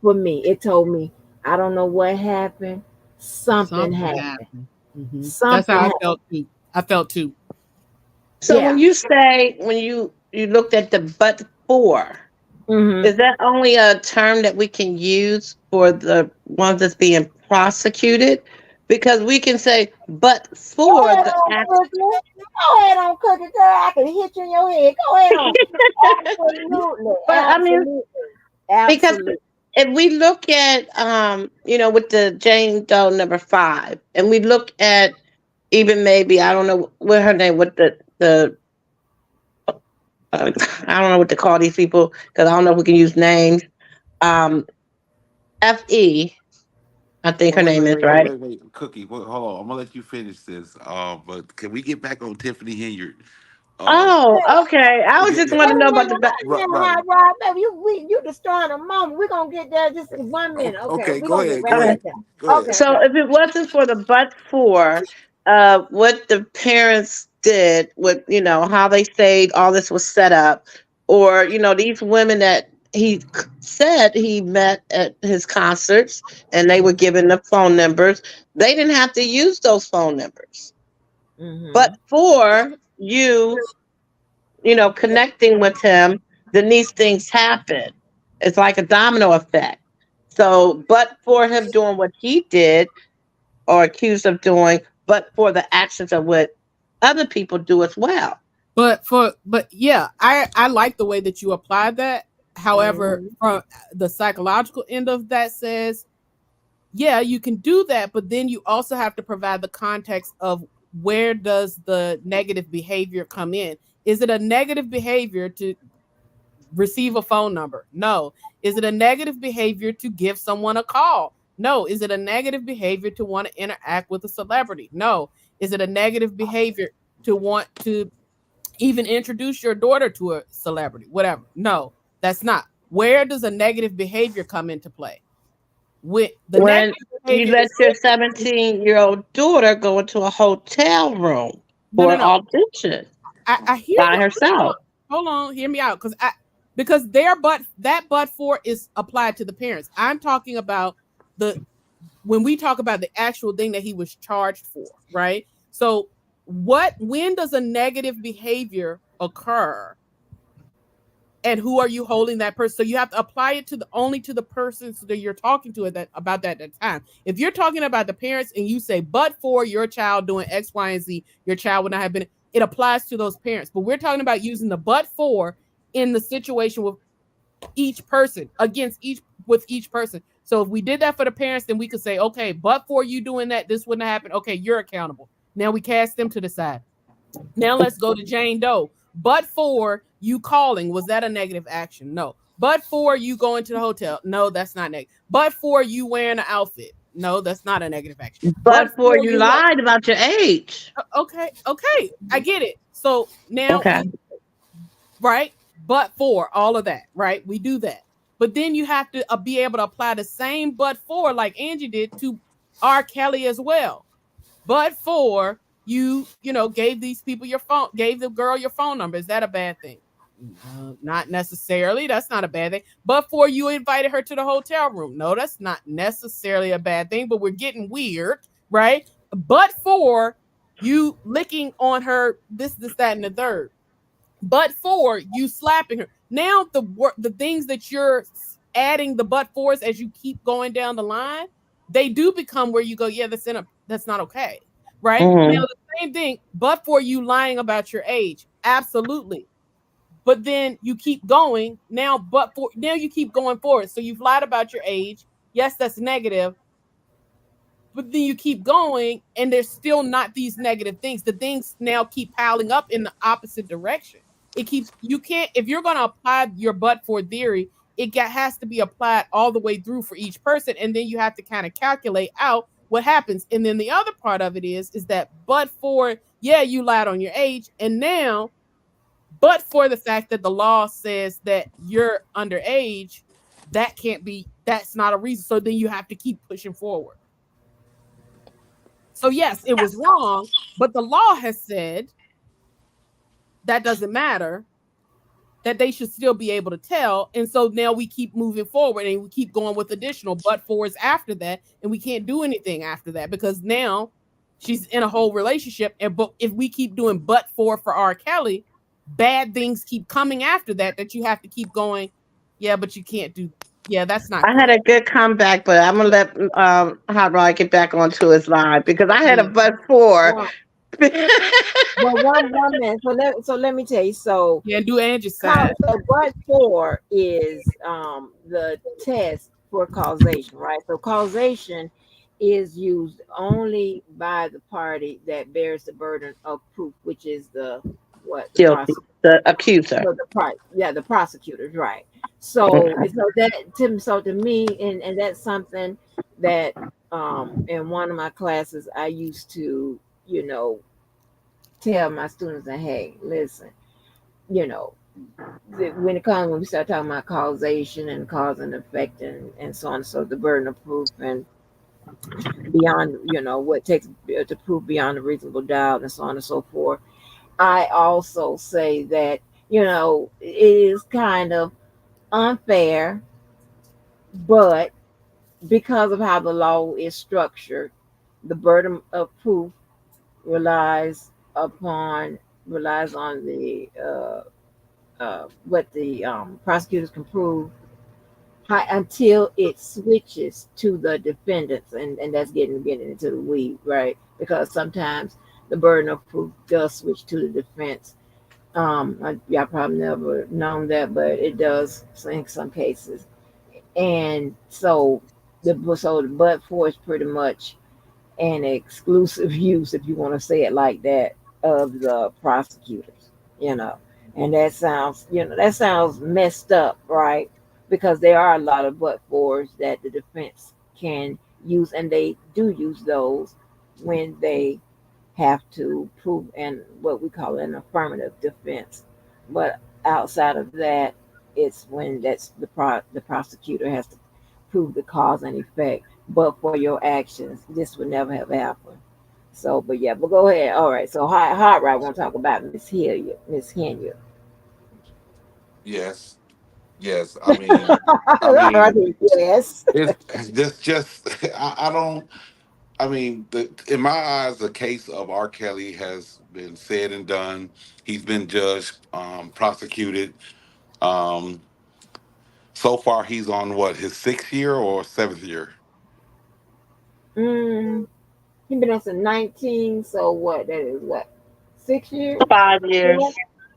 for me. It told me, I don't know what happened. Something Something happened. happened. That's Something how I happened. felt too. I felt too. So when Yeah. you say when you looked at the but for, Hmm. is that only a term that we can use for the ones that's being prosecuted? Because we can say but Go for ahead the on, act. Cookie. Go ahead on, Cookie, girl. I can hit you in your head. Go ahead on. Absolutely. But I mean, Absolutely. because Absolutely. if we look at with the Jane Doe number 5, and we look at even maybe I don't know what her name, what the I don't know what to call these people because I don't know if we can use names. Um, Fe, I think Well, her wait, name wait, is wait, wait, right. wait, wait. Cookie, hold on. I'm gonna let you finish this. But can we get back on Tiffany Hilliard? Um, Oh, okay. I was yeah, just yeah, Wait want to a know about minute, the. wait a right, minute, right. Hot Rod, baby. You destroying a moment. We're gonna get there just in 1 minute. Okay, Okay, we're go gonna get ahead, right go Okay. back ahead, there. go ahead. Okay, So okay. if it wasn't for the but for, what the parents did with how they stayed, all this was set up, or these women that he said he met at his concerts and they were given the phone numbers. They didn't have to use those phone numbers. But Mm-hmm. for you, connecting with him, then these things happen. It's like a domino effect. So, but for him doing what he did or accused of doing, but for the actions of what other people do as well. But yeah, I like the way that you applied that. However, Mm-hmm. from the psychological end of that says, yeah, you can do that, but then you also have to provide the context of where does the negative behavior come in? Is it a negative behavior to receive a phone number? No. Is it a negative behavior to give someone a call? No. Is it a negative behavior to want to interact with a celebrity? No. Is it a negative behavior to want to even introduce your daughter to a celebrity? Whatever. No, that's not. Where does a negative behavior come into play? With the When negative you behavior let is your 17-year-old daughter go into a hotel room no, for no, an no. audition I hear by what. herself. Hold on, hear me out, because that but for is applied to the parents. I'm talking about the when we talk about the actual thing that he was charged for, right? So when does a negative behavior occur, and who are you holding that person? So you have to apply it to the only to the persons that you're talking to at that about that at time. If you're talking about the parents and you say, but for your child doing X, Y, and Z, your child would not have been, it applies to those parents. But we're talking about using the but for in the situation with each person against each with each person. So if we did that for the parents, then we could say, okay, but for you doing that, this wouldn't happen. Okay, you're accountable. Now we cast them to the side. Now let's go to Jane Doe. But for you calling, was that a negative action? No. But for you going to the hotel, no, that's not negative. But for you wearing an outfit, no, that's not a negative action. But But for for you you, lied about your age. okay, I get it. So now Okay. you right, but for all of that, right? We do that, but then you have to be able to apply the same but for like Angie did to R. Kelly as well. But for gave these people your phone, gave the girl your phone number. Is that a bad thing? No, not necessarily. That's not a bad thing. But for you invited her to the hotel room. No, that's not necessarily a bad thing, but we're getting weird, right? But for you licking on her, this, that, and the third. But for you slapping her. Now the things that you're adding the but fors as you keep going down the line, they do become where you go, yeah, that's not okay. Right? Now Hmm. the same thing, but for you lying about your age. Absolutely. But then you keep going now, now you keep going forward. So you've lied about your age. Yes, that's negative, but then you keep going and there's still not these negative things. The things now keep piling up in the opposite direction. It keeps, you can't, if you're going to apply your but for theory, has to be applied all the way through for each person. And then you have to kind of calculate out what happens. And then the other part of it is that, but for, yeah, you lied on your age. And now, but for the fact that the law says that you're underage, that's not a reason. So then you have to keep pushing forward. So yes, it was wrong, but the law has said that doesn't matter, that they should still be able to tell. And so now we keep moving forward and we keep going with additional but fors after that. And we can't do anything after that because now she's in a whole relationship. And but if we keep doing but for R. Kelly, bad things keep coming after that you have to keep going. Yeah, but you can't do. Yeah, that's not I had correct. a good comeback, but I'm gonna let Hot Rod get back onto his line because I had a Yeah. but for. Well, well, one minute. So let me tell you. Yeah, do Angie's side. So what for is the test for causation, right? So causation is used only by the party that bears the burden of proof, which is the Guilty. prosecutor. The accuser. So the prosecutors, right? So Okay. so to me, and that's something that in one of my classes I used to, tell my students that, hey, listen, you know, when we start talking about causation and cause and effect and so on, so the burden of proof and beyond, what takes to prove beyond a reasonable doubt and so on and so forth. I also say that, it is kind of unfair, but because of how the law is structured, the burden of proof relies upon relies on the what the prosecutors can prove until it switches to the defendants, and that's getting into the weed, right? Because sometimes the burden of proof does switch to the defense. Y'all probably never known that, but it does in some cases. And so the but for is pretty much an exclusive use, if you want to say it like that, of the prosecutors, you know. And that sounds messed up, right? Because there are a lot of but fors that the defense can use, and they do use those when they have to prove and what we call an affirmative defense. But outside of that, it's when that's the prosecutor has to prove the cause and effect. But for your actions, this would never have happened. So, but yeah, but go ahead. All right. So, hot right want to talk about Miss Hilliard. Yes, yes. I mean, Yes. it's just I don't. I mean, in my eyes, the case of R. Kelly has been said and done. He's been judged, prosecuted. Um, so far, he's on what, his sixth year or seventh year? Mm, he been on some 19. So what? That is what? 6 years? 5 years.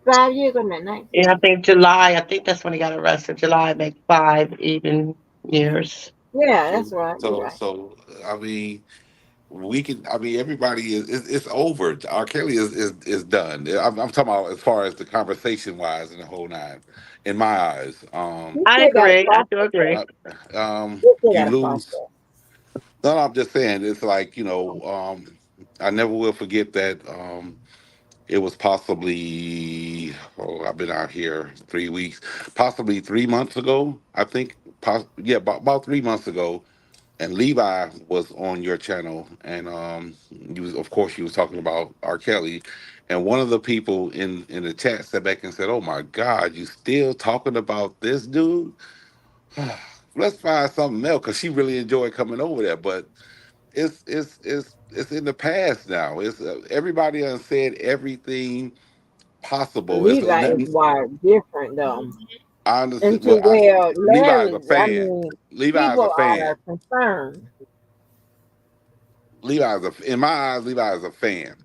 5 years? I'm at Yeah, 19. I think July. I think that's when he got arrested. July make 5 even years. Yeah, that's right. You're So, right. so I mean, we can. I mean, everybody it's over. R. Kelly is done. I'm talking about as far as the conversation wise and the whole nine. In my eyes, He I still got a agree. I do process agree. though. uh, He still you got a lose. process. No, I'm just saying. It's like I never will forget that. It was possibly, I've been out here 3 weeks, possibly 3 months ago. I think, yeah, about 3 months ago. And Levi was on your channel, and of course, you was talking about R. Kelly, and one of the people in the chat sat back and said, "Oh my God, you still talking about this dude? Let's find something else," because she really enjoyed coming over there, but it's in the past now. It's everybody done said everything possible. It's Levi is nothing. wired different though. I understand. And to Well, where Levi is a Larry's, I fan. mean, Levi is a people fan. are concerned. Levi is in my eyes. Levi is a fan.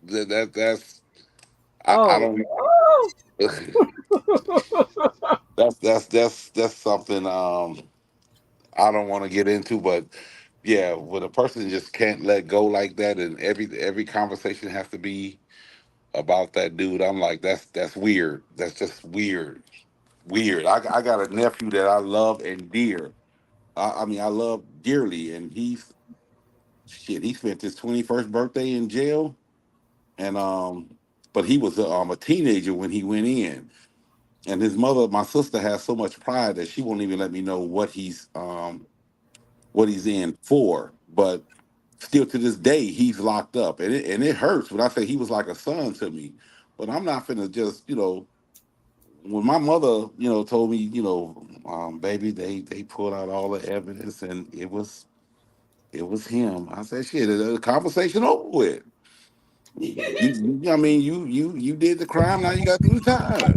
That's I Oh, don't. oh. That's something I don't want to get into. But yeah, when a person just can't let go like that, and every conversation has to be about that dude, I'm like, that's weird. That's just weird. Weird. I got a nephew that I love and dear. I mean, I love dearly, and he spent his 21st birthday in jail, and but he was a teenager when he went in, and his mother, my sister, has so much pride that she won't even let me know what he's in for, but still to this day he's locked up, and it hurts when I say he was like a son to me, but I'm not finna just when my mother, told me, baby, they pulled out all the evidence and it was him. I said, shit, the conversation over with. I mean, you did the crime. Now you got to do the time.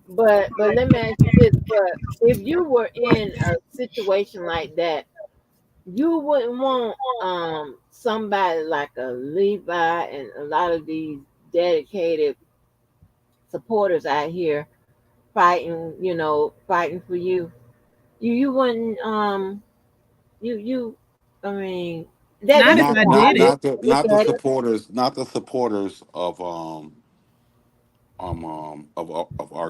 But let me ask you this: but if you were in a situation like that, you wouldn't want somebody like a Levi and a lot of these dedicated supporters out here fighting, fighting for you. You wouldn't you I mean Not if this is I Not how I not did it. look not the at it. supporters, not the supporters of R.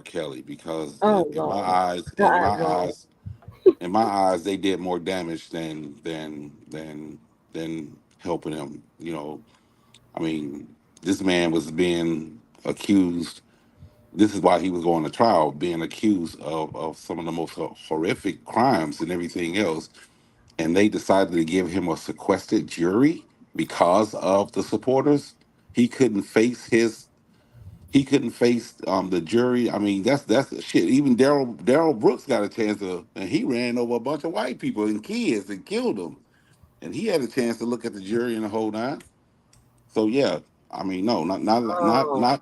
Kelly, because Oh in my Lord. eyes, God Lord. they did more damage than helping him. I mean, this man was being accused. This is why he was going to trial, being accused of some of the most horrific crimes and everything else. And they decided to give him a sequestered jury because of the supporters. He couldn't face he couldn't face the jury. I mean, that's shit. Even Daryl Brooks got a chance to, and he ran over a bunch of white people and kids and killed them, and he had a chance to look at the jury and the whole nine. So yeah, I mean, no, Oh, not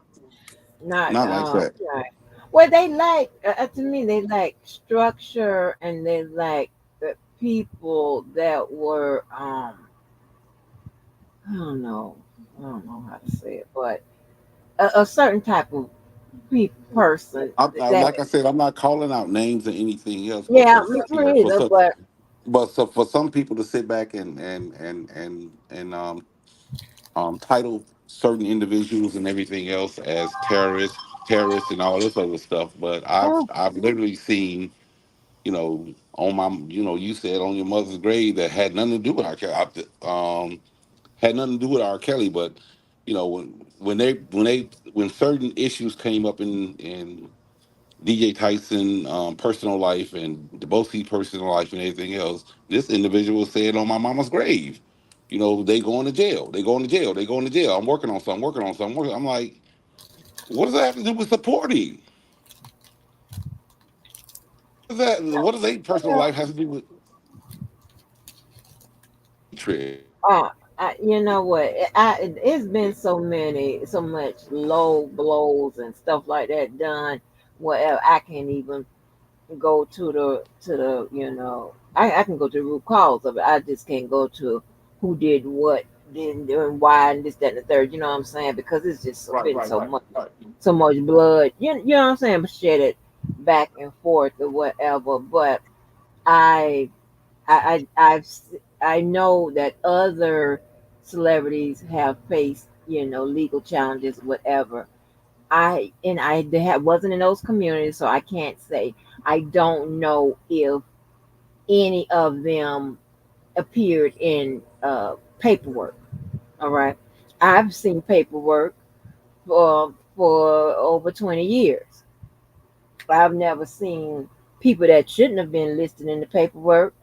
not like that. right. Well, they like to me they like structure, and they like people that were I don't know, I don't know how to say it, but a certain type of person that Like I said, I'm not calling out names or anything else, but yeah, for me, you know, me either, but so for some people to sit back and title certain individuals and everything else as terrorists and all this other stuff. But oh, I've literally seen, on my, you said on your mother's grave that had nothing to do with R. Kelly. Had nothing to do with R. Kelly, but when certain issues came up in DJ Tyson personal life and the Bosey personal life and everything else, this individual said on my mama's grave, they going to jail. They going to jail. They going to jail. I'm working on something, working on something. I'm like, what does that have to do with supporting? What does a personal yeah. life have to do with hatred? uh, you know what? It's been so much low blows and stuff like that done. Whatever, I can't even go to the I can go to the root cause of it. I just can't go to who did what, didn't do, and why, and this, that, and the third. You know what I'm saying? Because it's just Right, been right, right, right. so much blood. You know what I'm saying? Shedded back and forth or whatever. But I I know that other celebrities have faced legal challenges, whatever. They wasn't in those communities, so I can't say. I don't know if any of them appeared in paperwork. All right, I've seen paperwork for over 20 years. I've never seen people that shouldn't have been listed in the paperwork.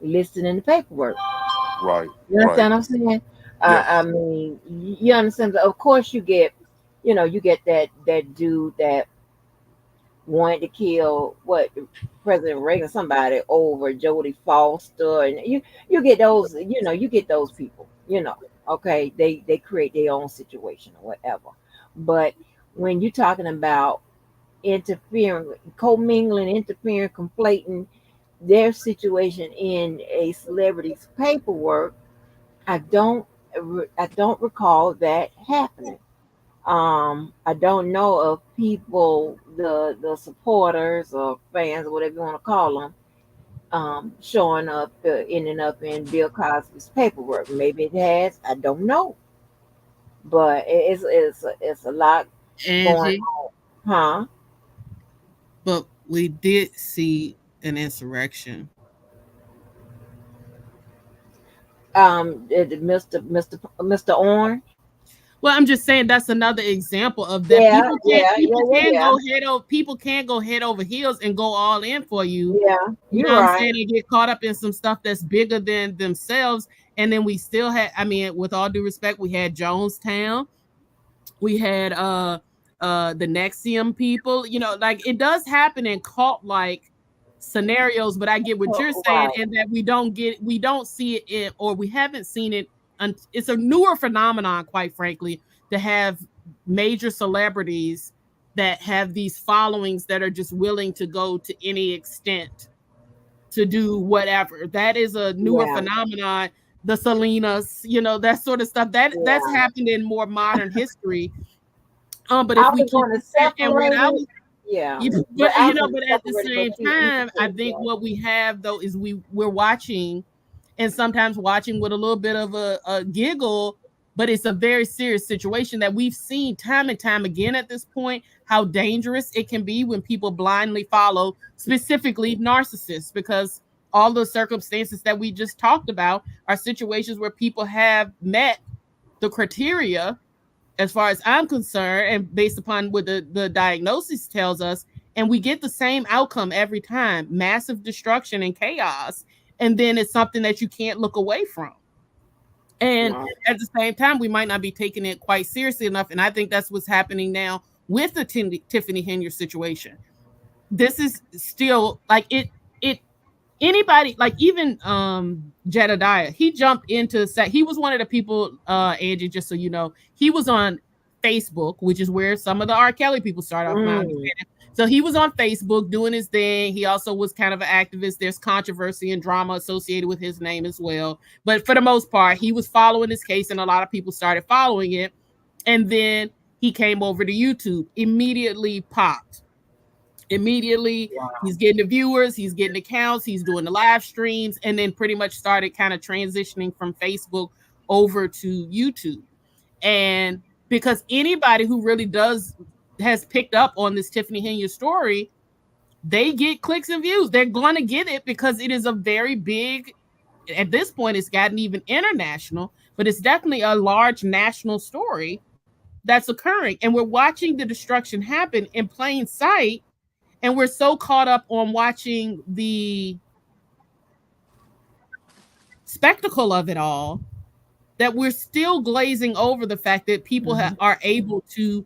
Right, You right. understand what I'm saying? I Yes. mean, you understand. Of course, you get that dude that wanted to kill what President Reagan, somebody over Jodie Foster, and you get those, you get those people, okay, they create their own situation or whatever. But when you're talking about interfering, commingling, interfering, conflating their situation in a celebrity's paperwork, I don't I don't recall that happening. I don't know of people, the supporters or fans or whatever you want to call them, showing up, ending up in Bill Cosby's paperwork. Maybe it has. I don't know, but it's a lot going Angie, on, huh? but we did see an insurrection. Mr. Orange. Well, I'm just saying that's another example of that. Yeah, yeah, yeah, yeah, yeah, People can go head over heels and go all in for you. yeah. You You're know what I'm right. saying? They get caught up in some stuff that's bigger than themselves. And then we still had, I mean, with all due respect, we had Jonestown, we had the Nexium people. Like it does happen in cult like scenarios, but I get what you're saying, Right. and that we don't see it in, or we haven't seen it. It's a newer phenomenon, quite frankly, to have major celebrities that have these followings that are just willing to go to any extent to do whatever. That is a newer Yeah, phenomenon. The Selenas, that sort of stuff. That's yeah. happened in more modern history. But I if we was keep going to it, and what separate I it. was, Yeah, but but I was going to at the separate it. But same you can time, I take think that. what we have though is we're watching, and sometimes watching with a little bit of a giggle, but it's a very serious situation that we've seen time and time again at this point, how dangerous it can be when people blindly follow, specifically narcissists, because all the circumstances that we just talked about are situations where people have met the criteria, as far as I'm concerned, and based upon what the diagnosis tells us, and we get the same outcome every time: massive destruction and chaos. And then it's something that you can't look away from. And Right. at the same time, we might not be taking it quite seriously enough. And I think that's what's happening now with the Tiffany Henry situation. This is still like it anybody, like even Jedediah, he jumped into he was one of the people, Angie, just so you know, he was on Facebook, which is where some of the R. Kelly people started off, my understanding. So he was on Facebook doing his thing. He also was kind of an activist. There's controversy and drama associated with his name as well. But for the most part, he was following his case, and a lot of people started following it. And then he came over to YouTube, immediately popped. Immediately, he's getting the viewers, he's getting accounts, he's doing the live streams, and then pretty much started kind of transitioning from Facebook over to YouTube. And because anybody who really has picked up on this Tiffany Henry story, they get clicks and views. They're going to get it because it is a very big, at this point, it's gotten even international, but it's definitely a large national story that's occurring. And we're watching the destruction happen in plain sight. And we're so caught up on watching the spectacle of it all that we're still glazing over the fact that people are able to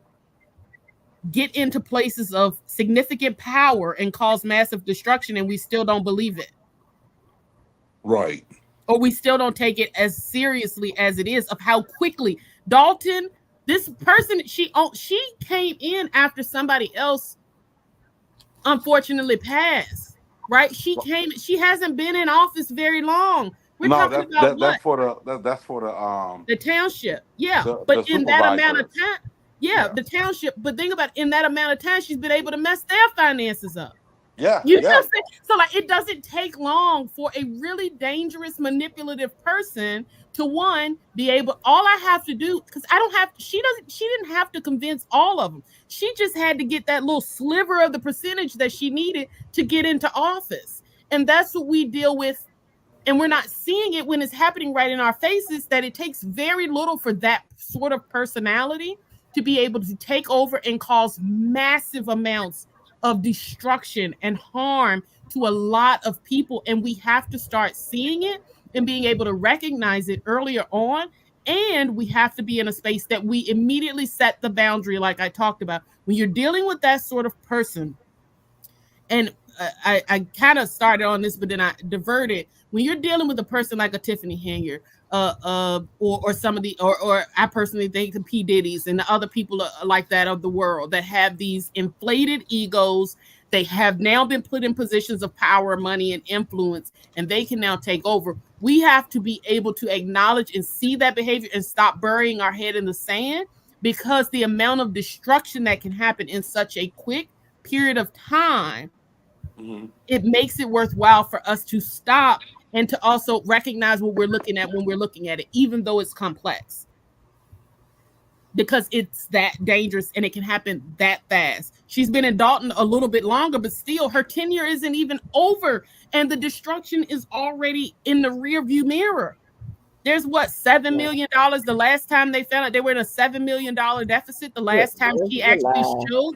get into places of significant power and cause massive destruction, and we still don't believe it. Right. Or we still don't take it as seriously as it is, of how quickly Dolton, this person, she came in after somebody else unfortunately passed, right? She hasn't been in office very long. We're talking about that's for the township. Yeah. But in that amount of time, the township. But think about it, in that amount of time, she's been able to mess their finances up. Yeah. You know what I'm saying? So like, it doesn't take long for a really dangerous, manipulative person to, one, be able, all I have to do, because she didn't have to convince all of them. She just had to get that little sliver of the percentage that she needed to get into office. And that's what we deal with. And we're not seeing it when it's happening right in our faces, that it takes very little for that sort of personality to be able to take over and cause massive amounts of destruction and harm to a lot of people. And we have to start seeing it and being able to recognize it earlier on. And we have to be in a space that we immediately set the boundary, like I talked about. When you're dealing with that sort of person, and I kind of started on this, but then I diverted. When you're dealing with a person like a Tiffany Henry, or some of the, or I personally think the P. Diddy's and the other people like that of the world that have these inflated egos, they have now been put in positions of power, money, and influence, and they can now take over. We have to be able to acknowledge and see that behavior and stop burying our head in the sand, because the amount of destruction that can happen in such a quick period of time, it makes it worthwhile for us to stop and to also recognize what we're looking at when we're looking at it, even though it's complex, because it's that dangerous and it can happen that fast. She's been in Dolton a little bit longer, but still her tenure isn't even over, and the destruction is already in the rearview mirror. There's $7 million. The last time they found out, they were in a $7 million deficit. The last time she actually showed,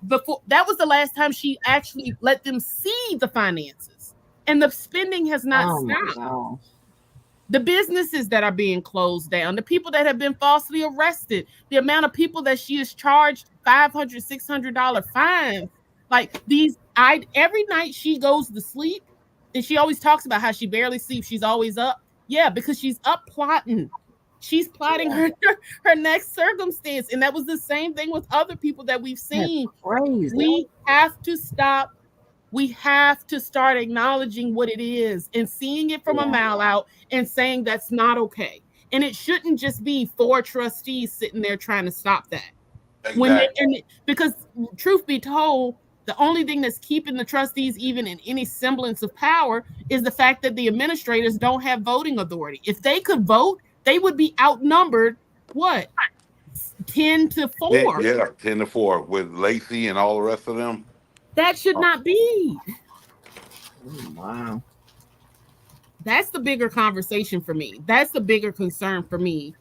before that was the last time she actually let them see the finances, and the spending has not stopped. The businesses that are being closed down, the people that have been falsely arrested, the amount of people that she has charged $500, $600 fines, like these. Every night she goes to sleep, and she always talks about how she barely sleeps. She's always up. Yeah, because she's up plotting. She's plotting her next circumstance. And that was the same thing with other people that we've seen. We have to stop. We have to start acknowledging what it is and seeing it from a mile out and saying that's not okay. And it shouldn't just be 4 trustees sitting there trying to stop that. Exactly. Because truth be told, the only thing that's keeping the trustees even in any semblance of power is the fact that the administrators don't have voting authority. If they could vote, they would be outnumbered, 10-4? Yeah, 10-4 with Lacey and all the rest of them. That should not be. Wow. That's the bigger conversation for me. That's the bigger concern for me,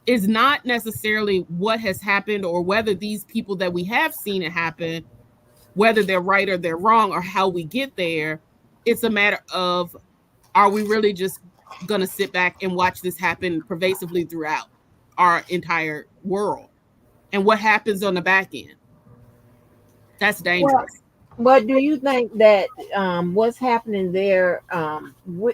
is not necessarily what has happened or whether these people that we have seen it happen, whether they're right or they're wrong or how we get there. It's a matter of, are we really just going to sit back and watch this happen pervasively throughout our entire world? And what happens on the back end? That's Well, dangerous. what do you think that what's happening there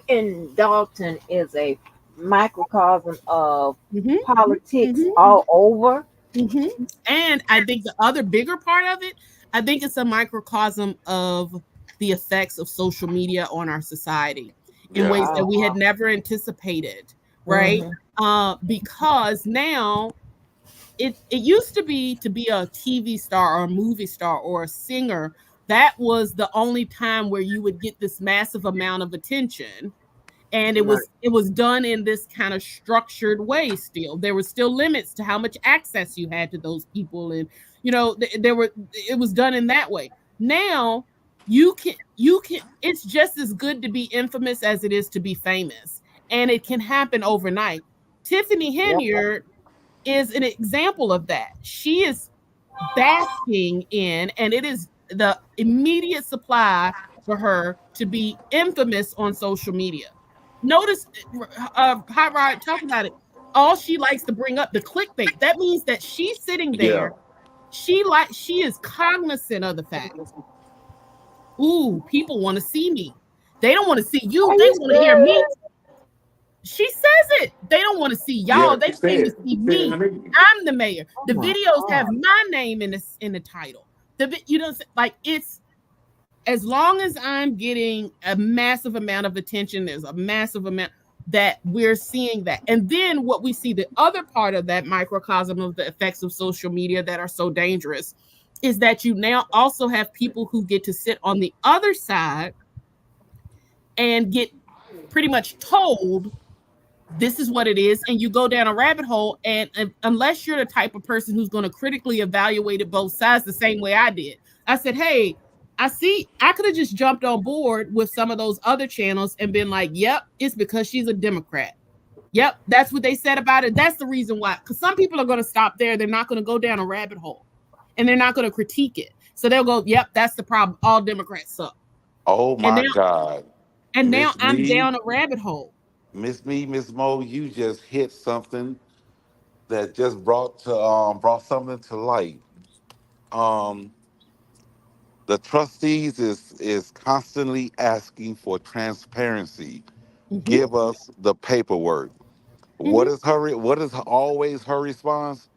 in Dalton is a microcosm of Hmm. politics Hmm. all over? Hmm. And I think the other bigger part of it, I think it's a microcosm of the effects of social media on our society in Yeah. ways that we had Uh, never anticipated, right? mm-hmm. Because now it used to be a TV star or a movie star or a singer. That was the only time where you would get this massive amount of attention, and Right. it was done in this kind of structured way. Still there were still limits to how much access you had to those people, and there were it was done in that way. Now you can it's just as good to be infamous as it is to be famous, and it can happen overnight. Tiffany Yep. Henyard is an example of that. She is basking in, and it is the immediate supply for her to be infamous on social media. Notice, Hot Rod, talk about it. All she likes to bring up the clickbait. That means that she's sitting Yeah. there. She is cognizant of the fact. Ooh, people want to see me. They don't want to see you. Are They you want to hear me. serious? She says it. They don't want to see Yeah. y'all. They She came to said. see She said in the me. meeting. I'm the mayor. Oh The my videos have God. my name in the title. You know, like it's as long as I'm getting a massive amount of attention, there's a massive amount that we're seeing that. And then what we see, the other part of that microcosm of the effects of social media that are so dangerous, is that you now also have people who get to sit on the other side and get pretty much told this is what it is, and you go down a rabbit hole, and unless you're the type of person who's going to critically evaluate it both sides the same way I did, I said, hey, I see I could have just jumped on board with some of those other channels and been like, yep, it's because she's a Democrat. Yep, that's what they said about it. That's the reason why. Because some people are going to stop there, they're not going to go down a rabbit hole, and they're not going to critique it, so they'll go, yep, that's the problem, all Democrats suck. Oh and my now God. and now Miss I'm Me, down a rabbit hole. Miss Mo, you just hit something that just brought something to light. Um, the trustees is constantly asking for transparency. Hmm. Give us the paperwork. Hmm. What is always her response?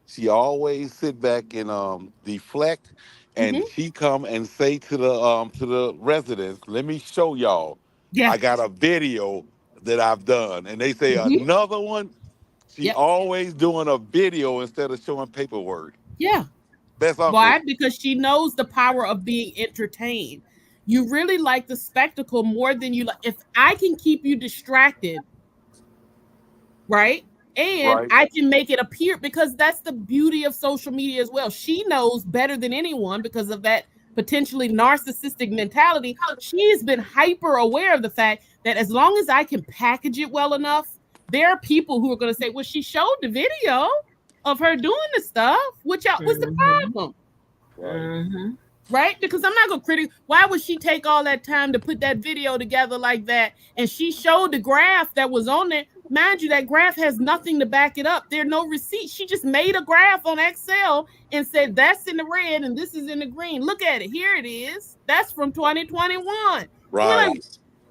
She always sit back and deflect, and Hmm. she come and say to the residents, "Let me show y'all. Yeah. I got a video that I've done." And they say Hmm. another one. She Yep. always doing a video instead of showing paperwork. Yeah. Best Why? uncle, Because she knows the power of being entertained. You really like the spectacle more than you like. If I can keep you distracted, right? And right? I can make it appear, because that's the beauty of social media as well. She knows better than anyone because of that potentially narcissistic mentality. She's been hyper aware of the fact that as long as I can package it well enough, there are people who are going to say, well, she showed the video of her doing the stuff. What's the Mm-hmm. problem? Right. Mm-hmm. Right? Because I'm not gonna critic. Why would she take all that time to put that video together like that? And she showed the graph that was on there. Mind you, that graph has nothing to back it up. There are no receipts. She just made a graph on Excel and said that's in the red and this is in the green. Look at it. Here it is. That's from 2021. And we're like, Right.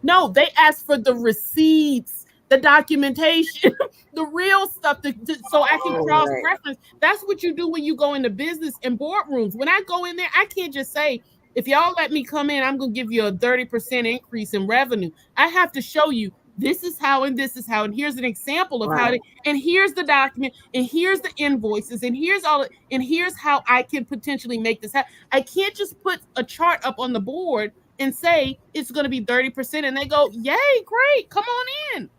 no, they asked for the receipts, the documentation, the real stuff, so I can cross Right. reference. That's what you do when you go into business and boardrooms. When I go in there, I can't just say, if y'all let me come in, I'm going to give you a 30% increase in revenue. I have to show you this is how, and this is how, and here's an example of how, Right. and here's the document, and here's the invoices, and here's all, and here's how I can potentially make this happen. I can't just put a chart up on the board and say it's going to be 30%, and they go, yay, great, come on in.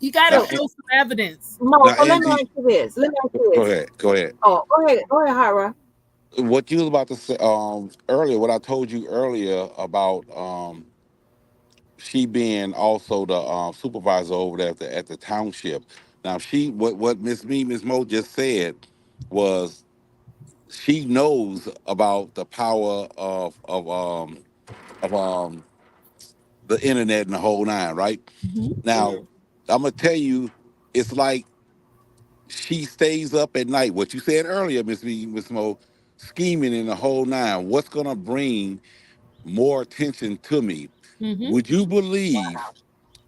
You got to Now, So, show some evidence. Mo, now, so let me Angie, ask you this. Let me ask you go this. ahead. Go ahead. Oh, go ahead, Hara. What you was about to say earlier, what I told you earlier about she being also the supervisor over there at the township. Now she what Miss Mo just said was she knows about the power of the internet and the whole nine, right? Mhm. Now Mm. I'm gonna tell you, it's like she stays up at night. What you said earlier, Miss Mo, scheming in the whole nine. What's gonna bring more attention to me? Mm-hmm. Would you believe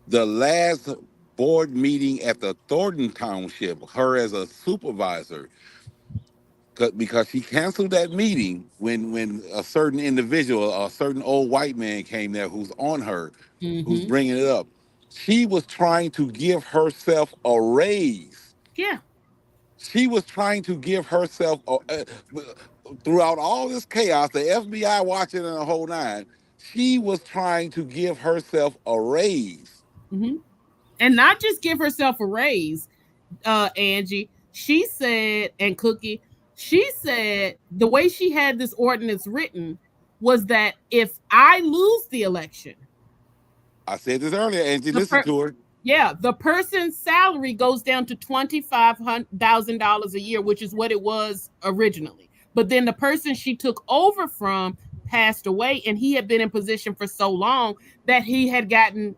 the last board meeting at the Thornton Township, her as a supervisor, because she canceled that meeting when a certain individual, a certain old white man came there who's on her, who's Mm-hmm. bringing it up. She was trying to give herself a raise. Yeah. She was trying to give herself throughout all this chaos, the FBI watching and the whole nine. She was trying to give herself a raise. Mm-hmm. And not just give herself a raise, Angie. She said, and Cookie, she said the way she had this ordinance written was that if I lose the election, I said this earlier, Angie. the Listen per- to her. yeah, the person's salary goes down to $25,000 a year, which is what it was originally. But then the person she took over from passed away, and he had been in position for so long that he had gotten,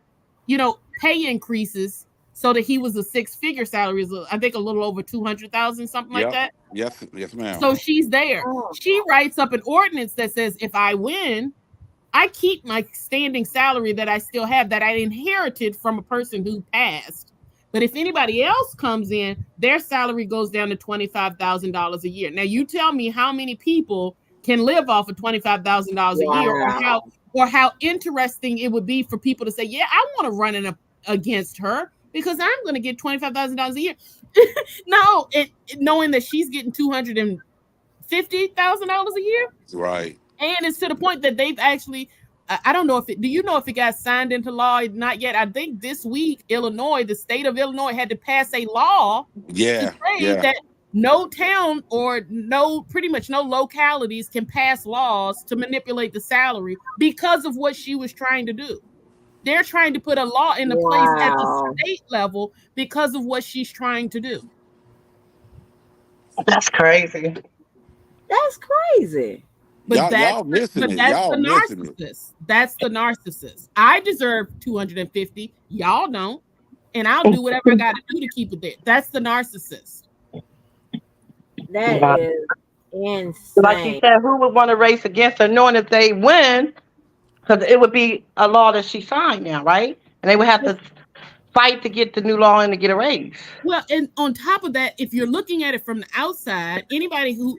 pay increases so that he was a six-figure salary. I think a little over 200,000, something like Yep. that. Yes. Yes, ma'am. So she's there. Oh, She writes up an ordinance that says if I win, I keep my standing salary that I still have that I inherited from a person who passed. But if anybody else comes in, their salary goes down to $25,000 a year. Now you tell me how many people can live off of $25,000 a year, wow. or how interesting it would be for people to say, "Yeah, I want to run against her because I'm going to get $25,000 a year." No, knowing that she's getting $250,000 a year, Right. and it's to the point that they've actually, I don't know if it, do you know if it got signed into law? Not yet. I think this week, Illinois, the state of Illinois had to pass a law to Yeah. say Yeah. that no town or pretty much no localities can pass laws to manipulate the salary because of what she was trying to do. They're trying to put a law into place at the Wow. state level because of what she's trying to do. That's crazy. That's crazy. But Y'all missing it. that's the Y'all missing it. narcissist. That's the narcissist. I deserve 250. Y'all don't. And I'll do whatever I gotta do to keep it there. That's the narcissist. That Wow. is Like you insane. said, who would want to race against her, knowing if they win, because it would be a law that she signed now, right? And they would have to fight to get the new law and to get a raise. Well, and on top of that, if you're looking at it from the outside,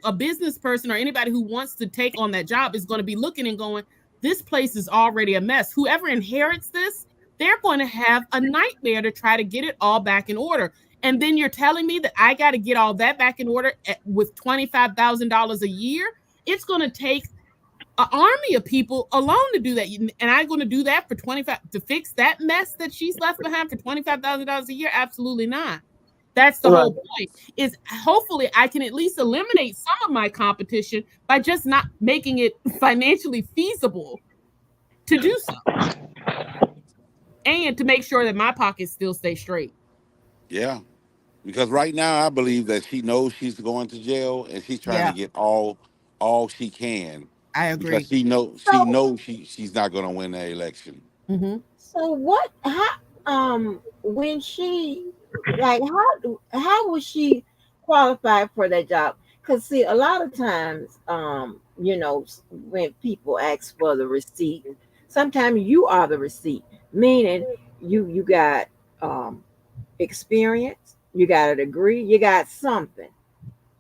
a business person or anybody who wants to take on that job is going to be looking and going, this place is already a mess. Whoever inherits this, they're going to have a nightmare to try to get it all back in order. And then you're telling me that I got to get all that back in order with $25,000 a year? It's going to take an army of people alone to do that, and I'm going to do that for 25 to fix that mess that she's left behind for $25,000 a year? Absolutely not. That's the Right. whole point. Is hopefully I can at least eliminate some of my competition by just not making it financially feasible to do so, and to make sure that my pockets still stay straight. Yeah. Because right now I believe that she knows she's going to jail and she's trying to Yeah, get all she can I because agree. So, she's not going to win the election. Mm-hmm. so what? How? When she, like, how was she qualified for that job? Because see, a lot of times, when people ask for the receipt, sometimes you are the receipt, meaning you got um experience, you got a degree, you got something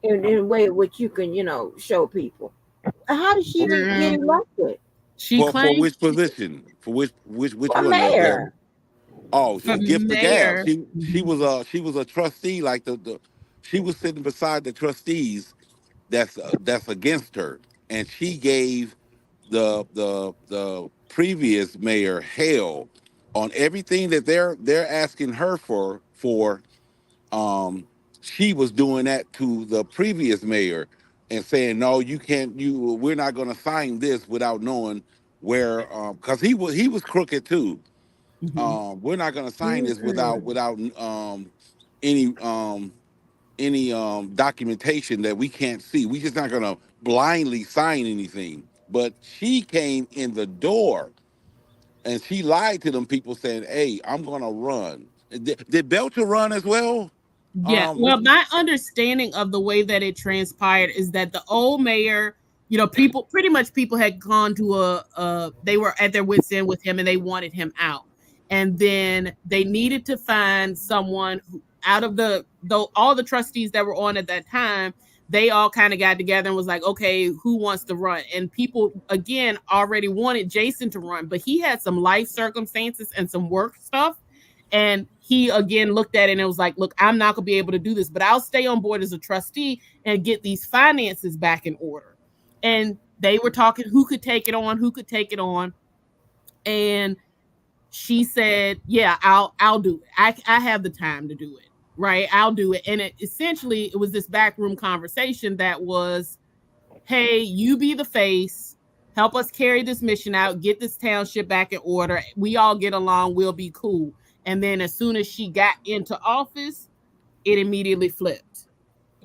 in a way which you can, show people. How did she even get Girl, elected she For claims which position? For which for one? mayor? Oh, for a gift of gab. mayor. She was a trustee, like the she was sitting beside the trustees that's against her, and she gave the previous mayor hell on everything that they're asking her for. um she was doing that to the previous mayor and saying, no, you can't, we're not going to sign this without knowing where, because he was crooked too. Mm-hmm. We're not going to sign this Mm-mm. without any documentation that we can't see. We just not going to blindly sign anything. But she came in the door and she lied to them people saying, hey, I'm going to run. Did Belcher run as well? Yeah. Well, my understanding of the way that it transpired is that the old mayor, people had gone to they were at their wits end with him and they wanted him out. And then they needed to find someone who, out of all the trustees that were on at that time, they all kind of got together and was like, okay, who wants to run? And people again already wanted Jason to run, but he had some life circumstances and some work stuff. And he again looked at it and it was like, look, I'm not gonna be able to do this, but I'll stay on board as a trustee and get these finances back in order. And they were talking who could take it on. And she said, yeah, I'll do it. I have the time to do it. Right. I'll do it. And essentially it was this backroom conversation that was, hey, you be the face, help us carry this mission out, get this township back in order. We all get along, we'll be cool. And then as soon as she got into office, it immediately flipped.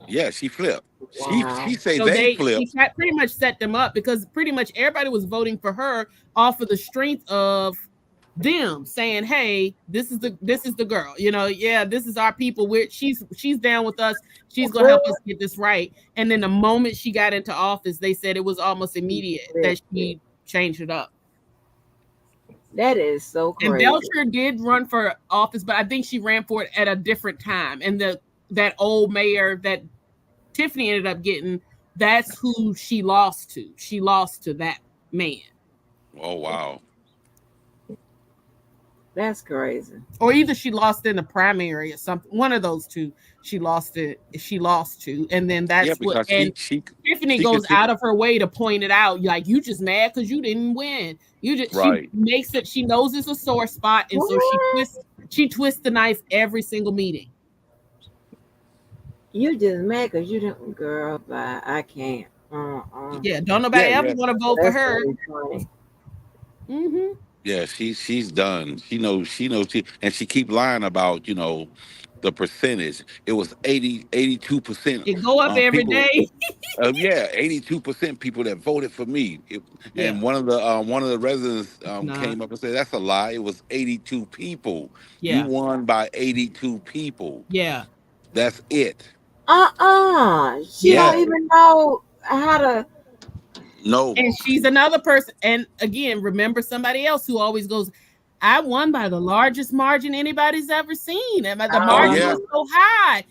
Yeah, she flipped. Wow. She say so they flipped. She pretty much set them up because pretty much everybody was voting for her off of the strength of them saying, hey, this is the girl, yeah, this is our people. She's down with us. She's gonna help us get this right. And then the moment she got into office, they said it was almost immediate that she changed it up. That is so crazy. And Belcher did run for office, but I think she ran for it at a different time. And that old mayor that Tiffany ended up getting, that's who she lost to. She lost to that man. Oh, wow. That's crazy. Or either she lost in the primary or something. One of those two. She lost to, and then that's what. And Tiffany goes out of her way to point it out. Like, you just mad because you didn't win. She makes it. She knows it's a sore spot, and so she twists the knife every single meeting. You just mad because you didn't, girl. But I can't. Yeah, don't nobody ever want to vote for her. Mm-hmm. Yeah, she's done. She knows, and she keep lying about the percentage. It was 82%. It go up every day. 82% people that voted for me. And one of the residents came up and said, that's a lie. It was 82 people. Yeah. You won by 82 people. Yeah. That's it. She don't even know how to. No. And she's another person. And again, remember somebody else who always goes, I won by the largest margin anybody's ever seen. And the margin was so high.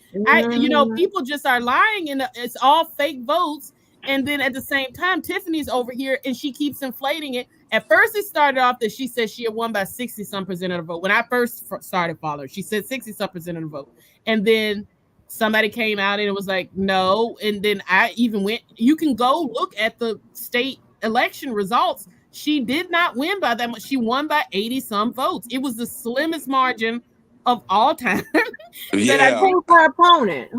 People just are lying, and it's all fake votes. And then at the same time, Tiffany's over here and she keeps inflating it. At first, it started off that she said she had won by 60-some% of the vote. When I first started following her, she said 60-some% of the vote. And then somebody came out and it was like, no. And then I even went, you can go look at the state election results. She did not win by that much. She won by 80-some votes. It was the slimmest margin of all time. Who's her opponent?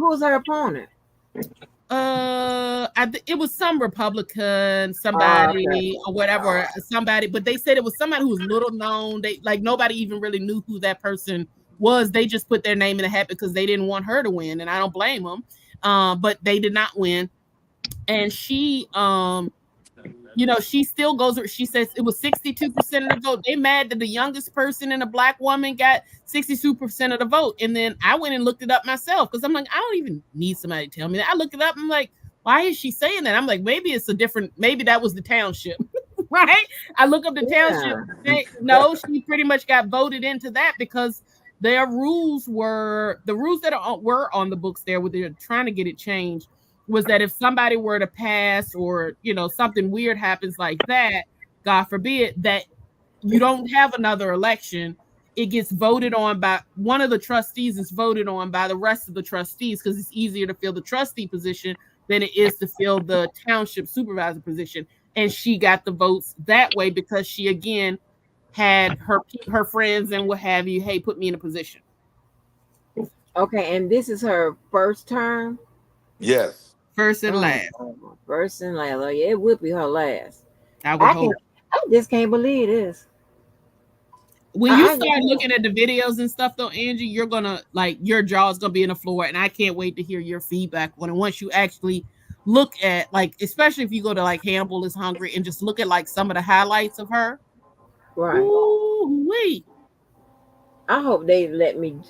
It was some Republican, somebody or whatever, somebody, but they said it was somebody who was little known. They nobody even really knew who that person was. They just put their name in the hat because they didn't want her to win, and I don't blame them. But they did not win, and she, she still goes. She says it was 62% of the vote. They mad that the youngest person and a black woman got 62% of the vote, and then I went and looked it up myself because I'm like, I don't even need somebody to tell me that. I looked it up. I'm like, why is she saying that? I'm like, maybe it's maybe that was the township. Right? I look up the township. No, she pretty much got voted into that because their rules were the rules that were on the books there where they're trying to get it changed was that if somebody were to pass or, something weird happens like that, God forbid, that you don't have another election, it gets voted on by one of the trustees is voted on by the rest of the trustees because it's easier to fill the trustee position than it is to fill the township supervisor position. And she got the votes that way because she, again, had her friends and what have you, hey, put me in a position. Okay, and this is her first term? Yes. First and last. First and last. Oh, yeah, it would be her last. I just can't believe this. When you start looking at the videos and stuff, though, Angie, you're gonna your jaw's gonna be in the floor, and I can't wait to hear your feedback once you actually look at especially if you go to Hannibal is Hungry and just look at some of the highlights of her. Right. Ooh, wait. I hope they let me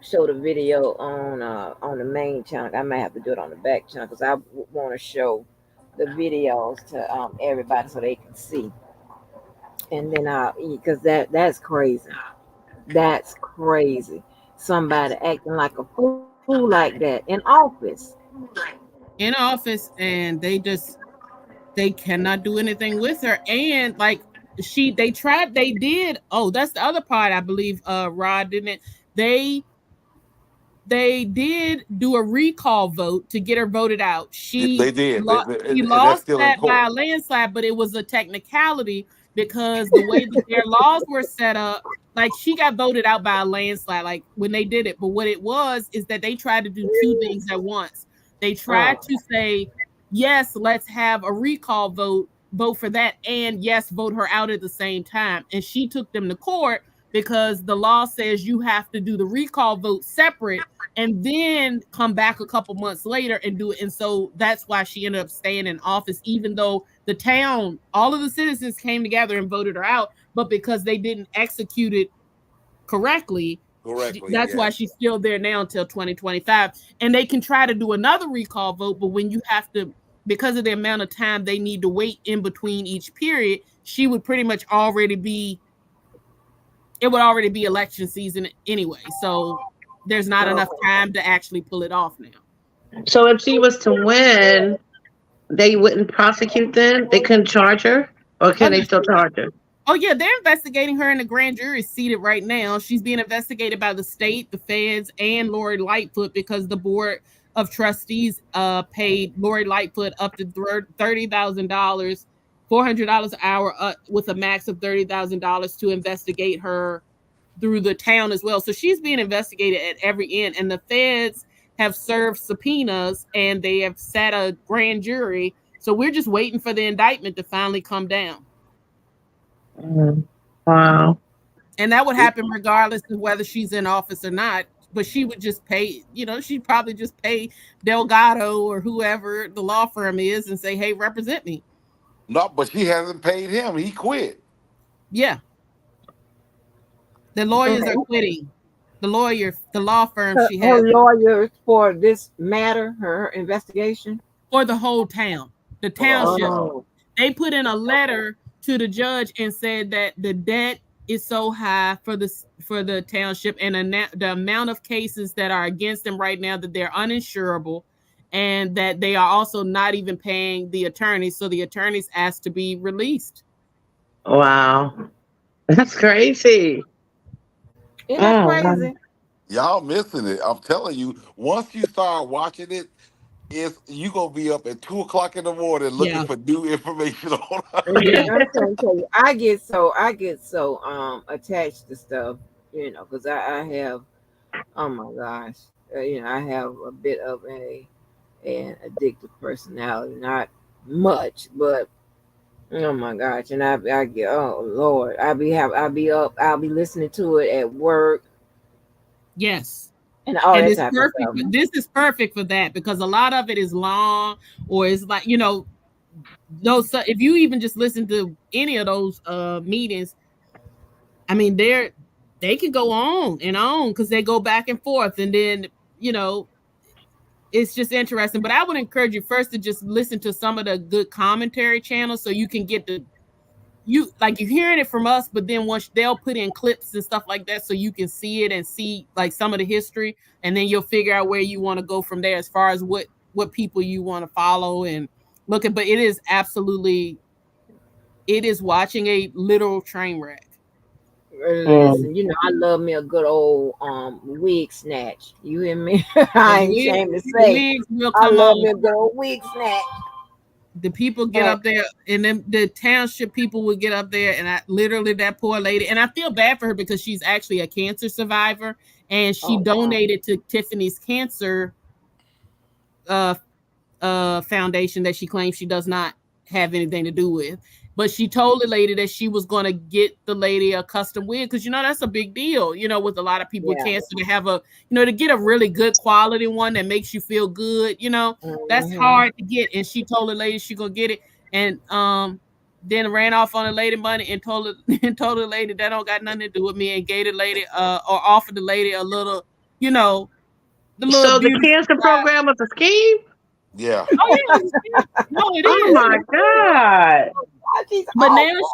show the video on the main channel. I might have to do it on the back channel because I want to show the videos to everybody so they can see. And then because that's crazy. That's crazy. Somebody acting like a fool like that in office. In office, and they cannot do anything with her. And like they did. Oh, that's the other part, I believe. Rod, didn't it? They they did do a recall vote to get her voted out. They did. She And that's lost still in that by court. a landslide, but it was a technicality because the way that their laws were set up, like she got voted out by a landslide, like when they did it. But what it was is that they tried to do two things at once. They tried Oh, to say, yes, let's have a recall vote for that, and yes, vote her out at the same time. And she took them to court because the law says you have to do the recall vote separate and then come back a couple months later and do it. And so that's why she ended up staying in office, even though the town, all of the citizens came together and voted her out, but because they didn't execute it correctly, Correctly, that's why yes. she's still there now until 2025. And they can try to do another recall vote, but when you have to, because of the amount of time they need to wait in between each period, she would pretty much already be, it would already be election season anyway. So there's not enough oh. time to actually pull it off now. So if she was to win, they wouldn't prosecute then? They couldn't charge her? Or Oh, can they no, still charge her? oh yeah, they're investigating her, and the grand jury is seated right now. She's being investigated by the state, the feds, and Lori Lightfoot because the board of trustees paid Lori Lightfoot up to $30,000, $400 an hour, with a max of $30,000 to investigate her through the town as well. So she's being investigated at every end, and the feds have served subpoenas and they have set a grand jury. So we're just waiting for the indictment to finally come down. Mm. Wow. And that would It, happen regardless of whether she's in office or not. But she would just pay, she'd probably just pay Delgado or whoever the law firm is and say, hey, represent me. no, but she hasn't paid him. He quit. Yeah. The lawyers are quitting. The law firm she Her has lawyers for this matter, her investigation. for the whole town, the Oh township. God. Oh, They put in a letter to the judge and said that the debt is so high for the township and the amount of cases that are against them right now that they're uninsurable, and that they are also not even paying the attorneys. So the attorneys asked to be released. Wow. That's crazy. isn't that Oh, wow. crazy? Y'all missing it. I'm telling you, once you start watching it, it's you gonna be up at 2 o'clock in the morning looking Yeah, for new information on yeah, I'm trying to tell you, I get so attached to stuff, because I have, oh my gosh, I have a bit of an addictive personality, not much, but oh my gosh, and I get, oh Lord, I'll be listening to it at work yes. and all And that it's type of perfect. stuff. This is perfect for that because a lot of it is long, or it's like, those, if you even just listen to any of those meetings, I mean, they can go on because they go back and forth, and then you know it's just interesting. But I would encourage you first to just listen to some of the good commentary channels so you can get you're hearing it from us, but then once they'll put in clips and stuff like that so you can see it and see like some of the history, and then you'll figure out where you want to go from there as far as what people you want to follow and look at. But it is watching a literal train wreck. Mm. Listen, I love me a good old wig snatch. You hear me? The I ain't wig, ashamed to the say wigs will I come love on. me a good old wig snatch. The people get And up there, and then the township people would get up there, and literally that poor lady, and I feel bad for her because she's actually a cancer survivor, and she oh wow. donated to Tiffany's cancer uh foundation that she claims she does not have anything to do with. But she told the lady that she was going to get the lady a custom wig because that's a big deal. With a lot of people with Yeah. cancer to have to get a really good quality one that makes you feel good. That's Hmm. hard to get. And she told the lady she gonna get it, and then ran off on the lady money and told her and told the lady that don't got nothing to do with me, and gave the lady or offered the lady a little, you know, the little So the beauty cancer supply. program was a scheme? Yeah. Oh yeah, it was a scam. No, it Oh is. my God. She's But now awful.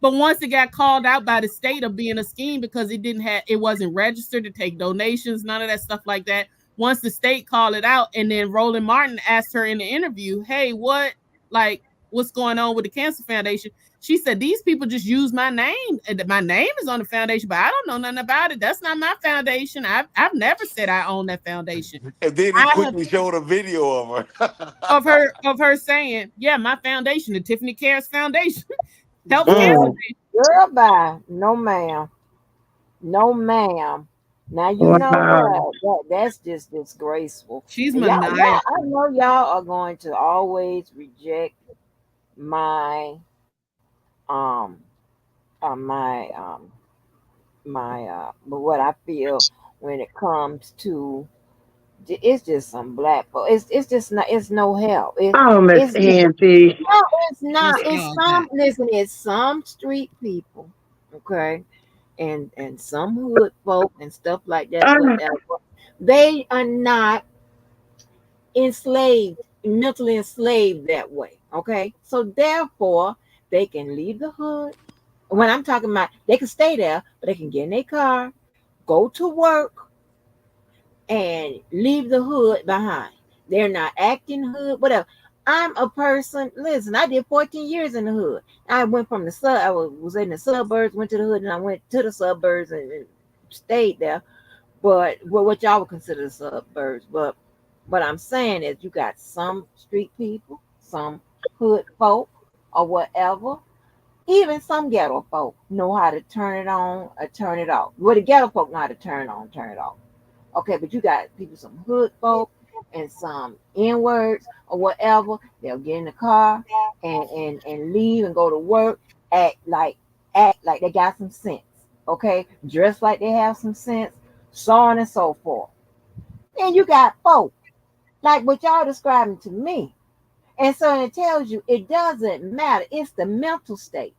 but once it got called out by the state of being a scheme because it wasn't registered to take donations, none of that stuff like that. Once the state called it out, and then Roland Martin asked her in the interview, "Hey, what's going on with the Cancer Foundation?" She said, "These people just use my name, and my name is on the foundation, but I don't know nothing about it. That's not my foundation. I've never said I own that foundation. And then he I have quickly showed a video of of her saying, yeah, my foundation, the Tiffany Cares Foundation, helps cancer Mm. Girl, patients." girl, bye. No, ma'am. No, ma'am. Now you know Wow. what? That's just disgraceful. She's And y'all, maniacal. I know y'all are going to always reject my um my but what I feel when it comes to it's just some black folk. It's just not. It's no help. Oh, Miss It's just Angie. no. It's not. Let's It's all some. that. Listen. It's some street people. Okay, and some hood folk and stuff like that. Oh, Whatever. They are not enslaved, mentally enslaved that way. Okay, so therefore they can leave the hood. When I'm talking about, they can stay there, but they can get in their car, go to work, and leave the hood behind. They're not acting hood, whatever. I'm a person. Listen, I did 14 years in the hood. I went from the sub. I was in the suburbs, went to the hood, and I went to the suburbs and stayed there. But what y'all would consider the suburbs. But what I'm saying is, you got some street people, some hood folk, or whatever. Even some ghetto folk know how to turn it on or turn it off. Well, the ghetto folk know how to turn it on, turn it off. Okay, but you got people, some hood folk and some N words or whatever. They'll get in the car and leave and go to work. Act like act like they got some sense. Okay, dress like they have some sense, so on and so forth. Then you got folk like what y'all describing to me, and so it tells you it doesn't matter. It's the mental state.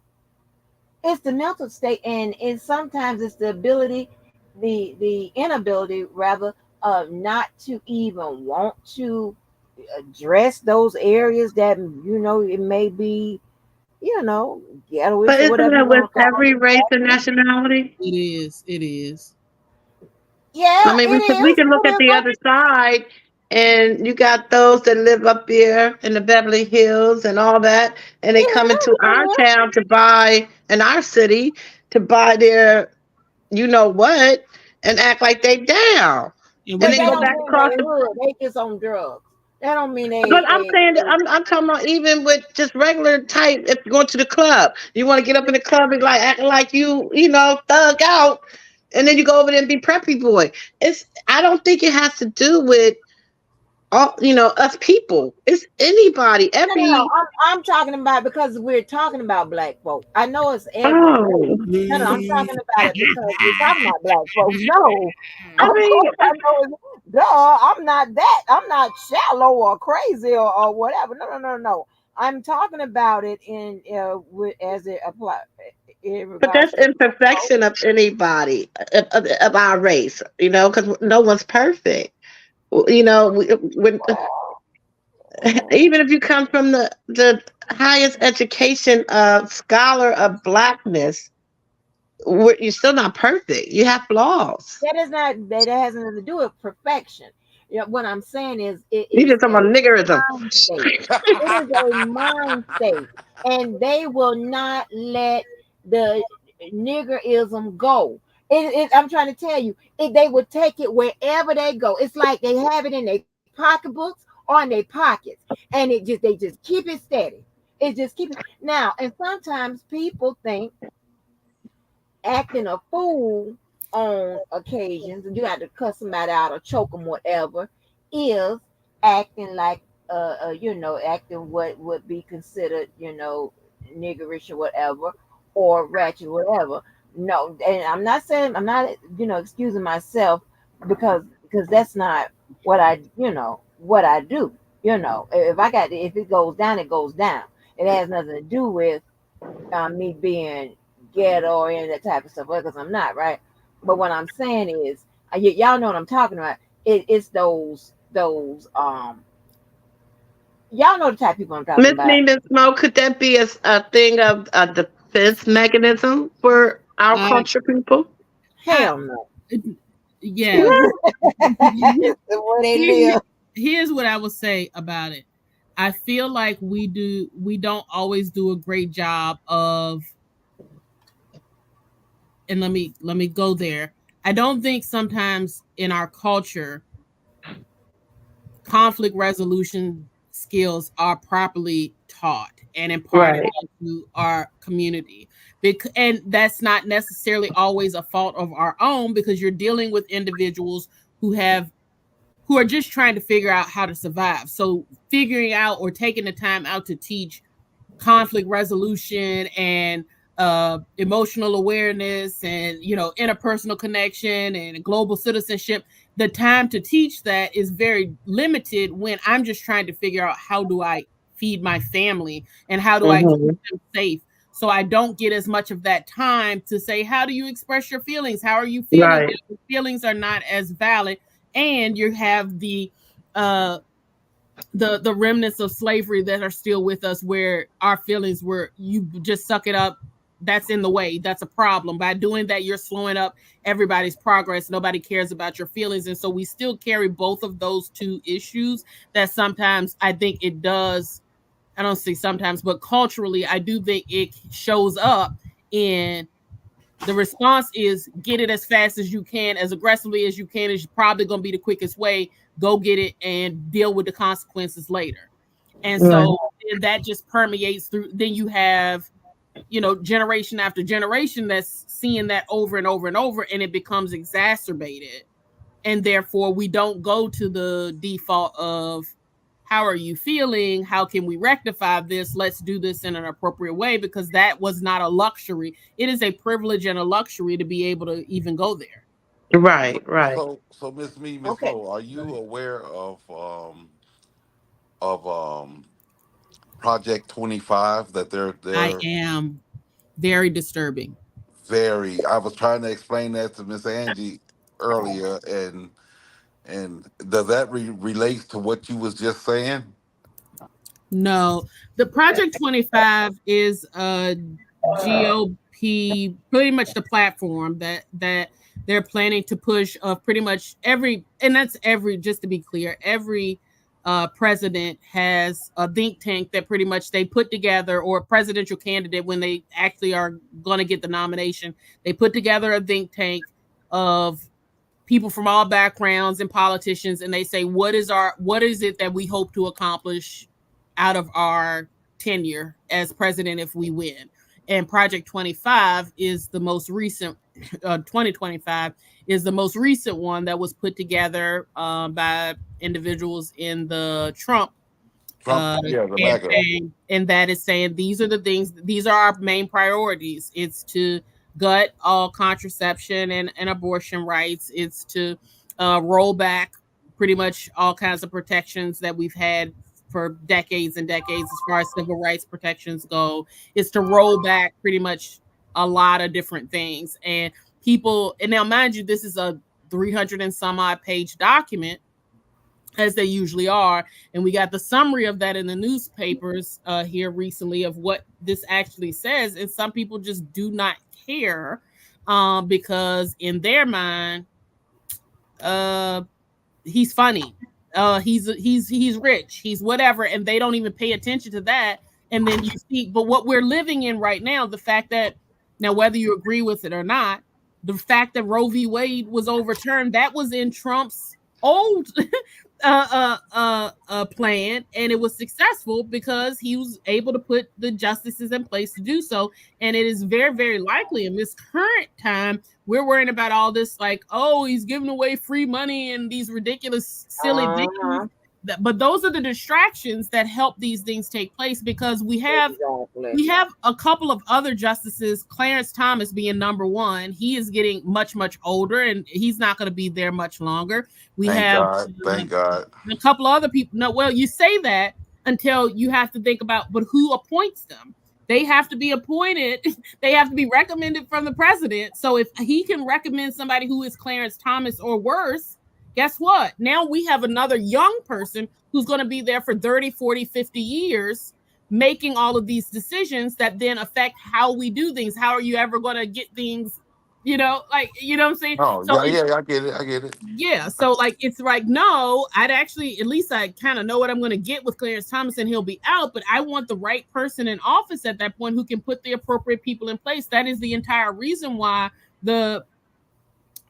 It's the mental state, and sometimes it's the ability, the inability rather, of not to even want to address those areas that it may be, but ghettoish or isn't whatever you that with want to call every race and it. nationality? It is. It is. I Yeah, mean, it because we is. can look It at is. the other side, and you got those that live up there in the Beverly Hills and all that, and they It come into is. our It is. town to buy, in our city, to buy their, you know what, and act like they down, And and we But then that do go don't back mean across they the. hood. They just on drugs. That don't mean But they I'm they, saying that they I'm talking about even with just regular type. If you're going to the club, you want to get up in the club and like acting like you know, thug out, and then you go over there and be preppy boy. It's I don't think it has to do with all us people. It's anybody. No, Every I'm talking about because we're talking about black folk. I know it's every race. oh, No, I'm talking about it because we're talking about black folks. No, I of mean, course I know duh, I'm not that. I'm not shallow or crazy or whatever. No, no, no, no. I'm talking about it as it apply in but regards that's to black folk. imperfection of anybody of our race. Because no one's perfect. When even if you come from the highest education scholar of blackness, you're still not perfect. You have flaws. That is not that has nothing to do with perfection. What I'm saying is it You is just talking a about niggerism. mind state. It is a mind state, and they will not let the niggerism go. I'm trying to tell you, they will take it wherever they go. It's like they have it in their pocketbooks or in their pockets, and they just keep it steady. It just keep it now. And sometimes people think acting a fool on occasions, and you got to cuss somebody out or choke them, whatever, is acting like, acting what would be considered, niggerish or whatever, or ratchet, whatever. No, and I'm not saying I'm not, excusing myself because that's not what I do. If it goes down, it goes down. It has nothing to do with me being ghetto or any of that type of stuff, because I'm not, right? But what I'm saying is, y'all know what I'm talking about. It's those y'all know the type of people I'm talking Miss about. Nina Smoke, could that be a thing of a defense mechanism for our Uh, culture people? I, Hell no. yeah. It's the way they Here- live. Here's what I would say about it. I feel like we don't always do a great job of, and let me go there. I don't think sometimes in our culture conflict resolution skills are properly taught and imparted Right, into our community. And that's not necessarily always a fault of our own, because you're dealing with individuals who are just trying to figure out how to survive. So figuring out or taking the time out to teach conflict resolution and emotional awareness and interpersonal connection and global citizenship, the time to teach that is very limited when I'm just trying to figure out how do I feed my family and how do I keep hmm, them safe. So I don't get as much of that time to say, how do you express your feelings, how are you feeling? right, Your feelings are not as valid, and you have uh the remnants of slavery that are still with us, where our feelings were, you just suck it up, that's in the way, that's a problem. By doing that, you're slowing up everybody's progress, nobody cares about your feelings. And so we still carry both of those two issues that sometimes I think it does. I don't say sometimes, but culturally I do think it shows up in the response is get it as fast as you can, as aggressively as you can, is probably going to be the quickest way. Go get it and deal with the consequences later. And right, so then that just permeates through. Then you have, generation after generation that's seeing that over and over and over, and it becomes exacerbated. And therefore, we don't go to the default of, how are you feeling? How can we rectify this? Let's do this in an appropriate way, because that was not a luxury. It is a privilege and a luxury to be able to even go there. right, So, right. so Miss Okay. Mo, are you aware of Project 25, that I they're am very disturbing. very. I was trying to explain that to Miss Angie earlier, and does that relate to what you was just saying? No, the Project 25 is a GOP, pretty much the platform that they're planning to push of pretty much every, and that's every, just to be clear, every president has a think tank that pretty much they put together, or a presidential candidate when they actually are going to get the nomination, they put together a think tank of people from all backgrounds and politicians, and they say, what is it that we hope to accomplish out of our tenure as president if we win. And Project 25 is the most recent 2025 is the most recent one that was put together by individuals in the Trump Trump, yeah, the MAGA. campaign, and that is saying these are the things, these are our main priorities. It's to gut all contraception and abortion rights. It's to roll back pretty much all kinds of protections that we've had for decades and decades as far as civil rights protections go. It's to roll back pretty much a lot of different things. And people, and now mind you, this is a 300 and some odd page document, as they usually are. And we got the summary of that in the newspapers here recently of what this actually says. And some people just do not care because in their mind, uh, he's funny. He's rich. He's whatever, and they don't even pay attention to that. And then you see, but what we're living in right now, the fact that now, whether you agree with it or not, the fact that Roe v. Wade was overturned, that was in Trump's old plan, and it was successful because he was able to put the justices in place to do so. And it is very, very likely in this current time we're worrying about all this, like, oh, he's giving away free money and these ridiculous, silly things. Uh-huh. But those are the distractions that help these things take place, because Exactly. we have a couple of other justices, Clarence Thomas being number one. He is getting much, much older, and he's not going to be there much longer. We Thank have God. Thank God. a couple of other people. No, well, you say that until you have to think about, but who appoints them? they have to be appointed. They have to be recommended from the president. So if he can recommend somebody who is Clarence Thomas or worse, guess what? Now we have another young person who's going to be there for 30, 40, 50 years making all of these decisions that then affect how we do things. How are you ever going to get things, like, you know what I'm saying? Oh, So yeah, I get it. I get it. yeah, so like it's like no, I'd actually at least I kind of know what I'm going to get with Clarence Thomas, and he'll be out. But I want the right person in office at that point who can put the appropriate people in place. That is the entire reason why the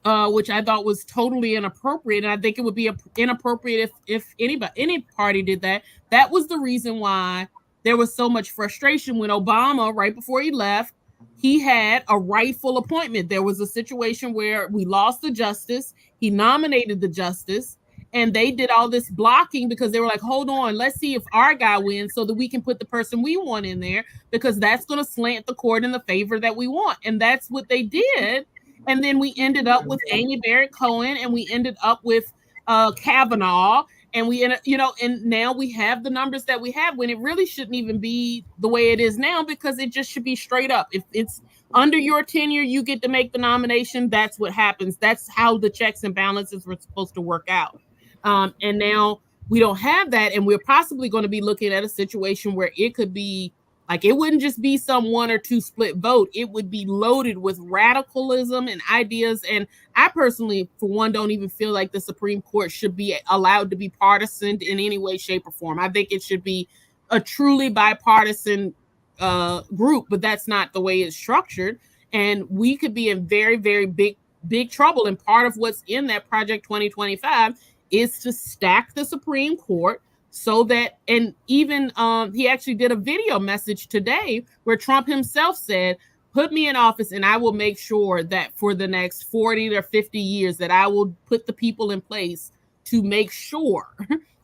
which I thought was totally inappropriate, and I think it would be inappropriate if any party did that. That was the reason why there was so much frustration when Obama, right before he left, he had a rightful appointment. There was a situation where we lost the justice. He nominated the justice, and they did all this blocking because they were like, hold on, let's see if our guy wins so that we can put the person we want in there, because that's going to slant the court in the favor that we want. And that's what they did. And then we ended up with Amy Barrett Cohen, and we ended up with Kavanaugh, and we ended, and now we have the numbers that we have when it really shouldn't even be the way it is now, because it just should be straight up. If it's under your tenure, you get to make the nomination. That's what happens. That's how the checks and balances were supposed to work out. And now we don't have that, and we're possibly going to be looking at a situation where it could be like, it wouldn't just be some 1 or 2 split vote. It would be loaded with radicalism and ideas. And I personally, for one, don't even feel like the Supreme Court should be allowed to be partisan in any way, shape, or form. I think it should be a truly bipartisan group, but that's not the way it's structured. And we could be in very, very big trouble. And part of what's in that Project 2025 is to stack the Supreme Court, so that, and even he actually did a video message today where Trump himself said, put me in office and I will make sure that for the next 40 or 50 years that I will put the people in place to make sure.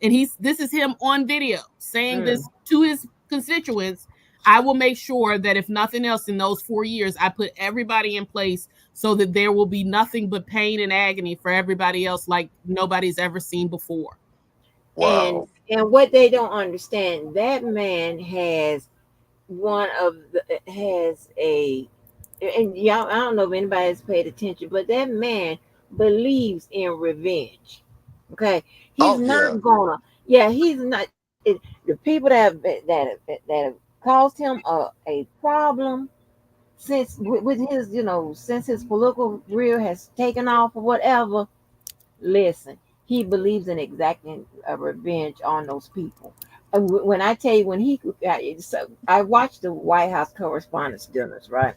And this is him on video saying this to his constituents. I will make sure that if nothing else in those 4 years, I put everybody in place so that there will be nothing but pain and agony for everybody else like nobody's ever seen before. Wow. And what they don't understand, that man has and y'all, I don't know if anybody has paid attention, but that man believes in revenge. Okay, he's not gonna. Yeah, he's not. The people that have caused him a problem since with his since his political career has taken off or whatever. Listen, he believes in exacting revenge on those people. When I tell you, I watched the White House Correspondents' Dinners, right?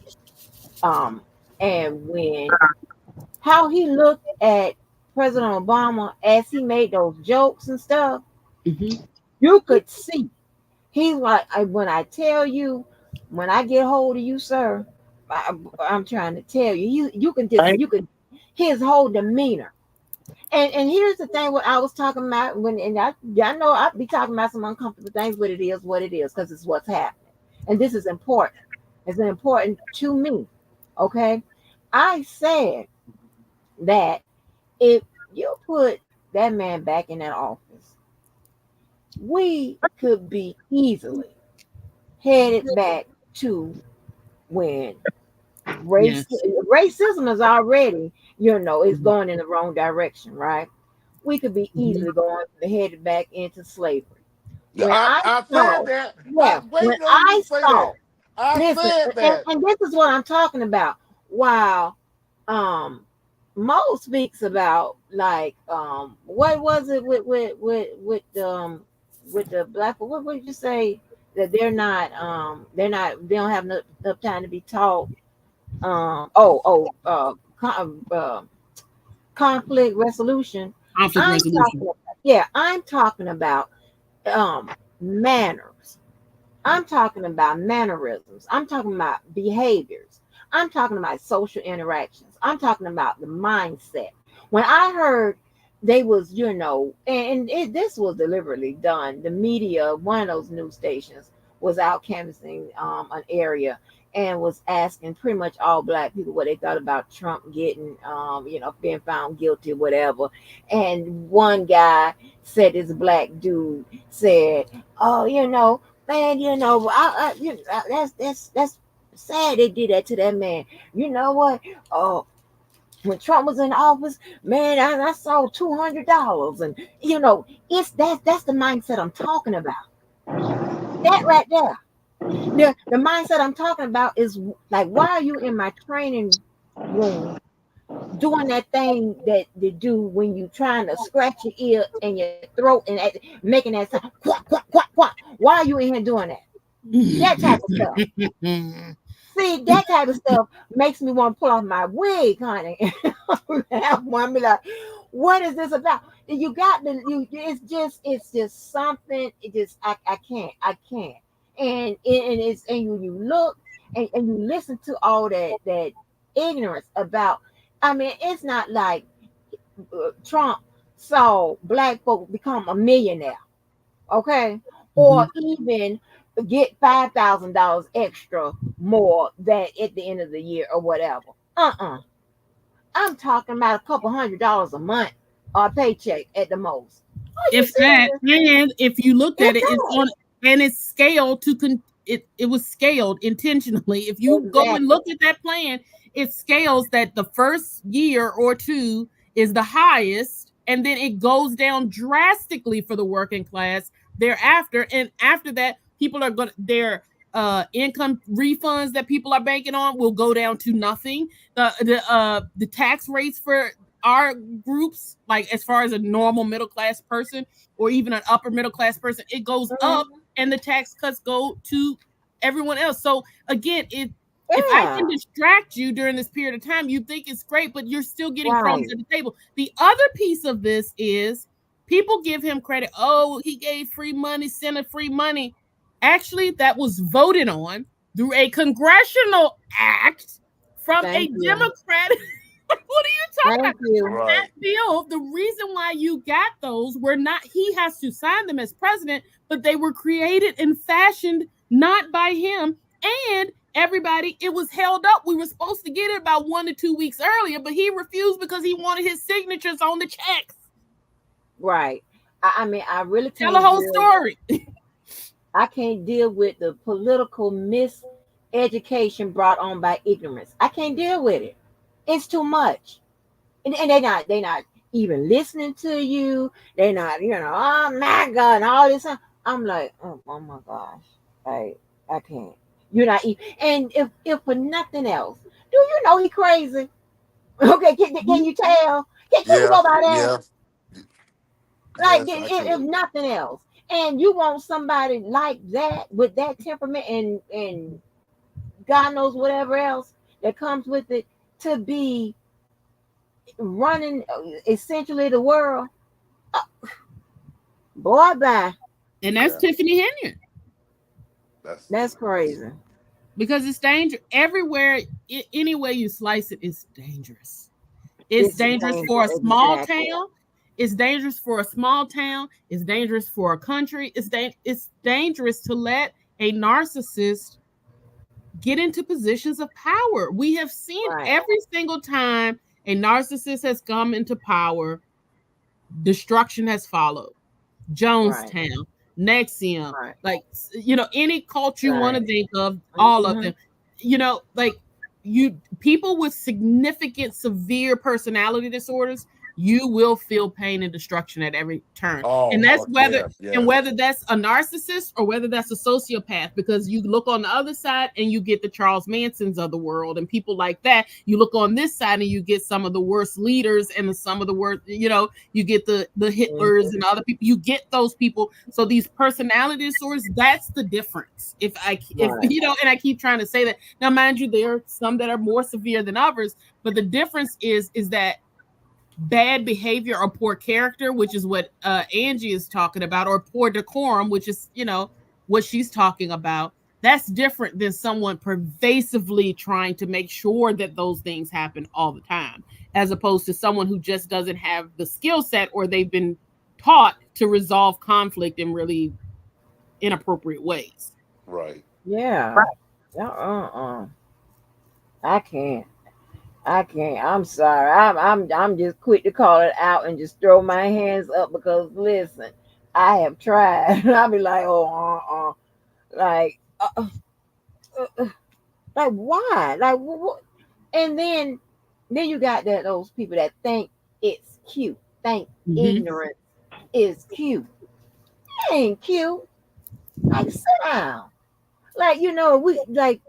And how he looked at President Obama as he made those jokes and stuff, you could see he's like, when I tell you, when I get hold of you, sir, I'm trying to tell you, you can his whole demeanor. And here's the thing, what I was talking about y'all know I'll be talking about some uncomfortable things, but it is what it is, because it's what's happening. And this is important. It's important to me. Okay. I said that if you put that man back in that office, we could be easily headed back to when racism is already, it's going in the wrong direction, right? We could be easily headed back into slavery. Yeah, I said that. Yeah, when I saw, listen, said that. And this is what I'm talking about. While Mo speaks about, like, what was it with the black, what would you say, that they don't have enough time to be taught conflict resolution. I'm talking about manners. I'm talking about mannerisms. I'm talking about behaviors. I'm talking about social interactions. I'm talking about the mindset. When I heard they was, this was deliberately done. The media, one of those news stations, was out canvassing an area and was asking pretty much all black people what they thought about Trump getting, being found guilty or whatever. And one guy said, this black dude said, oh, Man, that's sad they did that to that man. You know what? When Trump was in office, man, I saw $200, and it's that's the mindset I'm talking about. That right there. The mindset I'm talking about is like, why are you in my training room doing that thing that they do when you trying to scratch your ear and your throat and making that sound, quack, quack, quack, quack. Why are you in here doing that? That type of stuff. See, that type of stuff makes me want to pull off my wig, honey. I want to be like, what is this about? You got the you. It's just something. I can't. And you look and you listen to all that ignorance about. I mean, it's not like Trump saw black folk become a millionaire, okay, or even get $5,000 extra more that at the end of the year or whatever. I'm talking about a couple $100 a month or a paycheck at the most. Are you If that, serious? and if you looked at It's it, it's that. on, and it's scaled it was scaled intentionally. If you go and Exactly. look at that plan, it scales that the first year or two is the highest, and then it goes down drastically for the working class thereafter. And after that, people are going to their income refunds that people are banking on will go down to nothing. The tax rates for our groups, like as far as a normal middle class person or even an upper middle class person, it goes up, Mhm. and the tax cuts go to everyone else. So again, if I Yeah. can distract you during this period of time, you think it's great, but you're still getting crumbs Right. at the table. The other piece of this is people give him credit. Oh, he gave free money, Senate free money. Actually, that was voted on through a congressional act from a Thank you. Democratic. What are you talking about? Thank you. That Right. bill, the reason why you got those were not, he has to sign them as president, but they were created and fashioned not by him. And everybody, it was held up. We were supposed to get it about 1 to 2 weeks earlier, but he refused because he wanted his signatures on the checks. Right. I mean, I really Tell the can't whole deal. story. I can't deal with the political miseducation brought on by ignorance. I can't deal with it. It's too much. And they not even listening to you. They not, oh my God, and all this. I'm like, oh my gosh. I can't. You're not even, and if for nothing else, do you know he crazy? Okay, can you tell? Can you Yeah. go by that? Yeah. Like, Yes, I if can. nothing else, and you want somebody like that with that temperament and God knows whatever else that comes with it to be running essentially the world, uh, boy, bye. And that's Yeah. Tiffany Henry. That's That's crazy. Because it's dangerous everywhere. Any way you slice it, it's dangerous. It's It's dangerous for a dangerous, small exactly. town. It's dangerous for a small town. It's dangerous for a country. It's dangerous to let a narcissist get into positions of power. We have seen Right, every single time a narcissist has come into power, destruction has followed. right, Jonestown, Nexium, right, like any culture you want right. to think of, all of Hmm. them. Like you people with significant severe personality disorders, you will feel pain and destruction at every turn. oh And that's fuck yeah. Yes. whether that's a narcissist or whether that's a sociopath, because you look on the other side and you get the Charles Mansons of the world and people like that. You look on this side and you get some of the worst leaders and some of the worst, you get the Hitlers Hmm. and other people. You get those people. So these personality disorders, that's the difference. If Right, and I keep trying to say that. Now, mind you, there are some that are more severe than others, but the difference is that bad behavior or poor character, which is what Angie is talking about, or poor decorum, which is what she's talking about. That's different than someone pervasively trying to make sure that those things happen all the time, as opposed to someone who just doesn't have the skill set or they've been taught to resolve conflict in really inappropriate ways. Right. yeah. I can't. I can't. I'm sorry. I'm just quick to call it out and just throw my hands up because listen, I have tried. I'll be like, oh, Like, uh, like why? Like what? And then you got those people that think it's cute, think Mm-hmm. ignorance is cute. It ain't cute. Like sit down. Like we like,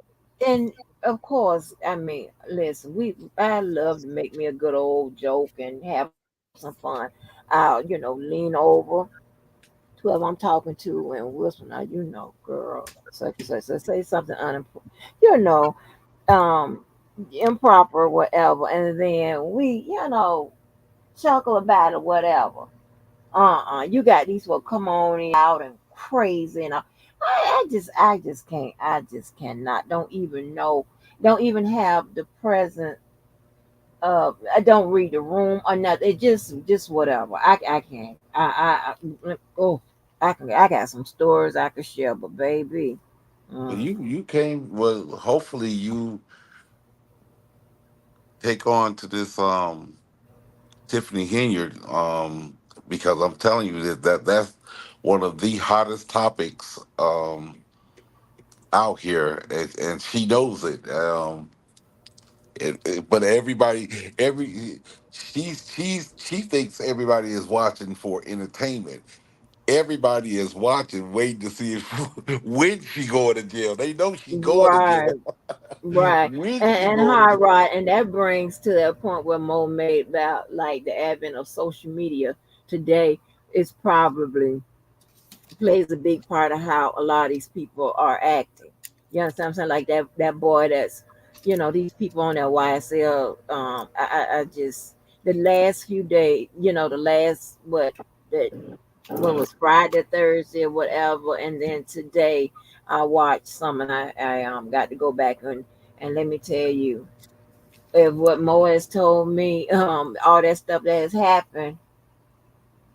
and of course, I mean, listen, I love to make me a good old joke and have some fun. I'll lean over to whoever I'm talking to and whisper, now girl, such and such, so say something you know, um, improper, whatever, and then we, chuckle about it, whatever. You got these people come on in out and crazy, and I just can't, I just cannot. Don't even know, don't even have the present. I don't read the room or nothing. It just whatever. I can't. Oh, I got some stories I could share, but baby, Well, mm, you came. Well, hopefully you take on to this Tiffany Henyard, because I'm telling you that's one of the hottest topics out here, and she knows it. But she thinks everybody is watching for entertainment. Everybody is watching, waiting to see if, when she going to jail. They know she going to right. jail. Right. When she And going to high jail? right. And that brings to that point where Mo made about like the advent of social media today is probably plays a big part of how a lot of these people are acting. You understand what I'm saying? Like that boy that's these people on that YSL, I just the last few days, the last what was Friday, Thursday, or whatever, and then today I watched some, and I got to go back and let me tell you, if what Mo has told me, all that stuff that has happened,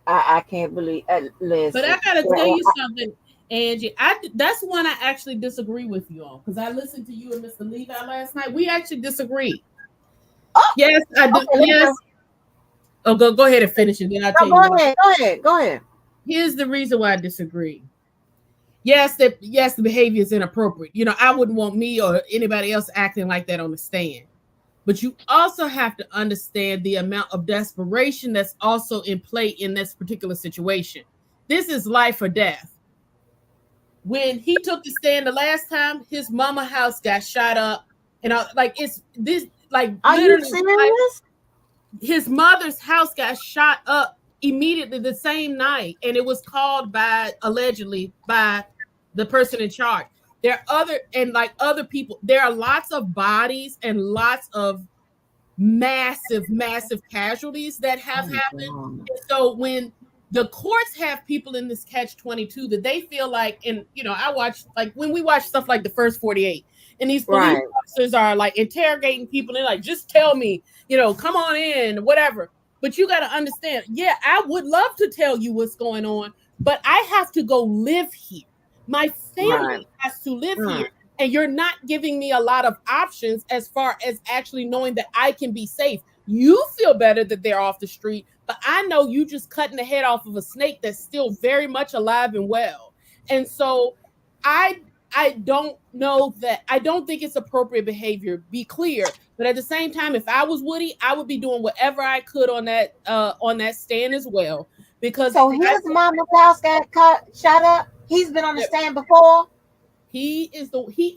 I can't believe. But I Listen, gotta tell you something, Angie. That's one I actually disagree with you on because I listened to you and Mr. Levi last night. We actually disagree. oh, Yes, I do. okay, let me Yes. know. Oh, go ahead and finish it. Then I'll tell No, you why. go ahead. Here's the reason why I disagree. Yes, the behavior is inappropriate. I wouldn't want me or anybody else acting like that on the stand. But you also have to understand the amount of desperation that's also in play in this particular situation. This is life or death. When he took the stand the last time, his mama house got shot up, and like it's this, like Are you literally, like serious? his mother's house got shot up immediately the same night, and it was called by allegedly by the person in charge. There are other people. There are lots of bodies and lots of massive casualties that have Oh happened. God. And so when the courts have people in this catch 22 that they feel like, and I watch, like when we watch stuff like the first 48, and these police Right, officers are like interrogating people and like, just tell me, come on in, whatever. But you got to understand, yeah, I would love to tell you what's going on, but I have to go live here. My right. family has to live Mm, here, and you're not giving me a lot of options as far as actually knowing that I can be safe. You feel better that they're off the street, but I know you just cutting the head off of a snake that's still very much alive and well. And so I I don't know that I don't think it's appropriate behavior. Be clear, but at the same time, if I was Woody, I would be doing whatever I could on that stand as well because so his mama's house got shot up. He's been on the stand before. he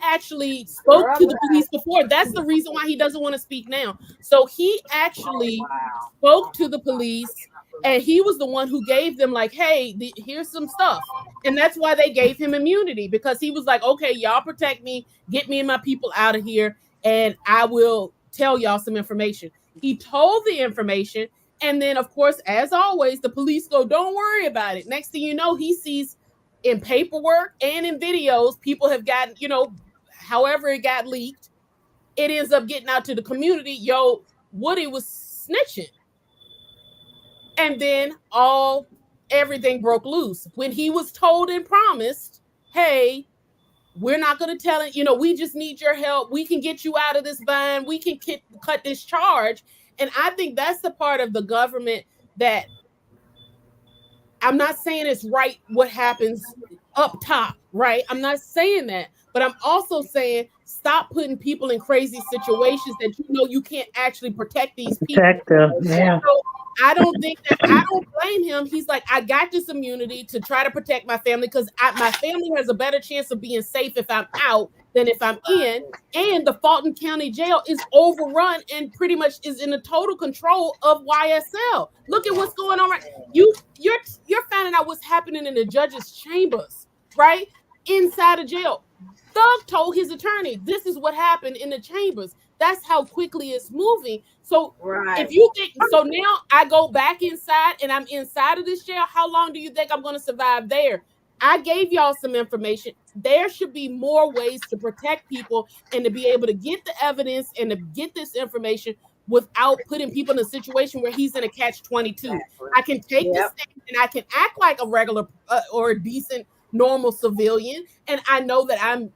actually spoke Girl, to the police before. That's the reason why he doesn't want to speak now. So he oh actually wow. spoke to the police, and he was the one who gave them like, hey, here's some stuff. And that's why they gave him immunity, because he was like, okay, y'all protect me, get me and my people out of here, and I will tell y'all some information. He told the information, and then of course, as always, the police go, don't worry about it. Next thing you know, he sees in paperwork and in videos, people have gotten, however it got leaked, it ends up getting out to the community. Yo, Woody was snitching. And then everything broke loose when he was told and promised, hey, we're not going to tell it, we just need your help. We can get you out of this bind. We can cut this charge. And I think that's the part of the government that I'm not saying it's right what happens up top, right? I'm not saying that, but I'm also saying stop putting people in crazy situations that you know you can't actually protect these people. Protective, yeah. So I don't think that I don't blame him. He's like, I got this immunity to try to protect my family because my family has a better chance of being safe if I'm out than if I'm in. And the Fulton County Jail is overrun and pretty much is in the total control of YSL. Look at what's going on right. You're finding out what's happening in the judge's chambers, right? Inside of jail. Thug told his attorney, this is what happened in the chambers. That's how quickly it's moving. So if you think, so now I go back inside and I'm inside of this jail, how long do you think I'm going to survive there? I gave y'all some information. There should be more ways to protect people and to be able to get the evidence and to get this information without putting people in a situation where he's in a catch-22. I can take this stand and I can act like a regular or a decent, normal civilian. And I know that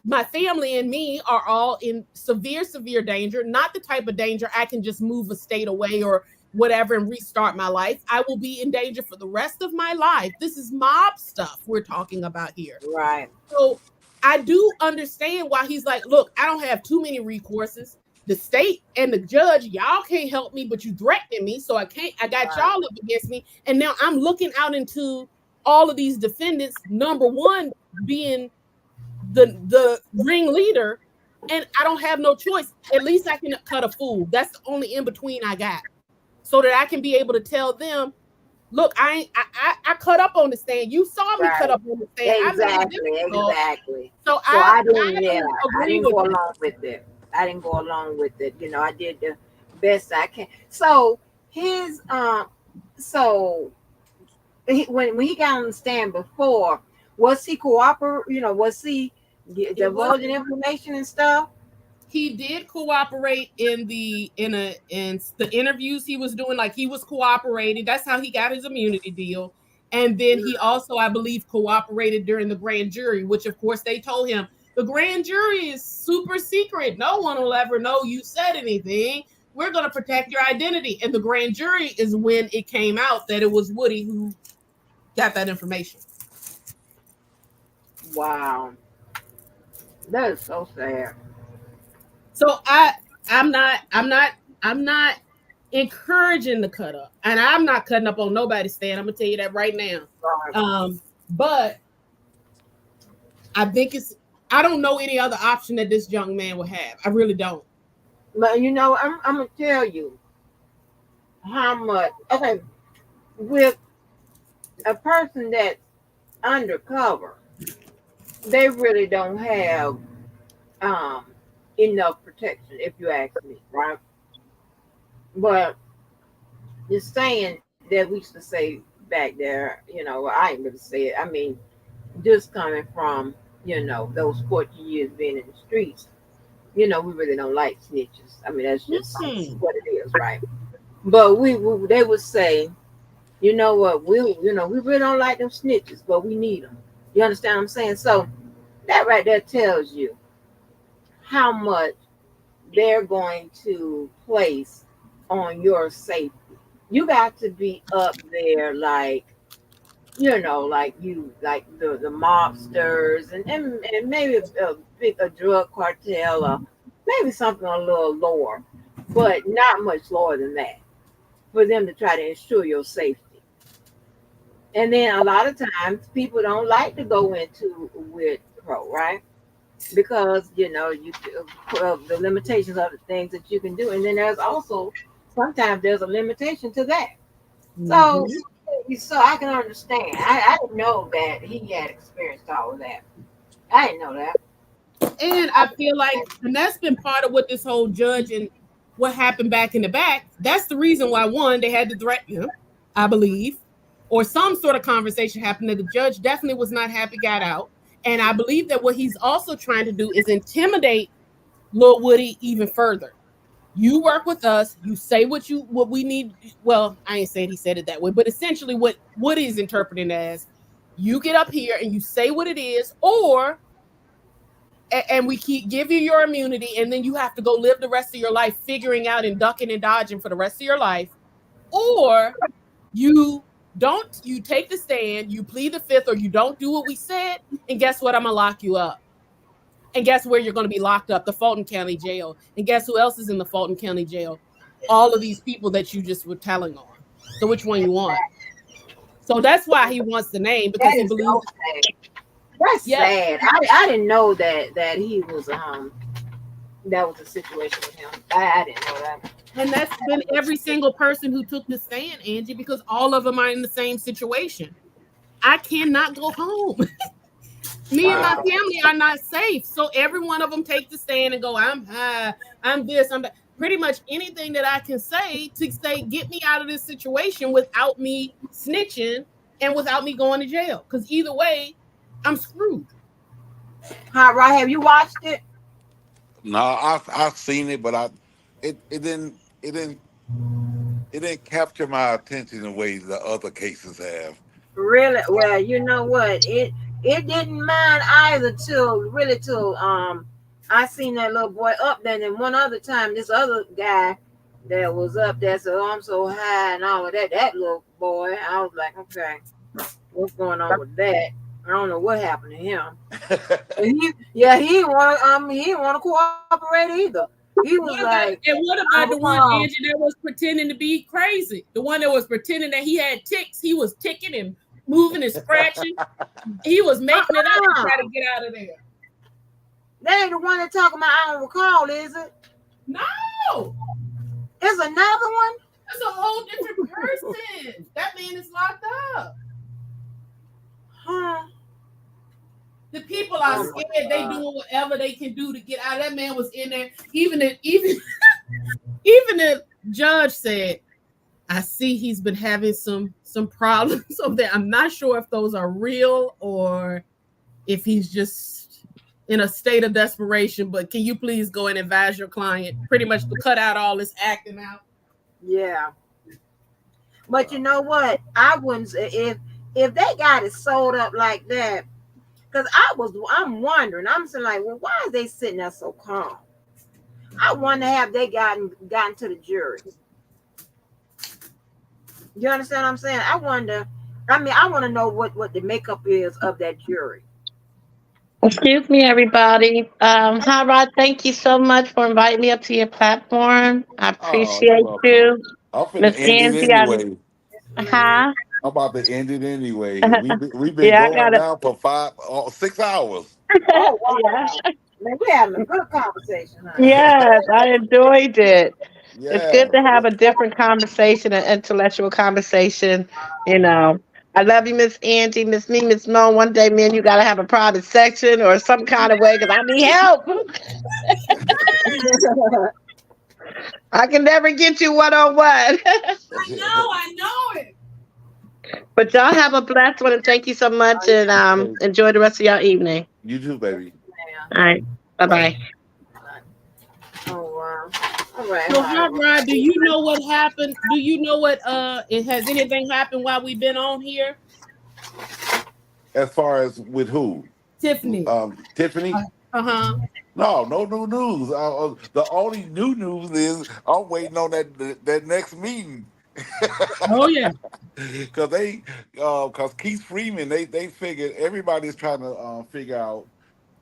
my family and me are all in severe, severe danger, not the type of danger I can just move a state away or whatever and restart my life. I will be in danger for the rest of my life. This is mob stuff we're talking about here. Right. So I do understand why he's like, look, I don't have too many recourses. The state and the judge, y'all can't help me, but you threatening me. So I got y'all up against me. And now I'm looking out into all of these defendants, number one being the ringleader, and I don't have no choice. At least I can cut a fool. That's the only in between I got, so that I can be able to tell them, look, I cut up on the stand. You saw me cut up on the stand. Exactly. So I didn't go along with it. I didn't go along with it. You know, I did the best I can. So when he got on the stand before, was he cooperating? You know, was he divulging information and stuff? He did cooperate in the interviews he was doing. Like, he was cooperating. That's how he got his immunity deal. And then he also, I believe, cooperated during the grand jury, which of course they told him the grand jury is super secret. No one will ever know you said anything. We're going to protect your identity. And the grand jury is when it came out that it was Woody who got that information. Wow. That is so sad. So I'm not encouraging the cut up, and I'm not cutting up on nobody's stand. I'm gonna tell you that right now. But I think I don't know any other option that this young man would have. I really don't. But you know, I'm gonna tell you how much. Okay, with a person that's undercover, they really don't have enough protection, if you ask me, right? But the saying that we used to say back there, you know, I ain't really say it. I mean, just coming from, you know, those 14 years being in the streets, you know, we really don't like snitches. I mean, that's just what it is, right? But they would say, you know what, we really don't like them snitches, but we need them. You understand what I'm saying? So that right there tells you how much they're going to place on your safety. You got to be up there like, you know, like the mobsters and maybe a drug cartel or maybe something a little lower, but not much lower than that, for them to try to ensure your safety. And then a lot of times people don't like to go into with pro, right? Because, you know, the limitations of the things that you can do. And then there's also, sometimes there's a limitation to that. So I can understand. I didn't know that he had experienced all of that. I didn't know that. And I feel like, and that's been part of what this whole judge and what happened back in the back. That's the reason why, one, they had to threaten him, I believe, or some sort of conversation happened that the judge definitely was not happy got out. And I believe that what he's also trying to do is intimidate Lil Woody even further. You work with us, you say what we need. Well, I ain't saying he said it that way, but essentially what Woody is interpreting as, you get up here and you say what it is, and we give you your immunity, and then you have to go live the rest of your life figuring out and ducking and dodging for the rest of your life, or you don't you take the stand, you plead the fifth, or you don't do what we said, and guess what? I'm gonna lock you up. And guess where you're gonna be locked up? The Fulton County Jail. And guess who else is in the Fulton County Jail? All of these people that you just were telling on. So which one you want? So that's why he wants the name, because he believes. So that's sad. I didn't know that he was that was a situation with him. I didn't know that. And that's been every single person who took the stand, Angie, because all of them are in the same situation. I cannot go home. Me and my family are not safe. So every one of them take the stand and go, I'm high, I'm this, I'm that. Pretty much anything that I can say to say, get me out of this situation without me snitching and without me going to jail. Because either way, I'm screwed. Hot Rod, have you watched it? No, I've seen it, but it didn't capture my attention the way the other cases have. Really? Well, you know what? It didn't mind either till I seen that little boy up there. And then one other time, this other guy that was up there said, "Oh, I'm so high," and all of that. That little boy, I was like, okay, what's going on with that? I don't know what happened to him. He didn't want to cooperate either. He was like, and what about the one, Angie, that was pretending to be crazy? The one that was pretending that he had ticks. He was ticking and moving and scratching. He was making it up to try to get out of there. That ain't the one that talking about I don't recall, is it? No. It's another one? That's a whole different person. That man is locked up. Huh. The people are scared. They doing whatever they can do to get out. That man was in there. Even the judge said, I see he's been having some problems over there. I'm not sure if those are real or if he's just in a state of desperation, but can you please go and advise your client pretty much to cut out all this acting out? Yeah. But you know what? I wouldn't say if they got it sold up like that, because I'm wondering, I'm saying like, well, why is they sitting there so calm? I wonder have they gotten to the jury. You understand what I'm saying? I wonder, I want to know what the makeup is of that jury. Excuse me, everybody. Hi, Rod. Thank you so much for inviting me up to your platform. I appreciate you. I'm finna Miss end it Angie. anyway. Huh? I'm about to end it anyway. We've been Yeah, I going got it. now for 6 hours. Oh, wow. Man, we're having a good conversation. Huh? Yes, I enjoyed it. Yeah. It's good to have a different conversation, an intellectual conversation. You know, I love you, Miss Angie, Miss Me, Miss Mo. One day, me and you gotta have a private section or some kind of way because I need help. I can never get you one-on-one. I know it. But y'all have a blessed one and thank you so much and enjoy the rest of your evening. You too, baby. All right. Bye-bye. Oh, wow. All right. So, Rod, do you know what happened? Do you know what has anything happened while we've been on here? As far as with who? Tiffany. Tiffany? Uh-huh. No new news. The only new news is I'm waiting on that next meeting. Oh yeah. Because Keith Freeman, they figured everybody's trying to figure out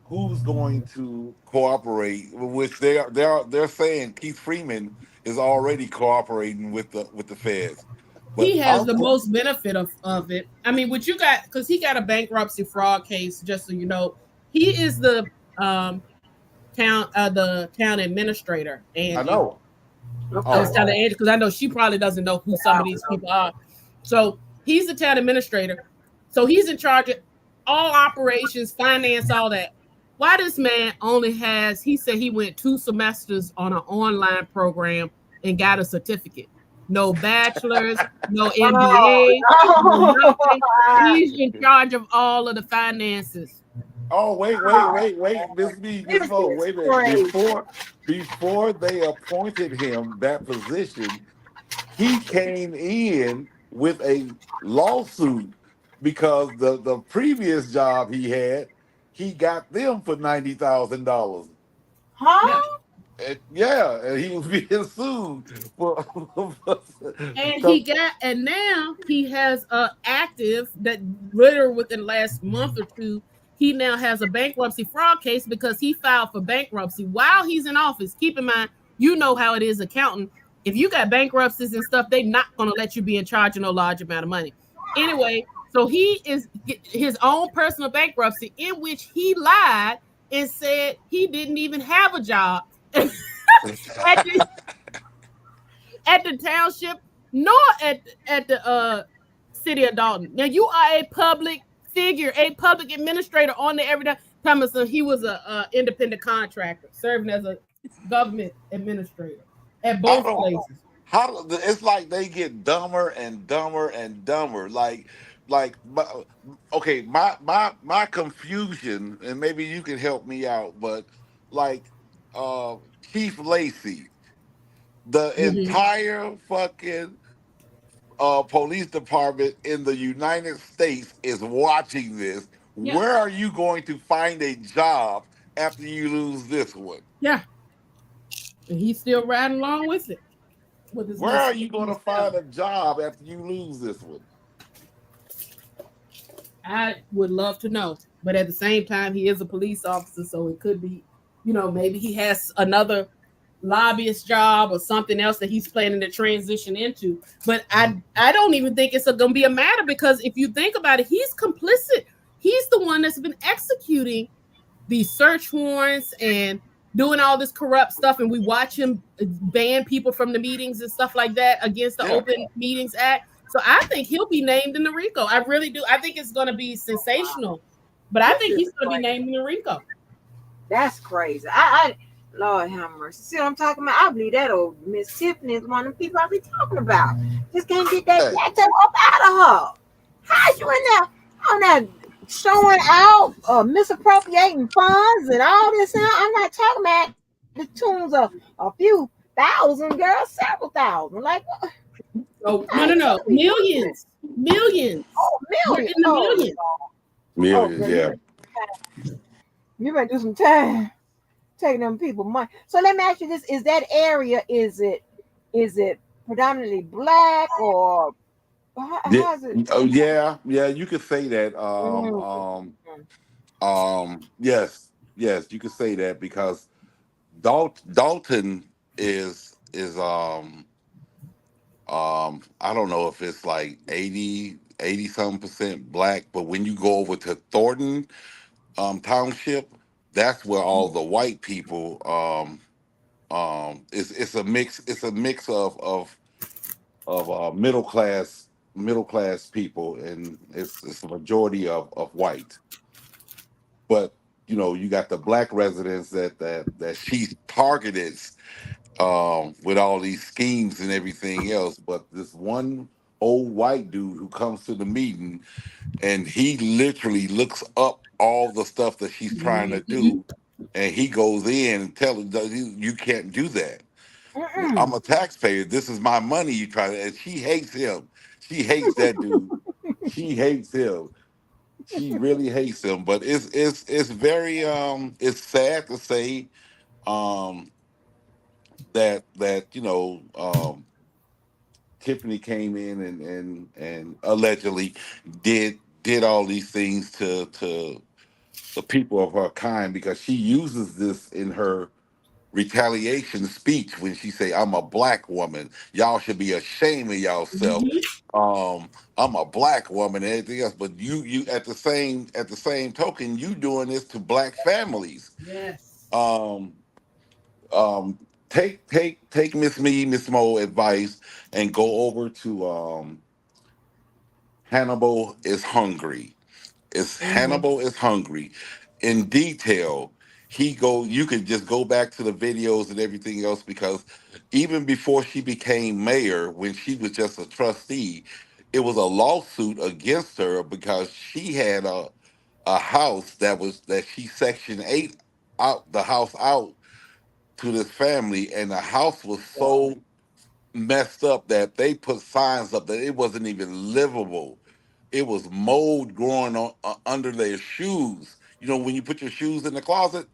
who's going to cooperate, which they're saying Keith Freeman is already cooperating with the feds. But he has the most benefit of it. I mean, what you got, because he got a bankruptcy fraud case, just so you know. He is the town administrator. And I know. I was telling Angie, because I know she probably doesn't know who some of these people are. So he's the town administrator. So he's in charge of all operations, finance, all that. Why this man he said he went 2 semesters on an online program and got a certificate. No bachelor's, no MBA, no nothing. He's in charge of all of the finances. Oh, wait. Miss Mo, wait a minute. Before they appointed him that position, he came in with a lawsuit because the previous job he had, he got them for $90,000. Huh? Yeah, and he was being sued for And because and now he has a active that literally within the last month or two, he now has a bankruptcy fraud case because he filed for bankruptcy while he's in office. Keep in mind, you know how it is accounting. If you got bankruptcies and stuff, they're not going to let you be in charge of no large amount of money. Anyway, so he is his own personal bankruptcy in which he lied and said he didn't even have a job at the at the township nor at the city of Dolton. Now you are a public figure, a public administrator on there every day. Thomas, he was a independent contractor serving as a government administrator at I both don't. places. It's like they get dumber and dumber and dumber. Okay, my confusion, and maybe you can help me out, but like, uh, Chief Lacey, the Mm-hmm. entire fucking police department in the United States is watching this. Yeah, Where are you going to find a job after you lose this one? yeah, and he's still riding along with it with his Where little are you going sketchy to self. find a job after you lose this one? I would love to know, but at the same time, he is a police officer, so it could be, maybe he has another lobbyist job or something else that he's planning to transition into. But I don't even think it's going to be a matter because if you think about it, he's complicit. He's the one that's been executing these search warrants and doing all this corrupt stuff, and we watch him ban people from the meetings and stuff like that against the Yeah, Open Meetings Act. So I think he'll be named in the RICO. I really do. I think it's going to be sensational, but I This think is he's going to be crazy. named in the RICO. That's crazy. Lord have mercy. See what I'm talking about? I believe that old Miss Tiffany is one of the people I be talking about. Just can't get that hey, black stuff up out of her. How you in there on that showing out, misappropriating funds and all this? And I'm not talking about the tunes of a few thousand, girl, several thousand. Like, Oh how no, you no, gonna no, be doing this? millions, millions. Oh, We're million. in the Oh, millions. oh, millions. girl, Yeah. you better do some time taking them people money. So let me ask you this: is that area is it predominantly black or Yeah. how's it? Oh, yeah. Yeah. You could say that. Mm, Yes. Yes. You could say that because Dalton is I don't know if it's like 80 some percent black, but when you go over to Thornton township, that's where all the white people it's a mix of middle class people, and it's a majority of white. But you got the black residents that she targeted with all these schemes and everything else. But this one old white dude who comes to the meeting, and he literally looks up all the stuff that she's trying to Mhm. do, and he goes in and tells her, you can't do that. I'm mm-mm. a taxpayer. This is my money. You try to, and she hates him. She hates that dude. She hates him. She really hates him. But it's very it's sad to say um that Tiffany came in and allegedly did all these things to the people of her kind, because she uses this in her retaliation speech when she say, "I'm a black woman. Y'all should be ashamed of yourself. Mhm. I'm a black woman and everything else." But you at the same token, you doing this to black families. Yes. Um, um, take Miss Mo advice and go over to Hannibal is Hungry. It's Mhm. Hannibal is Hungry. In detail, you could just go back to the videos and everything else, because even before she became mayor, when she was just a trustee, it was a lawsuit against her because she had a house that she section 8 out the house out to this family, and the house was so messed up that they put signs up that it wasn't even livable. It was mold growing on under their shoes. When you put your shoes in the closet,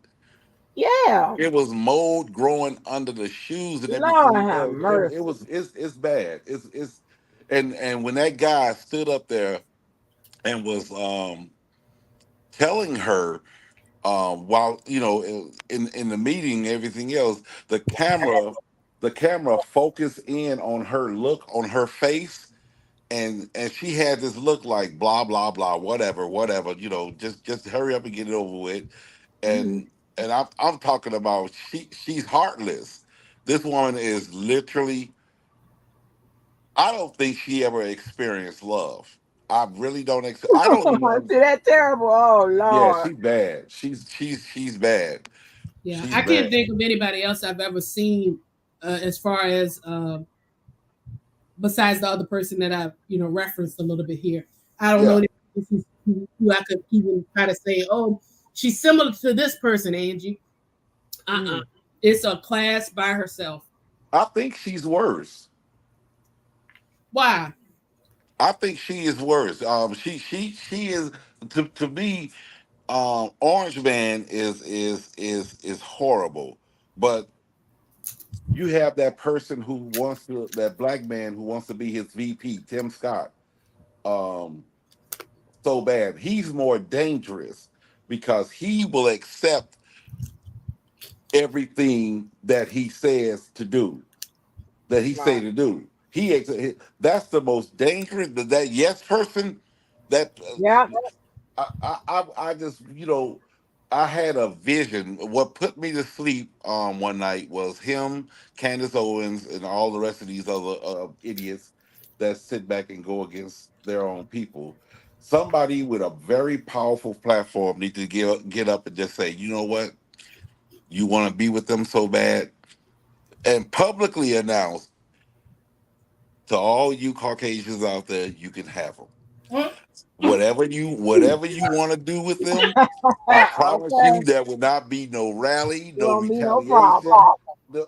Yeah. It was mold growing under the shoes and Lord everything have else. It mercy. was it's bad. It's and when that guy stood up there and was telling her while in the meeting and everything else, the camera focused in on her look on her face, and she had this look like blah blah blah whatever, just hurry up and get it over with. Hmm. And I'm talking about she's heartless. This woman is literally, I don't think she ever experienced love. I really don't I don't even See that terrible? Oh Yeah, Lord. she's bad. She's bad. Yeah, She's I can't bad. think of anybody else I've ever seen as far as besides the other person that I've referenced a little bit here. I don't know Yeah. anybody who I could even try to say, oh, she's similar to this person, Angie. Mm. It's a class by herself. I think she's worse. Why? I think she is worse. She is, to me. Orange Man is horrible, but you have that person who wants to, that black man who wants to be his VP, Tim Scott. Um, so bad. He's more dangerous because he will accept everything that he says to do, that he say Right. to do. That's the most dangerous. That yes person. That Yeah. I just I had a vision. What put me to sleep one night was him, Candace Owens, and all the rest of these other idiots that sit back and go against their own people. Somebody with a very powerful platform needs to get up and just say, you know what, you want to be with them so bad, and publicly announce to all you Caucasians out there, you can have them. Whatever you want to do with them, I promise Okay. you there will not be no rally, There no won't be no problem. retaliation. No.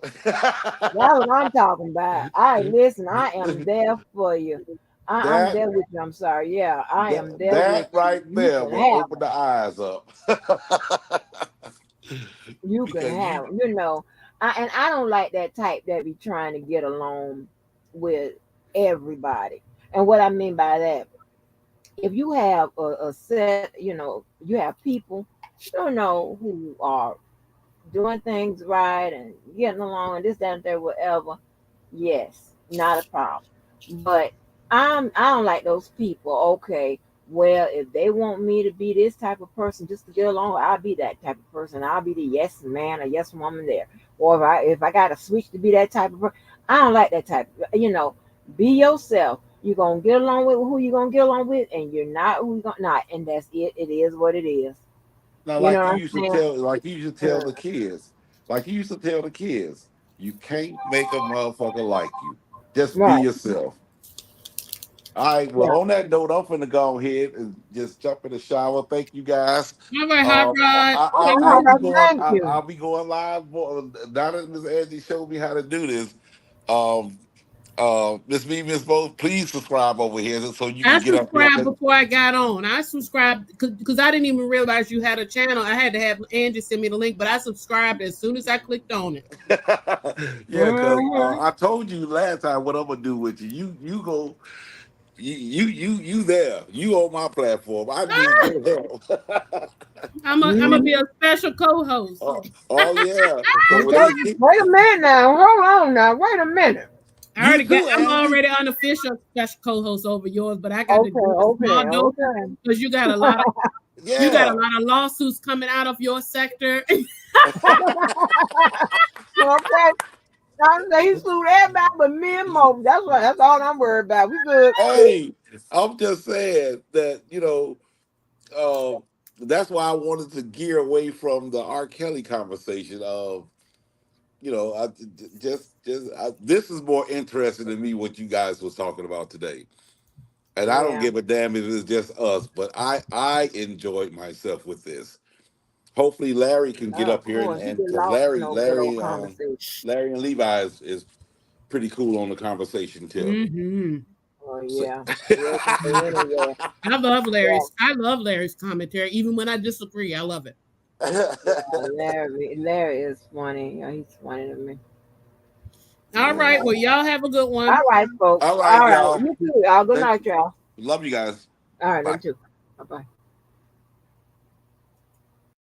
That's what I'm talking about. I listen. I am there for you. I'm that there with you. I'm sorry. Yeah, I am there with that you. right You there can will have open them. the eyes up. You can Because have you them. And I don't like that type that be trying to get along with everybody. And what I mean by that, if you have a set, you have people, who are doing things right and getting along and this, that, and there, whatever. Yes, not a problem. But I don't like those people. Okay, well, if they want me to be this type of person just to get along, I'll be that type of person. I'll be the yes man or yes woman there. Or if I got to switch to be that type of person, I don't like that type. Be yourself. You're gonna get along with who you're gonna get along with, and you're not who you're gonna not, and that's it. It is what it is. now You know like you what used to I'm saying? tell like you used to tell the kids, you can't make a motherfucker like you. Just be Right. yourself. All right. Well, Yeah. on that note, I'm finna go ahead and just jump in the shower. Thank you guys. All right, Hot Rod. Okay, I'll be going. thank you. I'll be going live more. Now that Miss Angie showed me how to do this, um, Miss Me, Miss Both, please subscribe over here so you I can get up here. subscribed before I got on. I subscribed because I didn't even realize you had a channel. I had to have Angie send me the link, but I subscribed as soon as I clicked on it. Yeah, because Hmm. I told you last time what I'm gonna do with you. You go. You there. You on my platform. I need your help. I'm gonna be a special co-host. Oh yeah. So when Okay, they see wait a minute now. Hold on now. Wait a minute. I you already got. too, I'm Angie. already unofficial special co-host over yours, but I got to Okay, do a small okay, dose okay. because you got a Yeah. lot of lawsuits coming out of your sector. Okay. I say he sued everybody but me and Mo. That's what. That's all I'm worried about. We good. Hey, I'm just saying that, that's why I wanted to gear away from the R. Kelly conversation of, I this is more interesting to me what you guys was talking about today. And I don't Yeah. give a damn if it's just us, but I enjoyed myself with this. Hopefully Larry can get Of up here course, he and get because lost in those good old Larry and Levi is pretty cool on the conversation tip. hmm Oh So, yeah. Yeah, anyway. I love Yeah. Larry's. I love Larry's commentary, even when I disagree. I love it. Larry is funny. He's funny to me. All right. Well, y'all have a good one. All right, folks. All All right, right. y'all. You too. Y'all. Good night, y'all. Love you guys. All right. Bye. Love you too. Bye bye.